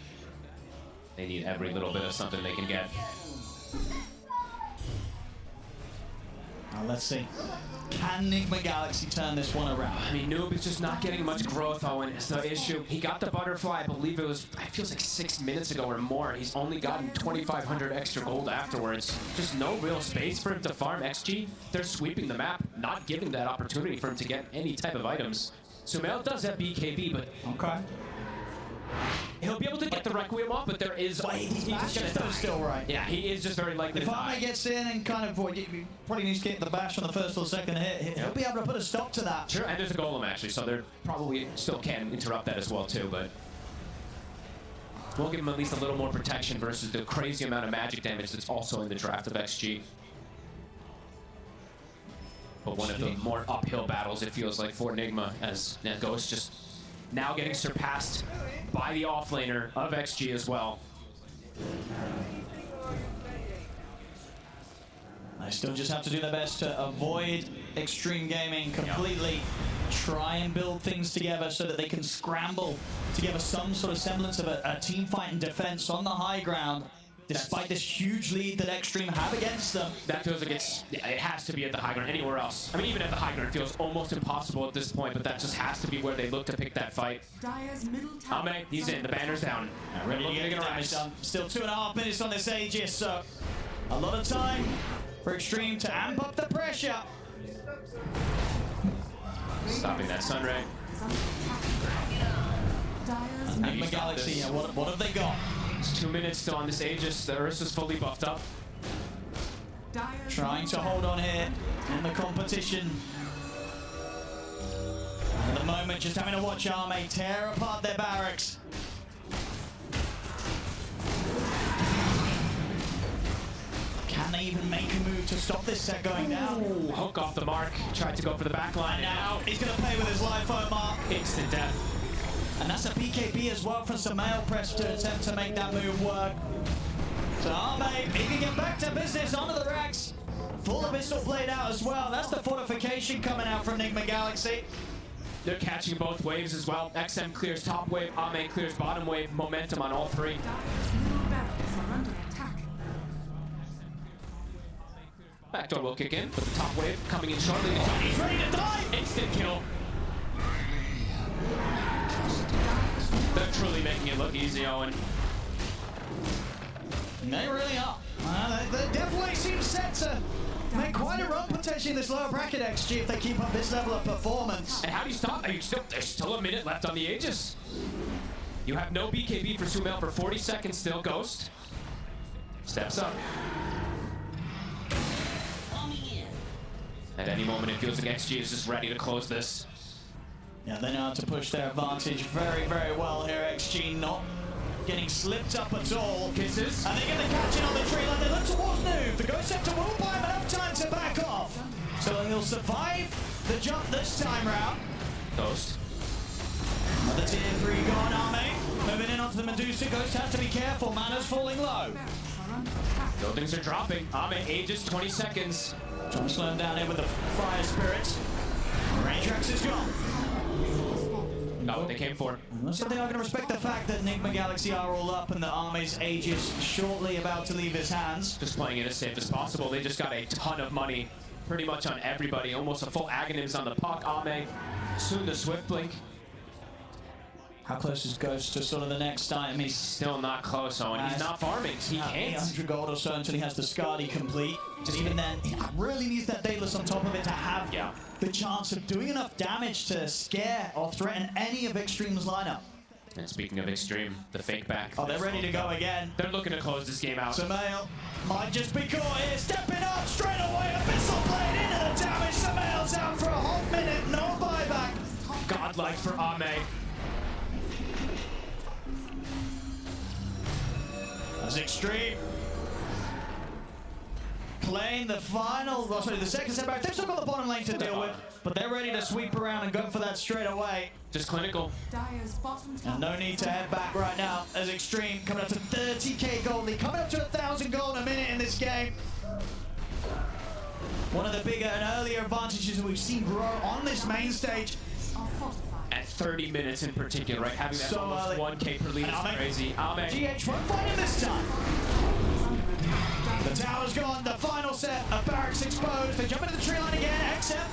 They need every little bit of something they can get. Now let's see. Can Nigma Galaxy turn this one around? I mean, Noob is just not getting much growth, Owen. It's the issue. He got the butterfly, I believe it feels like 6 minutes ago or more. He's only gotten 2,500 extra gold afterwards. Just no real space for him to farm XG. They're sweeping the map, not giving that opportunity for him to get any type of items. Sumail does have BKB, but... Okay. He'll be able to get the Requiem off, but there is... He's just gonna die. Still right. Yeah, he is just very likely if to die. Ame gets in and kind of probably needs to get the bash on the first or second hit, he'll be able to put a stop to that. Sure, and there's a golem actually, so they probably still can interrupt that as well too, but... We'll give him at least a little more protection versus the crazy amount of magic damage that's also in the draft of XG. But one of the more uphill battles, it feels like, for Nigma, as Ghost just now getting surpassed by the offlaner of XG as well. They still just have to do their best to avoid extreme gaming completely. Try and build things together so that they can scramble together some sort of semblance of a team fight and defense on the high ground. Despite this huge lead that Extreme have against them. That feels like it has to be at the high ground. Anywhere else, I mean, even at the high ground, it feels almost impossible at this point, but that just has to be where they look to pick that fight. Dire's middle tower. Ame, he's in, the banner's down. Ready to get damage done. Still 2.5 minutes on this Aegis, so a lot of time for Extreme to amp up the pressure. Stopping that Sunray. Nigma Galaxy, what have they got? It's 2 minutes still on this Aegis. The Ursa's fully buffed up. Trying to hold on here in the competition. At the moment, just having to watch Ame tear apart their barracks. Can they even make a move to stop this set going down? Ooh, hook off the mark. Tried to go for the back line. Now he's going to play with his life, Omar. Instant death. And that's a PKB as well from Sumail Press to attempt to make that move work. So Ame, he can get back to business onto the racks. Full Abyssal Blade out as well. That's the fortification coming out from Nigma Galaxy. They're catching both waves as well. XM clears top wave, Ame clears bottom wave. Momentum on all three. Backdoor will kick in, but the top wave coming in shortly. He's ready to dive! Instant kill. They're truly making it look easy, Owen. They really are. They definitely seem set to make quite a run potentially in this lower bracket XG if they keep up this level of performance. And how do you stop? There's still a minute left on the Aegis. You have no BKB for Sumail for 40 seconds still. Ghost steps up. At any moment, it feels like XG is just ready to close this. Yeah, they know how to push their advantage very, very well here. XG not getting slipped up at all. Kisses. And they get the catch in on the tree line. They look towards Noob. The Ghost Scepter will buy him enough time to back off. So he'll survive the jump this time round. Ghost. Another tier 3 gone, Arme. Moving in onto the Medusa. Ghost has to be careful. Mana's falling low. Buildings are dropping. Ame ages 20 seconds. Trying to slow him down here with the Fire Spirits. Rangerex is gone. Got what they came for. Looks like they are going to respect the fact that Enigma Galaxy are all up and the Arme's age is shortly about to leave his hands. Just playing it as safe as possible. They just got a ton of money. Pretty much on everybody. Almost a full Aghanims on the puck. Ame. Soon the Swift Blink. How close is Ghost to sort of the next item? He's still not close, Owen. He's not farming. He can't. 800 gold or so until he has the Skadi complete. Just even then, he really needs that Daedalus on top of it to have the chance of doing enough damage to scare or threaten any of Extreme's lineup. And speaking of Extreme, the fake back. Oh, they're ready to go again. They're looking to close this game out. Samael might just be caught here. Stepping up straight away. Abyssal Blade into the damage. Samael's out for a hot minute. No buyback. Godlike for Ame. That's Extreme. Playing the final, well, sorry, the second set back. They've still got the bottom lane to deal with, but they're ready to sweep around and go for that straight away. Just clinical. And no need to head back right now as Extreme coming up to 30k gold lead, coming up to 1,000 gold a minute in this game. One of the bigger and earlier advantages that we've seen grow on this main stage. At 30 minutes in particular, right? Having that So almost early. 1k per lead is crazy. Ame. GH won't find him this time. The tower's gone, the final set of barracks exposed. They jump into the tree line again, except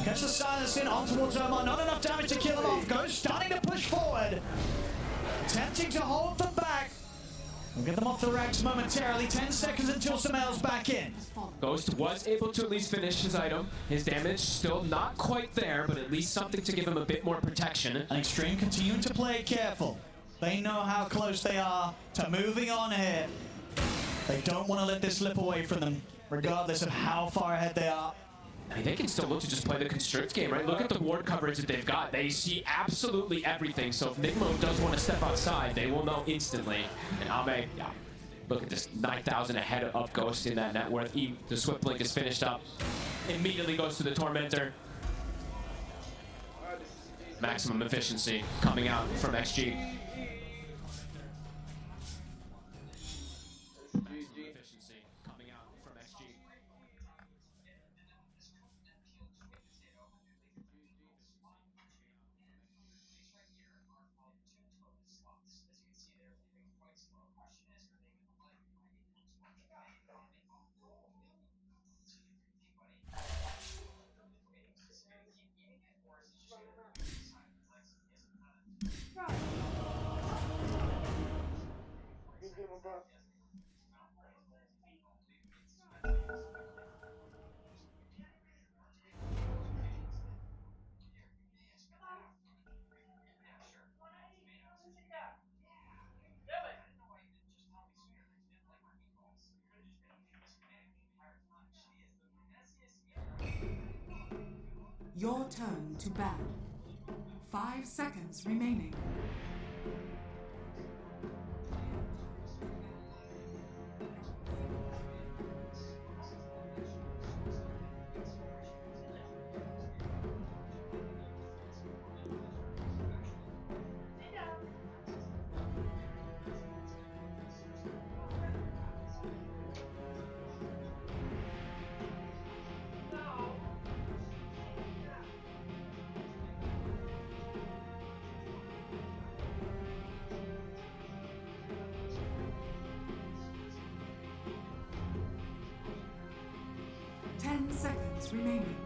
catch the silence in on towards Omar. Not enough damage to kill him off. Ghost starting to push forward. Attempting to hold them back. We'll get them off the racks momentarily. 10 seconds until Samael's back in. Ghost was able to at least finish his item. His damage still not quite there, but at least something to give him a bit more protection. And Extreme continuing to play it careful. They know how close they are to moving on here. They don't want to let this slip away from them, regardless of how far ahead they are. I mean, they can still look to just play the constrict game, right? Look at the ward coverage that they've got. They see absolutely everything. So if Nigmo does want to step outside, they will know instantly. And Ame, yeah, look at this, 9,000 ahead of Ghost in that net worth. The Swift Blink is finished up. Immediately goes to the Tormentor. Maximum efficiency coming out from XG. Efficiency coming out from XG. Your turn to ban. 5 seconds remaining. Remaining.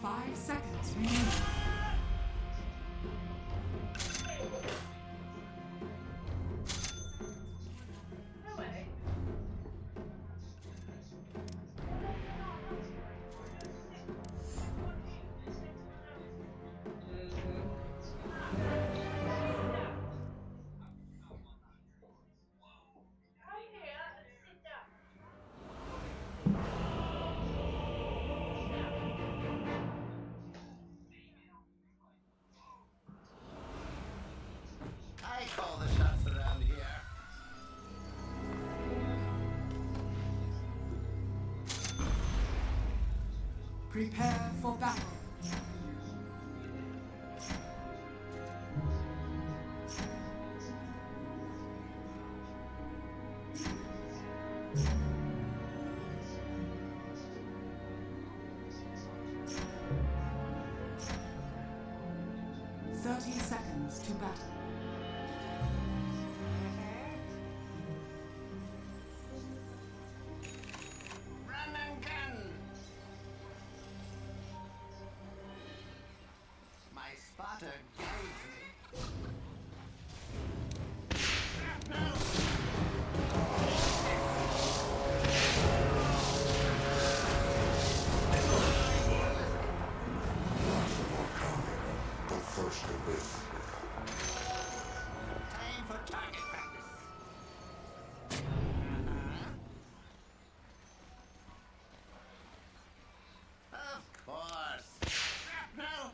5 seconds remaining. Prepare for battle. Seconds to battle. Run and gun! My spotter guides me. Shrapnel! The first to live. Time for target practice. Of course. Shrapnel!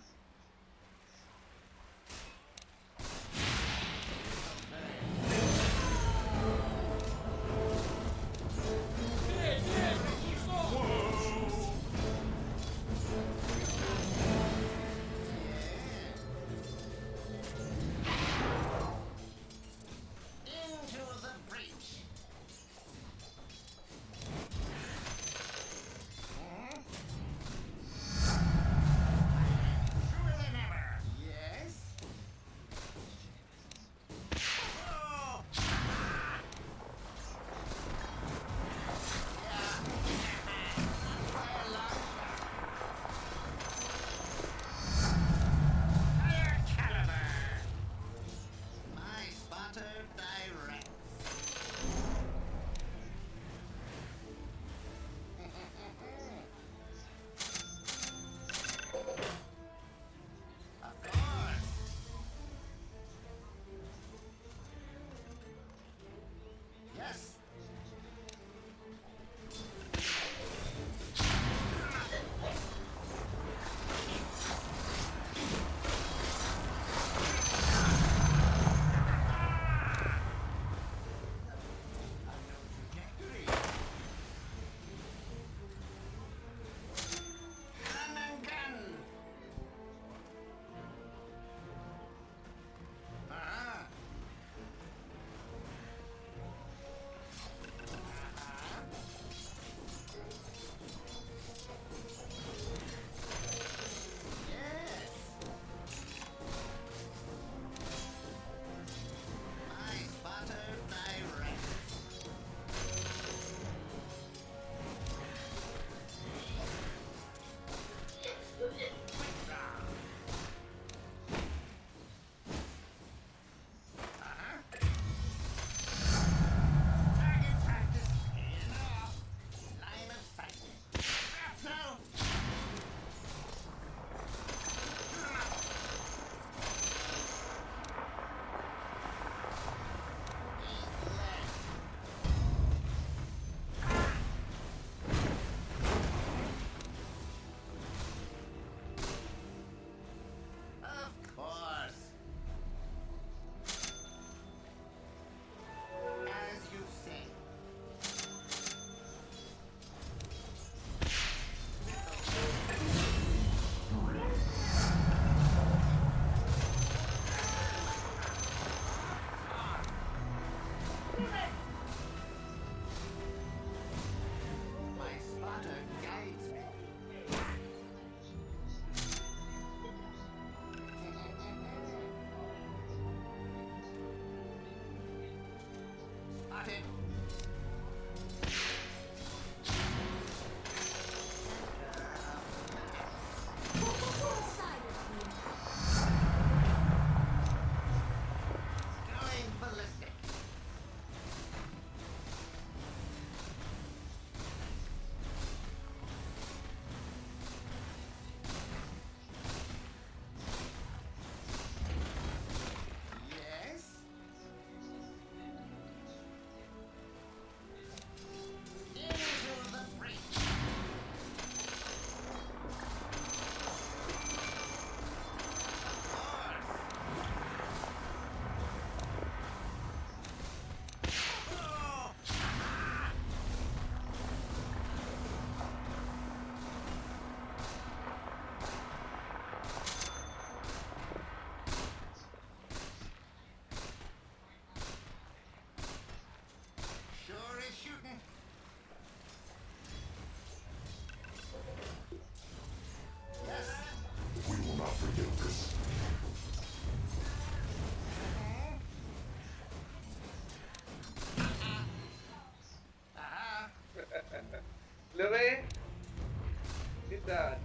that.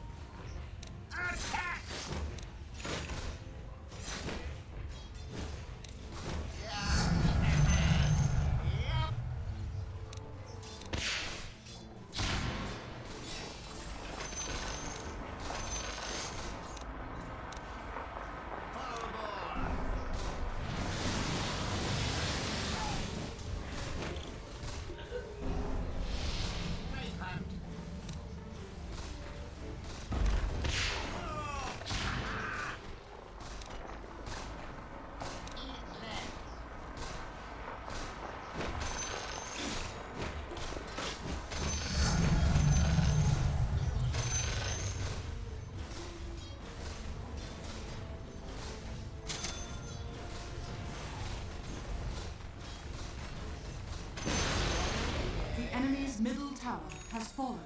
The enemy's middle tower has fallen.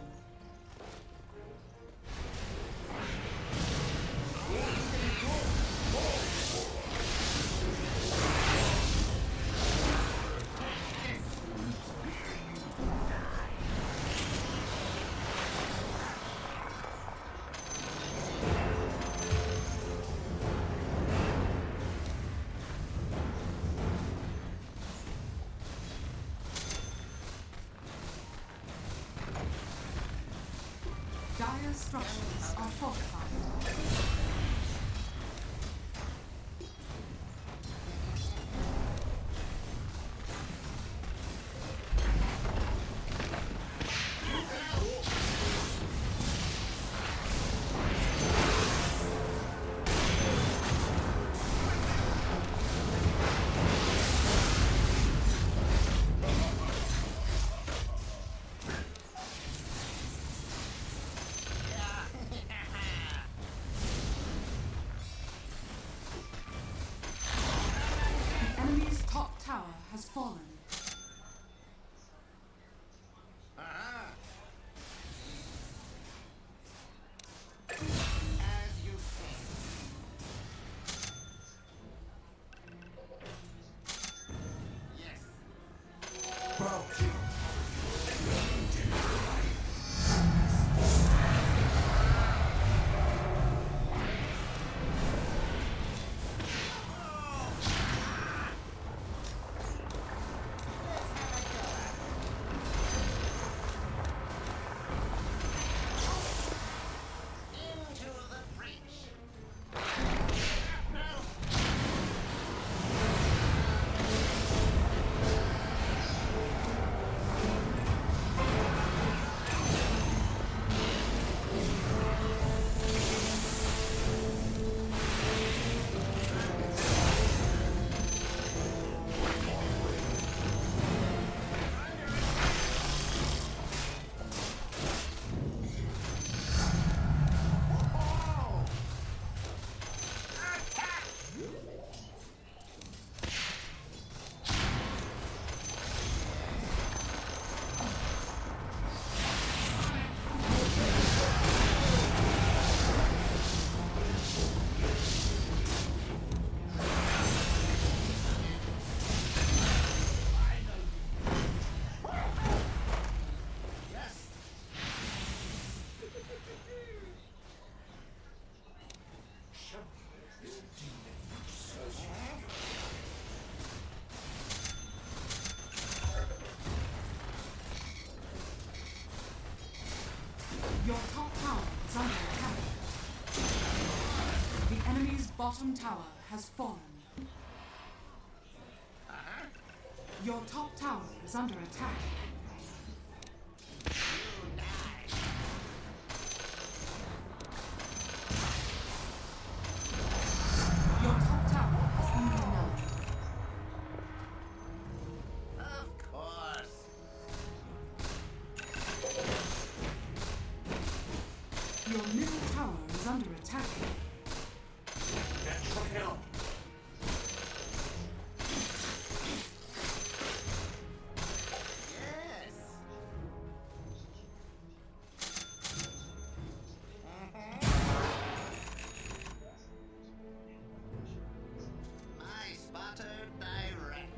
Dire structures are fortified. The enemy's top tower has fallen. Your top tower is under attack. The enemy's bottom tower has fallen. Your top tower is under attack. Your top tower has been denied. Of course. Your middle tower is under attack. My spotter directs.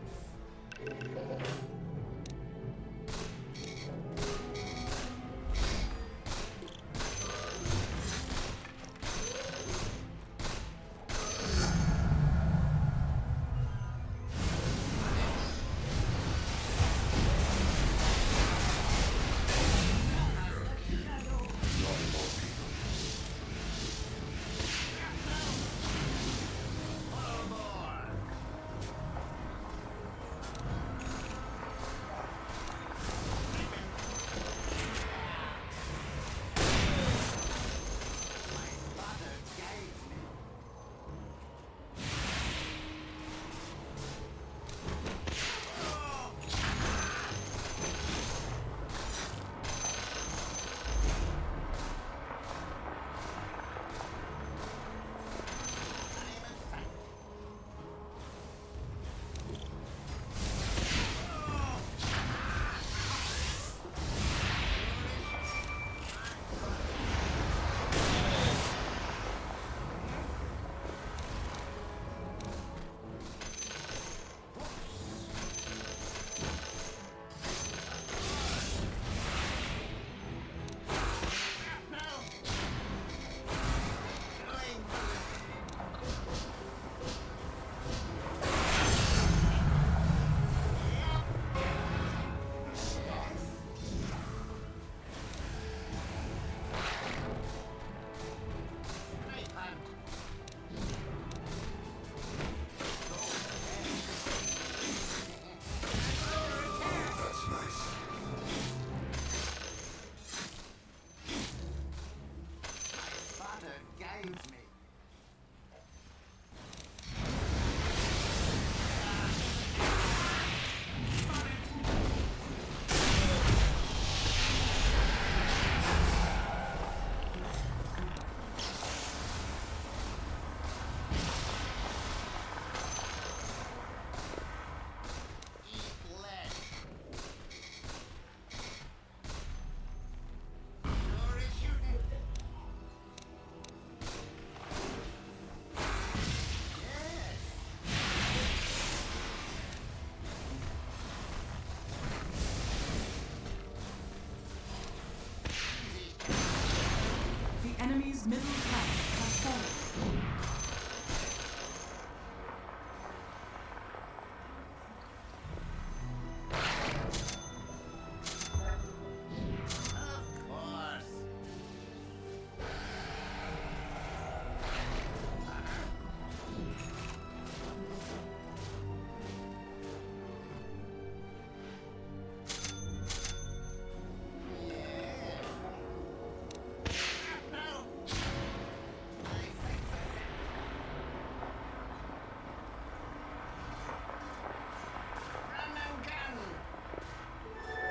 enemy's middle tower has fallen.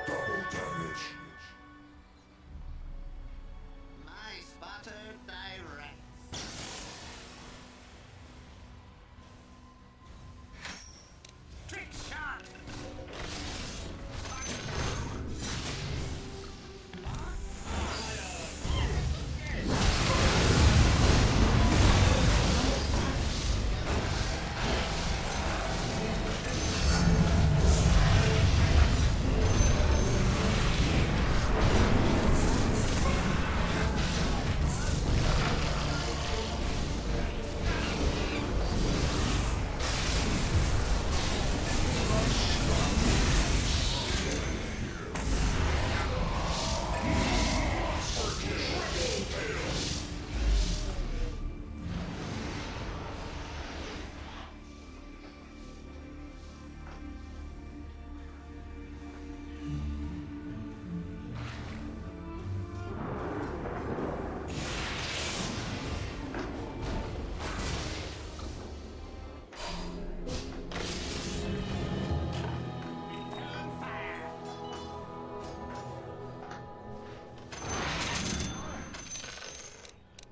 Double damage. My spotter directs. Trick shot.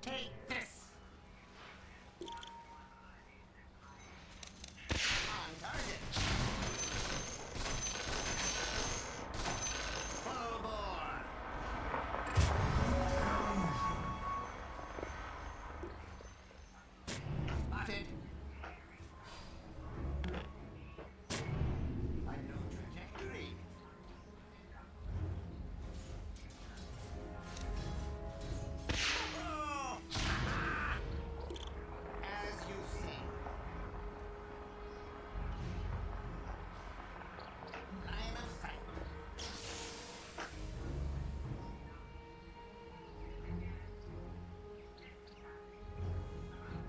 Take this. On target. Full bore. Spotted. A new trajectory. Oh! As you say. Line of sight.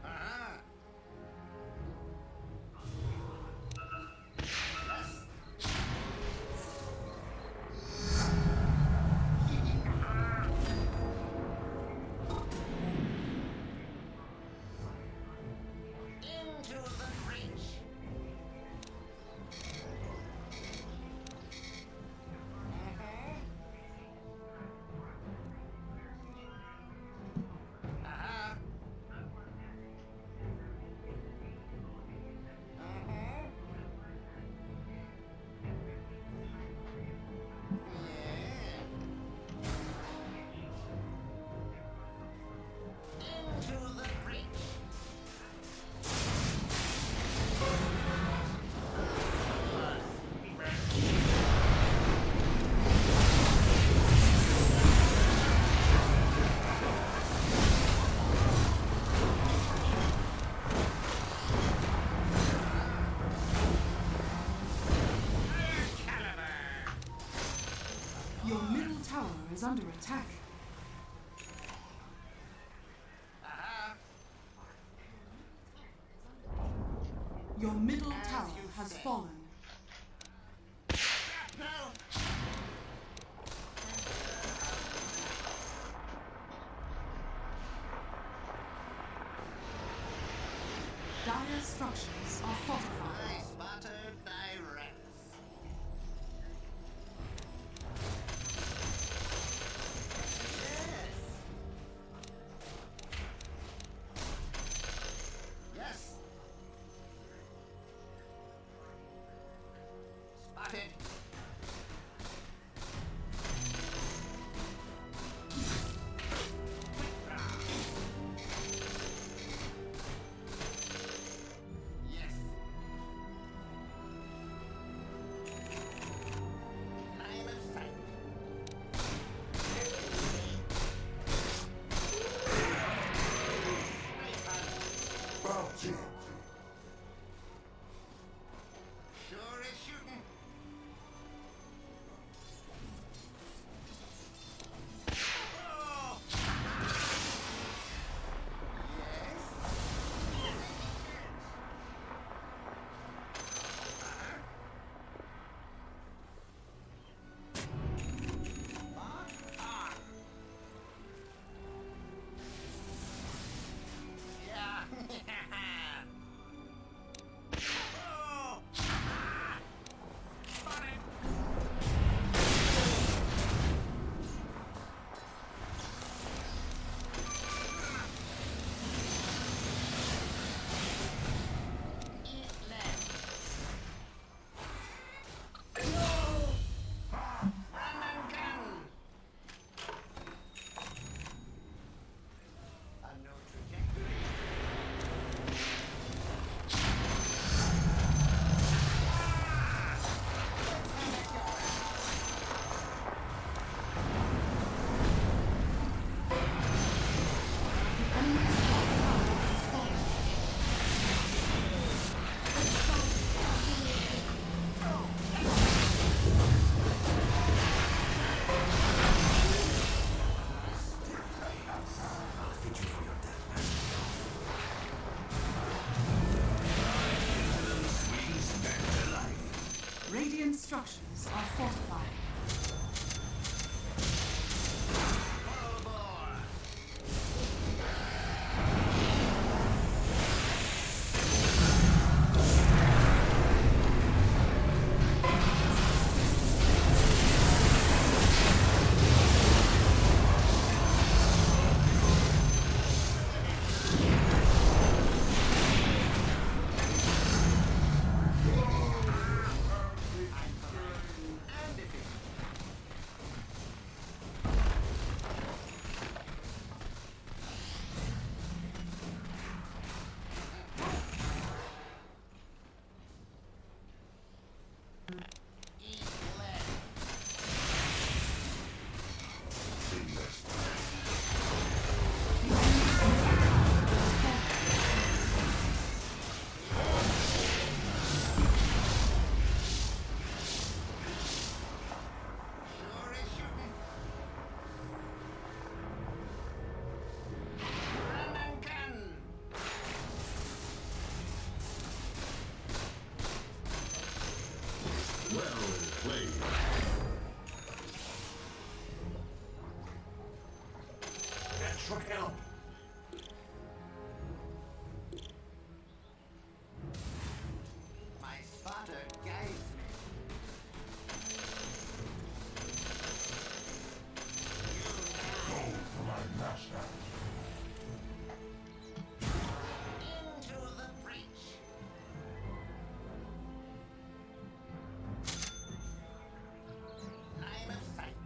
Uh-huh. Yes. Into the breach. Uh-huh. Into the breach. Your middle tower is under attack. Your middle tower has fallen. Dire structures are fortified. My spotter directs. Yes. Yes. Spotted. Yes. structures are fortified. Extra kill. My spotter guides me. Go for my master. Into the breach. Line of sight.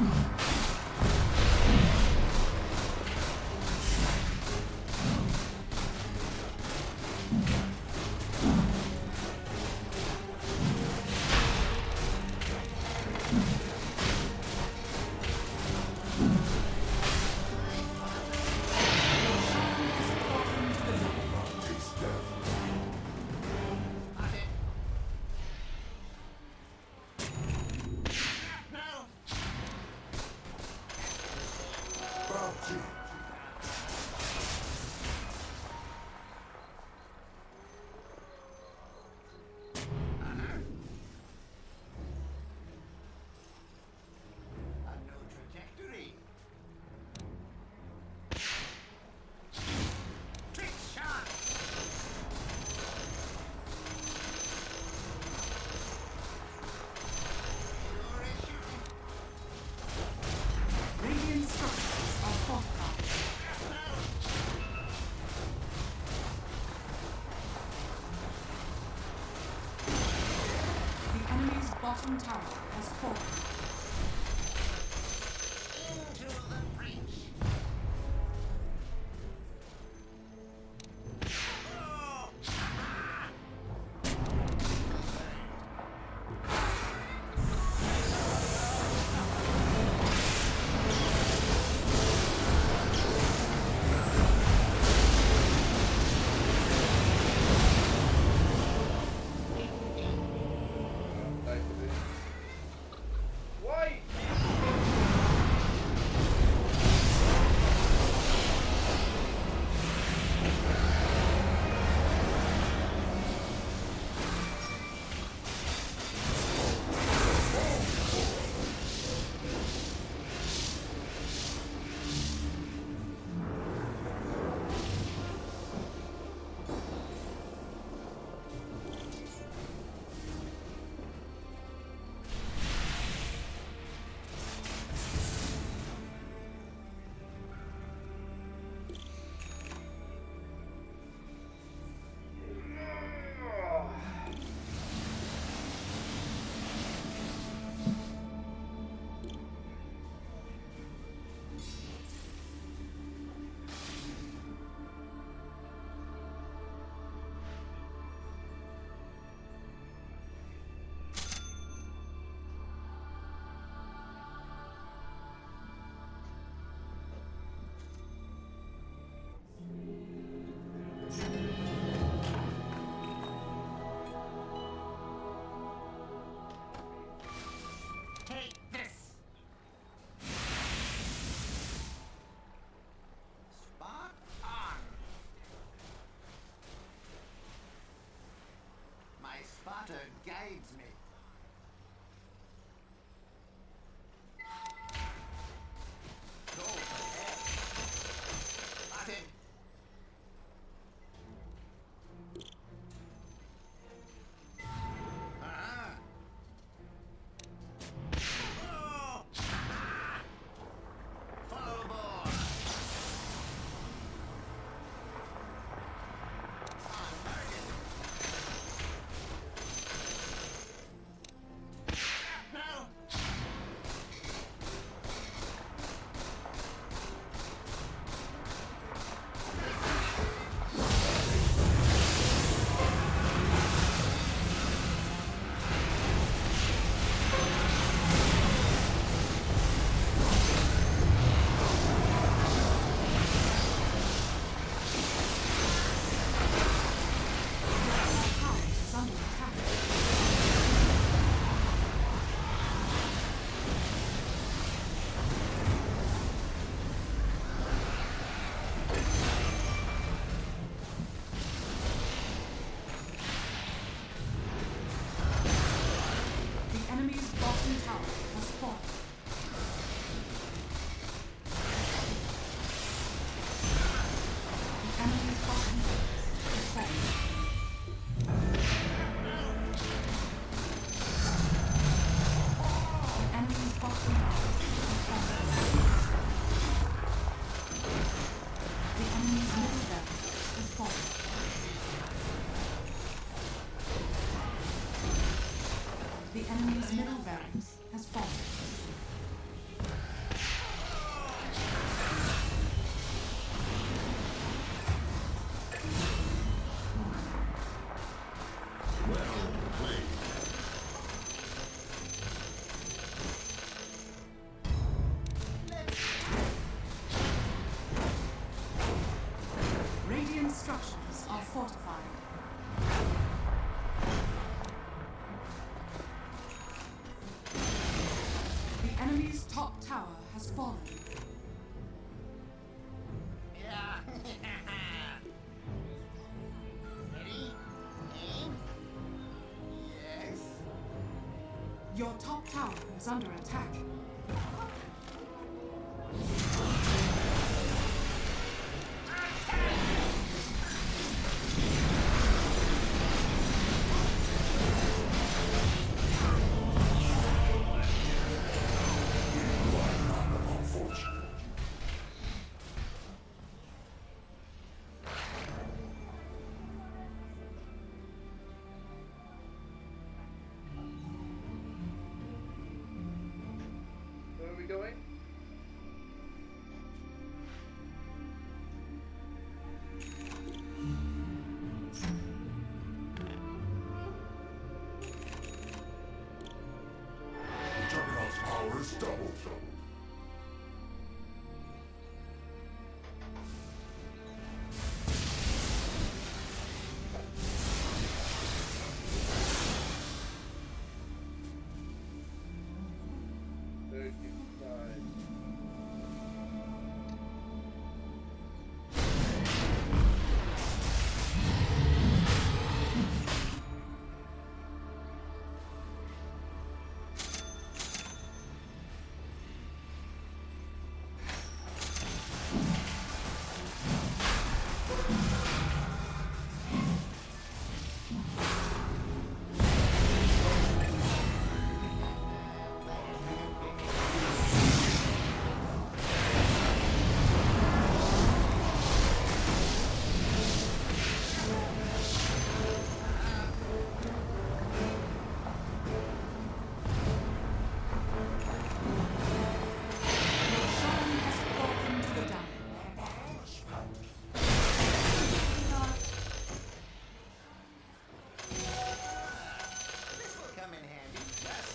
A new trajectory. Trick shot. Radiant structures are fortified. The enemy's bottom tower has fallen. Into the breach. Why? Take this. Spot on. My spotter guides me. Go ahead. Spotted. Ah. Oh. Full bore. On target. Now. House under attack. The enemy's bottom tower has fallen. The enemy's bottom tower has fallen. The enemy's bottom tower has fallen. The enemy's middle barracks has fallen. The enemy's middle barracks has fallen. enemy's top tower has fallen. Yeah. Ready? Aim. Yes. Your top tower is under attack. Where are we going? The Juggernaut's power is doubled. This will come in handy. Yes.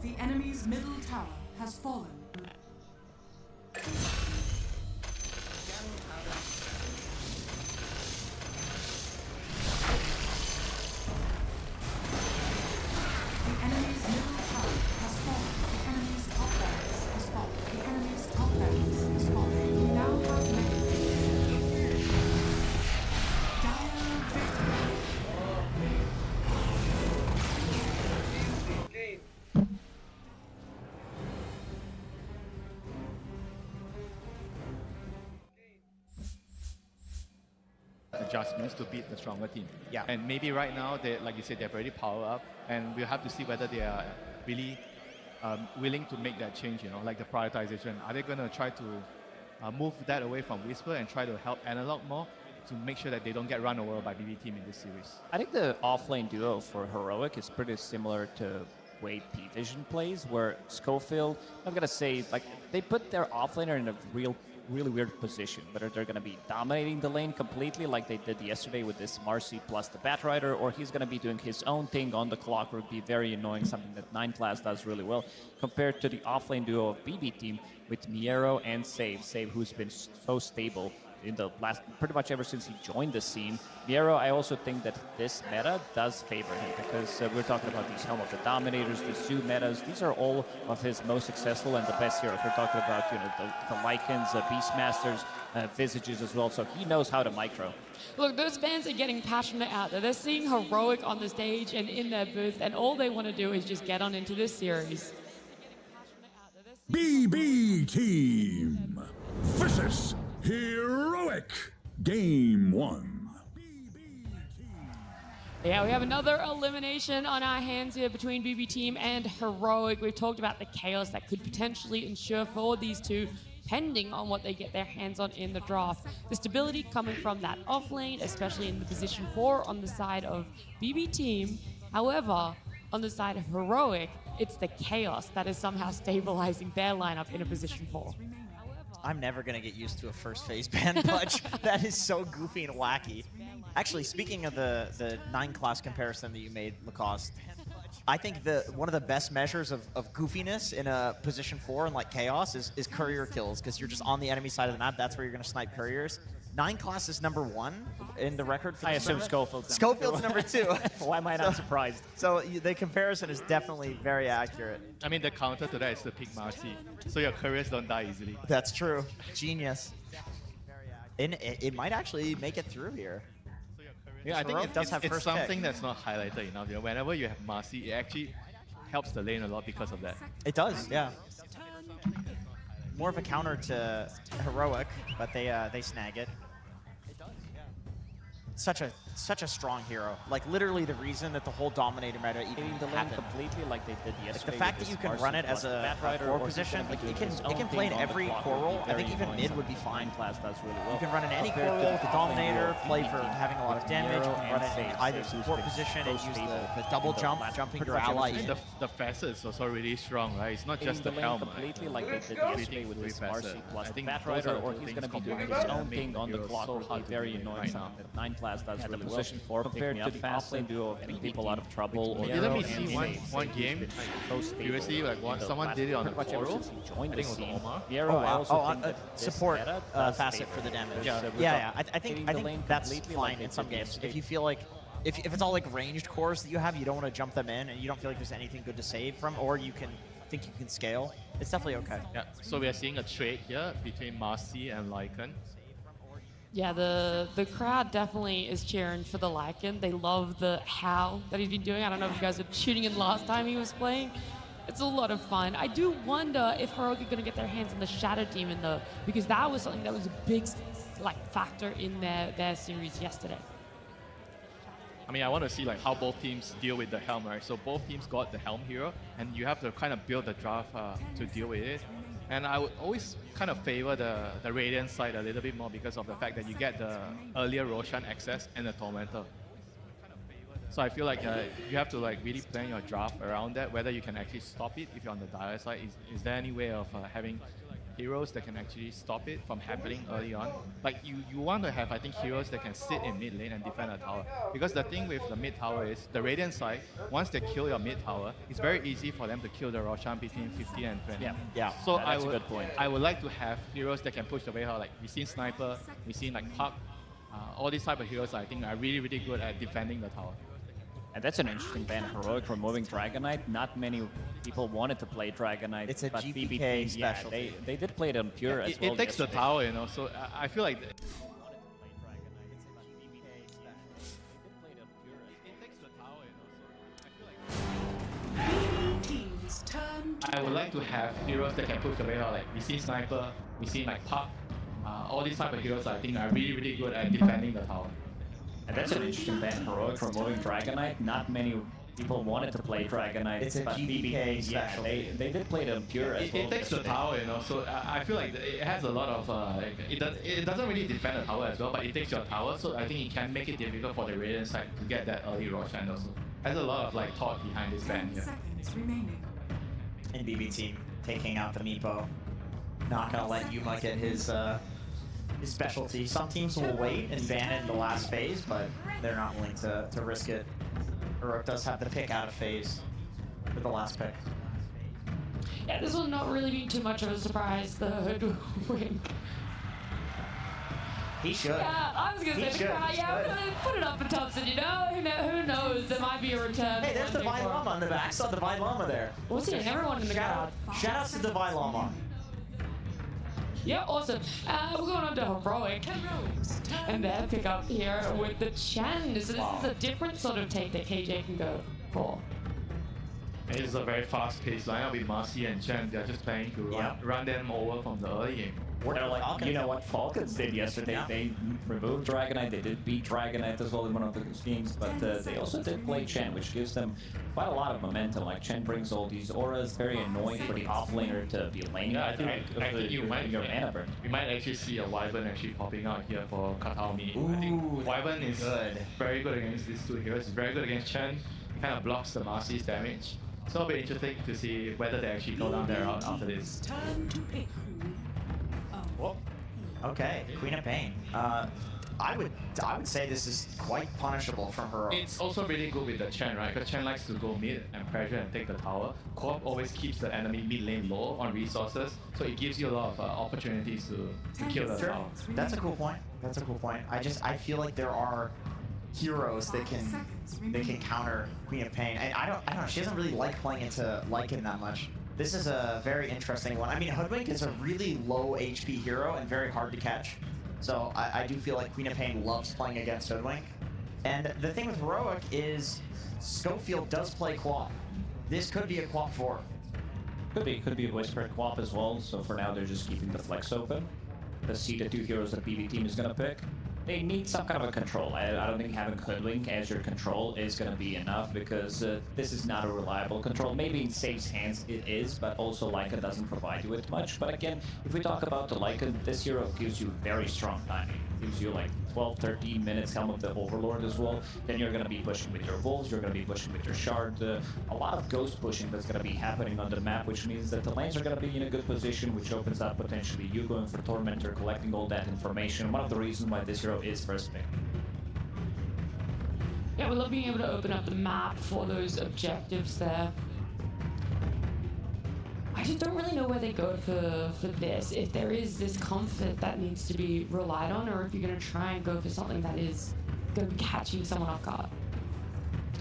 The enemy's middle tower has fallen. The enemy's middle tower has fallen. The enemy's top barracks has fallen. The enemy's top barracks has fallen. You now have many. Dire victory. Adjustments to beat the stronger team. Yeah. And maybe right now, they, like you said, they've already powered up, and we'll have to see whether they are really willing to make that change. You know, like the prioritization. Are they going to try to move that away from Whisper and try to help Analog more to make sure that they don't get run over by BB team in this series? I think the offlane duo for Heroic is pretty similar to way P-Vision plays, where Schofield, I'm gonna say, like, they put their offlaner in a really weird position, whether they're going to be dominating the lane completely like they did yesterday with this Marcy plus the Batrider, or he's going to be doing his own thing on the clock, would be very annoying, something that 9 class does really well, compared to the offlane duo of BB team with Miero and Save, who's been so stable in the last, pretty much ever since he joined the scene. Miero, I also think that this meta does favor him, because we're talking about these Helm of the Dominators, the Zoo metas. These are all of his most successful and the best heroes. We're talking about, you know, the Lycans, Beastmasters, Visages as well. So he knows how to micro. Look, those fans are getting passionate out there. They're seeing Heroic on the stage and in their booth, and all they want to do is just get on into this series. BB Team versus Heroic. Game 1. Yeah, we have another elimination on our hands here between BB Team and Heroic. We've talked about the chaos that could potentially ensure for these two, depending on what they get their hands on in the draft. The stability coming from that off lane, especially in the position 4 on the side of BB Team. However, on the side of Heroic, it's the chaos that is somehow stabilizing their lineup in a position 4. I'm never gonna get used to a first phase ban punch. That is so goofy and wacky. Actually, speaking of the 9 class comparison that you made, Lacoste, I think one of the best measures of goofiness in a position 4 in like Chaos is courier kills, because you're just on the enemy side of the map. That's where you're gonna snipe couriers. 9 class is number 1 in the record for I this assume tournament. Schofield's number 2. Why am I not surprised? So the comparison is definitely very accurate. I mean, the counter to that is to pick Marcy, so your couriers don't die easily. That's true. Genius. And it might actually make it through here. Yeah, I think Heroic does have it's first something pick. that's not highlighted enough. You know, whenever you have Marcy, it actually helps the lane a lot because of that. It does, yeah. More of a counter to Heroic, but they snag it. Such a strong hero. Like literally the reason that the whole Dominator meta even the lane happened. completely like they did yesterday. The fact that you can run it as a core position, like it can play in every core role. I think even mid would be fine. Class does really well. You can run in any core role with the Dominator, play for having a lot of damage. You can run it in either support position and use the double jump, jumping your ally in. The facet is also really strong, right? It's not just the helm. Completely like they did yesterday with this Marcy plus the Batrider, or he's going to be doing his own thing on the clock. Will be very annoying. That 9 class does really well. Compared to the offlane duo, getting people out of trouble. Or Let me see one game. Previously, like someone did it on the portal. I think it was Omar. Support facet for the damage. Yeah. I think that's fine in some games. If you feel like if it's all like ranged cores that you have, you don't want to jump them in, and you don't feel like there's anything good to save from, or you think you can scale. It's definitely okay. Yeah. So we are seeing a trade here between Marcy and Lycan. Yeah, the crowd definitely is cheering for the Lycan. They love the howl that he's been doing. I don't know if you guys were tuning in last time he was playing. It's a lot of fun. I do wonder if Heroic are going to get their hands on the Shadow Demon though, because that was something that was a big factor in their series yesterday. I mean, I want to see like how both teams deal with the helm, right? So both teams got the helm hero, and you have to kind of build the draft to deal with it. And I would always kind of favor the Radiant side a little bit more because of the fact that you get the earlier Roshan access and the Tormentor. So I feel like you have to like really plan your draft around that, whether you can actually stop it if you're on the dire side. Is there any way of having heroes that can actually stop it from happening early on? Like you want to have, I think, heroes that can sit in mid lane and defend a tower. Because the thing with the mid tower is the Radiant side, once they kill your mid tower, it's very easy for them to kill the Roshan between 15 and 20. Yeah. So that's a good point. I would like to have heroes that can push away her. Like we've seen Sniper, we've seen like Puck. All these type of heroes I think are really, really good at defending the tower. And that's an interesting ban. Heroic removing Dragon Knight. Not many people wanted to play Dragon Knight. It's a but GPK BBT, specialty. Yeah, they did play it on Pure as well. It takes the tower, you know, so I feel like... I would like to have heroes that can push away her. Like we see Sniper, we see like Puck. All these type of heroes I think are really, really good at defending the tower. And that's an interesting ban. Heroic removing Dragon Knight. Not many people wanted to play Dragon Knight. It's a but GPK yeah, specialty. they did play it on Pure as well. It takes the tower, you know, so I feel like it has a lot of... it doesn't really defend the tower as well, but it takes your tower, so I think it can make it difficult for the Radiant side to get that early Roshan also. There's a lot of like thought behind this ban here. And BB team taking out the Meepo. Not gonna let Yuma get his specialty. Some teams will wait and ban it in the last phase, but they're not willing to risk it. Heroic does have the pick out of phase for the last pick. Yeah, this will not really be too much of a surprise, the Hood win. He should. Yeah, I was going to say, put it up for Thompson, you know? Who knows? There might be a return. Hey, there's Divine Llama on the back. I saw Divine Llama there. We're seeing everyone in the crowd. Shoutouts to Divine Llama. Yeah, awesome. We're going on to Heroic. And their pickup here with the Chen. So this is a different sort of take that KJ can go for. It is a very fast-paced lineup with Marcy and Chen. They're just planning to run them over from the early game. They're like, you know what Falcons did yesterday? They removed Dragon Knight. They did beat Dragon Knight as well in one of the games, but they also did play Chen, which gives them quite a lot of momentum. Like Chen brings all these auras, very annoying for the offlaner to be laning. Yeah, I think you might your mana burn. You might actually see a Wyvern actually popping out here for Kataomi. I think Wyvern is very good against these two heroes. It's very good against Chen. He kind of blocks the Marcy's damage. So it'll be interesting to see whether they actually go down there after this. Okay, Queen of Pain. I would say this is quite punishable from her. It's also really good with the Chen, right? Because Chen likes to go mid and pressure and take the tower. Corp always keeps the enemy mid lane low on resources, so it gives you a lot of opportunities to kill the tower. That's a cool point. That's a cool point. I feel like there are heroes that can counter Queen of Pain, and I don't know. She doesn't really like playing into Lycan that much. This is a very interesting one. I mean, Hoodwink is a really low HP hero and very hard to catch. So I do feel like Queen of Pain loves playing against Hoodwink. And the thing with Heroic is Schofield does play Quap. This could be a Quap 4. Could be a Whisper Quap as well, so for now they're just keeping the flex open. Let's see the 2 heroes that BB team is gonna pick. They need some kind of a control. I don't think having Hoodwink as your control is going to be enough, because this is not a reliable control. Maybe in Safe's hands it is, but also Lycan doesn't provide you with much. But again, if we talk about the Lycan, this hero gives you very strong timing. It gives you like 12, 13 minutes Helm of the Overlord as well. Then you're going to be pushing with your Wolves, you're going to be pushing with your Shard. A lot of ghost pushing that's going to be happening on the map, which means that the lanes are going to be in a good position, which opens up potentially you going for Tormentor, collecting all that information. One of the reasons why this hero is first pick. Yeah, we love being able to open up the map for those objectives there. I just don't really know where they go for this. If there is this comfort that needs to be relied on, or if you're going to try and go for something that is going to be catching someone off guard.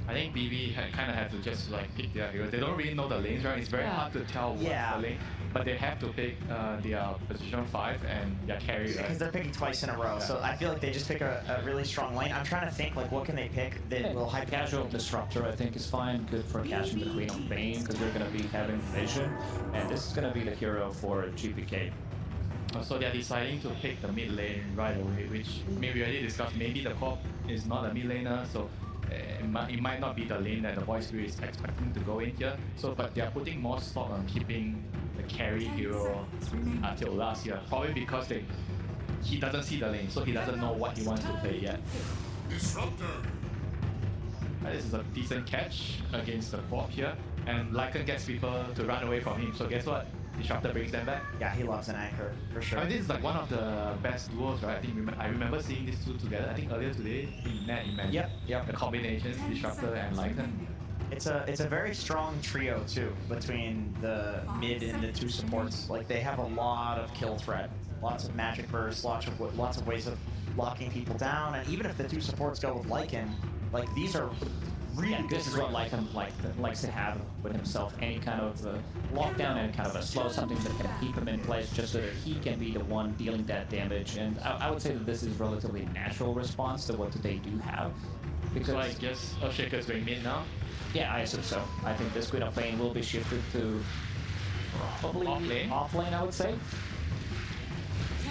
I think BB kind of have to just like pick their heroes. They don't really know the lanes, right? It's very hard to tell what's the lane. But they have to pick their position 5 and their carry, right? Because they're picking twice in a row, so I feel like they just pick a really strong lane. I'm trying to think, like, what can they pick that will hype. Casual Disruptor, I think, is fine. Good for catching the Queen of Pain, because they're going to be having vision. And this is going to be the hero for GPK. So they're deciding to pick the mid lane right away, which maybe we already discussed. Maybe the Corp is not a mid laner, so it might not be the lane that the Void Spirit is expecting to go in here. So, but they're putting more stock on keeping the carry hero until last year. Probably because he doesn't see the lane, so he doesn't know what he wants to play yet. Disruptor. This is a decent catch against the Corp here, and Lycan gets people to run away from him. So guess what? Disruptor brings them back. Yeah, he loves an anchor, for sure. I mean, this is like one of the best duos, right? I think I remember seeing these two together. I think earlier today in Net Imagine. Yep. The combinations, Disruptor and Lycan. It's a very strong trio too, between the mid and the 2 supports. Like, they have a lot of kill threat, lots of magic bursts, lots of ways of locking people down, and even if the 2 supports go with Lycan, like, these are really good. This is what Lycan likes to have with himself, any kind of lockdown and kind of a slow, something that can keep him in place just so that he can be the one dealing that damage. And I would say that this is relatively natural response to what they do have. Because so I guess Earthshaker's going mid now? Yeah, I assume so. I think this Queen of Pain will be shifted to probably off lane, I would say.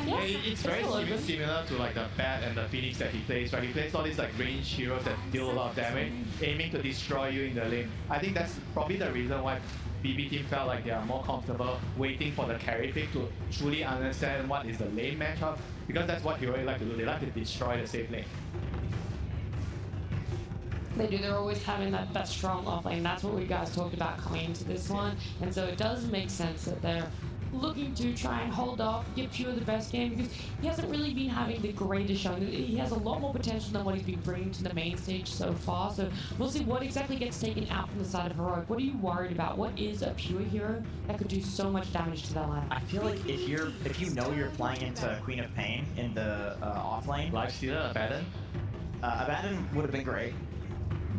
Yeah, it's very similar to like the Bat and the Phoenix that he plays, right? He plays all these like range heroes that deal a lot of damage, aiming to destroy you in the lane. I think that's probably the reason why BB team felt like they are more comfortable waiting for the carry pick to truly understand what is the lane matchup, because that's what heroes like to do. They like to destroy the safe lane. They do. They're always having that strong off lane. That's what we guys talked about coming into this one. And so it does make sense that they're looking to try and hold off, give Pure the best game, because he hasn't really been having the greatest showing. He has a lot more potential than what he's been bringing to the main stage so far. So we'll see what exactly gets taken out from the side of Heroic. What are you worried about? What is a Pure hero that could do so much damage to that line? I feel like if you know you're playing into Queen of Pain in the off lane, Lifestealer, Abaddon? Abaddon would have been great.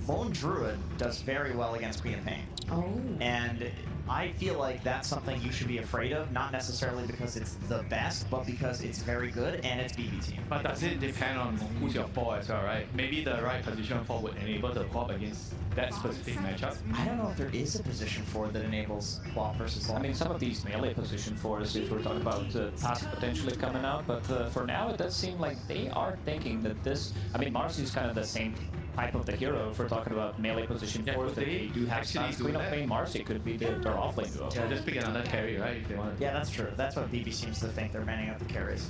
Lone Druid does very well against Queen of Pain. Oh. And I feel like that's something you should be afraid of, not necessarily because it's the best, but because it's very good and it's BB team. But does it depend on who's your 4 as well, right? Maybe the right position 4 would enable the Quap against that specific matchup. I don't know if there is a position 4 that enables Quap versus Lone. I mean, some of these melee position 4s, if we're talking about Task potentially coming out, but for now it does seem like they are thinking that this... I mean, Marcy is kind of the same type of the hero if we're talking about melee position 4s, that they do have stance. Queen of Pain, Marcy could be their off-lane duo. Yeah, just pick another carry, right, if they want to. Yeah, that's true. That's what BB seems to think. They're manning up the carries.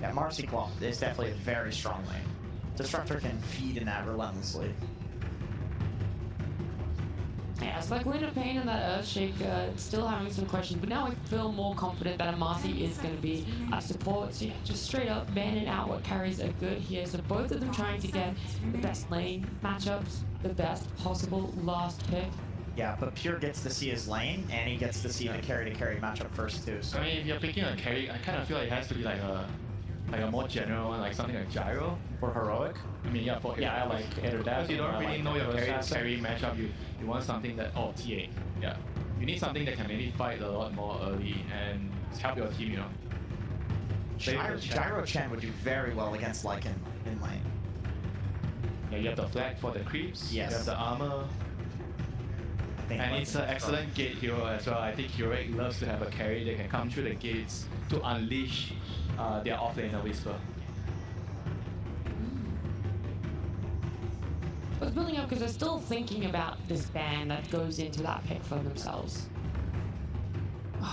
Yeah, Marcy Quap is definitely a very strong lane. Disruptor can feed in that relentlessly. Yeah, it's like Queen of Pain and that Earthshake still having some questions, but now I feel more confident that Amasi is going to be a support. So yeah, just straight up banning out what carries are good here. So both of them trying to get the best lane matchups, the best possible last pick. Yeah, but Pure gets to see his lane, and he gets to see the carry-to-carry matchup first too. So I mean, if you're picking a carry, I kind of feel like it has to be like a more general one, like something like Gyro For heroic? I mean, yeah, for Yeah, I like either that. because you don't or I really like know your Hero carry Assassin. matchup. You want something that TA. Yeah, you need something that can maybe fight a lot more early and help your team. You know. Gyro Chen would do very well against Lycan in lane. Yeah, you have the flag for the creeps. Yes. You have the armor. And it's an excellent gate hero as well. I think Heroic loves to have a carry that can come through the gates to unleash their offlaner Whisper. I was building up because they're still thinking about this ban that goes into that pick for themselves.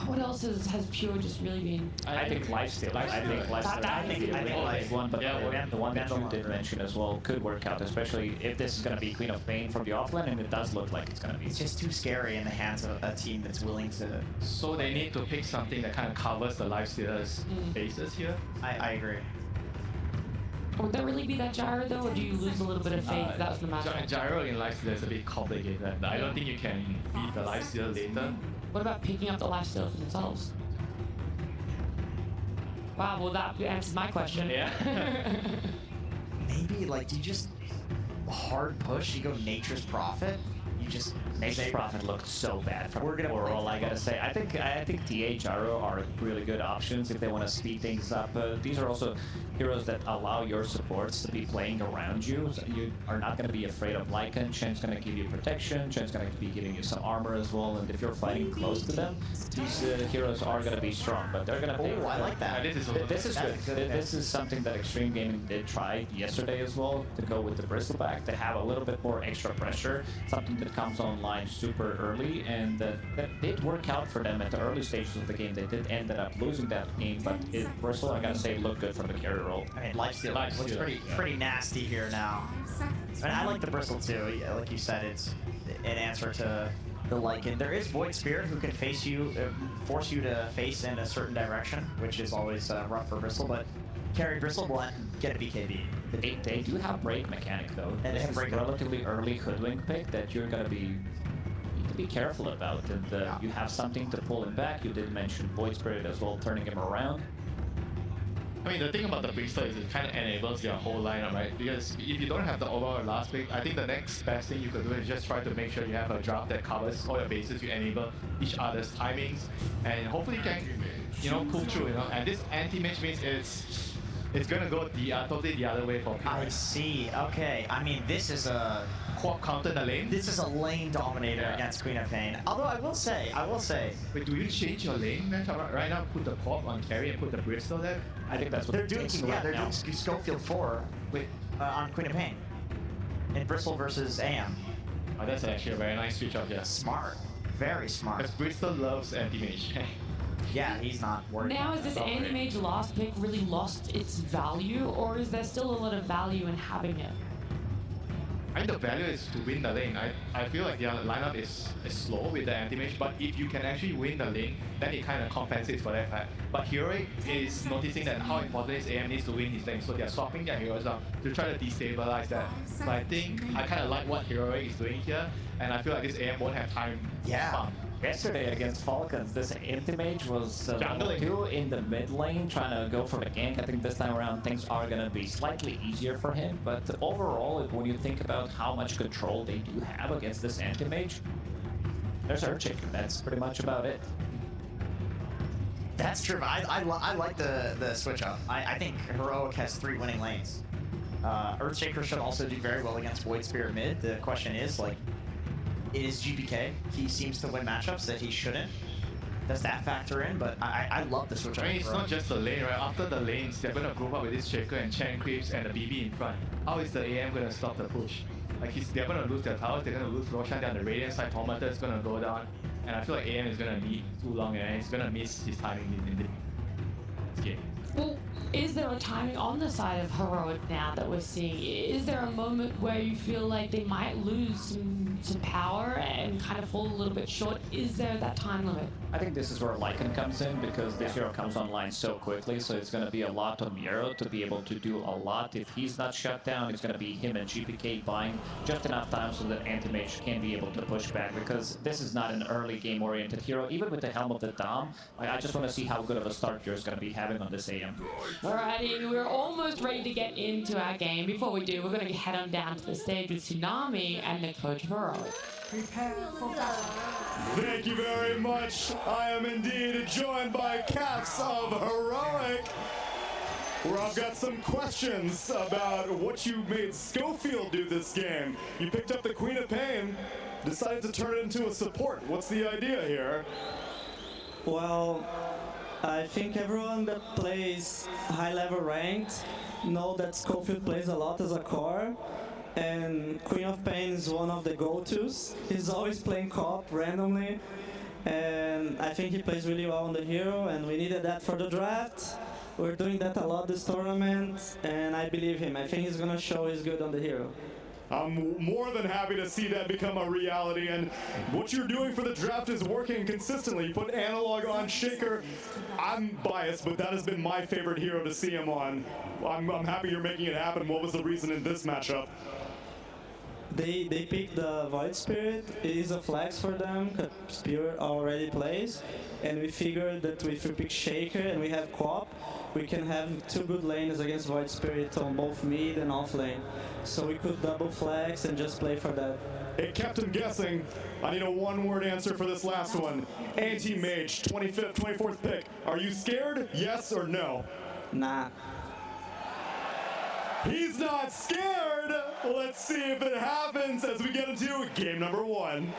What else has Pure just really been? I think Lifesteal. I think Lifesteal. I think Life one, but the one that you did mention as well could work out, especially if this is going to be Queen of Pain from the offlane, and it does look like it's going to be. It's just too scary in the hands of a team that's willing to. So they need to pick something that kind of covers the Lifestealers' bases here. I agree. Would that really be that Gyro though, or do you lose a little bit of faith that was the matchup? Gyro in Lifestealer is a bit complicated. I don't think you can beat the Lifestealer later. What about picking up the lifesteal for themselves? Wow, well that answers my question. Yeah. Maybe like do you just hard push? You go Nature's Prophet. You just Nature's Prophet looked so bad from Oral, I gotta say. I think TA Gyro are really good options if they want to speed things up. These are also heroes that allow your supports to be playing around you. So you are not going to be afraid of Lycan. Chen's going to give you protection. Chen's going to be giving you some armor as well. And if you're fighting close to them, these heroes are going to be strong. But they're going to take... Oh, I like that. This is good. This is something that Extreme Gaming did try yesterday as well, to go with the Bristleback, to have a little bit more extra pressure, something that comes online super early, and that did work out for them at the early stages of the game. They did end up losing that game, but Bristle, I gotta say, looked good from the carry roll. I mean, Lifesteal looks pretty nasty here now. And I like the Bristle too. Yeah, like you said, it's an answer to the Lycan. There is Void Spirit who can face you, force you to face in a certain direction, which is always rough for Bristle, but carry Bristle will get a BKB. They do have break mechanic though. And they have break relatively early hoodwink pick that you're gonna be careful about, and you have something to pull him back. You did mention Void Spirit as well, turning him around. I mean, the thing about the Bristol is it kind of enables your whole lineup, right? Because if you don't have the overall last pick, I think the next best thing you could do is just try to make sure you have a draft that covers all your bases. You enable each other's timings, and hopefully you can, pull through. And this anti-mage means it's gonna go totally the other way for people. I see. Okay. I mean, this is a counter the lane. This is a lane dominator against Queen of Pain. Although I will say. Wait, do you change your lane matchup right now? Put the pop on carry and put the Bristol there. I think that's what they're doing. Yeah, they're doing Schofield 4 with on Queen of Pain. In Bristle versus AM. Oh, that's actually a very nice switch up here. Smart. Very smart. Because Bristol loves anti-mage. Yeah, he's not worried. Now, is this anti-mage last pick really lost its value, or is there still a lot of value in having it? I think the value is to win the lane. I feel like the lineup is slow with the anti-mage, but if you can actually win the lane, then it kind of compensates for that fact. But Heroic is noticing that how important is AM needs to win his lane, so they're swapping their heroes down to try to destabilize that. So I think I kind of like what Heroic is doing here, and I feel like this AM won't have time to farm. Yesterday against Falcons, this anti-mage was jungling two in the mid lane, trying to go for the gank. I think this time around things are going to be slightly easier for him, but overall, when you think about how much control they do have against this anti-mage, there's Earthshake. That's pretty much about it. That's true. I like the switch up. I think Heroic has 3 winning lanes. Earthshaker should also do very well against Void Spirit mid. The question is, like, is GPK. He seems to win matchups that he shouldn't. Does that factor in? But I love the switch up. I mean, it's not just the lane, right? After the lanes, they're going to group up with this Shaker and Chen creeps and the BB in front. How is the AM going to stop the push? Like, they're going to lose their towers, they're going to lose Roshan, then the Radiant Cytometer is going to go down. And I feel like AM is going to need too long and he's going to miss his timing in this game. Well, Is there a timing on the side of Heroic now that we're seeing? Is there a moment where you feel like they might lose some power and kind of fall a little bit short? Is there that time limit? I think this is where Lycan comes in, because this hero comes online so quickly, so it's going to be a lot on Miro to be able to do a lot. If he's not shut down, it's going to be him and GPK buying just enough time so that Anti-Mage can be able to push back, because this is not an early game-oriented hero. Even with the Helm of the Dom, I just want to see how good of a start you're going to be having on this AM. Alrighty, we're almost ready to get into our game. Before we do, we're going to head on down to the stage with Tsunami and the coach of Heroic. Prepare for battle. Thank you very much. I am indeed joined by Caps of Heroic, where I've got some questions about what you made Schofield do this game. You picked up the Queen of Pain, decided to turn it into a support. What's the idea here? Well, I think everyone that plays high-level ranked know that Schofield plays a lot as a core, and Queen of Pain is one of the go-tos. He's always playing co-op randomly, and I think he plays really well on the hero, and we needed that for the draft. We're doing that a lot this tournament, and I believe him. I think he's gonna show he's good on the hero. I'm more than happy to see that become a reality, and what you're doing for the draft is working consistently. You put Analog on Shaker. I'm biased, but that has been my favorite hero to see him on. I'm happy you're making it happen. What was the reason in this matchup? They picked the Void Spirit. It is a flex for them, because Spirit already plays, and we figured that if we pick Shaker and we have co-op, we can have two good lanes against Void Spirit on both mid and off lane. So we could double flex and just play for that. It kept him guessing. I need a one-word answer for this last one. Anti-Mage, 25th, 24th pick. Are you scared? Yes or no? Nah. He's not scared. Let's see if it happens as we get into game number 1.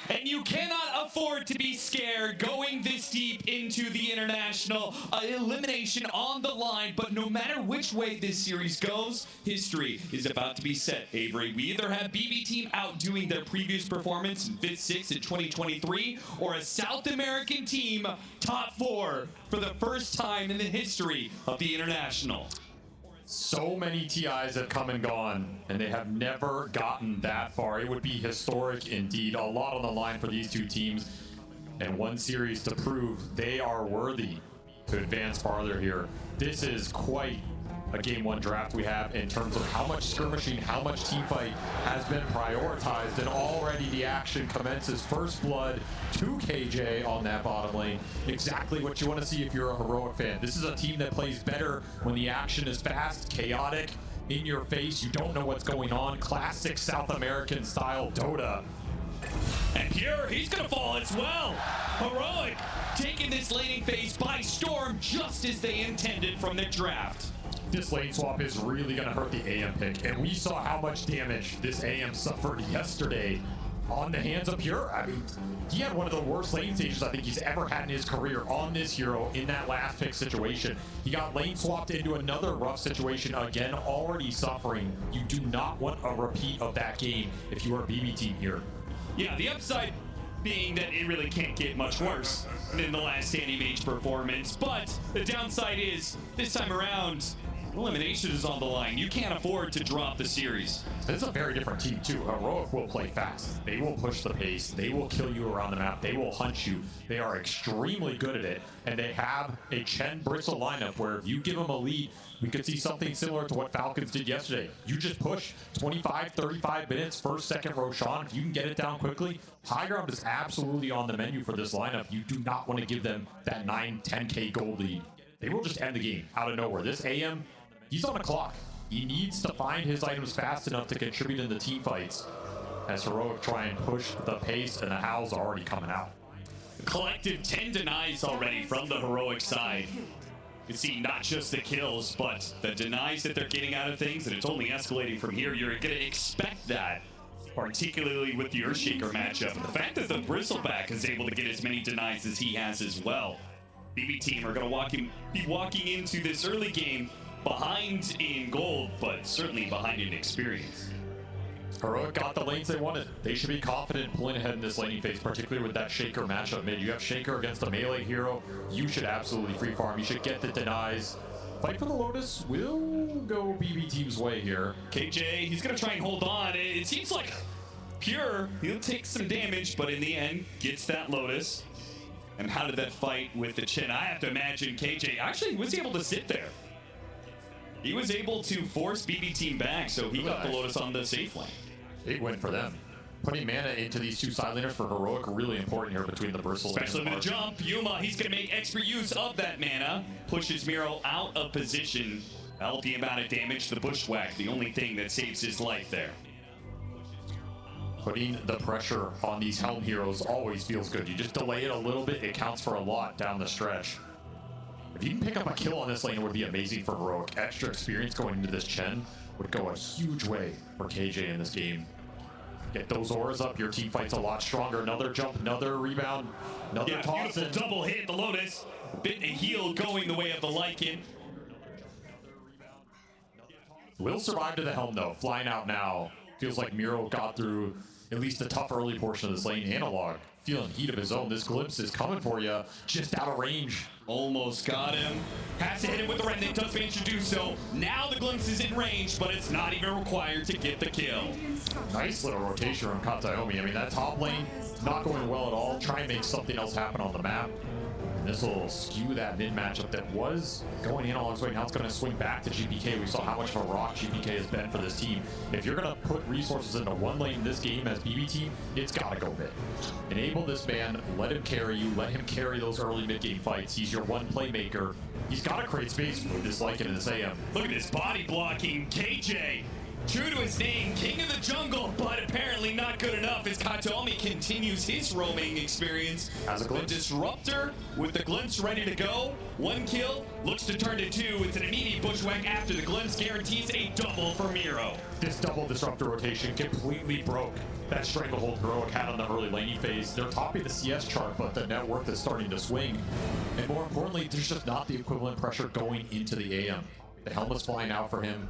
And you cannot afford to be scared going this deep into the international. Elimination on the line, but no matter which way this series goes, history is about to be set, Avery. We either have BB Team outdoing their previous performance in 5th, 6th in 2023, or a South American team top 4 for the first time in the history of the international. So many TIs have come and gone, and they have never gotten that far. It would be historic indeed. A lot on the line for these two teams, and one series to prove they are worthy to advance farther here. This is quite a Game 1 draft we have in terms of how much skirmishing, how much teamfight has been prioritized, and already the action commences. First blood to KJ on that bottom lane. Exactly what you want to see if you're a Heroic fan. This is a team that plays better when the action is fast, chaotic, in your face. You don't know what's going on. Classic South American style Dota. And Pure, he's gonna fall as well. Heroic taking this laning phase by storm, just as they intended from the draft. This lane swap is really going to hurt the AM pick, and we saw how much damage this AM suffered yesterday on the hands of Pure. I mean, he had one of the worst lane stages I think he's ever had in his career on this hero in that last pick situation. He got lane swapped into another rough situation again, already suffering. You do not want a repeat of that game if you are BB Team here. Yeah, the upside being that it really can't get much worse than the last Anti-Mage performance, but the downside is, this time around, elimination is on the line. You can't afford to drop the series. This is a very different team too. Heroic will play fast. They will push the pace. They will kill you around the map. They will hunt you. They are extremely good at it. And they have a Chen Bristle lineup where if you give them a lead, we could see something similar to what Falcons did yesterday. You just push 25, 35 minutes, first, second Roshan. If you can get it down quickly, high ground is absolutely on the menu for this lineup. You do not want to give them that 9, 10K gold lead. They will just end the game out of nowhere. This AM, he's on a clock. He needs to find his items fast enough to contribute in the team fights as Heroic try and push the pace, and the howls are already coming out. Collective 10 denies already from the Heroic side. You can see not just the kills, but the denies that they're getting out of things, and it's only escalating from here. You're going to expect that, particularly with the Earthshaker matchup. The fact that the Bristleback is able to get as many denies as he has as well. BB Team are going to be walking into this early game behind in gold, but certainly behind in experience. Heroic got the lanes they wanted. They should be confident pulling ahead in this laning phase, particularly with that Shaker matchup mid. You have Shaker against a melee hero. You should absolutely free farm. You should get the denies. Fight for the Lotus will go BB Team's way here. KJ, he's going to try and hold on. It seems like Pure, he'll take some damage, but in the end, gets that Lotus. And how did that fight with the Chen? I have to imagine KJ actually was able to sit there. He was able to force BB Team back, so he got the Lotus on the safe lane. Big win for them. Putting mana into these two side laners for Heroic really important here between the Bristol Especially with the jump. Yuma, he's going to make extra use of that mana. Pushes Miro out of position. That'll be amount of damage. The Bushwhack, the only thing that saves his life there. Putting the pressure on these Helm heroes always feels good. You just delay it a little bit, it counts for a lot down the stretch. If you can pick up a kill on this lane, it would be amazing for Heroic. Extra experience going into this Chen would go a huge way for KJ in this game. Get those auras up, your team fights a lot stronger. Another jump, another rebound, another toss. Beautiful double hit, the Lotus. Bit and heal going the way of the Lycan. Will survive to the Helm though, flying out now. Feels like Miro got through at least the tough early portion of this lane. Analog feeling heat of his own. This glimpse is coming for you, just out of range. Almost got him. Has to hit him with the Remnant, does manage to do so. Now the glimpse is in range, but it's not even required to get the kill. Nice little rotation from Kataomi. I mean, that top lane not going well at all. Try and make something else happen on the map. And this will skew that mid matchup that was going Analog's way. Now it's going to swing back to GPK. We saw how much of a rock GPK has been for this team. If you're going to put resources into one lane in this game as BB team, it's got to go mid. Enable this man, let him carry you, let him carry those early mid game fights. He's your one playmaker. He's got to create space for this Lycan and this AM. Look at this body blocking. KJ, true to his name, king of the jungle, but apparently not good enough as Kataomi continues his roaming experience. As a glimpse. The Disruptor with the glimpse ready to go. One kill, looks to turn to two. It's an immediate Bushwhack after the glimpse guarantees a double for Miro. This double Disruptor rotation completely broke that stranglehold Heroic had on the early laning phase. They're topping the CS chart, but the net worth is starting to swing. And more importantly, there's just not the equivalent pressure going into the AM. The helmet's flying out for him.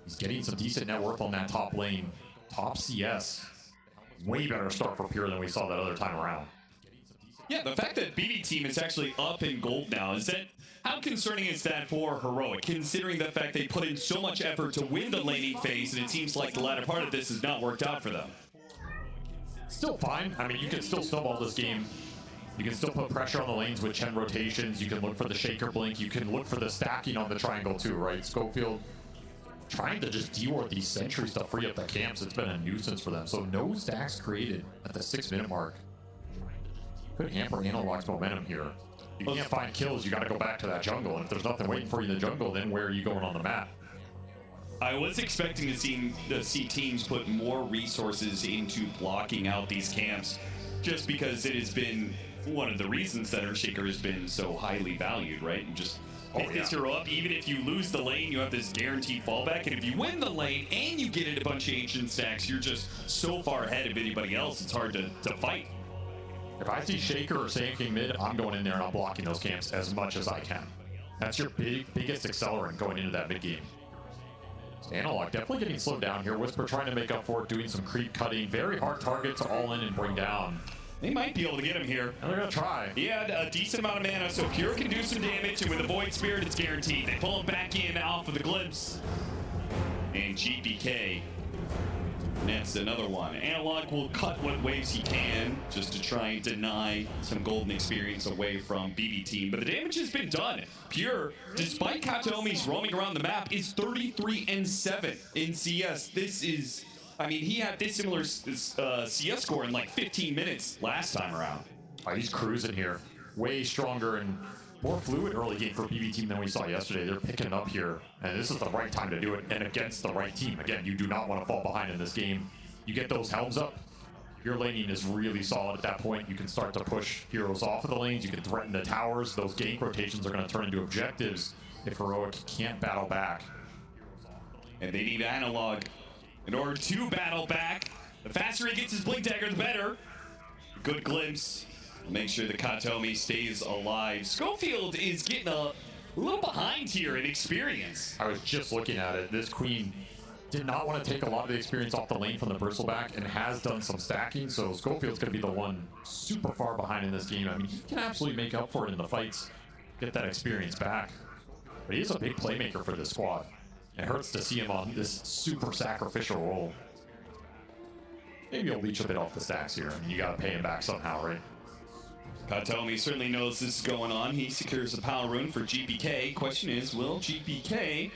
He's getting some decent net worth on that top lane. Top CS. Way better start for Pure than we saw that other time around. Yeah, the fact that BB Team is actually up in gold now, is that, how concerning is that for Heroic, considering the fact they put in so much effort to win the laning phase, and it seems like the latter part of this has not worked out for them? Still fine. I mean, you can still snowball this game. You can still put pressure on the lanes with Chen rotations. You can look for the Shaker Blink. You can look for the stacking on the triangle too, right? Schofield trying to just deward these sentries to free up the camps. It's been a nuisance for them. So no stacks created at the 6-minute mark. Could hamper Analog's momentum here. You can't find kills, you got to go back to that jungle. And if there's nothing waiting for you in the jungle, then where are you going on the map? I was expecting to see teams put more resources into blocking out these camps, just because it has been one of the reasons that Earthshaker has been so highly valued, right? You just pick this hero up. Even if you lose the lane, you have this guaranteed fallback. And if you win the lane and you get in a bunch of ancient stacks, you're just so far ahead of anybody else, it's hard to fight. If I see Shaker or Sand King mid, I'm going in there and I'm blocking those camps as much as I can. That's your biggest accelerant going into that mid game. Analog definitely getting slowed down here. Whisper trying to make up for it, doing some creep cutting. Very hard target to all in and bring down. They might be able to get him here. And they're going to try. He had a decent amount of mana, so Pure can do some damage, and with the Void Spirit, it's guaranteed. They pull him back in off of the Glimpse. And GPK nets another one. Analog will cut what waves he can, just to try and deny some golden experience away from BB Team. But the damage has been done. Pure, despite Kataomi's roaming around the map, is 33-7 in CS. This is... I mean, he had this similar CS score in like 15 minutes last time around. Oh, he's cruising here. Way stronger and more fluid early game for BB Team than we saw yesterday. They're picking it up here, and this is the right time to do it, and against the right team. Again, you do not want to fall behind in this game. You get those helms up, your laning is really solid at that point. You can start to push heroes off of the lanes. You can threaten the towers. Those gank rotations are going to turn into objectives if Heroic can't battle back. And they need Analog in order to battle back. The faster he gets his Blink Dagger, the better. Good glimpse. Make sure the Kataomi stays alive. Schofield is getting a little behind here in experience. I was just looking at it. This Queen did not want to take a lot of the experience off the lane from the bristleback and has done some stacking, so Schofield's going to be the one super far behind in this game. I mean, he can absolutely make up for it in the fights, get that experience back. But he is a big playmaker for this squad. It hurts to see him on this super sacrificial role. Maybe he'll leech a bit off the stacks here. I mean, you got to pay him back somehow, right? Katomi certainly knows this is going on. He secures the power rune for GPK. Question is, will GPK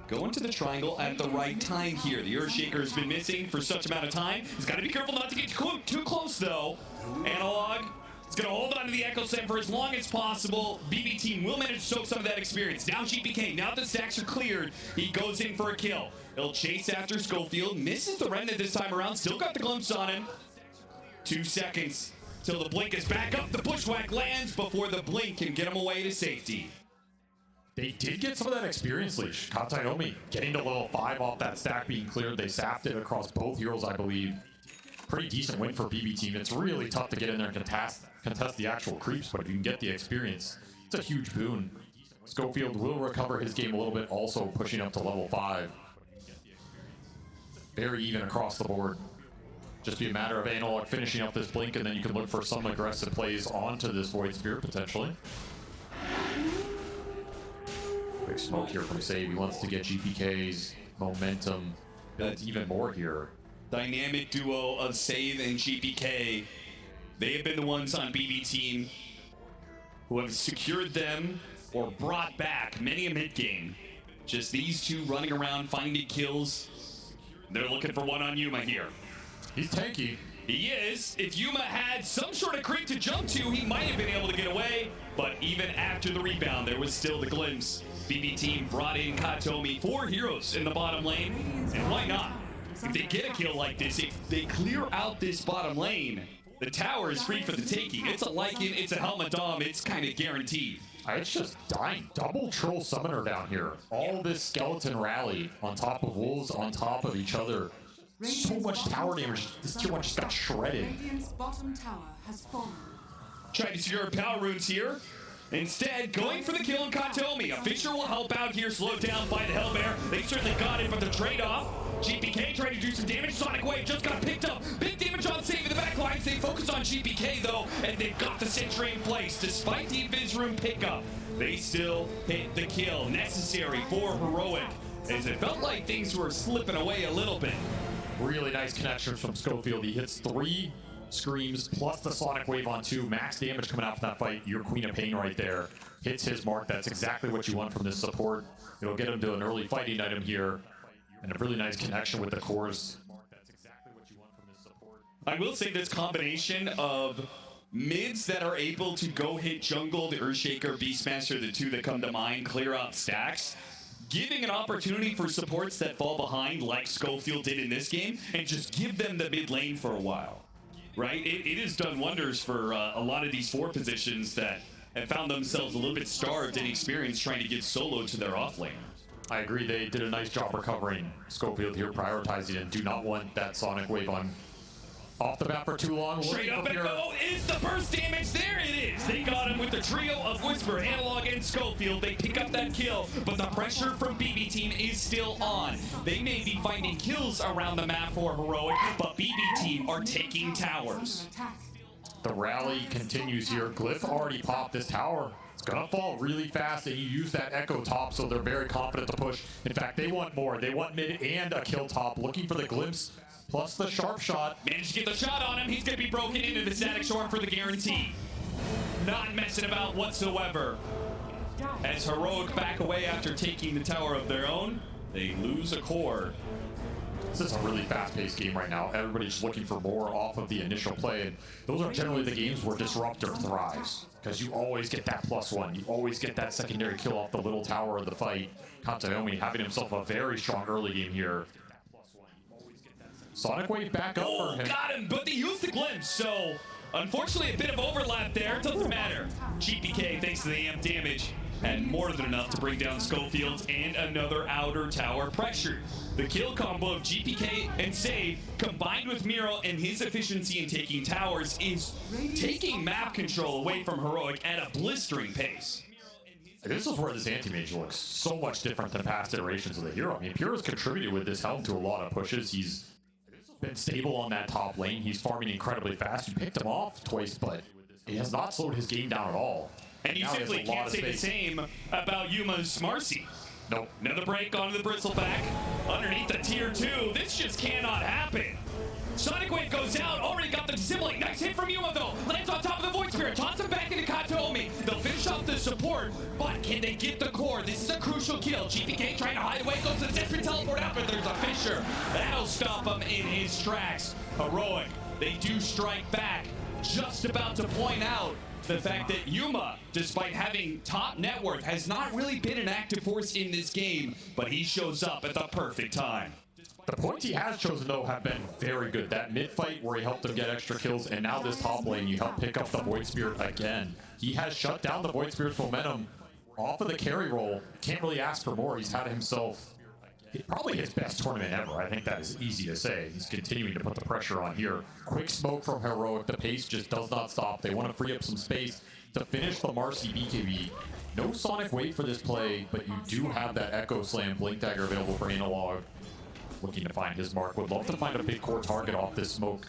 go into the triangle at the right time here? The Earthshaker has been missing for such amount of time. He's got to be careful not to get too close, though. Analog is going to hold on to the Echo Stem for as long as possible. BB Team will manage to soak some of that experience. Now GPK, now that the stacks are cleared, he goes in for a kill. He'll chase after Schofield, misses the Remnant this time around, still got the glimpse on him. 2 seconds till the blink is back up. The bushwhack lands before the blink can get him away to safety. They did get some of that experience leash. Katayomi getting to level 5 off that stack being cleared. They sapped it across both heroes, I believe. Pretty decent win for BB Team. It's really tough to get in there and contest the actual creeps, but if you can get the experience, it's a huge boon. Schofield will recover his game a little bit, also pushing up to level 5. Very even across the board. Just be a matter of Analog finishing up this blink, and then you can look for some aggressive plays onto this Void Spirit, potentially. Big smoke here from Save. He wants to get GPK's momentum even more here. Dynamic duo of Save and GPK. They have been the ones on BB Team who have secured them or brought back many a mid-game. Just these two running around, finding kills. They're looking for one on Yuma here. He's tanky. He is. If Yuma had some sort of creep to jump to, he might have been able to get away. But even after the rebound, there was still the glimpse. BB Team brought in Katomi, 4 heroes in the bottom lane. And why not? If they get a kill like this, if they clear out this bottom lane, the tower is free for the taking. It's a Lycan, it's a Helmet Dom, it's kind of guaranteed. It's just dying. Double Troll Summoner down here. All this skeleton rally on top of wolves on top of each other. So much tower damage. This tier 1 just got shredded. Radiant's bottom tower has fallen. Trying to secure power runes here. Instead, going for the kill on Katomi. A Fisher will help out here, slowed down by the Hellbear. They certainly got it, but the trade-off. GPK trying to do some damage. Sonic Wave just got picked up. Big damage on Save in the back lines. They focus on GPK, though, and they've got the Sentry in place. Despite the Invis Room pickup, they still hit the kill necessary for Heroic, as it felt like things were slipping away a little bit. Really nice connection from Schofield. He hits 3 screams plus the Sonic Wave on 2. Max damage coming out from that fight. Your Queen of Pain right there. Hits his mark. That's exactly what you want from this support. It'll get him to an early fighting item here. And a really nice connection with the cores. I will say this combination of mids that are able to go hit jungle, the Earthshaker, Beastmaster, the 2 that come to mind, clear out stacks, giving an opportunity for supports that fall behind like Schofield did in this game, and just give them the mid lane for a while. Right? It has done wonders for a lot of these 4 positions that have found themselves a little bit starved in experience trying to give solo to their off lane. I agree. They did a nice job recovering Schofield here, prioritizing and do not want that Sonic Wave on off the bat for too long. Straight up and go is the burst damage. There it is. They got him with the trio of Whisper, Analog, and Schofield. They pick up that kill, but the pressure from BB Team is still on. They may be finding kills around the map for Heroic, but BB Team are taking towers. The rally continues here. Glyph already popped this tower. It's gonna fall really fast, and you use that echo top, so they're very confident to push. In fact, they want more. They want mid and a kill top, looking for the glimpse plus the sharp shot. Managed to get the shot on him. He's gonna be broken into the static storm for the guarantee. Not messing about whatsoever. As Heroic back away after taking the tower of their own, they lose a core. This is a really fast-paced game right now. Everybody's looking for more off of the initial play, and those are generally the games where Disruptor thrives, because you always get that +1. You always get that secondary kill off the little tower of the fight. Katayomi having himself a very strong early game here. Sonic Wave back up for him. Got him, but they used the glimpse, so unfortunately a bit of overlap there. Doesn't matter. GPK, thanks to the amp damage, had more than enough to bring down Schofield and another outer tower pressure. The kill combo of GPK and Save, combined with Miro and his efficiency in taking towers, is taking map control away from Heroic at a blistering pace. This is where this anti-mage looks so much different than past iterations of the hero. I mean, Pure has contributed with this helm to a lot of pushes. He's been stable on that top lane. He's farming incredibly fast. You picked him off twice, but he has not slowed his game down at all. And you now simply there's a lot can't of say the space. same about Yuma's Marcy. Nope. Another break onto the Bristleback. Underneath the tier 2. This just cannot happen. Sonic Wave goes out. Already got the disabling. Nice hit from Yuma, though. Lands on top of the Void Spirit. Toss him back into Katomi. They'll finish off the support. But can they get the core? This is a crucial kill. GPK trying to hide away. Goes to the desperate teleport out, but there's a Fissure. That'll stop him in his tracks. Heroic. They do strike back. Just about to point out the fact that Yuma, despite having top net worth, has not really been an active force in this game, but he shows up at the perfect time. The points he has chosen, though, have been very good. That mid fight where he helped them get extra kills, and now this top lane, you help pick up the Void Spirit again. He has shut down the Void Spirit's momentum off of the carry roll. Can't really ask for more. He's had himself probably his best tournament ever. I think that is easy to say. He's continuing to put the pressure on here. Quick smoke from Heroic. The pace just does not stop. They want to free up some space to finish the Marcy BKB. No Sonic Wave for this play, but you do have that Echo Slam Blink Dagger available for Analog. Looking to find his mark. Would love to find a big core target off this smoke,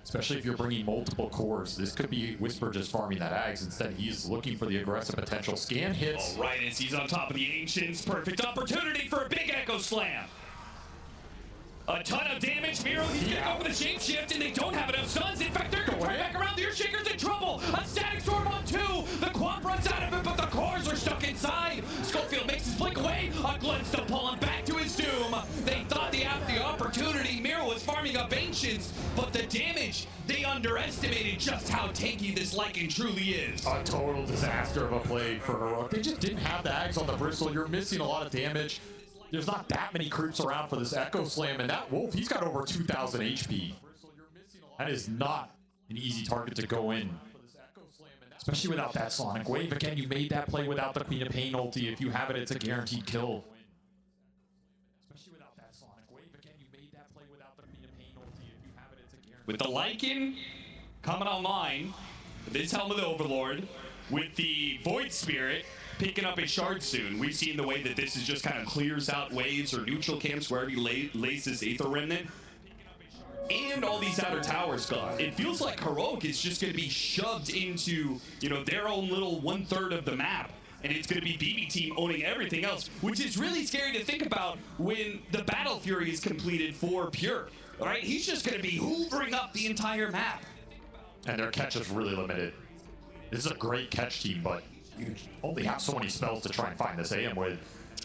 especially if you're bringing multiple cores. This could be Whisper just farming that Ags. Instead, he's looking for the aggressive potential. Scan hits. All right, as he's on top of the Ancients, perfect opportunity for a big Echo Slam. A ton of damage. Miro, he's gonna go for the shapeshift, and they don't have enough stuns. In fact, they're gonna turn back around. The Earthshaker's in trouble. A static storm on 2. The Quap runs out of it, but the cores are stuck inside. Schofield makes his blink away. A Glenn's to pull him back to his doom. They thought they had the opportunity. Miro was farming up Ancients, but the damage, they underestimated just how tanky this Lycan truly is. A total disaster of a play for Heroic. They just didn't have the Ags on the Bristle. You're missing a lot of damage. There's not that many creeps around for this Echo Slam, and that Wolf, he's got over 2,000 HP. That is not an easy target to go in, especially without that Sonic Wave. Again, you made that play without the Queen of Pain ulti. If you have it, it's a guaranteed kill. With the Lycan coming online, this Helm of the Overlord, with the Void Spirit picking up a shard soon. We've seen the way that this is just kind of clears out waves or neutral camps wherever he lays this Aether Remnant. And all these outer towers gone. It feels like Heroic is just going to be shoved into, you know, their own little 1/3 of the map. And it's going to be BB Team owning everything else, which is really scary to think about when the Battle Fury is completed for Pure. All right, he's just going to be hoovering up the entire map. And their catch is really limited. This is a great catch team, but you only have so many spells to try and find this AM with.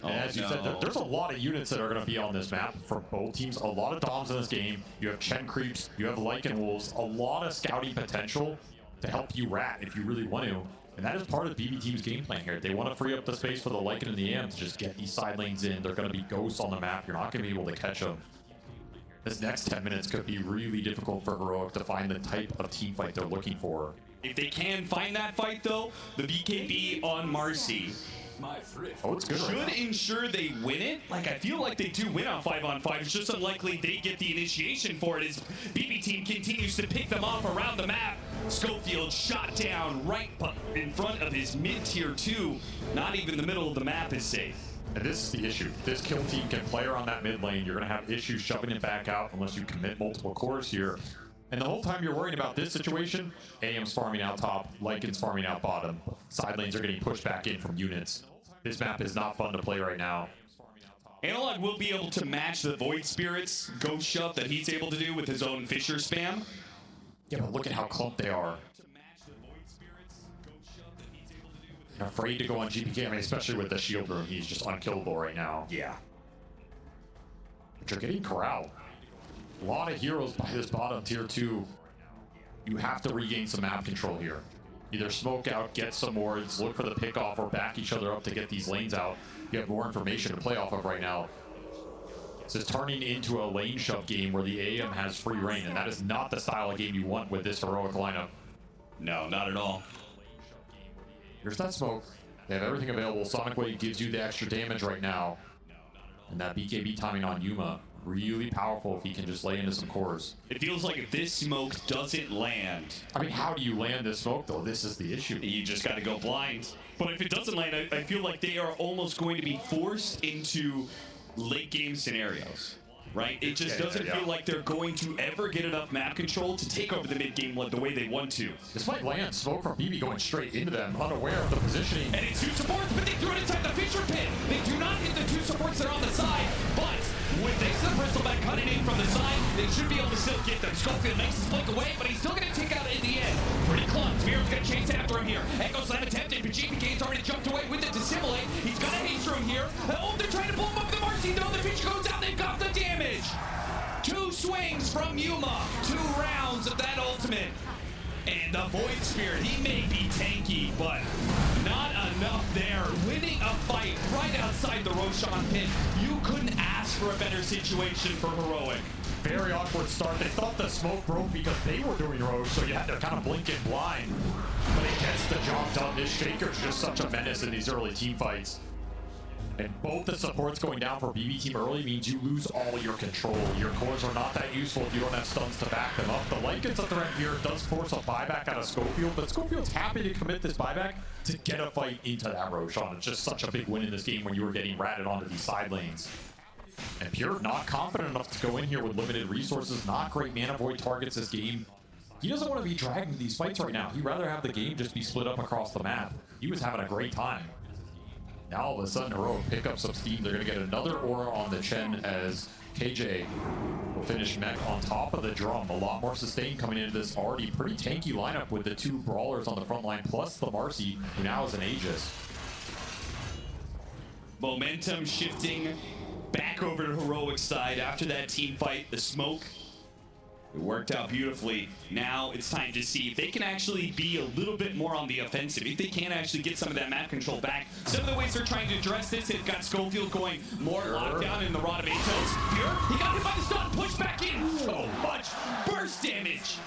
And as you said, there's a lot of units that are going to be on this map for both teams. A lot of Doms in this game. You have Chen Creeps, you have Lycan Wolves, a lot of scouting potential to help you rat if you really want to. And that is part of BB Team's game plan here. They want to free up the space for the Lycan and the AM to just get these side lanes in. They're going to be ghosts on the map. You're not going to be able to catch them. This next 10 minutes could be really difficult for Heroic to find the type of team fight they're looking for. If they can find that fight, though, the BKB on Marcy it's good should right now. ensure they win it. Like, I feel like they do win on 5-on-5. It's just unlikely they get the initiation for it as BB Team continues to pick them off around the map. Schofield shot down right in front of his mid-tier 2. Not even the middle of the map is safe. And this is the issue. This kill team can play around that mid lane. You're going to have issues shoving it back out unless you commit multiple cores here. And the whole time you're worrying about this situation, AM's farming out top, Lycan's farming out bottom. Side lanes are getting pushed back in from units. This map is not fun to play right now. Analog will be able to match the Void Spirit's ghost shove that he's able to do with his own Fissure spam. Yeah, but look at how clumped they are. They're afraid to go on GPK, I mean, especially with the shield room. He's just unkillable right now. Yeah. But you're getting corralled. A lot of heroes by this bottom tier 2. You have to regain some map control here. Either smoke out, get some wards, look for the pick off, or back each other up to get these lanes out. You have more information to play off of right now. This is turning into a lane shove game where the AM has free reign, and that is not the style of game you want with this Heroic lineup. No, not at all. Here's that smoke. They have everything available. Sonic Wave gives you the extra damage right now. And that BKB timing on Yuma. really powerful if he can just lay into some cores. It feels like if this smoke doesn't land... I mean, how do you land this smoke, though? This is the issue. You just got to go blind. But if it doesn't land, I feel like they are almost going to be forced into late game scenarios. Right? It just doesn't feel like they're going to ever get enough map control to take over the mid game the way they want to. This might land smoke from BB going straight into them, unaware of the positioning. And it's 2 supports, but they threw it inside the Fisher pit. They do not hit the 2 supports that are on the side, but with thanks to the bristleback cutting in from the side, they should be able to still get them. Schofield makes his blink away, but he's still going to take out in the end. Pretty close. Miro's going to chase after him here. Echo Slam attempted, but GPK's already jumped away with it to simulate. He's got a haste room here. Oh, they're trying to pull him up the Marcy, though. The Fisher goes out, they've got the damage. 2 swings from Yuma, 2 rounds of that ultimate. And the Void Spirit, he may be tanky, but not enough there. Winning a fight right outside the Roshan pit. You couldn't ask for a better situation for Heroic. Very awkward start. They thought the smoke broke because they were doing Rogue, so you had to kind of blink in blind. But it gets the job done. This Shaker's just such a menace in these early team fights. And both the supports going down for BB team early means you lose all your control. Your cores are not that useful if you don't have stuns to back them up. The light gets a threat here. It does force a buyback out of Schofield, but Schofield's happy to commit this buyback to get a fight into that Roshan. It's just such a big win in this game when you were getting ratted onto these side lanes. And Pure not confident enough to go in here with limited resources. Not great mana void targets this game. He doesn't want to be dragging these fights right now. He'd rather have the game just be split up across the map. He was having a great time. Now all of a sudden, Heroic pick up some steam. They're going to get another aura on the Chen as KJ will finish mech on top of the drum. A lot more sustain coming into this already pretty tanky lineup with the 2 brawlers on the front line, plus the Marcy, who now is an Aegis. Momentum shifting back over to Heroic's side after that team fight. The smoke, it worked out beautifully. Now it's time to see if they can actually be a little bit more on the offensive, if they can actually get some of that map control back. Some of the ways they're trying to address this, they've got Schofield going more lockdown in the Rod of Atos. Pure, he got hit by the stun, push back in. So much burst damage.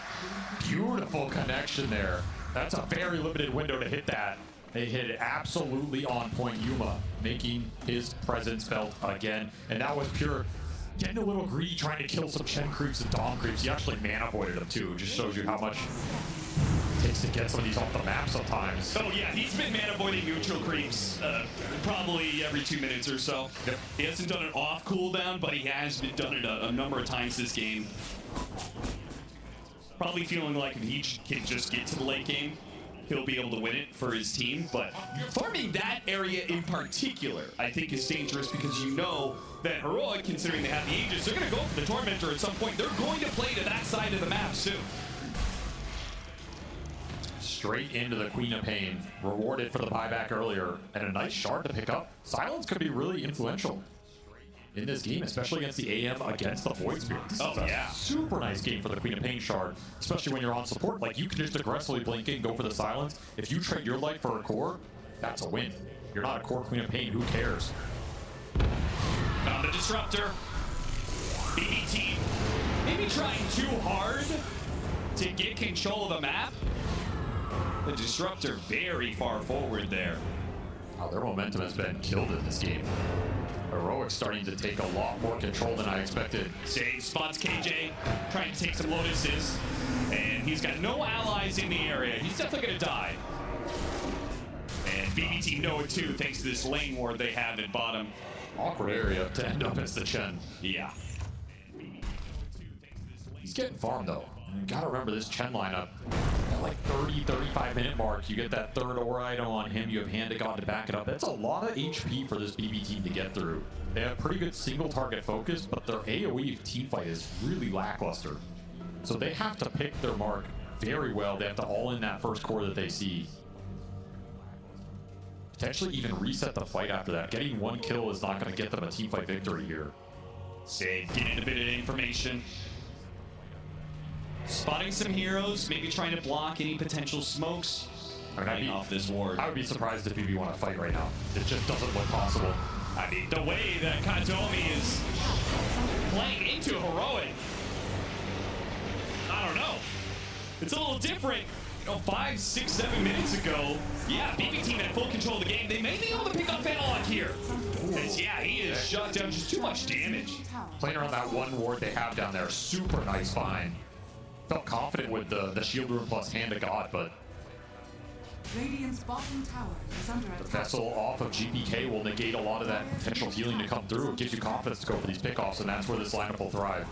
Beautiful connection there. That's a very limited window to hit that. They hit it absolutely on point. Yuma making his presence felt again. And that was Pure getting a little greedy, trying to kill some Chen creeps and Dom creeps. He actually mana voided them too. It just shows you how much it takes to get some of these off the map sometimes. Oh yeah, he's been mana voiding neutral creeps probably every 2 minutes or so. Yep. He hasn't done it off cooldown, but he has done it a number of times this game. Probably feeling like if he can just get to the late game, he'll be able to win it for his team. But farming that area in particular, I think, is dangerous because you know that Heroic, considering they have the Aegis, they're going to go for the Tormentor at some point. They're going to play to that side of the map soon. Straight into the Queen of Pain, rewarded for the buyback earlier, and a nice shard to pick up. Silence could be really influential in this game, especially against the AM against the Void Spirit. This is a super nice game for the Queen of Pain shard, especially when you're on support. Like, you can just aggressively blink in, go for the silence. If you trade your life for a core, that's a win. You're not a core Queen of Pain, who cares? Found the Disruptor. BB team maybe trying too hard to get control of the map. The Disruptor very far forward there. Oh, their momentum has been killed in this game. Heroic starting to take a lot more control than I expected. Save spots KJ, trying to take some Lotuses, and he's got no allies in the area. He's definitely gonna die. And BB team know it too, thanks to this lane ward they have at bottom. Awkward area to end up as the Chen. Yeah. He's getting farmed though. You gotta remember this Chen lineup. At like 30-35 minute mark, you get that third aura item on him. You have Hand to God to back it up. That's a lot of HP for this BB team to get through. They have pretty good single target focus, but their AoE team fight is really lackluster. So they have to pick their mark very well. They have to all in that first core that they see. Potentially even reset the fight after that. Getting 1 kill is not going to get them a team fight victory here. Save, getting a bit of information. Spotting some heroes, maybe trying to block any potential smokes. Off this ward. I would be surprised if BB want to fight right now. It just doesn't look possible. I mean, the way that Katomi is playing into Heroic, I don't know. It's a little different 5, 6, 7 minutes ago, yeah, BB team had full control of the game. They may be able to pick up Analog here. Because, yeah, he is shot down, just too much damage. Playing around that one ward they have down there, super nice find. Felt confident with the shield room plus hand of God, but Radiant's bottom tower is under the attack. vessel off of GPK will negate a lot of that potential healing to come through. It gives you confidence to go for these pickoffs, and that's where this lineup will thrive.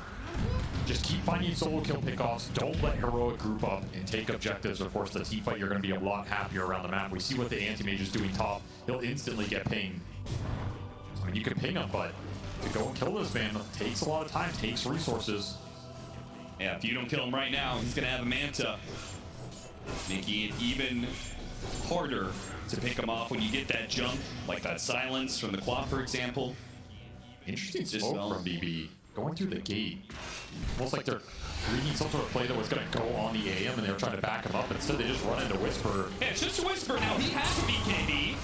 Just keep finding solo kill pickoffs. Don't let Heroic group up and take objectives or force the team fight. You're going to be a lot happier around the map. We see what the anti-mage is doing top. He'll instantly get pinged. I mean, you can ping him, but to go and kill this man takes a lot of time, takes resources. Yeah, if you don't kill him right now, he's going to have a Manta, making it even harder to pick him off when you get that jump, like that silence from the quad, for example. Interesting smoke from BB. Going through the gate. Almost like they're reading some sort of play that was going to go on the AM, and they were trying to back him up. Instead, they just run into Whisper. Yeah, it's just a Whisper now. He has a BKB.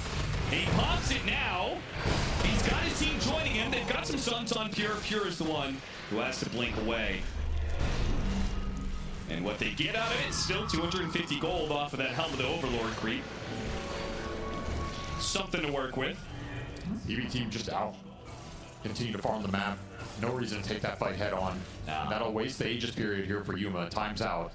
He pops it now. He's got his team joining him. They've got some stuns on Pure. Pure is the one who has to blink away. And what they get out of it, still 250 gold off of that Helm of the Overlord creep. Something to work with. BB team just out. Continue to farm the map. No reason to take that fight head on. That'll waste the Aegis period here for Yuma. Time's out.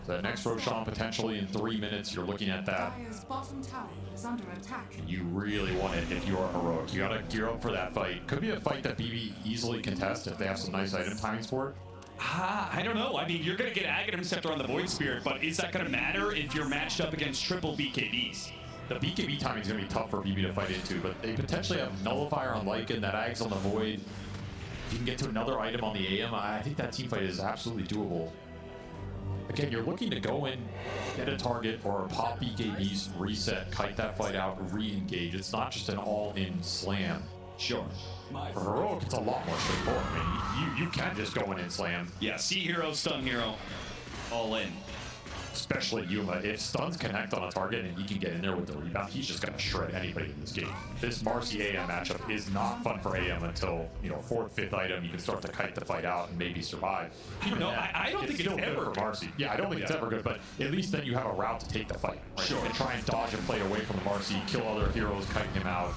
The next Roshan potentially in 3 minutes. You're looking at that. Dire's bottom tower is under attack. You really want it if you are Heroic. You gotta gear up for that fight. Could be a fight that BB easily contests if they have some nice item timings for it. I don't know. I mean, you're going to get Aghanim Scepter on the Void Spirit, but is that going to matter if you're matched up against triple BKBs? The BKB timing is going to be tough for BB to fight into, but they potentially have Nullifier on Lycan, that Ags on the Void. If you can get to another item on the AM, I think that team fight is absolutely doable. Again, you're looking to go in, get a target, or pop BKBs, reset, kite that fight out, re-engage. It's not just an all-in slam. Sure. For Heroic, it's a lot more straightforward. I mean, you can just go in and slam. Yeah, see hero, stun hero, all in. Especially Yuma. If stuns connect on a target and he can get in there with the rebound, he's just going to shred anybody in this game. This Marcy AM matchup is not fun for AM until, 4th, 5th item, you can start to kite the fight out and maybe survive. No, I don't think it's ever good for Marcy. Yeah, I don't think it's ever good, but at least then you have a route to take the fight. Right? Sure. And try and dodge and play away from the Marcy, kill other heroes, kite him out.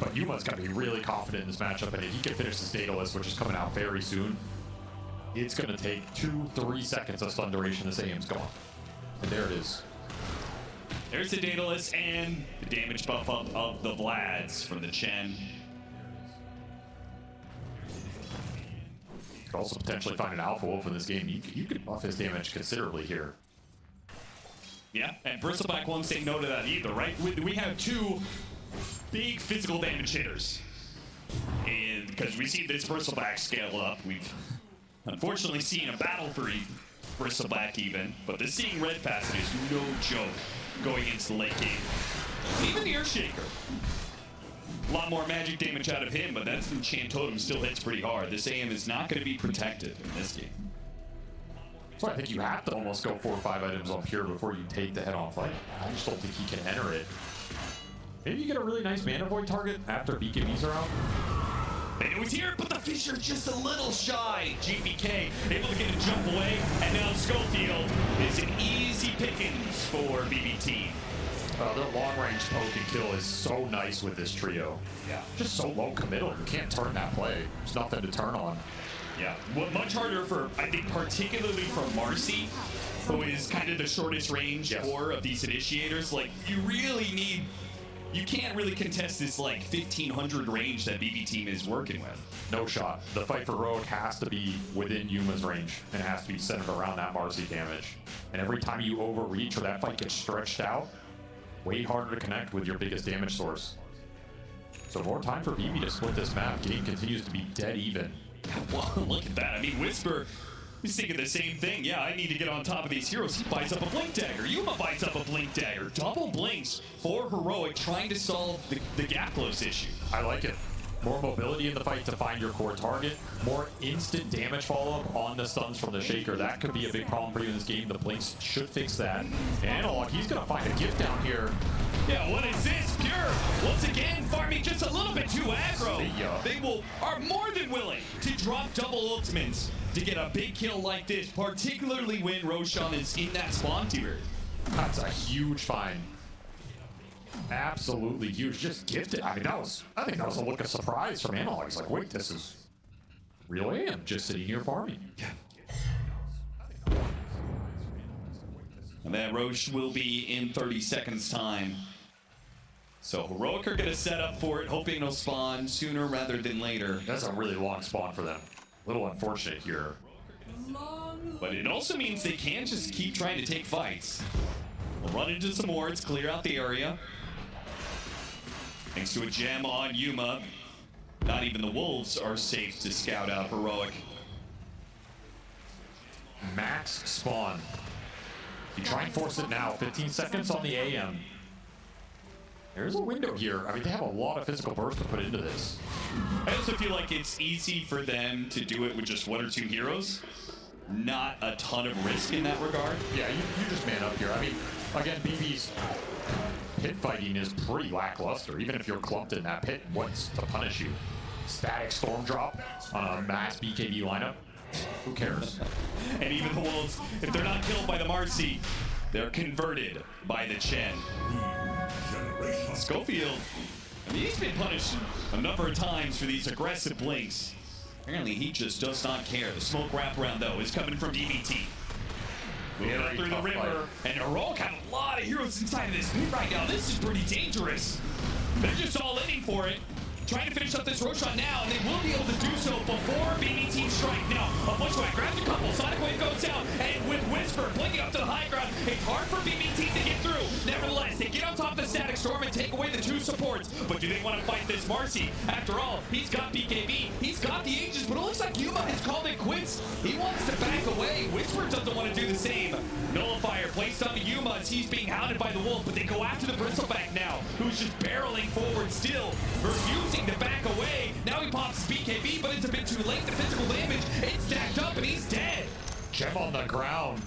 But Yuma's got to be really confident in this matchup, and if he can finish this Daedalus, which is coming out very soon, it's going to take 2-3 seconds of stun duration. This AM's gone. And there it is. There's the Daedalus and the damage buff up of the Vlads from the Chen. You could also potentially find an Alpha Wolf in this game. You could buff his damage considerably here. Yeah, and Bristleback won't say no to that either, right? We have two big physical damage hitters. And because we see this Bristleback scale up, we've unfortunately seen a battle for Bristleback even, but the Seeing Red passive is no joke going into the late game. Even the Earthshaker. A lot more magic damage out of him, but that Enchant Totem still hits pretty hard. This AM is not going to be protected in this game. So I think you have to almost go 4 or 5 items on Pure before you take the head-on fight. I just don't think he can enter it. Maybe you get a really nice Mana Void target after BKBs are out. It was here, but the Fissure just a little shy. GPK able to get a jump away, and now Schofield is an easy pickings for BBT. Their long-range poke and kill is so nice with this trio. Yeah. Just so low committal. You can't turn that play. There's nothing to turn on. Yeah. Well, much harder for, I think, particularly for Marcy, who is kind of the shortest range core of these initiators. Like, you really need... You can't really contest this, like, 1,500 range that BB team is working with. No shot. The fight for Heroic has to be within Yuma's range, and it has to be centered around that Marcy damage. And every time you overreach or that fight gets stretched out, way harder to connect with your biggest damage source. So more time for BB to split this map. Game continues to be dead even. Well, look at that. I mean, Whisper... He's thinking the same thing. Yeah, I need to get on top of these heroes. He bites up a Blink Dagger. Yuma bites up a Blink Dagger. Double blinks for Heroic, trying to solve the gap close issue. I like it. More mobility in the fight to find your core target. More instant damage follow-up on the stuns from the Shaker. That could be a big problem for you in this game. The blinks should fix that. Analog, he's going to find a gift down here. Yeah, what is this? Pure, once again, farming just a little bit too aggro. They are more than willing to drop double ultimates to get a big kill like this, particularly when Roshan is in that spawn tier. That's a huge find. Absolutely huge. Just gifted. I mean, I think that was a look of surprise from Analog. He's like, wait, this is real AM just sitting here farming. And that Roche will be in 30 seconds time. So Heroic are gonna set up for it, hoping it'll spawn sooner rather than later. That's a really long spawn for them. A little unfortunate here. But it also means they can't just keep trying to take fights. We'll run into some wards, clear out the area. Thanks to a gem on Yuma, not even the Wolves are safe to scout out Heroic. Max spawn. You try and force it now. 15 seconds on the AM. There's a window here. I mean, they have a lot of physical burst to put into this. I also feel like it's easy for them to do it with just 1 or 2 heroes. Not a ton of risk in that regard. Yeah, you just man up here. I mean, again, BB's pit fighting is pretty lackluster. Even if you're clumped in that pit, what's to punish you? Static storm drop on a mass BKB lineup? Who cares? And even the Wolves, if they're not killed by the Marcy, they're converted by the Chen. Schofield, I mean, he's been punished a number of times for these aggressive blinks. Apparently, he just does not care. The smoke wraparound, though, is coming from DBT. Moving up through the river, and Heroic had a lot of heroes inside of this loop right now. This is pretty dangerous. They're just all in for it. Trying to finish up this Roshan now, and they will be able to do so before BBT strike. Now, a Bushwhack grabs a couple, Sonic Wave goes down, and with Whisper blinking up to the high ground, it's hard for BBT to get through. Nevertheless, they get on top of the Static Storm and take away the 2 supports. But do they want to fight this Marcy? After all, he's got BKB, he's got the Aegis, but it looks like Yuma has called it quits. He wants to back away. Whisper doesn't want to do the same. Nullifier placed on the Yuma as he's being hounded by the Wolf, but they go after the Bristleback now, who's just barreling forward still, refusing to back away. Now he pops his BKB, but it's a bit too late. The physical damage, it's stacked up, and he's dead. Gem on the ground.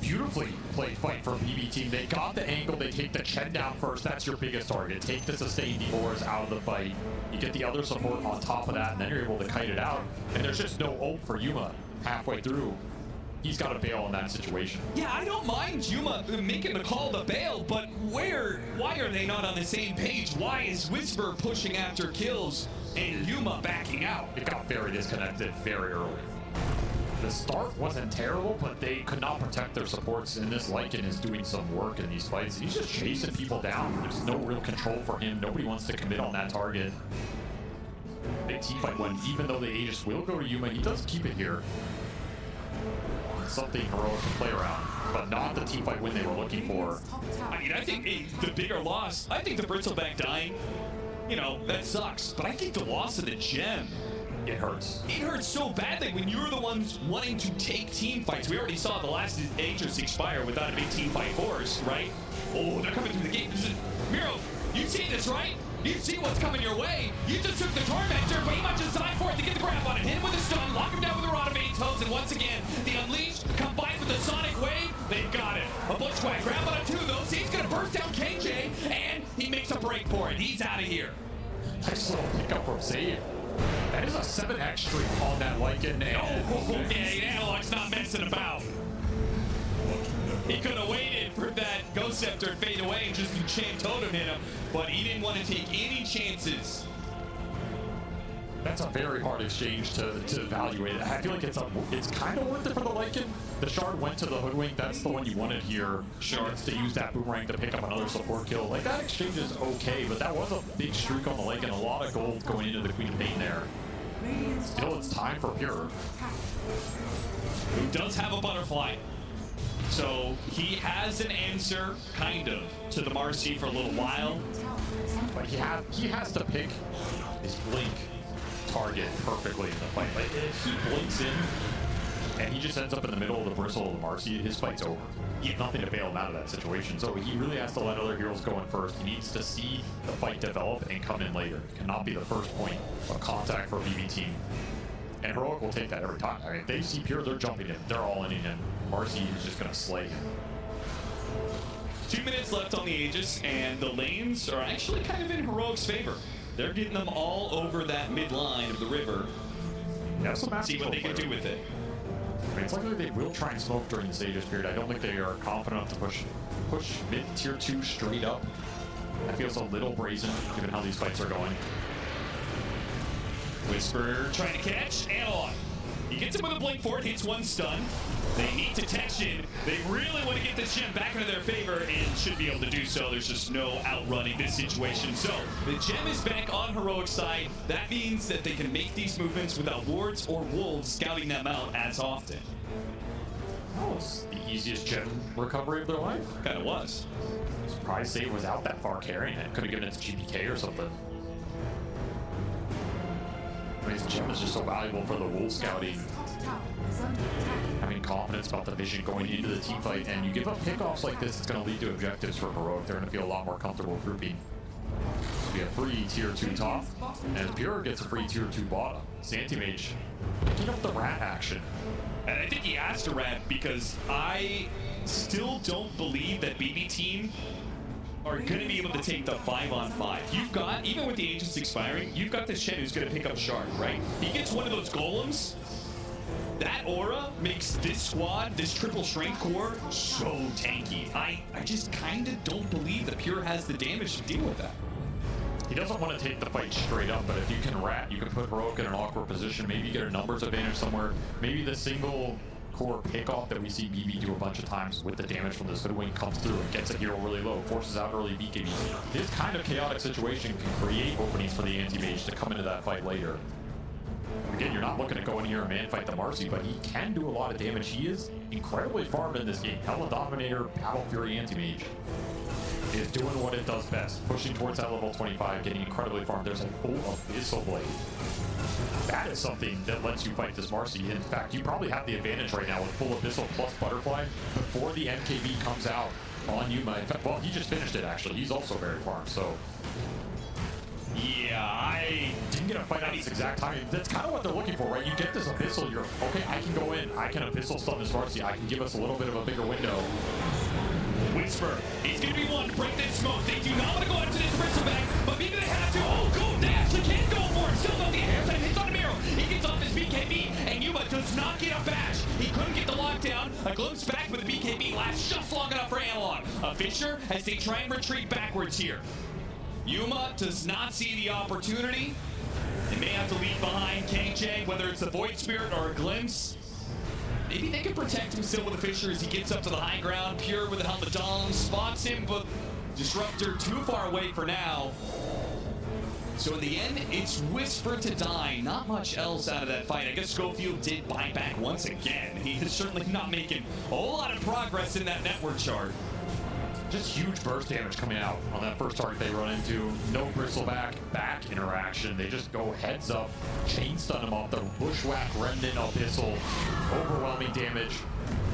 Beautifully played fight from BB team. They got the angle. They take the Chen down first. That's your biggest target. Take the sustained D4s out of the fight. You get the other support on top of that, and then you're able to kite it out. And there's just no ult for Yuma halfway through. He's got to bail in that situation. Yeah, I don't mind Yuma making the call to bail, but why are they not on the same page? Why is Whisper pushing after kills and Yuma backing out? It got very disconnected very early. The start wasn't terrible, but they could not protect their supports, and this Lycan is doing some work in these fights. He's just chasing people down. There's no real control for him. Nobody wants to commit on that target. Big team fight when, even though the Aegis will go to Yuma, he does keep it here. Something Heroic to play around, but not the team fight win they were looking for. I mean, I think the bigger loss, I think the Bristleback dying, you know, that sucks. But I think the loss of the gem, it hurts. It hurts so badly when you're the ones wanting to take team fights. We already saw the last Aegis expire without a big team fight force, right? Oh, they're coming through the gate. Miro, you see this, right? You see what's coming your way. You just took the Tormentor, but he might just sign for it to get the grab on it. Hit him with a stun, lock him down with a Rod of 8 toes, and once again, the Unleashed combined with the Sonic Wave, they've got it. A Bushwhack grab on a 2 though, so he's gonna burst down KJ, and he makes a break for it. He's out of here. Nice little pickup from Save. That is a 7x streak on that Lycan. Yeah, Analog's not messing about. He could have waited for that Ghost Scepter to fade away and just Enchant Totem hit him, but he didn't want to take any chances. That's a very hard exchange to evaluate. I feel like it's kind of worth it for the Lycan. The Shard went to the Hoodwink. That's the one you wanted here. Shards to use that Boomerang to pick up another support kill. Like, that exchange is okay, but that was a big streak on the Lycan. A lot of gold going into the Queen of Pain there. Still, it's time for Pure. Who does have a Butterfly. So he has an answer, kind of, to the Marcy for a little while. But he has to pick his blink target perfectly in the fight. Like, if he blinks in and he just ends up in the middle of the bristle of the Marcy, his fight's over. He has nothing to bail him out of that situation. So he really has to let other heroes go in first. He needs to see the fight develop and come in later. It cannot be the first point of contact for a BB team. And Heroic will take that every time. I mean, if they see Pure, they're jumping in. They're all in him. Marcy is just going to slay him. 2 minutes left on the Aegis, and the lanes are actually kind of in Heroic's favor. They're getting them all over that mid line of the river. Yeah, so See what they can do with it. I mean, it's likely they will try and smoke during this Aegis period. I don't think they are confident enough to push mid tier 2 straight up. That feels a little brazen, given how these fights are going. Whisper trying to catch Analog. He gets him with a blink for it, hits one stun. They need detection. They really want to get this gem back into their favor and should be able to do so. There's just no outrunning this situation. So the gem is back on Heroic's side. That means that they can make these movements without wards or wolves scouting them out as often. That was the easiest gem recovery of their life. Kind of was. Surprised Save was out that far carrying it. Could have given it to GPK or something. I mean, this gem is just so valuable for the wolf scouting. Having confidence about the vision going into the team fight, and you give up pickoffs like this, it's going to lead to objectives for Heroic. They're going to feel a lot more comfortable grouping. So we have free tier 2 top, and as Pure gets a free tier 2 bottom. Santimage picking up the rat action. And I think he asked a rat because I still don't believe that BB team are going to be able to take the 5-on-5. You've got, even with the agents expiring, you've got the Shen who's going to pick up Shard, right? He gets one of those golems. That aura makes this squad, this triple strength core, so tanky. I just kind of don't believe that Pure has the damage to deal with that. He doesn't want to take the fight straight up, but if you can rat, you can put Heroic in an awkward position, maybe get a numbers advantage somewhere, maybe the single core pickoff that we see BB do a bunch of times with the damage from this Hoodwink comes through and gets a hero really low, forces out early BKB. This kind of chaotic situation can create openings for the anti-mage to come into that fight later. Again, you're not looking to go in here and man fight the Marcy, but he can do a lot of damage. He is incredibly farmed in this game. Hella Dominator, Battle Fury anti-mage is doing what it does best, pushing towards that level 25, getting incredibly farmed. There's a full Abyssal Blade. That is something that lets you fight this Marcy. In fact, you probably have the advantage right now with full Abyssal plus Butterfly before the MKB comes out on Yuma. In fact, well, he just finished it actually. He's also very farmed, so. Yeah, I didn't get a fight at this exact time. That's kind of what they're looking for, right? You get this Abyssal, you're, okay, I can go in, I can Abyssal stun this Marcy, I can give us a little bit of a bigger window. Whisper, he's going to be one to break this smoke. They do not want to go into this bristleback, but maybe they have to. Oh, go! They actually can go for it. Still no, the airside hits on Miro. He gets off his BKB, and Yuma does not get a bash. He couldn't get the lockdown. A glimpse back with the BKB lasts just long enough for Analog. A Fisher as they try and retreat backwards here. Yuma does not see the opportunity. They may have to leave behind KJ, whether it's the Void Spirit or a glimpse. Maybe they can protect him still with the Fisher as he gets up to the high ground. Pure with the helmet dong spots him, but Disruptor too far away for now. So in the end, it's Whisper to die. Not much else out of that fight. I guess Schofield did buy back once again. He is certainly not making a whole lot of progress in that network chart. Just huge burst damage coming out on that first target they run into. No bristleback back interaction. They just go heads up, chain stun him off the bushwhack remnant Abyssal. Overwhelming damage.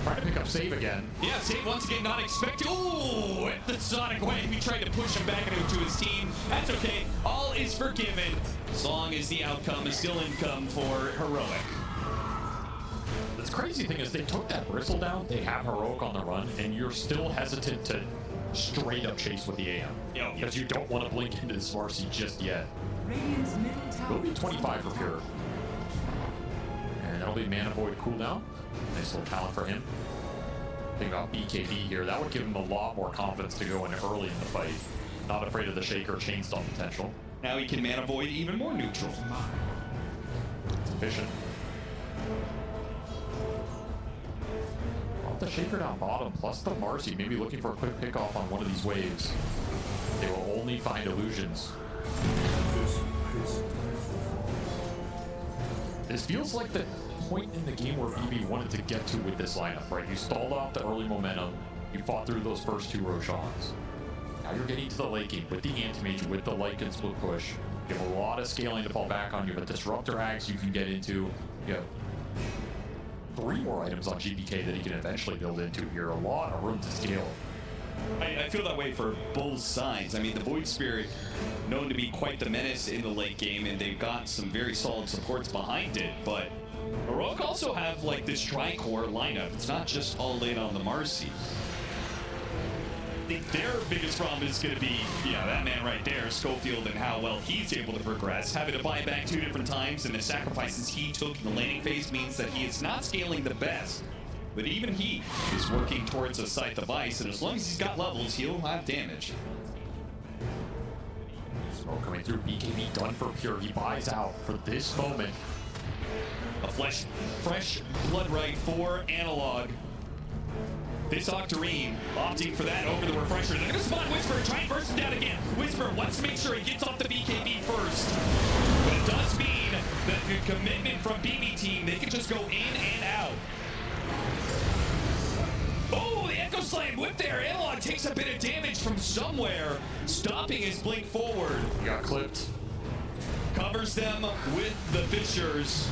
Trying to pick up Save again. Yeah, Save once again not expected. Ooh, at the Sonic wave, he tried to push him back into his team. That's okay. All is forgiven as long as the outcome is still income for Heroic. The crazy thing is they took that bristle down, they have Heroic on the run, and you're still hesitant to straight up chase with the AM. Because you don't want to blink into this Marcy just yet. It'll be 25 for Pure. And that'll be Mana Void cooldown. Nice little talent for him. Think about BKB here. That would give him a lot more confidence to go in early in the fight. Not afraid of the Shaker chain stun potential. Now he can Mana Void even more neutral. It's efficient. The Shaker down bottom, plus the Marcy, maybe looking for a quick pickoff on one of these waves. They will only find illusions. This feels like the point in the game where BB wanted to get to with this lineup, right? You stalled off the early momentum, you fought through those first two Roshans. Now you're getting to the late game with the Anti-Mage, with the Lycan split push. You have a lot of scaling to fall back on. You have a Disruptor Axe you can get into. You have 3 more items on GPK that he can eventually build into here. A lot of room to scale. I feel that way for both sides. I mean, the Void Spirit, known to be quite the menace in the late game, and they've got some very solid supports behind it, but Heroic also have, like, this tri-core lineup. It's not just all in on the Marcy. think their biggest problem is going to be, that man right there, Schofield, and how well he's able to progress. Having to buy back 2 different times, and the sacrifices he took in the laning phase means that he is not scaling the best. But even he is working towards a site device, and as long as he's got levels, he'll have damage. Smoke coming through, BKB done for Pure. He buys out for this moment. A fresh blood right for Analog. This Octarine opting for that over the refresher. They're gonna spawn Whisper, try and burst him down again. Whisper wants to make sure he gets off the BKB first. But it does mean that the commitment from BB team, they can just go in and out. Oh, the Echo Slam whip there. Analog takes a bit of damage from somewhere, stopping his blink forward. He got clipped. Covers them with the Fishers.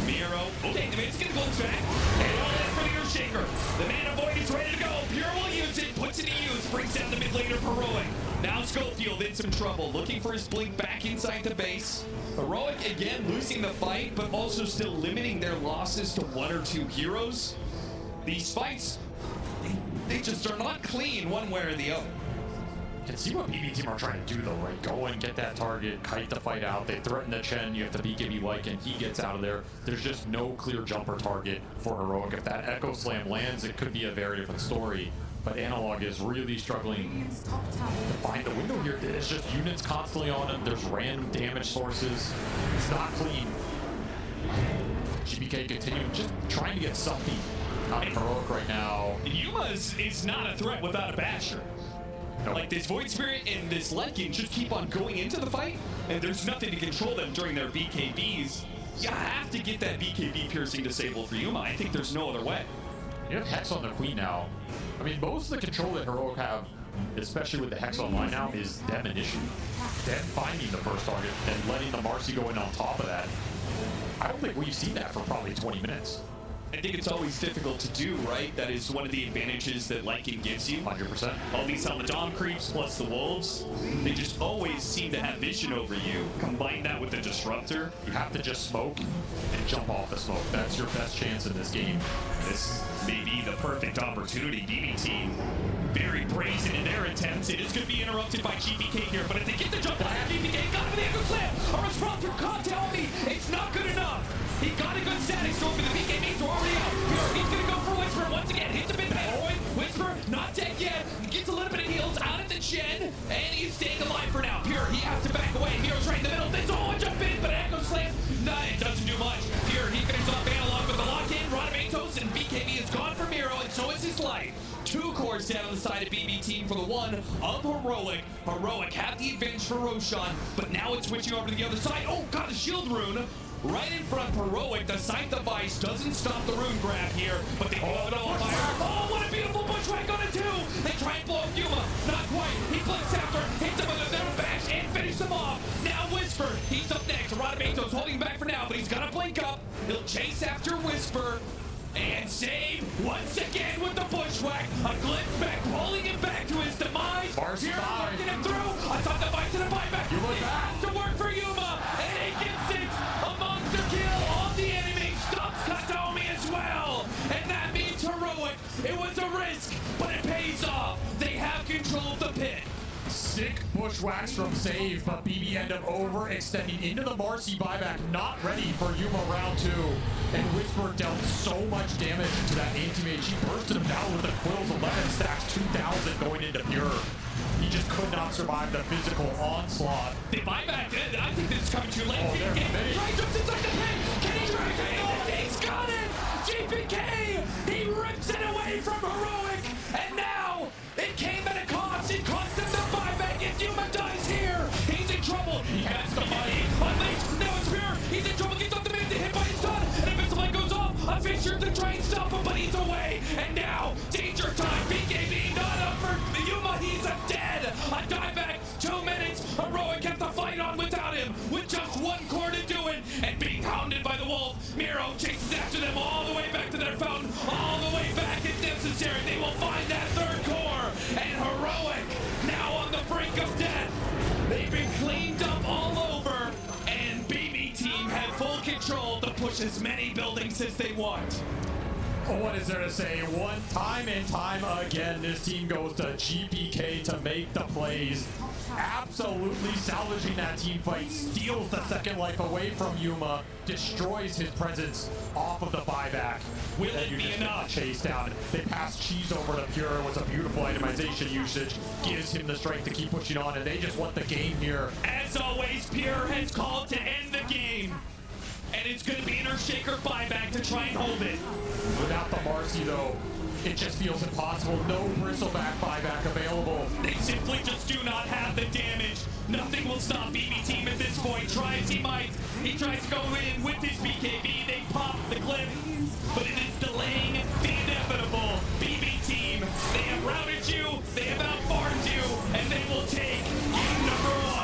Miro. Okay, the man's gonna glimpse back. And all in for the Earthshaker. The Mana Void is ready to go. Pure will use it, puts it to use, brings down the mid laner Heroic. Now Schofield in some trouble, looking for his blink back inside the base. Heroic again losing the fight, but also still limiting their losses to 1 or 2 heroes. These fights, they just are not clean one way or the other. Can see what BB team are trying to do though, right? Go and get that target, kite the fight out. They threaten the Chen, you have the BKB Lycan, he gets out of there. There's just no clear jumper target for Heroic. If that Echo Slam lands, it could be a very different story. But Analog is really struggling to find the window here. It's just units constantly on him. There's random damage sources. It's not clean. GBK continuing, just trying to get something out of Heroic right now. Yuma is not a threat without a basher. Like this Void Spirit and this Lycan just keep on going into the fight, and there's nothing to control them during their BKBs. You have to get that BKB piercing disabled for Yuma. I think there's no other way. You have Hex on the Queen now. I mean, most of the control that Heroic have, especially with the Hex online now, is them initially. Them finding the first target and letting the Marcy go in on top of that. I don't think we've seen that for probably 20 minutes. I think it's always difficult to do, right? That is one of the advantages that Lycan gives you. 100%. All these Helmadon creeps plus the Wolves, they just always seem to have vision over you. Combine that with the Disruptor. You have to just smoke and jump off the smoke. That's your best chance in this game. This may be the perfect opportunity. BB team very brazen in their attempts. It is going to be interrupted by GBK here, but if they get the jump on GBK, got him in the Echo Slam. A response from Con tell me it's not good enough. He got a good static storm, but the BKBs are already out. He's going to go for Whisper once again. Hits a bit bad boy. Whisper not dead yet. Gets a little bit of heals out of the Chen, and he's staying alive for now. Pure, he has to back away. Miro's right in the middle. They all jump in, but Echo Slam, no, it doesn't do much. Pure, he finishes off Analog with the lock-in. Rodamatos and BKB is gone for Miro, and so is his life. 2 cores down on the side of BB team for the one of Heroic. Heroic have the advantage for Roshan, but now it's switching over to the other side. Oh, got a shield rune. Right in front of Heroic, the sight device doesn't stop the rune grab here, but they blow it all fire. Oh, what a beautiful bushwhack on it too! They try and blow up Yuma, not quite. He flips after, hits him with a metal bash, and finish him off. Now Whisper, he's up next. Rodamato's holding back for now, but he's gonna blink up. He'll chase after Whisper. And save once again with the bushwhack. A glimpse back, pulling him back to his demise. Marcy working him through. I thought the fight to the buyback. Yuma it has to work for Yuma. And he gets it. A monster kill on the enemy. Stops Katomi as well. And that means Heroic. It was a risk, but it pays off. They have control of the pit. Sick bushwhacks from Save, but BB end up overextending into the Marcy buyback, not ready for Yuma round 2. And Whisper dealt so much damage to that anti-mage. He bursted him down with the Quills, 11 stacks, 2,000 going into Pure. He just could not survive the physical onslaught. The buyback, I think this is coming too late. Oh, Right jumps inside the pit. Can he try to take it? He's got it! GPK, he rips it away from Heroic. And now, it came at a cost. It cost him the buyback. If Yuma dies here, he's in trouble. He has the money. Unleashed, now it's Pure. He's in trouble, gets off the minute to hit by his stun. And if his light goes off, a Fisher to try and stop him, but he's away. And now, danger time. BKB not up for Yuma. He's a dead. A dieback, 2 minutes. Heroic kept the fight on without him, with just 1 core to do it. And being hounded by the Wolf, Miro chases after them all the way back to their fountain, all the way back if necessary. They will find that 3rd core. And Heroic, now on the brink of death. They've been cleaned up all over. And BB team had full control to push as many buildings as they want. What is there to say? One time and time again, this team goes to GPK to make the plays. Absolutely salvaging that team fight, steals the second life away from Yuma, destroys his presence off of the buyback. Will it be enough? Chase down. They pass Cheese over to Pure. It was a beautiful itemization usage. Gives him the strength to keep pushing on, and they just want the game here. As always, Pure has called to end the game. And it's going to be an Earthshaker buyback to try and hold it. Without the Marcy, though, it just feels impossible. No bristleback buyback available. They simply just do not have the damage. Nothing will stop BB Team at this point. Try as he might. He tries to go in with his BKB. They pop the clip, but it is delaying the inevitable. BB Team, they have routed you, they have outfarmed you, and they will take game number 1.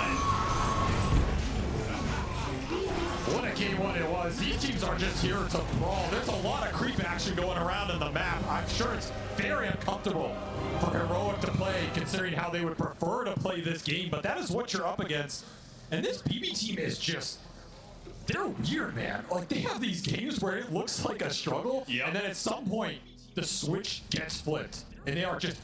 What a game one it was. These teams are just here to brawl. There's a lot of creep action going around in the map. I'm sure it's very uncomfortable for Heroic to play, considering how they would prefer to play this game, but that is what you're up against. And this BB team is just, they're weird, man. Like, they have these games where it looks like a struggle, and then at some point, the switch gets flipped, and they are just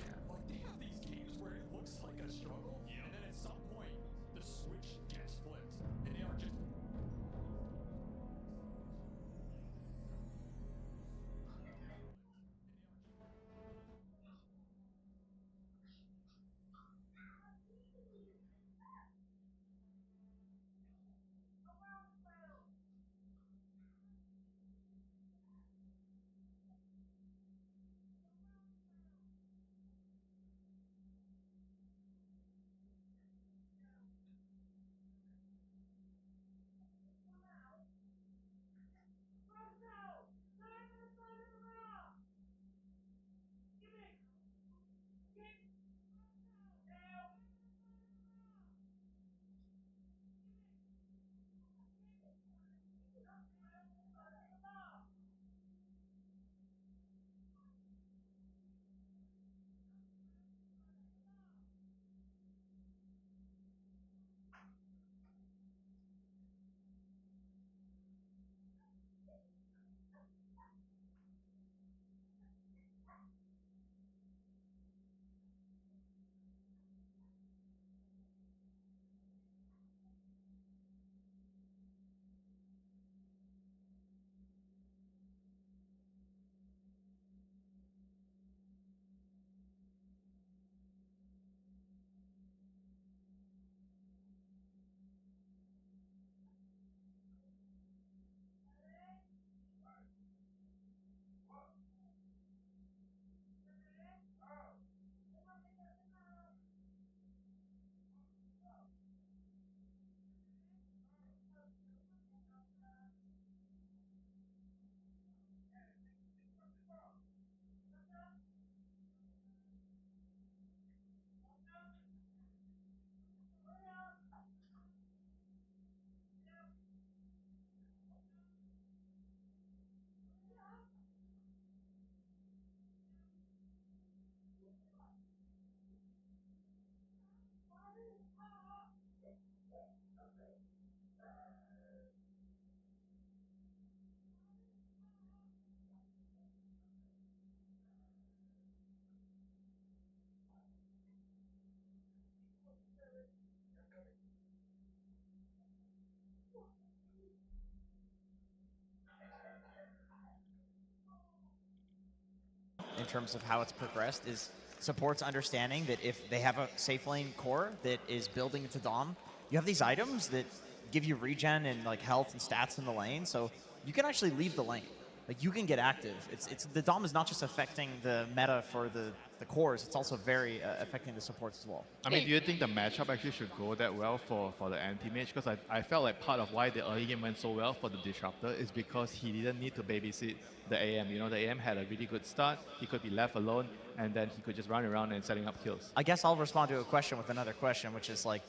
in terms of how it's progressed is support's understanding that if they have a safe lane core that is building into Dom, you have these items that give you regen and like health and stats in the lane, so you can actually leave the lane. Like, you can get active. It's the Dom is not just affecting the meta for the cores, it's also very affecting the supports as well. I mean, do you think the matchup actually should go that well for the anti-mage? Because I felt like part of why the early game went so well for the Disruptor is because he didn't need to babysit the AM. You know, the AM had a really good start. He could be left alone, and then he could just run around and setting up kills. I guess I'll respond to a question with another question, which is like,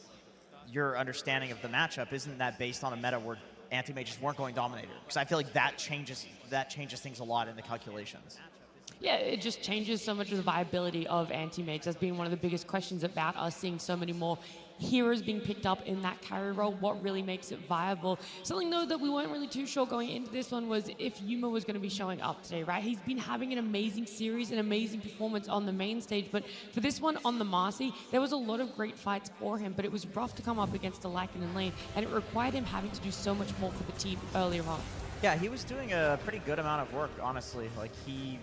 your understanding of the matchup, isn't that based on a meta where anti-mages weren't going Dominator? Because I feel like that changes things a lot in the calculations. Yeah, it just changes so much of the viability of anti-mage. That's been one of the biggest questions about us seeing so many more heroes being picked up in that carry role. What really makes it viable? Something though that we weren't really too sure going into this one was if Yuma was going to be showing up today, right? He's been having an amazing series, an amazing performance on the main stage, but for this one on the Marcy, there was a lot of great fights for him, but it was rough to come up against a Lycan in lane, and it required him having to do so much more for the team earlier on. Yeah, he was doing a pretty good amount of work, honestly. Like we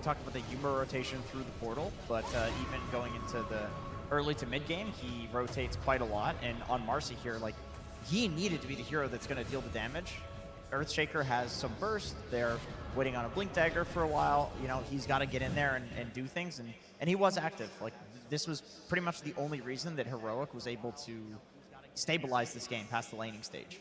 talked about the Yuma rotation through the portal, but even going into the early to mid game, he rotates quite a lot. And on Marcy here, like, he needed to be the hero that's going to deal the damage. Earthshaker has some burst. They're waiting on a Blink Dagger for a while. He's got to get in there and do things, and he was active. Like, this was pretty much the only reason that Heroic was able to stabilize this game past the laning stage.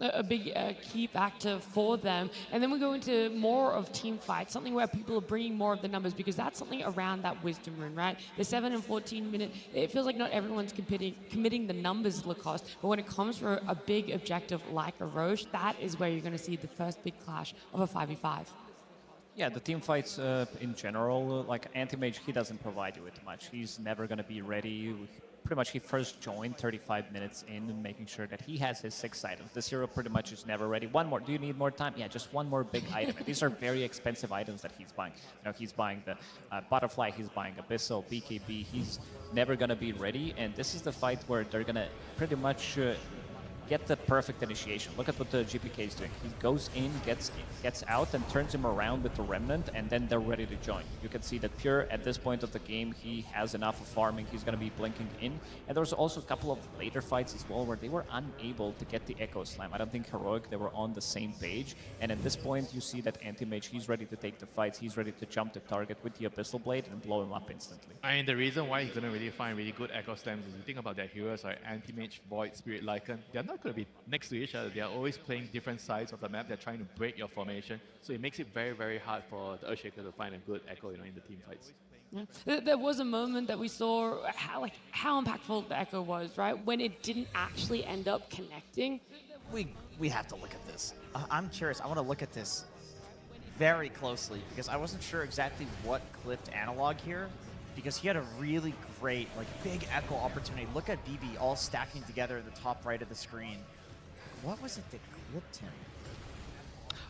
A big key factor for them. And then we go into more of team fights, something where people are bringing more of the numbers, because that's something around that Wisdom Rune, right? The 7 and 14 minute, it feels like not everyone's committing the numbers, Lacoste, but when it comes for a big objective like a Roche, that is where you're going to see the first big clash of a 5v5. Yeah, the team fights in general, like Anti-Mage, he doesn't provide you with much. He's never going to be ready. Pretty much he first joined 35 minutes in and making sure that he has his 6 items. This hero pretty much is never ready. One more. Do you need more time? Yeah, just one more big item. And these are very expensive items that he's buying. He's buying the Butterfly, he's buying Abyssal, BKB. He's never going to be ready. And this is the fight where they're going to pretty much get the perfect initiation. Look at what the GPK is doing. He goes in, gets out, and turns him around with the Remnant, and then they're ready to join. You can see that Pure, at this point of the game, he has enough of farming. He's going to be blinking in. And there's also a couple of later fights as well where they were unable to get the Echo Slam. I don't think Heroic, they were on the same page. And at this point, you see that Anti-Mage, he's ready to take the fights. He's ready to jump the target with the Abyssal Blade and blow him up instantly. I mean, the reason why he's going to really find really good Echo Slams is you think about their heroes like Anti-Mage, Void, Spirit, Lycan. They're not going to be next to each other. They're always playing different sides of the map. They're trying to break your formation. So it makes it very, very hard for the Earthshaker to find a good Echo, in the team fights. Yeah. There was a moment that we saw how impactful the Echo was, right? When it didn't actually end up connecting. We have to look at this. I'm curious. I want to look at this very closely because I wasn't sure exactly what clipped Analog here, because he had a really great, big Echo opportunity. Look at BB all stacking together in the top right of the screen. What was it that clipped him?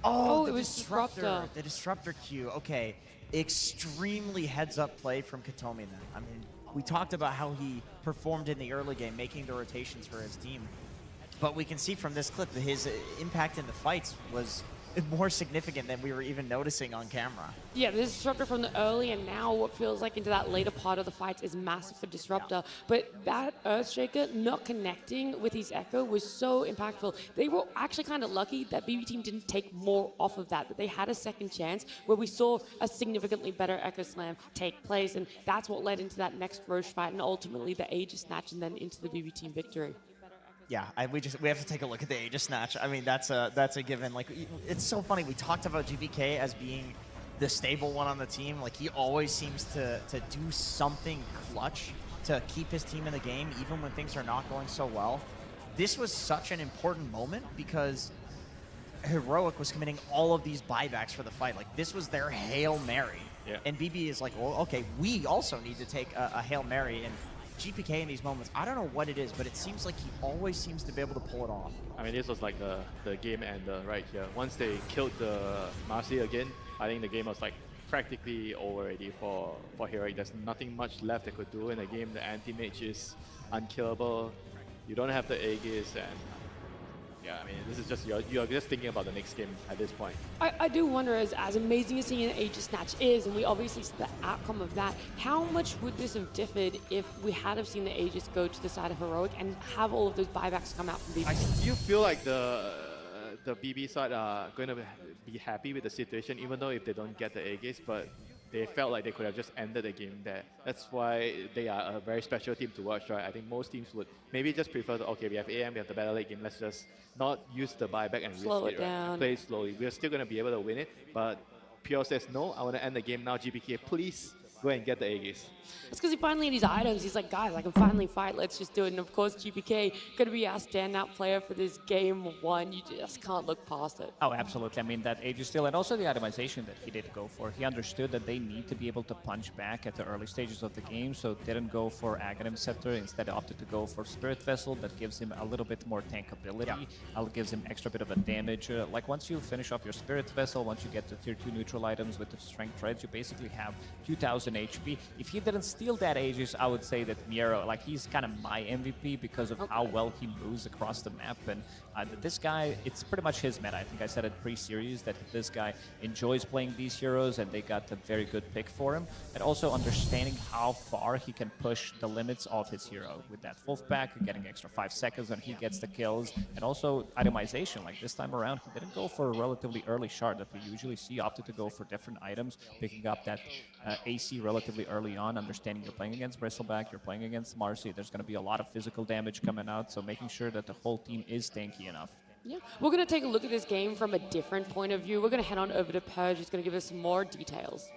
Oh, it was Disruptor. The Disruptor Q. Okay. Extremely heads-up play from Katomi then. I mean, we talked about how he performed in the early game, making the rotations for his team. But we can see from this clip that his impact in the fights was more significant than we were even noticing on camera. Yeah, the Disruptor from the early and now what feels like into that later part of the fights is massive for Disruptor. Yeah. But that Earthshaker not connecting with his Echo was so impactful. They were actually kind of lucky that BB Team didn't take more off of that they had a second chance where we saw a significantly better Echo Slam take place, and that's what led into that next Roche fight and ultimately the Aegis Snatch and then into the BB Team victory. Yeah, we have to take a look at the Aegis Snatch. I mean, that's a given. It's so funny. We talked about GPK as being the stable one on the team. He always seems to do something clutch to keep his team in the game, even when things are not going so well. This was such an important moment because Heroic was committing all of these buybacks for the fight. This was their Hail Mary. Yeah. And BB is like, well, okay, we also need to take a Hail Mary. And GPK in these moments, I don't know what it is, but it seems like he always seems to be able to pull it off. I mean, this was like the game ender right here. Once they killed the Marcy again, I think the game was practically over already for Heroic. There's nothing much left they could do in the game. The Anti-Mage is unkillable. You don't have the Aegis, and yeah, I mean, this is just, you're just thinking about the next game at this point. I do wonder, as amazing as seeing an Aegis Snatch is, and we obviously see the outcome of that, how much would this have differed if we had have seen the Aegis go to the side of Heroic and have all of those buybacks come out from BB? I do feel like the BB side are going to be happy with the situation, even though if they don't get the Aegis, but they felt like they could have just ended the game there. That's why they are a very special team to watch, right? I think most teams would maybe just prefer to, okay, we have AM, we have the battle late game, let's just not use the buyback and slow risk it down. Right? Play slowly. We're still going to be able to win it, but Pure says, no, I want to end the game now, GPK, please go and get the Aegis. It's because he finally had his items. He's like, guys, I can finally fight. Let's just do it. And of course, GPK going to be our standout player for this game 1. You just can't look past it. Oh, absolutely. I mean, that Aegis steal and also the itemization that he did go for. He understood that they need to be able to punch back at the early stages of the game, so didn't go for Aghanim Scepter. Instead, opted to go for Spirit Vessel. That gives him a little bit more tankability. Gives him extra bit of a damage. Like once you finish off your Spirit Vessel, once you get to tier 2 neutral items with the Strength Treads, you basically have 2000 HP. If he didn't steal that Aegis, I would say that Miero, like he's kind of my MVP because of how well he moves across the map. And this guy, it's pretty much his meta. I think I said it pre-series that this guy enjoys playing these heroes and they got a very good pick for him. And also understanding how far he can push the limits of his hero with that Wolf Pack, getting extra 5 seconds when he gets the kills. And also itemization, like this time around, he didn't go for a relatively early shard that we usually see, opted to go for different items, picking up that AC relatively early on, understanding you're playing against Bristleback, you're playing against Marcy, there's going to be a lot of physical damage coming out, so making sure that the whole team is tanky enough. Yeah, we're going to take a look at this game from a different point of view. We're going to head on over to Purge, who's going to give us some more details.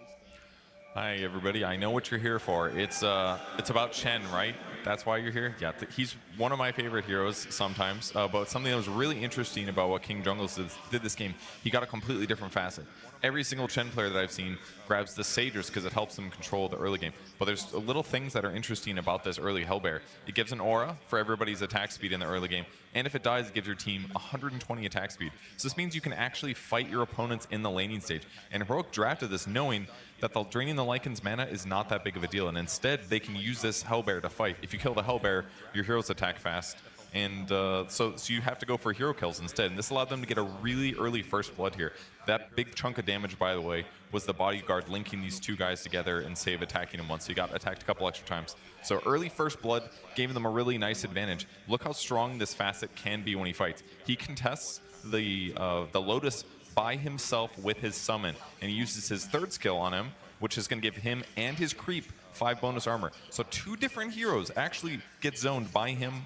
Hi everybody, I know what you're here for. It's about Chen, right? That's why you're here? Yeah, he's one of my favorite heroes sometimes, but something that was really interesting about what King Jungles did this game, he got a completely different facet. Every single Chen player that I've seen grabs the Sagers because it helps them control the early game. But there's little things that are interesting about this early Hellbear. It gives an aura for everybody's attack speed in the early game, and if it dies, it gives your team 120 attack speed. So this means you can actually fight your opponents in the laning stage. And Heroic drafted this knowing that draining the Lycan's mana is not that big of a deal, and instead they can use this Hellbear to fight. If you kill the Hellbear, your heroes attack fast. And so you have to go for hero kills instead. And this allowed them to get a really early first blood here. That big chunk of damage, by the way, was the bodyguard linking these two guys together and save attacking him once. He got attacked a couple extra times. So early first blood gave them a really nice advantage. Look how strong this facet can be when he fights. He contests the Lotus by himself with his summon, and he uses his third skill on him, which is going to give him and his creep 5 bonus armor. So 2 different heroes actually get zoned by him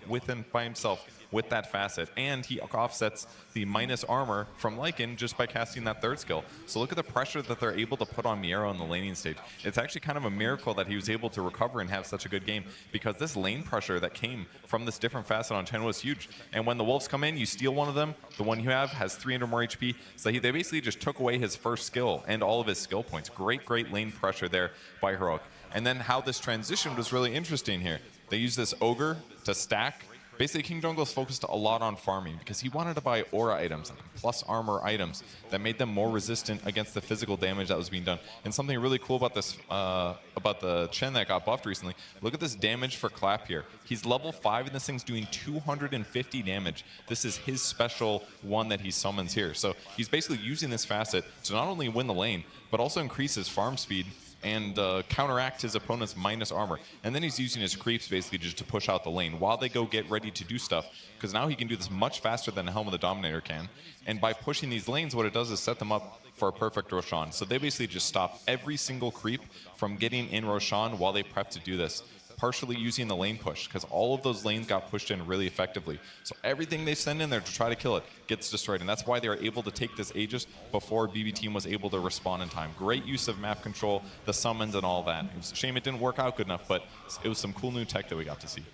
by himself with that facet, and he offsets the minus armor from Lycan just by casting that third skill. So look at the pressure that they're able to put on Miero on the laning stage. It's actually kind of a miracle that he was able to recover and have such a good game, because this lane pressure that came from this different facet on Chen was huge. And when the wolves come in, you steal one of them, the one you have has 300 more HP, so they basically just took away his first skill and all of his skill points. Great lane pressure there by Heroic. And then how this transition was really interesting here. They used this Ogre to stack. Basically, King Jungles focused a lot on farming because he wanted to buy aura items, like plus armor items that made them more resistant against the physical damage that was being done. And something really cool about this, about the Chen that got buffed recently, look at this damage for Clap here. He's level 5 and this thing's doing 250 damage. This is his special one that he summons here. So he's basically using this facet to not only win the lane, but also increase his farm speed and counteract his opponent's minus armor. And then he's using his creeps basically just to push out the lane while they go get ready to do stuff, because now he can do this much faster than Helm of the Dominator can. And by pushing these lanes, what it does is set them up for a perfect Roshan. So they basically just stop every single creep from getting in Roshan while they prep to do this, partially using the lane push, because all of those lanes got pushed in really effectively. So everything they send in there to try to kill it gets destroyed, and that's why they were able to take this Aegis before BB Team was able to respond in time. Great use of map control, the summons and all that. It was a shame it didn't work out good enough, but it was some cool new tech that we got to see.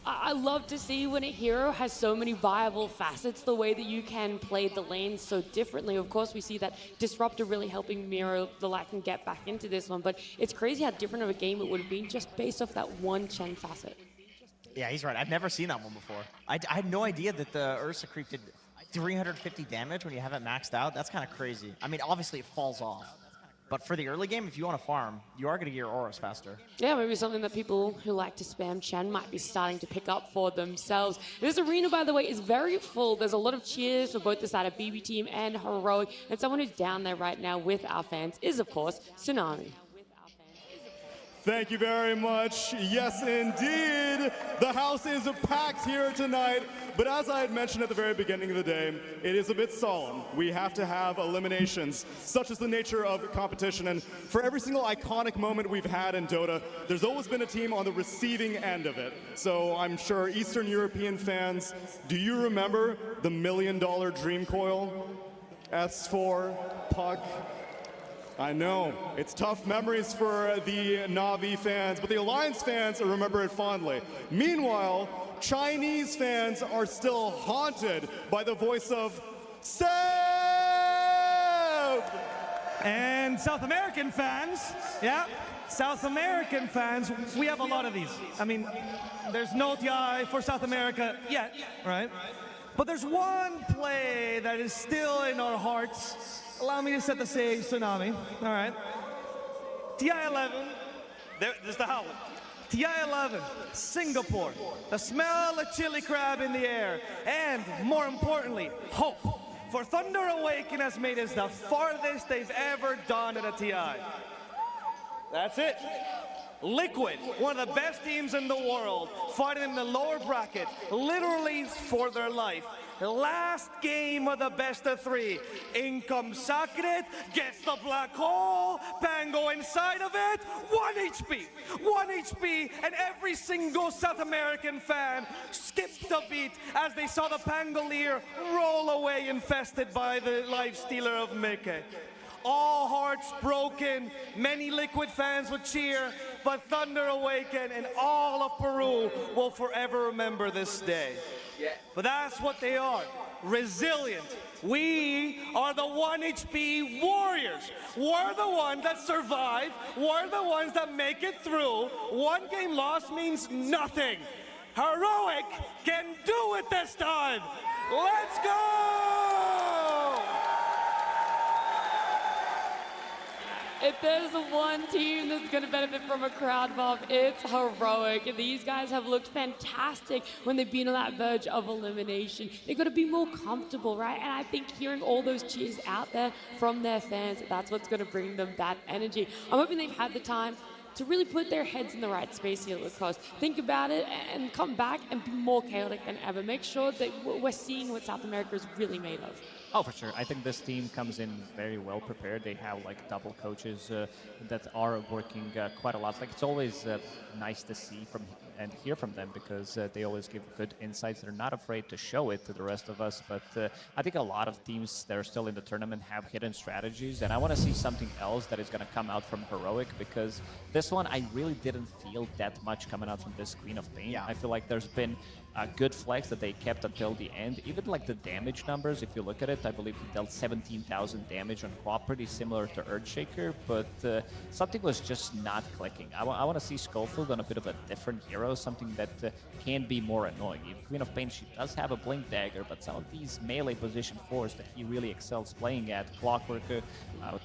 I love to see when a hero has so many viable facets, the way that you can play the lane so differently. Of course, we see that Disruptor really helping Miero the Lycan get back into this one, but it's crazy how different of a game it would have been just based off that one Chen facet. Yeah, he's right. I've never seen that one before. I had no idea that the Ursa Creep did 350 damage when you have it maxed out. That's kind of crazy. I mean, obviously it falls off. But for the early game, if you want to farm, you are going to get your auras faster. Yeah, maybe something that people who like to spam Chen might be starting to pick up for themselves. This arena, by the way, is very full. There's a lot of cheers for both the side of BB Team and Heroic. And someone who's down there right now with our fans is, of course, Tsunami. Thank you very much. Yes, indeed. The house is packed here tonight. But as I had mentioned at the very beginning of the day, it is a bit solemn. We have to have eliminations. Such is the nature of competition. And for every single iconic moment we've had in Dota, there's always been a team on the receiving end of it. So I'm sure Eastern European fans, do you remember the $1 million Dream Coil? S4, Puck, I know. It's tough memories for the Na'Vi fans, but the Alliance fans remember it fondly. Meanwhile, Chinese fans are still haunted by the voice of Seb! And South American fans, yeah, South American fans, we have a lot of these. I mean, there's no TI for South America yet, right? But there's one play that is still in our hearts. Allow me to set the stage, Tsunami. All right. TI11, there's the howl. TI11, Singapore. The smell of chili crab in the air. And more importantly, hope. For Thunder Awaken has made us the farthest they've ever done at a TI. That's it. Liquid, one of the best teams in the world, fighting in the lower bracket, literally for their life. Last game of the best of 3. Income Sacred gets the black hole, Pango inside of it, 1 HP. 1 HP, and every single South American fan skipped a beat as they saw the Pangolier roll away infested by the life stealer of Mickey. All hearts broken, many Liquid fans would cheer, but Thunder Awaken and all of Peru will forever remember this day. But that's what they are, resilient. We are the 1 HP warriors. We're the ones that survive. We're the ones that make it through. 1 game loss means nothing. Heroic can do it this time. Let's go! If there's one team that's going to benefit from a crowd mob, it's Heroic. And these guys have looked fantastic when they've been on that verge of elimination. They've got to be more comfortable, right? And I think hearing all those cheers out there from their fans, that's what's going to bring them that energy. I'm hoping they've had the time to really put their heads in the right space here at Lacrosse. Think about it and come back and be more chaotic than ever. Make sure that we're seeing what South America is really made of. Oh, for sure. I think this team comes in very well prepared. They have like double coaches that are working quite a lot. Like it's always nice to see from and hear from them because they always give good insights. They're not afraid to show it to the rest of us. But I think a lot of teams that are still in the tournament have hidden strategies, and I want to see something else that is going to come out from Heroic because this one I really didn't feel that much coming out from this Queen of Pain. Yeah. I feel like there's been a good flex that they kept until the end. Even like the damage numbers, if you look at it, I believe he dealt 17,000 damage on Quap, pretty similar to Earthshaker, but something was just not clicking. I want to see Schofield on a bit of a different hero, something that can be more annoying. Queen of Pain, she does have a Blink Dagger, but some of these melee position 4s that he really excels playing at, Clockworker,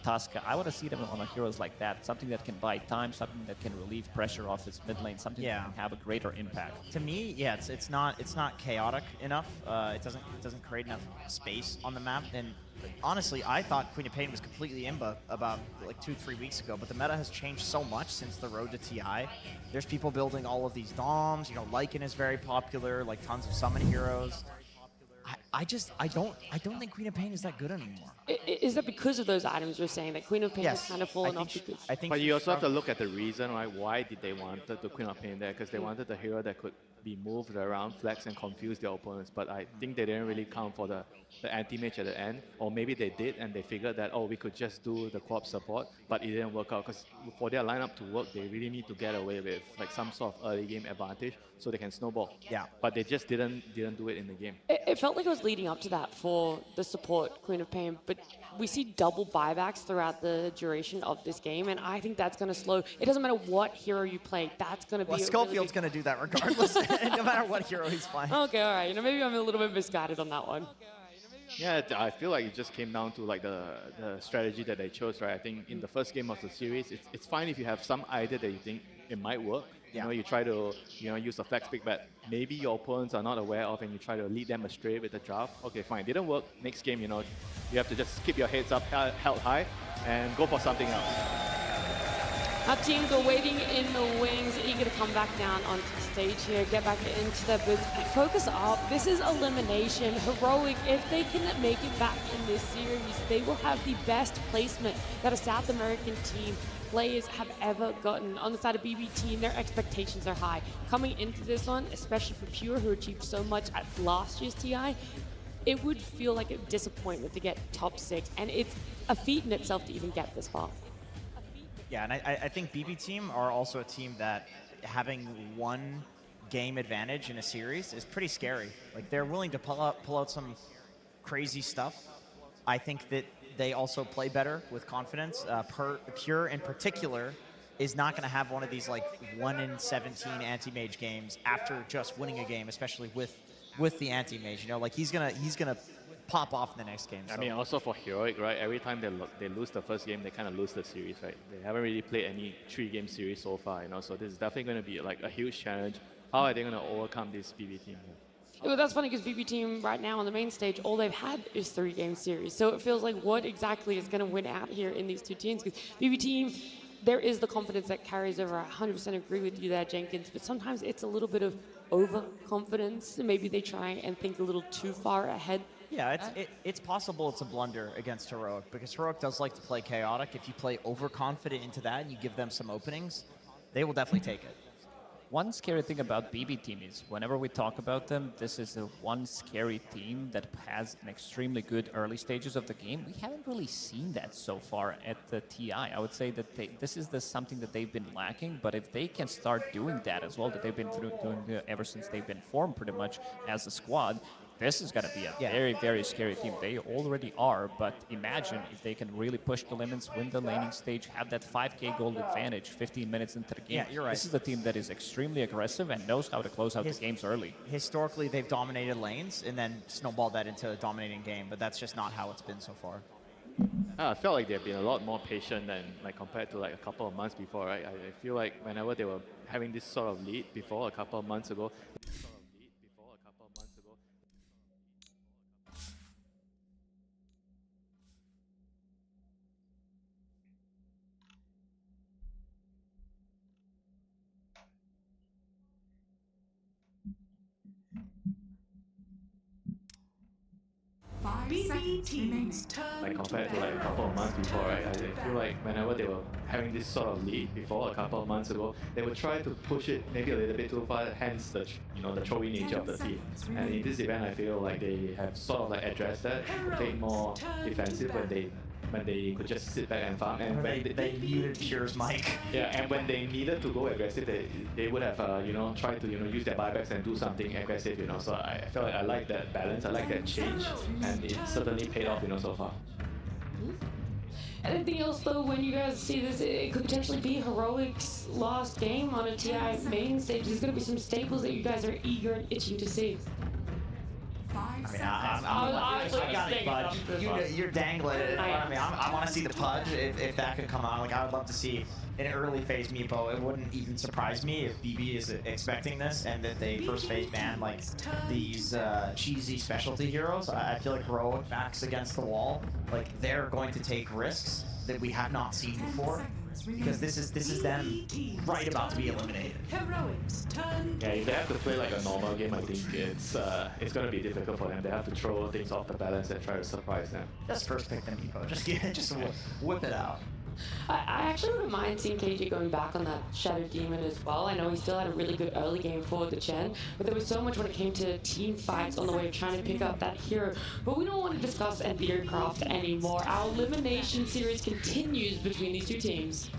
Tasca, I want to see them on heroes like that, something that can buy time, something that can relieve pressure off his mid lane, something that can have a greater impact. To me, yeah, it's not chaotic enough. It doesn't create enough space on the map. And honestly, I thought Queen of Pain was completely imba about like 2-3 weeks ago, but the meta has changed so much since the road to TI. There's people building all of these DOMs. You know, Lycan is very popular, like tons of summon heroes. I don't think Queen of Pain is that good anymore. Is that because of those items you're saying that Queen of Pain has kind of fallen off? I think. But you also have to look at the reason, right? Why did they want the Queen of Pain there? Because they wanted a hero that could be moved around, flex, and confuse their opponents. But I think they didn't really count for the anti-mage at the end. Or maybe they did, and they figured that, oh, we could just do the co-op support, but it didn't work out. Because for their lineup to work, they really need to get away with like some sort of early game advantage so they can snowball. Yeah. But they just didn't do it in the game. It felt like it was leading up to that for the support Queen of Pain, but we see double buybacks throughout the duration of this game, and I think that's going to slow. It doesn't matter what hero you play, that's going to be. Well, Schofield's going to do that regardless, no matter what hero he's playing. Okay, all right. You know, maybe I'm a little bit misguided on that one. Yeah, I feel like it just came down to like the strategy that they chose, right? I think in the first game of the series, it's fine if you have some idea that you think it might work. You know, you try to use a flex pick that maybe your opponents are not aware of, and you try to lead them astray with the draft. Okay, fine, didn't work. Next game, you have to just keep your heads up, held high, and go for something else. Our teams are waiting in the wings, eager to come back down onto the stage here, get back into their boots, focus up. This is elimination. Heroic, if they can make it back in this series, they will have the best placement that a South American team players have ever gotten. On the side of BB team, their expectations are high. Coming into this one, especially for Pure, who achieved so much at last year's TI, it would feel like a disappointment to get top 6, and it's a feat in itself to even get this far. Yeah, and I think BB Team are also a team that having one game advantage in a series is pretty scary. Like, they're willing to pull out some crazy stuff. I think that they also play better with confidence. Pure in particular is not going to have one of these like 1 in 17 anti-mage games after just winning a game, especially with the anti-mage. You know, like he's gonna pop off in the next game. I So. mean, also for Heroic, right? Every time they lose the first game, they kind of lose the series, right? They haven't really played any 3-game series so far, you know. So this is definitely going to be like a huge challenge. How are they going to overcome this BB team? Well, that's funny because BB Team right now on the main stage, all they've had is 3-game series. So it feels like what exactly is going to win out here in these two teams? Because BB Team, there is the confidence that carries over. I 100% agree with you there, Jenkins. But sometimes it's a little bit of overconfidence. Maybe they try and think a little too far ahead. Yeah, it's possible it's a blunder against Heroic because Heroic does like to play chaotic. If you play overconfident into that and you give them some openings, they will definitely take it. One scary thing about BB Team is whenever we talk about them, this is the one scary team that has an extremely good early stages of the game. We haven't really seen that so far at the TI. I would say that this is something that they've been lacking, but if they can start doing that as well, that they've been doing ever since they've been formed pretty much as a squad, this is going to be a very, very scary team. They already are, but imagine if they can really push the limits, win the laning stage, have that 5k gold advantage 15 minutes into the game. Yeah, you're right. This is a team that is extremely aggressive and knows how to close out the games early. Historically, they've dominated lanes and then snowballed that into a dominating game, but that's just not how it's been so far. I felt like they've been a lot more patient than like compared to like a couple of months before, right? I feel like whenever they were having this sort of lead before a couple of months ago, like compared to like a couple of months before, right? I feel like whenever they were having this sort of lead before a couple of months ago, they would try to push it maybe a little bit too far, hence the the throwy nature of the team. And in this event, I feel like they have sort of like addressed that, played more defensive when they could just sit back and farm. And when they muted Pure's mic. Yeah, and when they needed to go aggressive, they would have tried to use their buybacks and do something aggressive. So I felt like I like that balance, I like that change, and it certainly paid off so far. Anything else though, when you guys see this, it could potentially be Heroic's last game on a TI main stage. There's going to be some staples that you guys are eager and itching to see. I mean, I got it, Pudge. You're dangling it in front of me. I want to see the Pudge if that could come on. Like, I would love to see an early phase Meepo. It wouldn't even surprise me if BB is expecting this and that they first phase ban like these cheesy specialty heroes. I feel like Heroic backs against the wall. Like, they're going to take risks that we have not seen before. Because this is them right about to be eliminated. Yeah, if they have to play like a normal game, I think it's going to be difficult for them. They have to throw things off the balance and try to surprise them. Just first pick them, Meepo. Just whip it out. I actually wouldn't mind seeing KJ going back on that Shadow Demon as well. I know he still had a really good early game for the Chen, but there was so much when it came to team fights on the way of trying to pick up that hero. But we don't want to discuss Theorycraft anymore. Our elimination series continues between these two teams.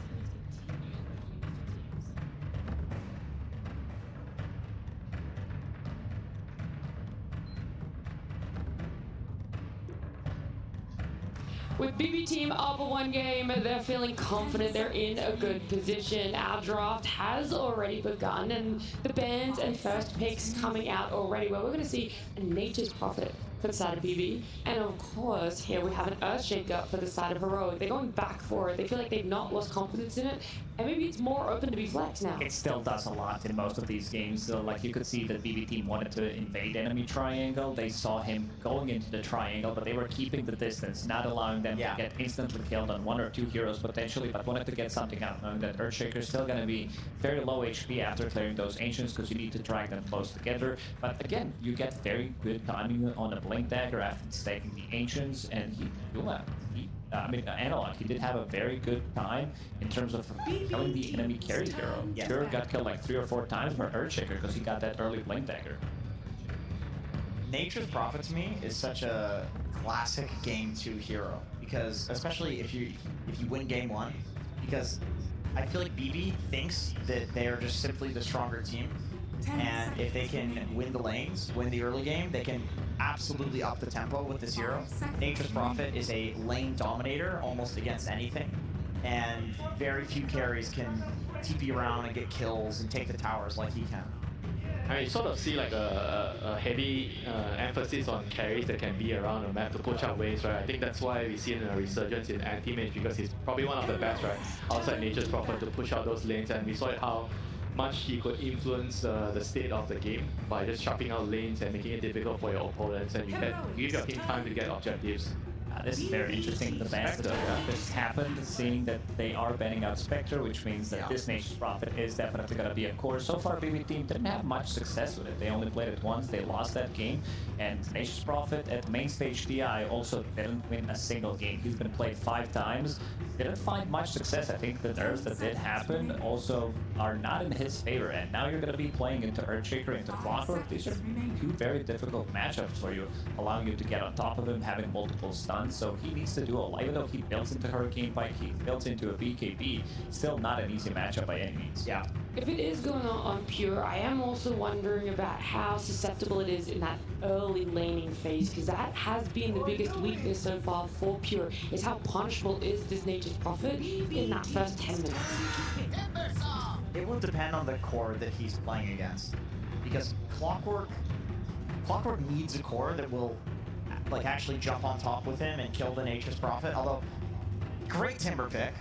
With BB Team up one game, they're feeling confident, they're in a good position. Our draft has already begun, and the bands and first picks coming out already, where we're going to see a Nature's Prophet for the side of BB. And of course, here we have an Earthshaker for the side of Heroic. They're going back for it. They feel like they've not lost confidence in it, and maybe it's more open to be flexed now. It still does a lot in most of these games. So, like, you could see the BB team wanted to invade enemy triangle. They saw him going into the triangle, but they were keeping the distance, not allowing them to get instantly killed on 1 or 2 heroes potentially, but wanted to get something out, knowing that Earthshaker is still going to be very low HP after clearing those Ancients, because you need to drag them close together. But again, you get very good timing on a Blink Dagger after staking the Ancients, and Analog, he did have a very good time in terms of killing the enemy carry hero. Pure got killed like 3 or 4 times for Earthshaker because he got that early Blink Dagger. Nature's Prophet to me is such a classic Game 2 hero, because especially if you win Game 1, because I feel like BB thinks that they are just simply the stronger team, and if they can win the lanes, win the early game, they can absolutely up the tempo with this hero. Nature's Prophet is a lane dominator almost against anything, and very few carries can TP around and get kills and take the towers like he can. I mean, you sort of see like a heavy emphasis on carries that can be around the map to push out waves, right? I think that's why we see a resurgence in anti-mage, because he's probably one of the best, right? Outside Nature's Prophet to push out those lanes, and we saw how much he could influence the state of the game by just chopping out lanes and making it difficult for your opponents, and you give your team time to get objectives. This is very interesting. The ban this happened, seeing that they are banning out Spectre, which means that this Nature's Prophet is definitely going to be a core. So far, BB team didn't have much success with it. They only played it once, they lost that game, and Nature's Prophet at main stage TI also didn't win a single game. He's been played 5 times, didn't find much success. I think the nerfs that did happen also are not in his favor, and now you're going to be playing into Earthshaker, into Clockwork. These are 2 very difficult matchups for you, allowing you to get on top of him, having multiple stuns. So he needs to do a lot. Even though he builds into Hurricane Pike, he builds into a BKB, still not an easy matchup by any means. Yeah. If it is going on Pure, I am also wondering about how susceptible it is in that early laning phase, because that has been the biggest weakness so far for Pure, is how punishable is this Nature's Prophet in that first 10 minutes. It will depend on the core that he's playing against, because Clockwork needs a core that will like actually jump on top with him and kill the Nature's Prophet. Although, great Timber pick,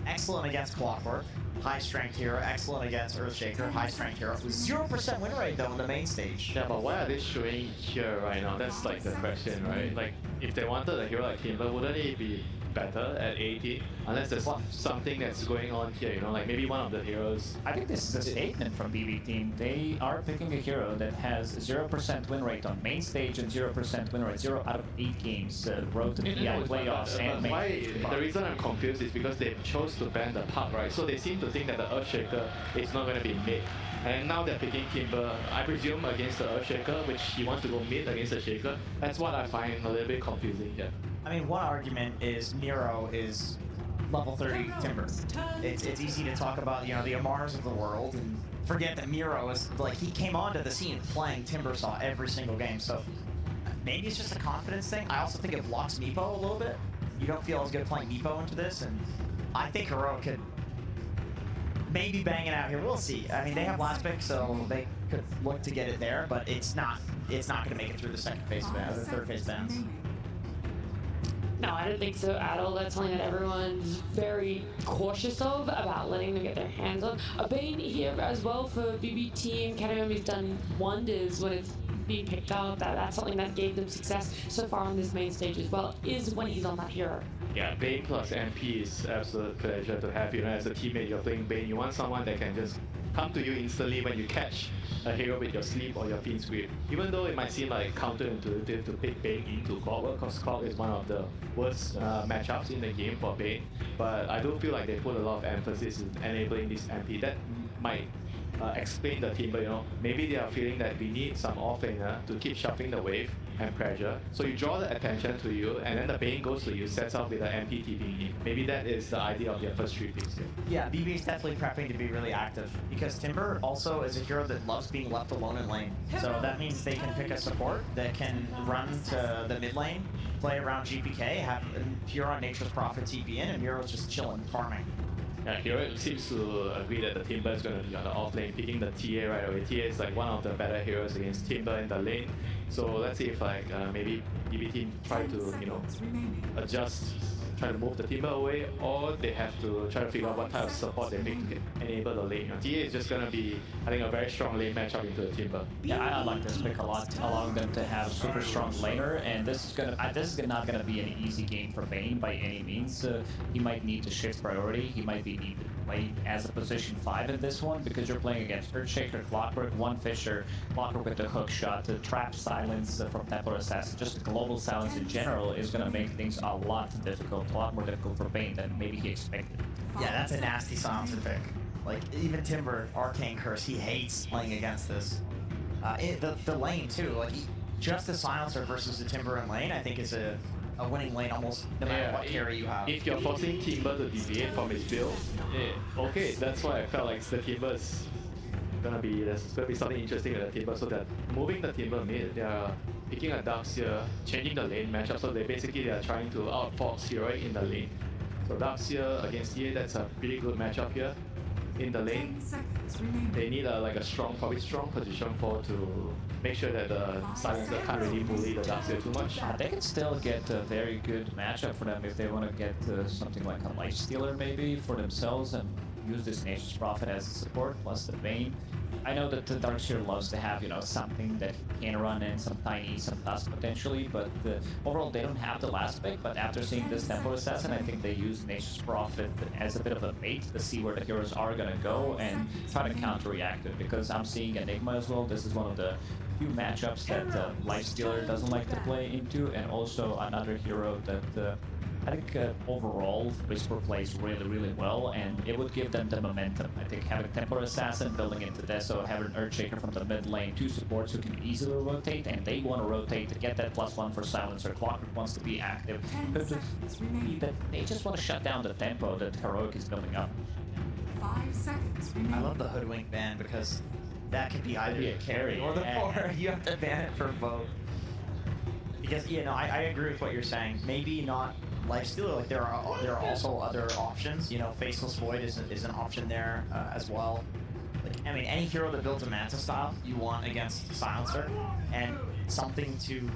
excellent against Clockwork, high strength hero, excellent against Earthshaker, high strength hero. 0% win rate though in the main stage. Yeah, but why are they showing here right now? That's like the question, right? Like, if they wanted a hero like Timber, wouldn't he be better at 80? Unless there's something that's going on here, you know, like maybe one of the heroes. I think this is a statement from BB team. They are picking a hero that has 0% win rate on main stage and 0% win rate, 0 out of 8 games, road to the TI playoffs and main stage. The reason I'm confused is because they chose to ban the pub, right? So they seem to think that the Earthshaker is not going to be mid. And now they're picking Timber, I presume, against the Earthshaker, which he wants to go mid against the Shaker. That's what I find a little bit confusing here. I mean, one argument is Nero is level 30 Timber. It's easy to talk about, you know, the Amars of the world and forget that Miro is, like, he came onto the scene playing Timbersaw every single game, so maybe it's just a confidence thing. I also think it blocks Meepo a little bit. You don't feel as good playing Meepo into this, and I think Heroic could maybe bang it out here. We'll see. I mean, they have last pick, so they could look to get it there, but it's not going to make it through the second phase ban, or the third phase bans. No, I don't think so at all. That's something that everyone's very cautious of about letting them get their hands on. A Bane here as well for BB team. Katayomi's done wonders when it's being picked up. That's something that gave them success so far on this main stage as well, is when he's on that hero. Yeah, Bane plus MP is absolute pleasure to have. You know, as a teammate, you're playing Bane. You want someone that can just come to you instantly when you catch a hero with your sleep or your Fiend's Grip. Even though it might seem like counterintuitive to pick Bane into Clockwork, because Clock is one of the worst matchups in the game for Bane, but I do feel like they put a lot of emphasis in enabling this MP. That might explain the team, but you know, maybe they are feeling that we need some offlaner to keep shuffling the wave and pressure. So you draw the attention to you, and then the Bane goes to you, sets up with the MP TPing in. Maybe that is the idea of their first 3 picks here. Yeah, BB is definitely prepping to be really active, because Timber also is a hero that loves being left alone in lane. So that means they can pick a support that can run to the mid lane, play around GPK, have Huron Nature's Prophet TP in, and Muro's just chilling, farming. Yeah, Hero seems to agree that the Timber is going to be on the off lane, picking the TA right away. TA is like one of the better heroes against Timber in the lane. So let's see if like maybe BB team try to, you know, adjust, try to move the Timber away, or they have to try to figure out what type of support they make to enable the lane. TA is just going to be, I think, a very strong lane matchup into the Timber. Yeah, I like this pick a lot, allowing them to have super strong laner, and this is not gonna be an easy game for Bane by any means. He might need to shift priority. He might be needed to play as a position 5 in this one, because you're playing against Earthshaker, Clockwork, One Fisher, Clockwork with the hook shot, the trap silence from Templar Assassin, just the global silence in general is gonna make things a lot more difficult for Bane than maybe he expected. Yeah, that's a nasty silencer pick. Like, even Timber, Arcane Curse, he hates playing against this. The lane, too, like, just the silencer versus the Timber in lane, I think is a winning lane almost no matter what carry you have. If you're forcing Timber to deviate from his build, okay, that's why I felt like the Timber is there's gonna be something interesting with the Timber. So that moving the Timber mid, they are picking a Darkseer, changing the lane matchup. So they are trying to outfox Heroic in the lane. So Darkseer against TA, that's a pretty good matchup here. In the lane, they need like a probably strong position to make sure that the silencer can't really bully the Darkseer too much. They can still get a very good matchup for them if they want to get something like a Lifestealer maybe for themselves and use this Nature's Prophet as a support plus the Bane. I know that the Darkseer loves to have, something that he can run in, some Tiny, some Tusk potentially, but overall they don't have the last pick. But after seeing this Tempo Assassin, I think they use Nature's Prophet as a bit of a bait to see where the heroes are gonna go and try to counter-react it, because I'm seeing Enigma as well. This is one of the few matchups that Lifestealer doesn't like to play into, and also another hero that I think overall Whisper plays really, really well, and it would give them the momentum. I think having Templar Assassin building into Deso, having Earthshaker from the mid lane, two supports who can easily rotate, and they want to rotate to get that +1 for Silencer. Clockwork wants to be active. Could just be that they just want to shut down the tempo that Heroic is building up. 5 seconds remaining. I love the Hoodwink ban because that could be either a carry or the 4. You have to ban it for both. Because, I agree with what you're saying. Maybe not Lifestealer, like there are also other options. Faceless Void is an option there as well. Like, I mean, any hero that builds a Manta style you want against Silencer, and something to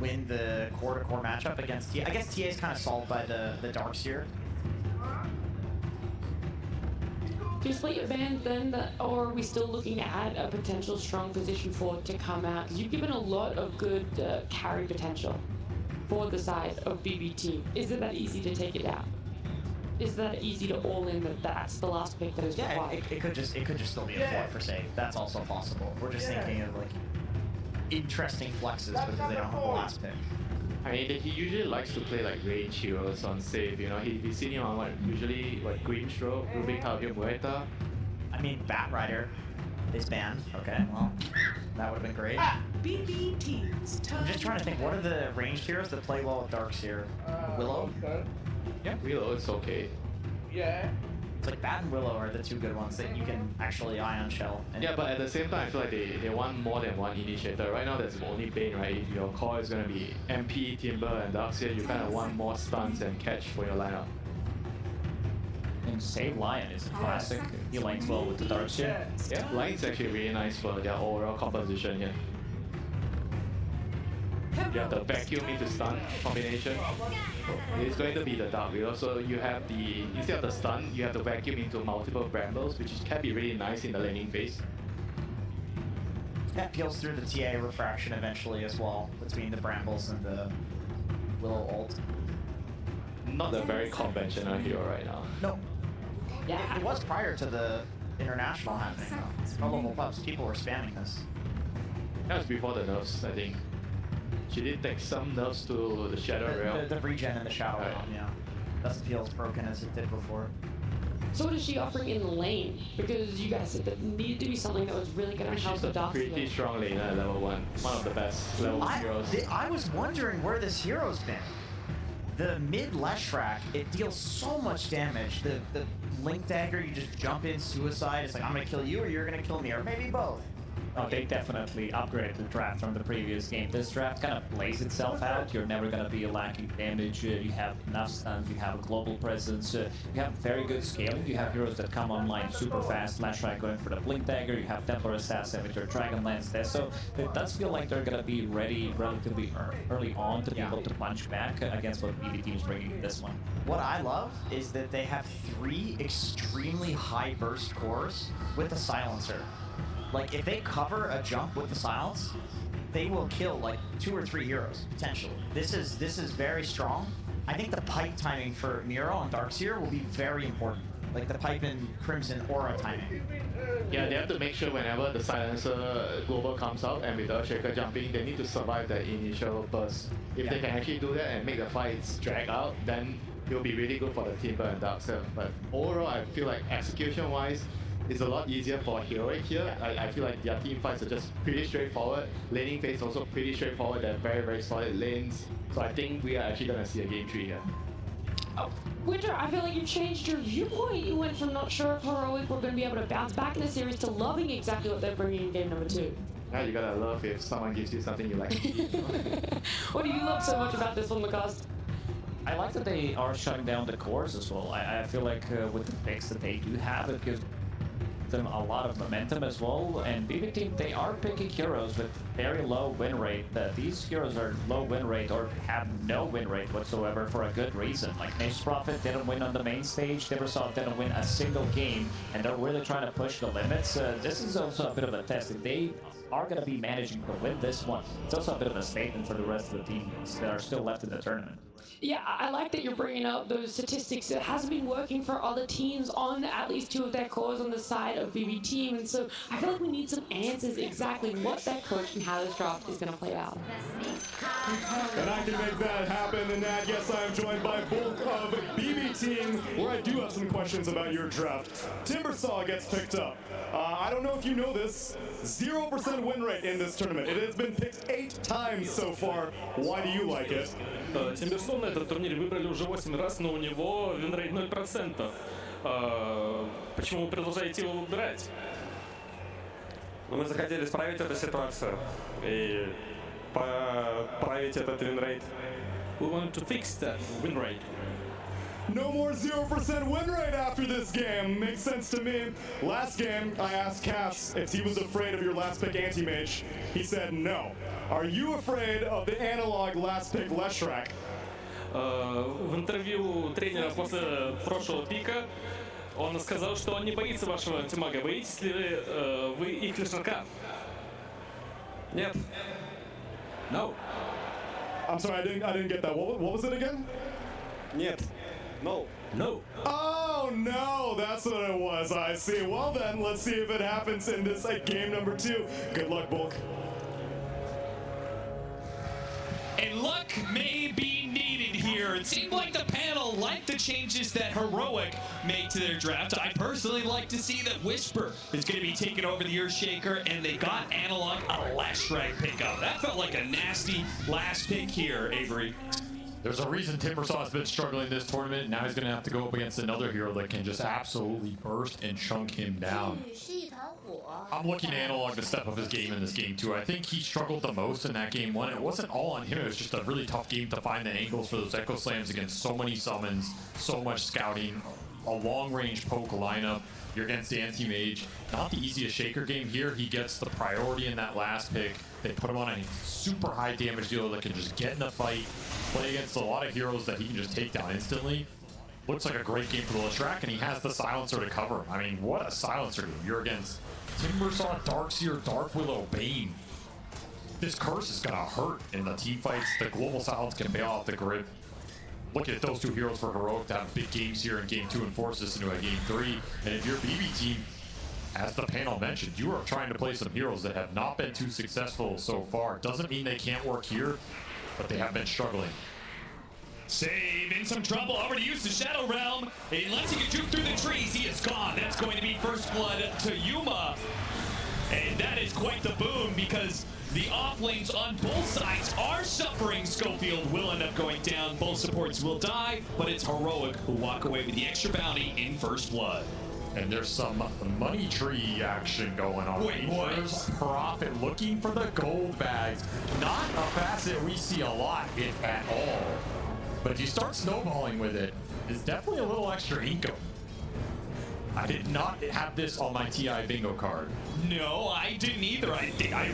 win the core-to-core matchup against TA. I guess TA is kind of solved by the Darkseer. Do you split your band then, or are we still looking at a potential strong position forward to come out? Because you've given a lot of good carry potential for the side of BBT. Is it that easy to take it out? Is that easy to all in that's the last pick that is required? It could just still be a 4 for safe. That's also possible. We're just thinking of like interesting flexes because they don't have the last pick. I mean, he usually likes to play like range heroes on safe. He's seen him on usually Greenstroke, Rubik Tauhir Muerta. I mean, Batrider is banned. Okay, well, that would have been great. BBT's time. I'm just trying to think, what are the ranged heroes that play well with Darkseer? Willow? Yeah, Willow is okay. Yeah. It's like Bat and Willow are the two good ones that you can actually Ion Shell. Yeah, but at the same time, I feel like they want more than one initiator. Right now, there's only Bane, right? If your core is going to be MP, Timber, and Darkseer, you kind of want more stuns and catch for your lineup. And Save Lion is a classic. He lanes well with the Darkseer. Yeah, Lion's actually really nice for their overall composition here. You have the vacuum into stun combination. It's going to be the Dark Wheel. So you have instead of the stun, you have the vacuum into multiple brambles, which can be really nice in the laning phase. That peels through the TA refraction eventually as well, between the brambles and the Willow ult. Not a very conventional hero right now. No. Yeah, it was prior to the international happening though. No level ups, people were spamming this. That was before the nerfs, I think. She did take some nerfs to the Shadow Realm. The regen in the Shadow Realm, yeah. That feels broken as it did before. So what is she offering in the lane? Because you guys said that needed to be something that was really going to help the Darkseer. She's a pretty strong laner at level 1. One of the best level heroes. I was wondering where this hero's been. The mid Leshrac, it deals so much damage. The Link Dagger, you just jump in, suicide. It's like, I'm gonna kill you or you're gonna kill me, or maybe both. Oh, they definitely upgraded the draft from the previous game. This draft kind of plays itself out. You're never going to be lacking damage. You have enough stuns. You have a global presence. You have very good scaling. You have heroes that come online super fast. Lashrai going for the Blink Dagger. You have Templar Assassin with your Dragon Lance there. So it does feel like they're going to be ready relatively early on to be able to punch back against what BBT is bringing in this one. What I love is that they have 3 extremely high burst cores with a silencer. Like, if they cover a jump with the silence, they will kill like 2 or 3 heroes potentially. This is very strong. I think the pipe timing for Miro and Darkseer will be very important. Like the pipe and Crimson Aura timing. Yeah, they have to make sure whenever the silencer global comes out and with the Earthshaker jumping, they need to survive the initial burst. If they can actually do that and make the fights drag out, then it will be really good for the Timber and Darkseer. But overall, I feel like execution-wise, it's a lot easier for Heroic here. I feel like their team fights are just pretty straightforward. Laning phase also pretty straightforward. They're very, very solid lanes. So I think we are actually going to see a game 3 here. Winter, I feel like you've changed your viewpoint. You went from not sure if Heroic were going to be able to bounce back in the series to loving exactly what they're bringing in game number 2. Now you gotta love if someone gives you something you like. What do you love so much about this one, Lacoste? I like that they are shutting down the cores as well. I feel like with the picks that they do have, it gives them a lot of momentum as well. And BB Team, they are picking heroes with very low win rate. These heroes are low win rate or have no win rate whatsoever for a good reason. Like Nature's Prophet didn't win on the main stage, Timbersaw didn't win a single game, and they're really trying to push the limits. This is also a bit of a test. If they are going to be managing to win this one, it's also a bit of a statement for the rest of the teams that are still left in the tournament. Yeah, I like that you're bringing up those statistics. It hasn't been working for other teams on at least 2 of their cores on the side of BB Team, and so I feel like we need some answers exactly what that coach and how this draft is going to play out. And I can make that happen, and that, yes, I am joined by Bulk of BB Team, where I do have some questions about your draft. Timbersaw gets picked up. I don't know if you know this, 0% win rate in this tournament. It has been picked 8 times so far. Why do you like it? Тимберсон на этот турнир выбрали уже 8 раз, но у него винрейт 0%. Почему вы продолжаете его выбирать? Мы захотели исправить эту ситуацию и поправить этот винрейт. We want to fix that win rate. No more 0% win rate after this game. Makes sense to me. Last game, I asked Cass if he was afraid of your last pick anti-mage. He said no. Are you afraid of the analog last pick Leshrac? В интервью тренера после прошлого пика он сказал, что он не боится вашего антимага. Боитесь ли вы их Лешрака? Нет. No. I'm sorry, I didn't get that. What was it again? Нет. No. No. Oh, no, that's what it was. I see. Well, then, let's see if it happens in this game number 2. Good luck, Bulk. And luck may be needed here. It seemed like the panel liked the changes that Heroic made to their draft. I personally like to see that Whisper is going to be taking over the Earthshaker, and they got Analog a Leshrac pickup. That felt like a nasty last pick here, Avery. There's a reason Timbersaw's been struggling this tournament. Now he's going to have to go up against another hero that can just absolutely burst and chunk him down. I'm looking at Analog to step up his game in this game too. I think he struggled the most in that game 1. It wasn't all on him. It was just a really tough game to find the angles for those Echo Slams against so many summons, so much scouting, a long-range poke lineup. You're against the anti-mage. Not the easiest Shaker game here. He gets the priority in that last pick. They put him on a super high damage dealer that can just get in the fight, play against a lot of heroes that he can just take down instantly. Looks like a great game for the Leshrac, and he has the silencer to cover him. I mean, what a silencer game. You're against Timbersaw, Darkseer, Dark Willow, Bane. This curse is gonna hurt in the team fights. The global silence can bail out the grid. Look at those 2 heroes for Heroic to have big games here in game 2 and force this into a game 3. And if you're BB Team, as the panel mentioned, you are trying to play some heroes that have not been too successful so far. Doesn't mean they can't work here, but they have been struggling. Save in some trouble. Over to use the Shadow Realm. Unless he can juke through the trees, he is gone. That's going to be first blood to Yuma. And that is quite the boon because the off lanes on both sides are suffering. Schofield will end up going down. Both supports will die, but it's Heroic who walk away with the extra bounty in first blood. And there's some money tree action going on. Wait, what? There's Profit looking for the gold bags. Not a facet we see a lot, if at all. But if you start snowballing with it, it's definitely a little extra income. I did not have this on my TI bingo card. No, I didn't either. I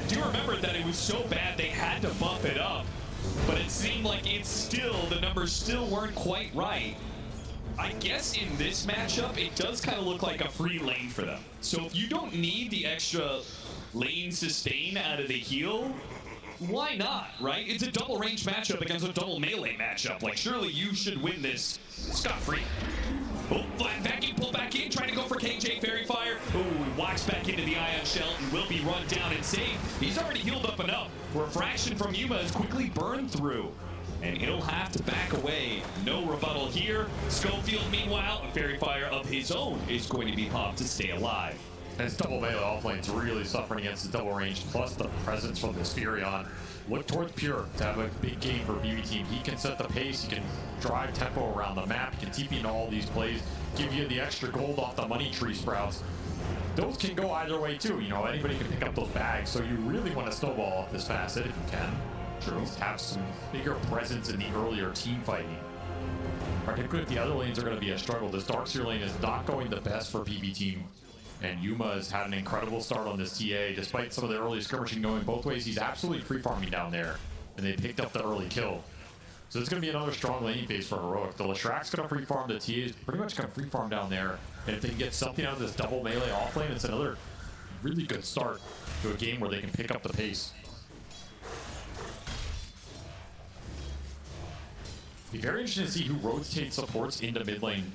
do remember that it was so bad they had to buff it up. But it seemed like the numbers still weren't quite right. I guess in this matchup, it does kind of look like a free lane for them. So if you don't need the extra lane sustain out of the heal, why not, right? It's a double range matchup against a double melee matchup. Like, surely you should win this scot-free. Oh, flat vacuum, pull back in, trying to go for KJ Fairy Fire. Oh, he walks back into the Ion Shell and will be run down and saved. He's already healed up enough. Refraction from Yuma is quickly burned through. And he'll have to back away GPK, no rebuttal here. Schofield, meanwhile, a Fairy Fire of his own is going to be popped to stay alive. And his double melee offlane's really suffering against the double range, plus the presence from this Furion. Look towards Pure to have a big game for BB Team. He can set the pace, he can drive tempo around the map, he can TP into all these plays, give you the extra gold off the money tree sprouts. Those can go either way too, you know, anybody can pick up those bags, so you really want to snowball off this facet if you can. At least have some bigger presence in the earlier team fighting. Particularly if the other lanes are going to be a struggle. This Darkseer lane is not going the best for BB Team. And Yuma has had an incredible start on this TA. Despite some of the early skirmishing going both ways, he's absolutely free farming down there. And they picked up the early kill. So it's going to be another strong laning phase for Heroic. The Leshrack's going to free farm, the TA is pretty much going to free farm down there. And if they can get something out of this double melee off lane, it's another really good start to a game where they can pick up the pace. Be very interesting to see who rotates supports into mid lane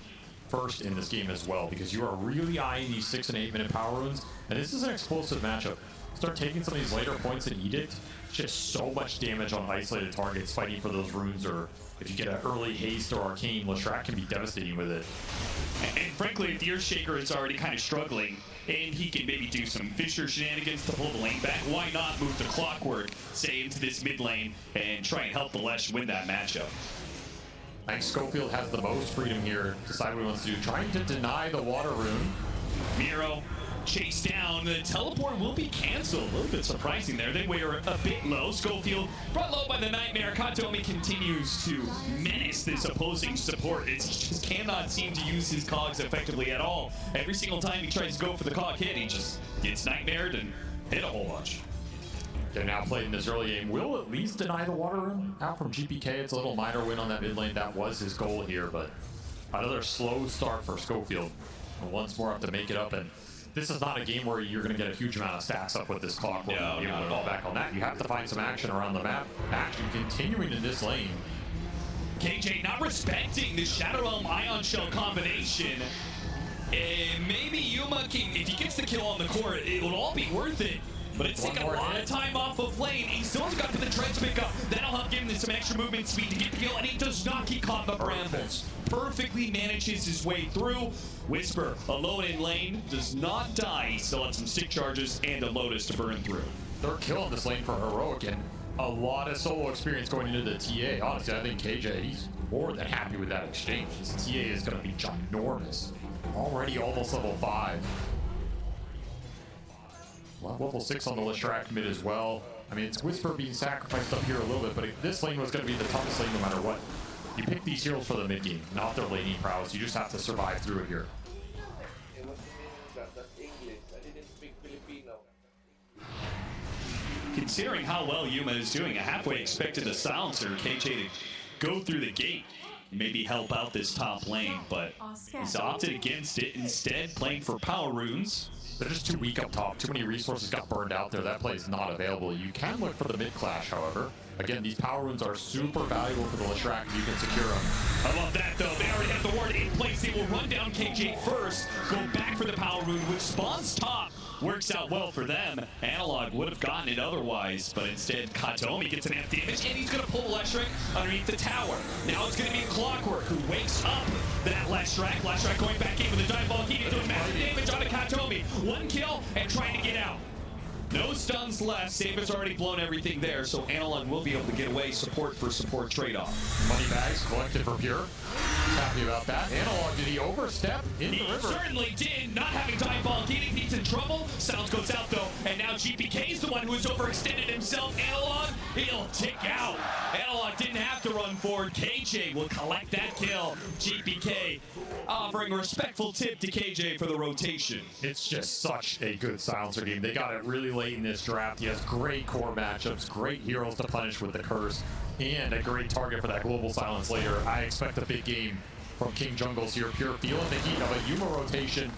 first in this game as well, because you are really eyeing these 6 and 8 minute power runes, and this is an explosive matchup. Start taking some of these later points in Edict, just so much damage on isolated targets fighting for those runes, or if you get an early haste or arcane, Leshrack can be devastating with it. And frankly, if the Earthshaker is already kind of struggling, and he can maybe do some Fisher shenanigans to pull the lane back, why not move the Clockwork, say, into this mid lane and try and help the Lesh win that matchup? I think Schofield has the most freedom here to decide what he wants to do. Trying to deny the water rune. Miro chased down. The teleport will be canceled. A little bit surprising there. They were a bit low. Schofield brought low by the Nightmare. Katomi continues to menace this opposing support. He just cannot seem to use his cogs effectively at all. Every single time he tries to go for the cog hit, he just gets nightmared and hit a whole bunch. They're now playing this early game. Will at least deny the water rune out from GPK. It's a little minor win on that mid lane. That was his goal here, but another slow start for Schofield. And once more have to make it up. And this is not a game where you're going to get a huge amount of stacks up with this clock. No, you want to fall back on that. You have to find some action around the map. Action continuing in this lane. KJ not respecting the Shadow Realm Ion Shell combination. And maybe Yuma can, if he gets the kill on the court, it will all be worth it. But it's taking a lot of time off of lane. He still has got to the treads pick up. That'll help give him some extra movement speed to get the kill, and he does not get caught in the brambles. Perfectly manages his way through. Whisper, alone in lane, does not die. He still has some stick charges and a Lotus to burn through. Third kill on this lane for Heroic, and a lot of solo experience going into the TA. Honestly, I think KJ, he's more than happy with that exchange. This TA is going to be ginormous. Already almost level 5. Level 6 on the Leshrack mid as well. I mean, it's Whisper being sacrificed up here a little bit, but this lane was going to be the toughest lane no matter what. You pick these heroes for the mid game, not their laning prowess. You just have to survive through it here. It was that's English. I didn't speak Filipino. Considering how well Yuma is doing, I halfway expected the silencer KJ to go through the gate, maybe help out this top lane, but he's opted against it, instead playing for power runes. They're just too weak up top. Too many resources got burned out there. That play is not available. You can look for the mid clash, however. Again, these power runes are super valuable for the Leshrack if you can secure them. I love that, though. They already have the ward in place. They will run down KJ first, go back for the power rune, which spawns top. Works out well for them. Analog would have gotten it otherwise, but instead Katomi gets an F damage, and he's going to pull Leshrack underneath the tower. Now it's going to be Clockwork who wakes up that Leshrack. Leshrack going back in with a dive ball, keeping doing massive damage on Katomi. One kill and trying to get out. No stuns left. Saber's already blown everything there, so Analog will be able to get away. Support for support trade-off. Money bags collected for Pure. Happy about that. Analog, did he overstep in the river? He certainly did. Not having dive ball, getting he's in trouble. Sounds goes out though, and now GPK is the one who has overextended himself. Analog, he'll tick out. Analog didn't have to run forward. KJ will collect that kill. GPK offering a respectful tip to KJ for the rotation. It's just such a good silencer game. They got it really late in this draft. He has great core matchups, great heroes to punish with the curse, and a great target for that global silence later. I expect a big game from King Jungles here. Pure feeling the heat of a Yuma rotation.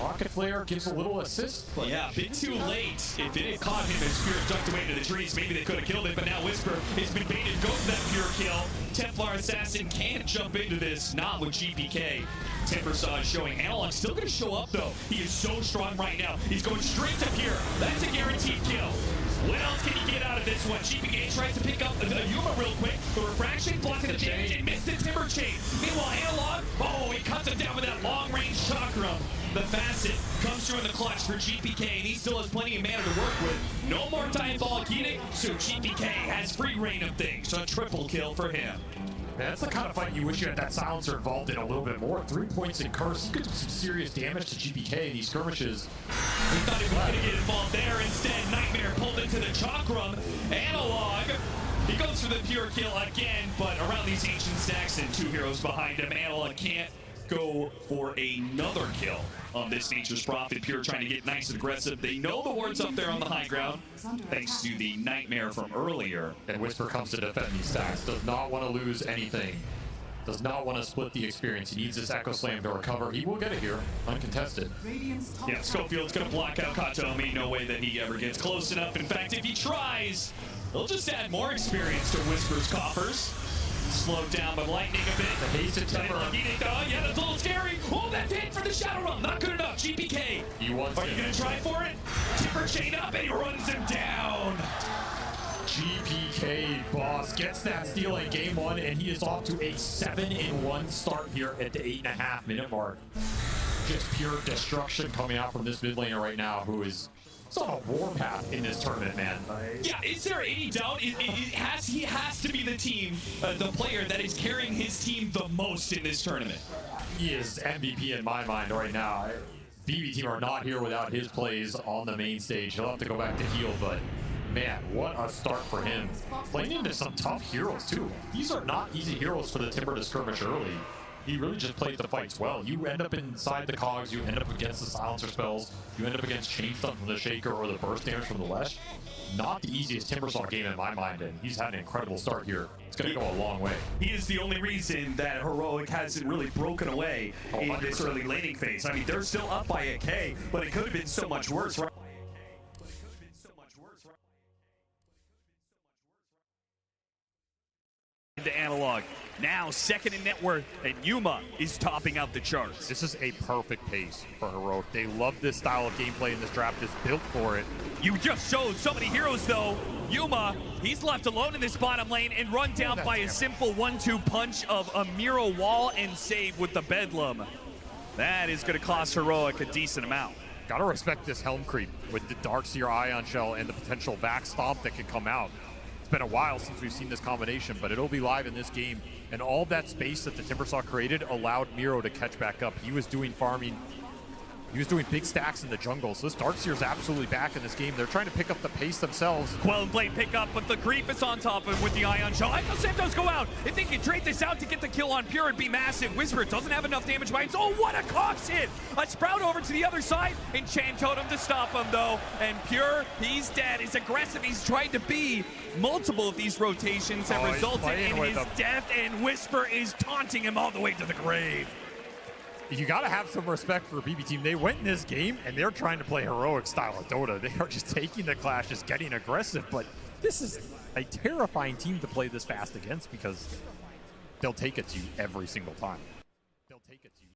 Rocket Flare gives a little assist. But yeah, a bit too late. If it had caught him and Spirit ducked away to the trees, maybe they could have killed it, but now Whisper has been baited, go for that Pure kill. Templar Assassin can't jump into this, not with GPK. Tempersage showing Analog still going to show up though. He is so strong right now. He's going straight to Pure. That's a guaranteed kill. What else can he get out of this one? GPK tries to pick up the Yuma real quick. The refraction blocking the damage and missed the timber chain. Meanwhile, Analog, oh, he cuts him down with that long-range chakra. The facet comes through in the clutch for GPK, and he still has plenty of mana to work with. No more Diabolic Edict, so GPK has free reign of things. A triple kill for him. That's the kind of fight you wish you had that silencer involved in a little bit more. 3 points in curse. He could do some serious damage to GPK in these skirmishes. We thought he was going to get involved there. Instead, Nightmare pulled into the chakram. Analog, he goes for the pure kill again, but around these ancient stacks and 2 heroes behind him, Analog can't go for another kill on this Nature's Prophet. Pure trying to get nice and aggressive. They know the ward's up there on the high ground, thanks to the Nightmare from earlier. And Whisper comes to defend these stacks. Does not want to lose anything. Does not want to split the experience. He needs this Echo Slam to recover. He will get it here, uncontested. Yeah, Schofield's going to block out Katomi. No way that he ever gets close enough. In fact, if he tries, he'll just add more experience to Whisper's coffers. Slowed down by lightning a bit. The hasted timber. Yeah, that's a little scary. Oh, that's it for the Shadow Realm. Not good enough. GPK. He wants Are you going to try for it? Timber chain up, and he runs him down. GPK, boss, gets that steal in game 1, and he is off to a 7-1 start here at the 8.5-minute mark. Just pure destruction coming out from this mid laner right now, who is on a warpath in this tournament, man. Yeah, is there any doubt? He has to be the team, the player that is carrying his team the most in this tournament. He is MVP in my mind right now. BB team are not here without his plays on the main stage. He'll have to go back to heal, but man, what a start for him. Playing into some tough heroes, too. These are not easy heroes for the Timber to skirmish early. He really just played the fights well. You end up inside the cogs, you end up against the silencer spells, you end up against chain stun from the Shaker or the burst damage from the Lesh. Not the easiest Timbersaw game in my mind, and he's had an incredible start here. It's going to go a long way. He is the only reason that Heroic hasn't really broken away in this early laning phase. I mean, they're still up by a K, but it could have been so much worse, right? Into Analog. Now second in net worth, and Yuma is topping out the charts. This is a perfect pace for Heroic. They love this style of gameplay, and this draft is built for it. You just showed so many heroes, though. Yuma, he's left alone in this bottom lane and run down by a simple 1-2 punch of a Miro wall and save with the Bedlam. That is going to cost Heroic a decent amount. Gotta respect this Helm creep with the Darkseer Ion Shell and the potential Vax Stomp that can come out. It's been a while since we've seen this combination, but it'll be live in this game. And all that space that the Timbersaw created allowed Miro to catch back up. He was doing farming. He was doing big stacks in the jungle, so this Darkseer's absolutely back in this game. They're trying to pick up the pace themselves. Quell and Blade pick up, but the Grief is on top of him with the Ion Shell. Echo Slam does go out. If they can trade this out to get the kill on Pure, it'd be massive. Whisper doesn't have enough damage by him. Oh, what a Cox hit! A Sprout over to the other side. Enchant Totem to stop him, though. And Pure, he's dead. He's aggressive. He's tried to be. Multiple of these rotations have resulted in his death, and Whisper is taunting him all the way to the grave. You got to have some respect for BB team. They went in this game, and they're trying to play Heroic style of Dota. They are just taking the clash, just getting aggressive. But this is a terrifying team to play this fast against because they'll take it to you every single time. They'll take it to you.